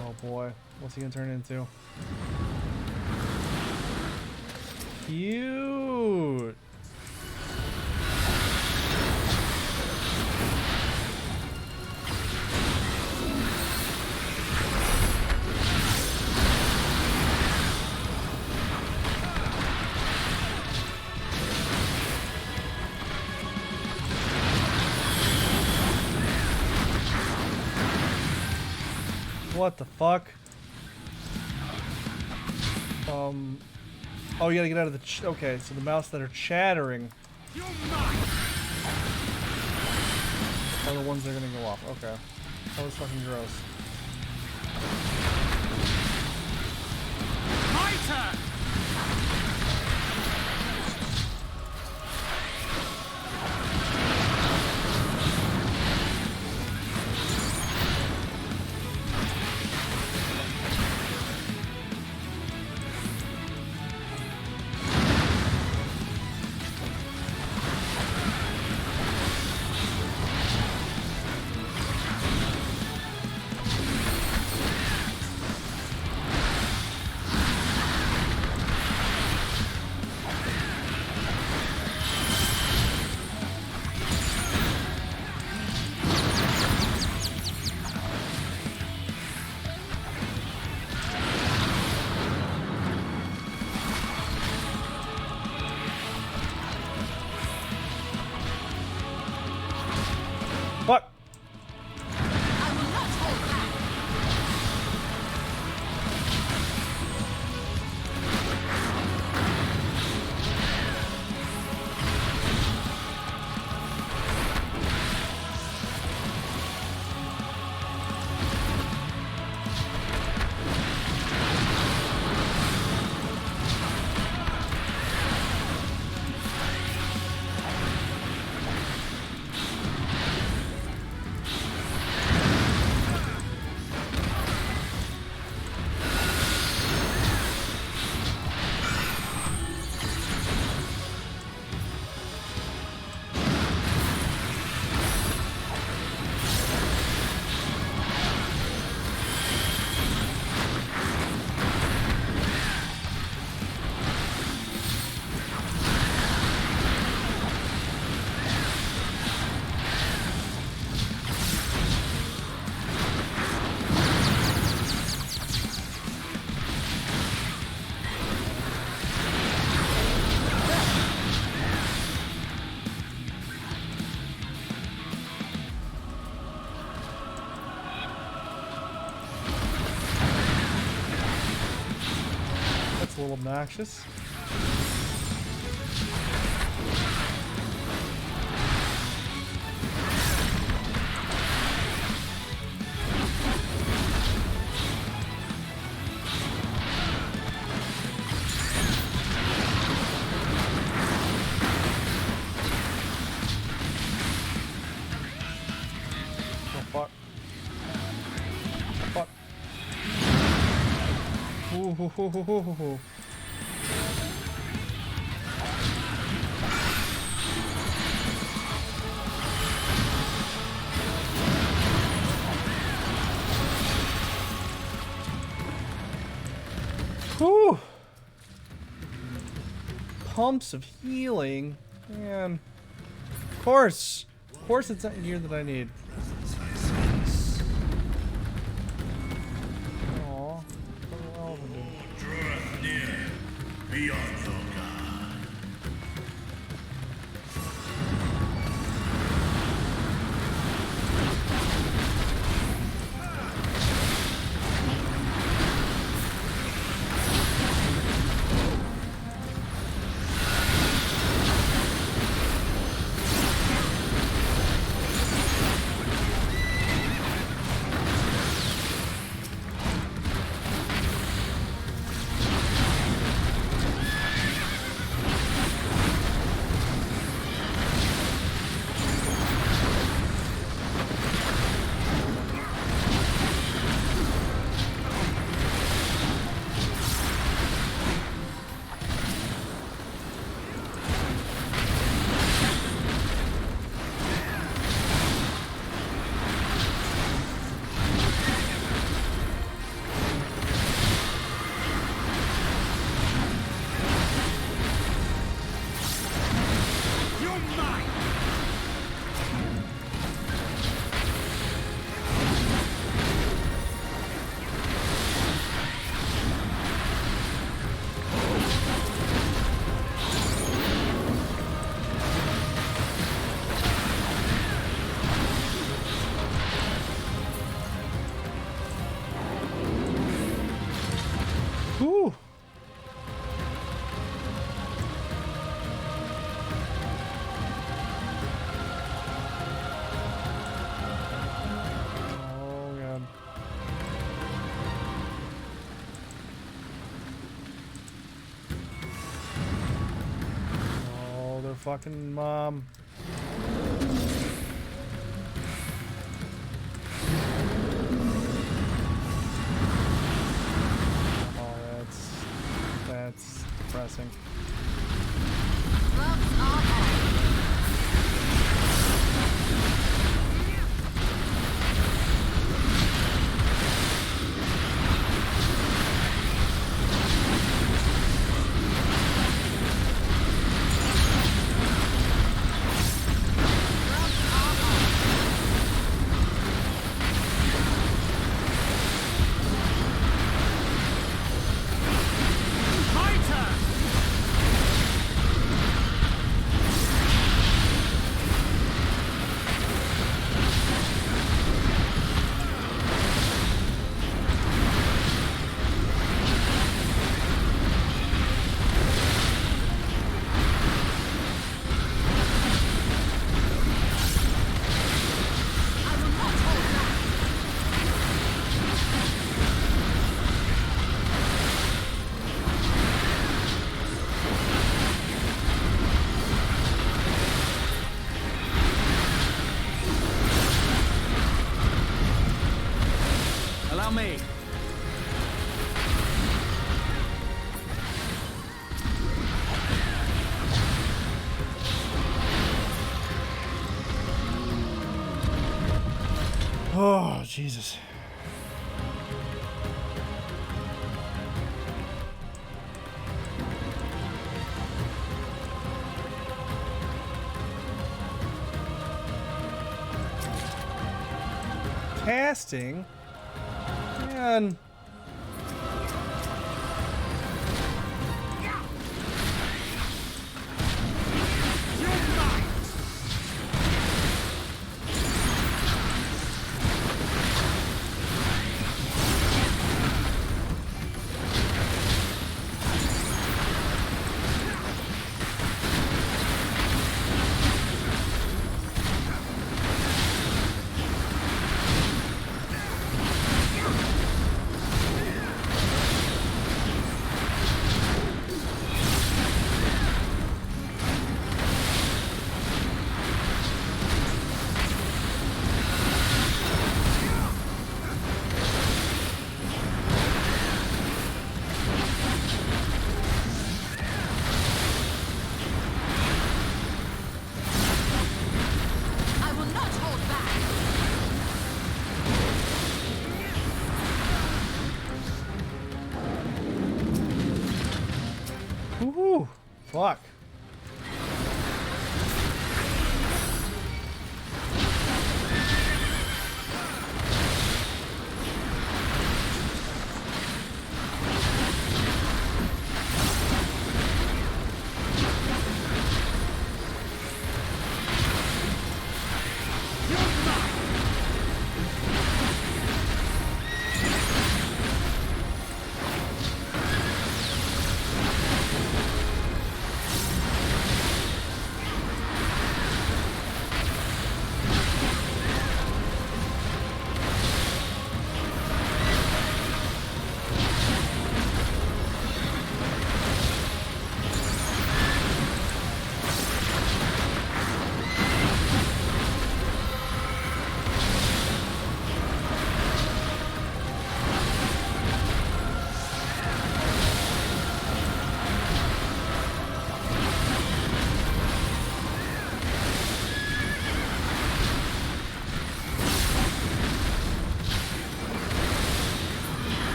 Oh boy. What's he gonna turn into? Cute! What the fuck? Oh, you gotta get out of the okay, so the mouse that are chattering are the ones that are gonna go off. Okay. That was fucking gross. My turn! What? That's a little obnoxious. Oh fuck. Fuck. Ooh, hoo, hoo, hoo, hoo, hoo, hoo. Whew. Pumps of healing. Man. Of course it's not here that I need. Aww. Beyond your god. fucking mom. Oh, that's depressing. Allow me. Oh, Jesus. Casting? Man. Ooh, fuck.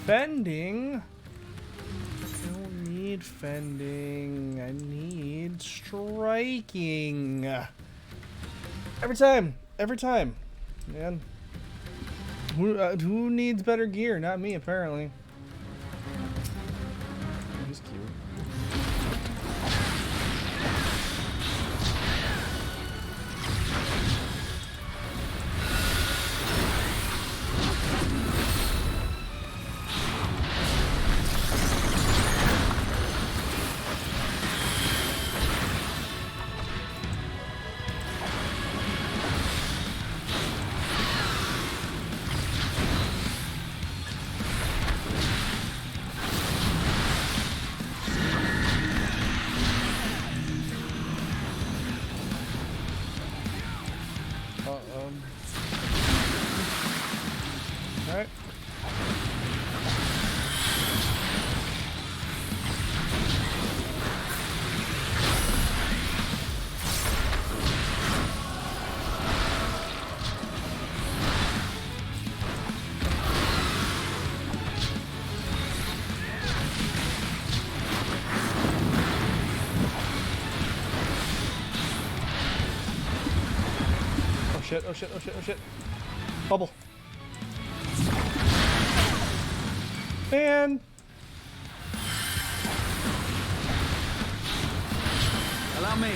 Fending? I don't need fending. I need striking. Every time. Every time. Man. Who needs better gear? Not me, apparently. He's cute. Alright. Oh shit, oh shit, oh shit, oh shit. Bubble. Man. Allow me.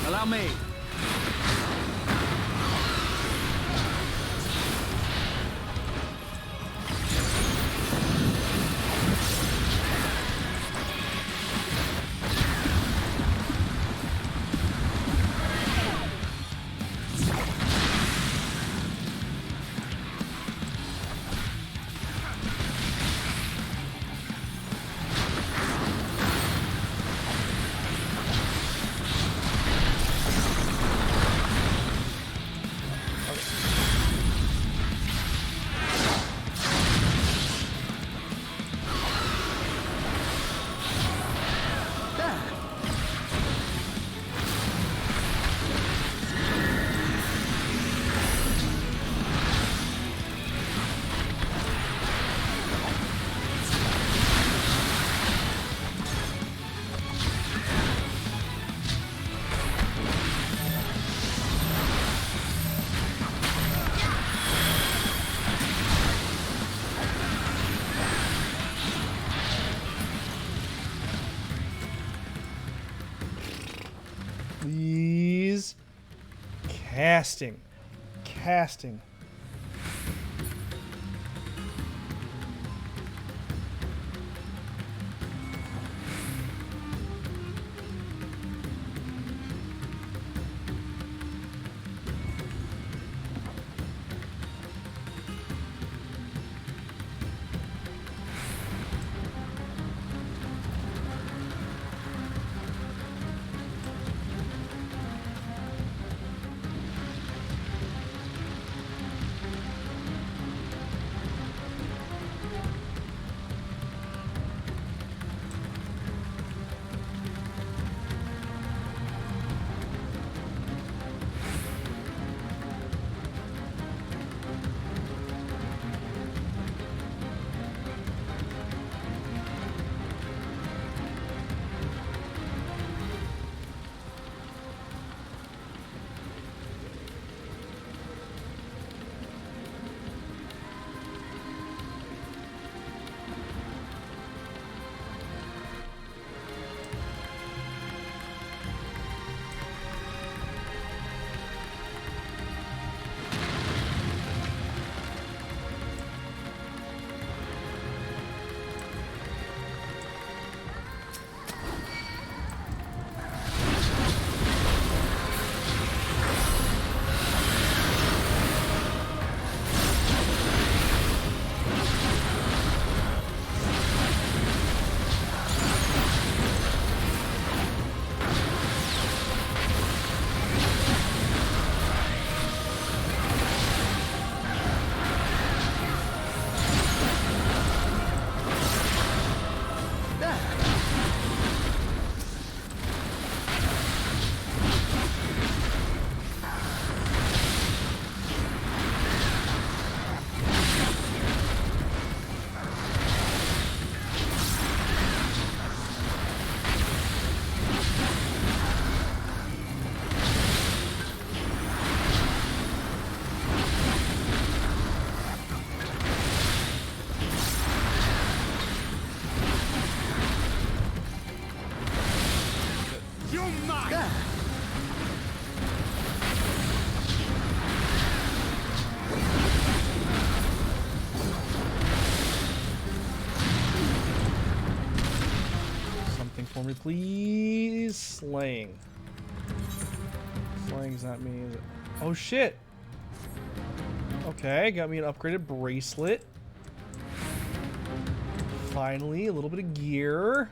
Allow me. Please. Casting. Casting. for me, please. Slaying. Slaying's not me, is it? Oh, shit. Okay, got me an upgraded bracelet. Finally, a little bit of gear.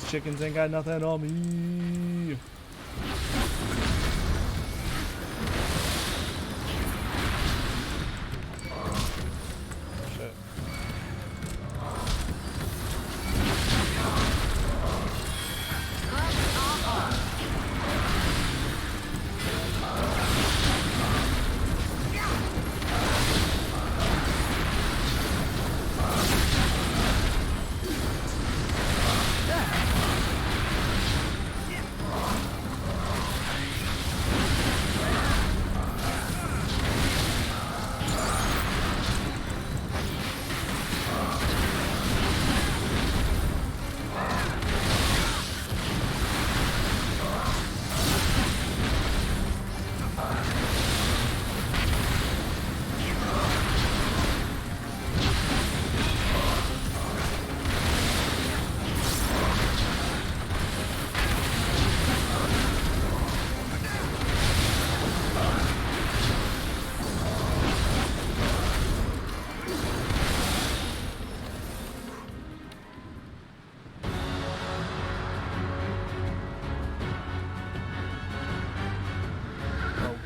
Chickens ain't got nothing on me. Shit.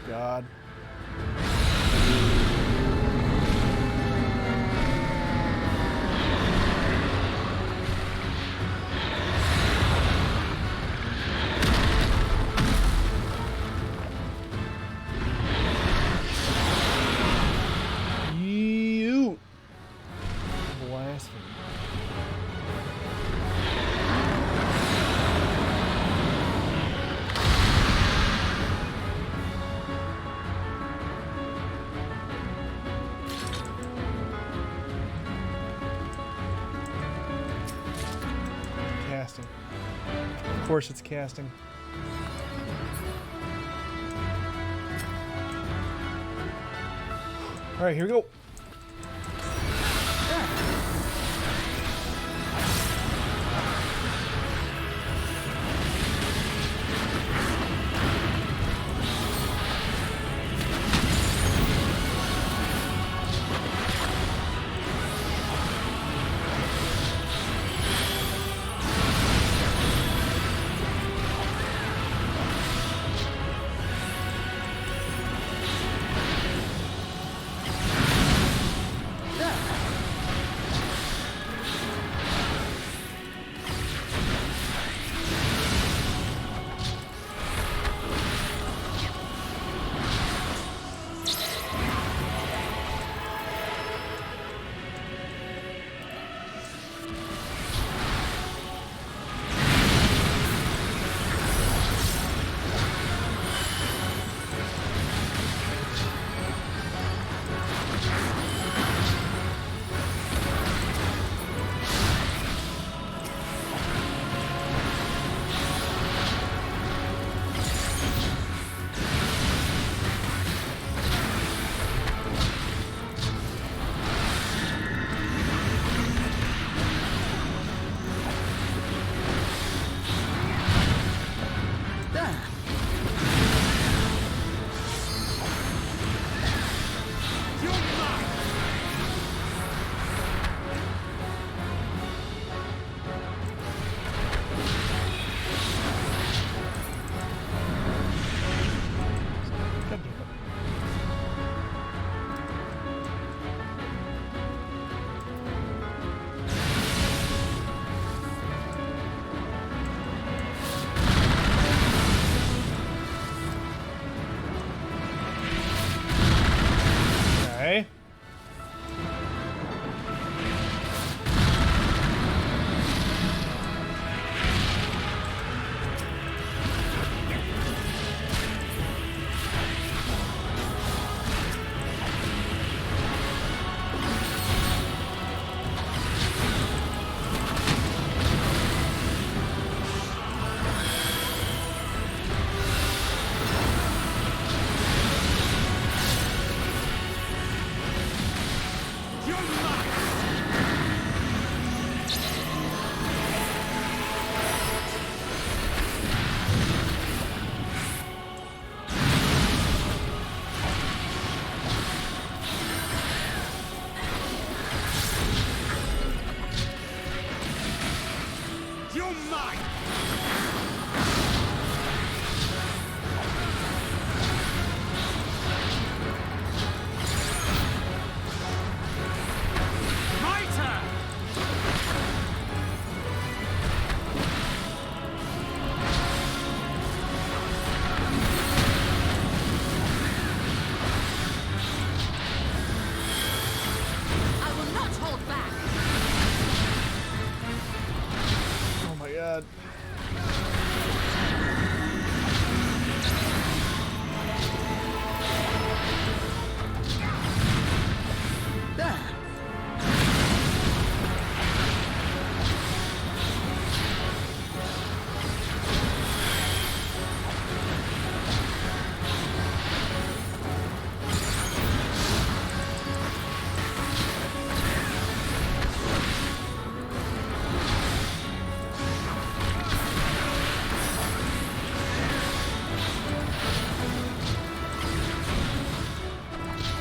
God. You blasphemy. Casting. Of course it's casting. All right, here we go.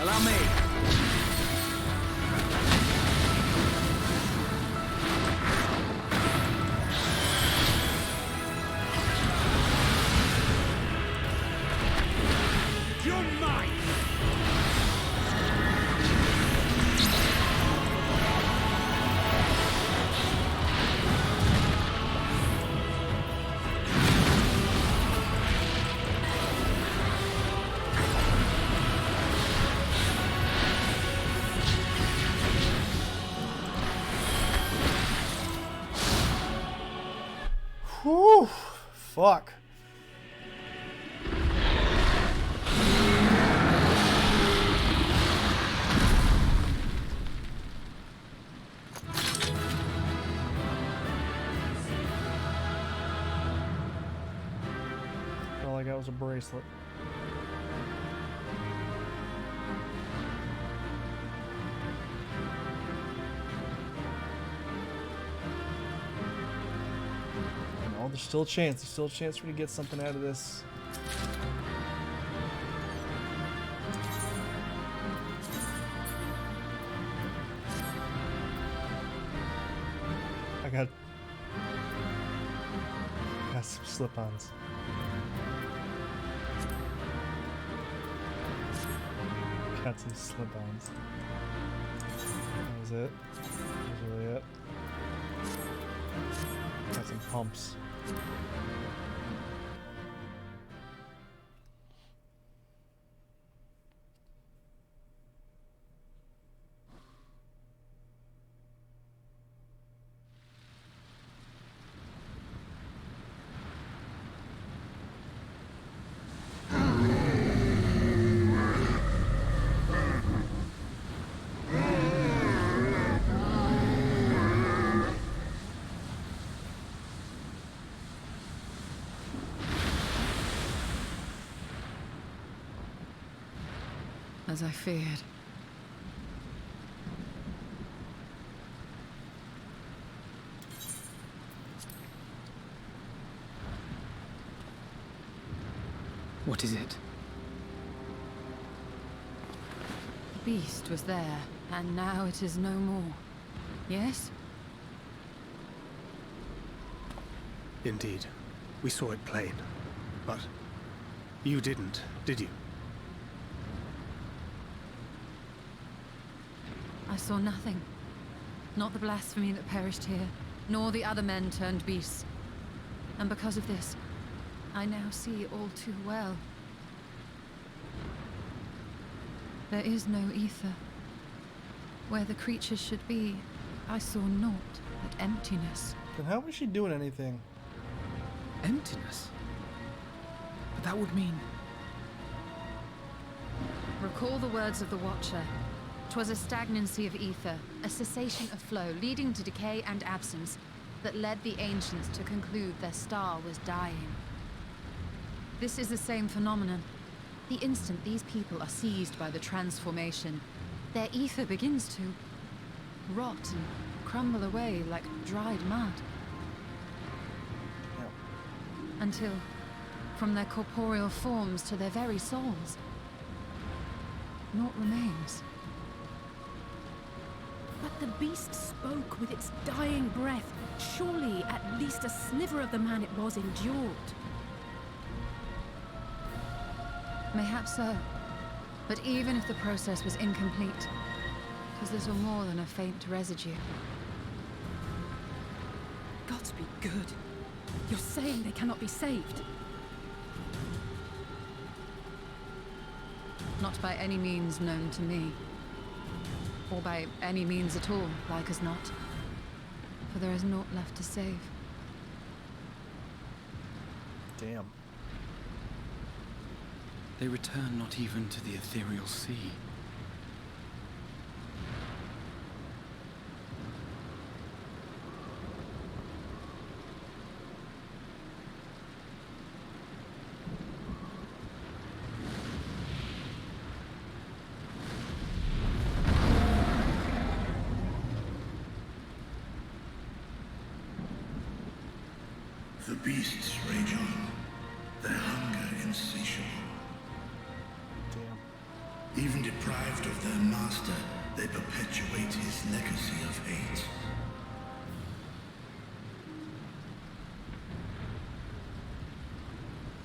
Allow me. You're mine! Whew. Fuck. All I got was a bracelet. No, there's still a chance. There's still a chance for me to get something out of this. I got some slip-ons. Got some slip-ons. That was it. That was really it. Got some pumps. As I feared. What is it? The beast was there, and now it is no more. Yes? Indeed. We saw it plain. But you didn't, did you? I saw nothing. Not the blasphemy that perished here, nor the other men turned beasts. And because of this, I now see all too well. There is no ether. Where the creatures should be, I saw naught but emptiness. Then how was she doing anything? Emptiness? But that would mean... Recall the words of the Watcher. 'Twas a stagnancy of ether, a cessation of flow, leading to decay and absence, that led the ancients to conclude their star was dying. This is the same phenomenon. The instant these people are seized by the transformation, their ether begins to rot and crumble away like dried mud. Until, from their corporeal forms to their very souls, naught remains. But the beast spoke with its dying breath. Surely at least a sliver of the man it was endured. Mayhap so. But even if the process was incomplete, 'twas little more than a faint residue. Gods be good. You're saying they cannot be saved? Not by any means known to me. Or by any means at all, like as not. For there is naught left to save. Damn. They return not even to the ethereal sea. The beasts rage on, their hunger insatiable. Damn. Even deprived of their master, they perpetuate his legacy of hate.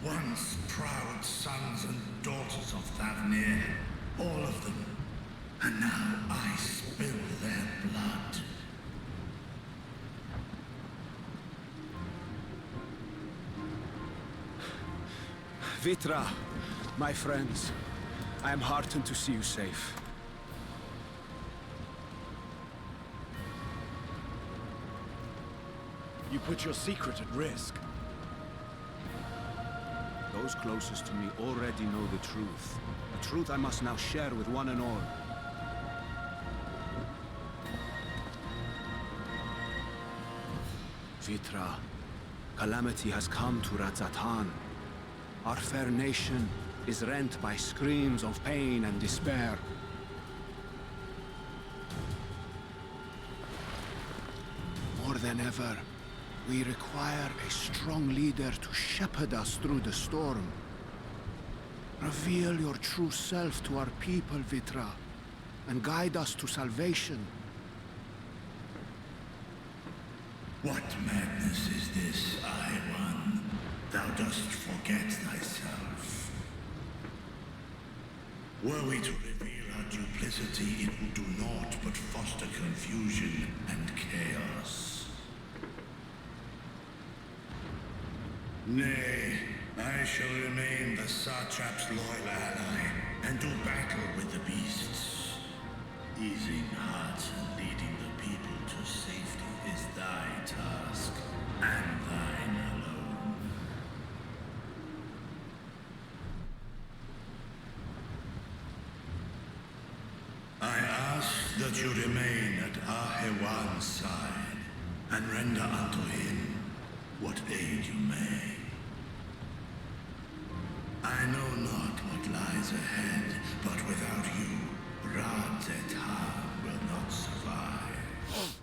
Once proud sons and daughters of Thavnir, all of them, and now I spill their blood. Vitra, my friends, I am heartened to see you safe. You put your secret at risk. Those closest to me already know the truth. A truth I must now share with one and all. Vitra, calamity has come to Radzatan. Our fair nation is rent by screams of pain and despair. More than ever, we require a strong leader to shepherd us through the storm. Reveal your true self to our people, Vitra, and guide us to salvation. What madness is this, One? Thou dost forget thyself. Were we to reveal our duplicity, it would do naught but foster confusion and chaos. Nay, I shall remain the Satrap's loyal ally, and do battle with the beasts. Easing hearts and leading the people to safety is thy task, and thine alone. I ask that you remain at Ahewan's side, and render unto him what aid you may. I know not what lies ahead, but without you, Radzatan will not survive.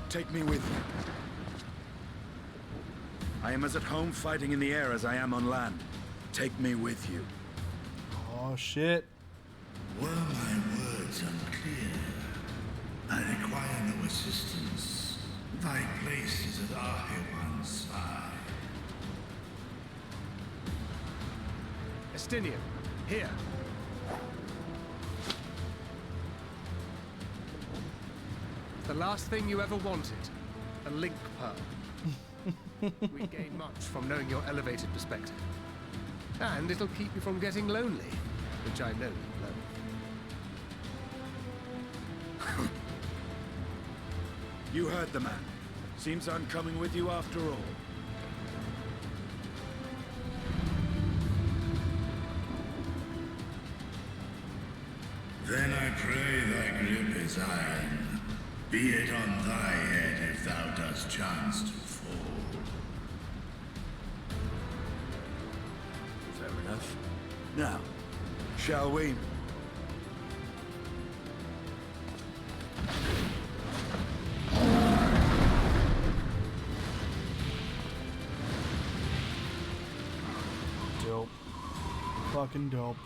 Take me with you. I am as at home fighting in the air as I am on land. Take me with you. Oh, shit. Were my words unclear? I require no assistance. Thy place is at Ahewan's side. Estinian, here. The last thing you ever wanted, a link pearl. We gain much from knowing your elevated perspective. And it'll keep you from getting lonely, which I know you love. You heard the man. Seems I'm coming with you after all. Then I pray thy grip is iron. Be it on thy head if thou dost chance to fall. Fair enough. Now, shall we? Dope. Fucking dope.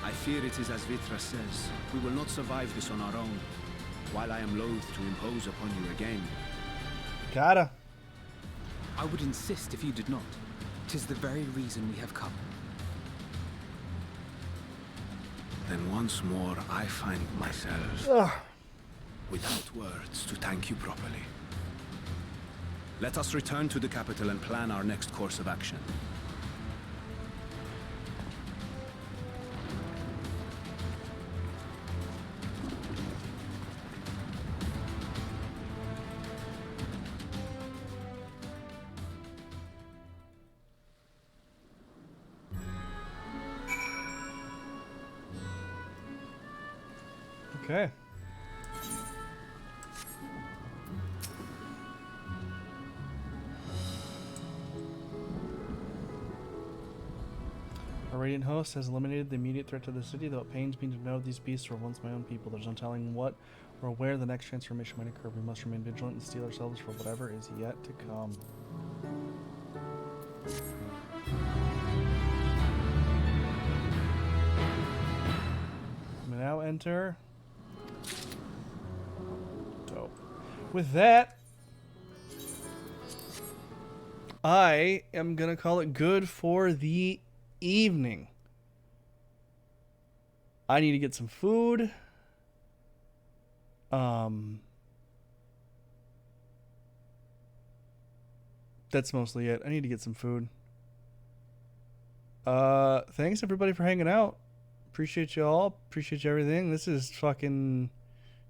I fear it is as Vitra says. We will not survive this on our own. While I am loath to impose upon you again. Gotta. I would insist if you did not. 'Tis the very reason we have come. Then once more I find myself without words to thank you properly. Let us return to the capital and plan our next course of action. Okay. Our Radiant host has eliminated the immediate threat to the city, though it pains me to know these beasts were once my own people. There's no telling what or where the next transformation might occur. We must remain vigilant and steel ourselves for whatever is yet to come. We now enter. Dope. With that, I am gonna call it good for the evening. I need to get some food. That's mostly it. I need to get some food. Thanks everybody for hanging out. Appreciate you all. Appreciate you everything. This is fucking...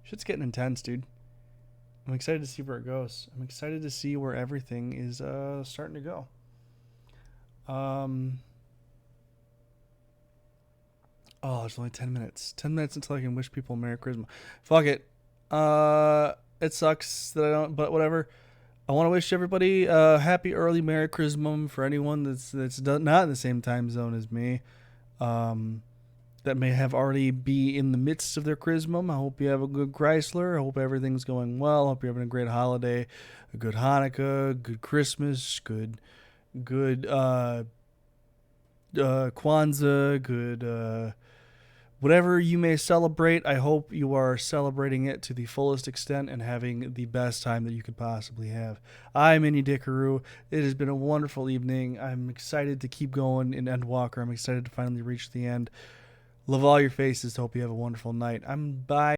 Shit's getting intense, dude. I'm excited to see where it goes. I'm excited to see where everything is starting to go. Oh, it's only 10 minutes. 10 minutes until I can wish people Merry Christmas. Fuck it. It sucks that I don't, but whatever. I want to wish everybody a happy early Merry Christmas for anyone that's not in the same time zone as me. That may have already be in the midst of their Christmas. I hope you have a good Chrysler. I hope everything's going well. I hope you're having a great holiday, a good Hanukkah, good Christmas, good Kwanzaa, good whatever you may celebrate. I hope you are celebrating it to the fullest extent and having the best time that you could possibly have. I'm Minnie Dickaroo. It has been a wonderful evening. I'm excited to keep going in Endwalker. I'm excited to finally reach the end. Love all your faces. Hope you have a wonderful night. Bye.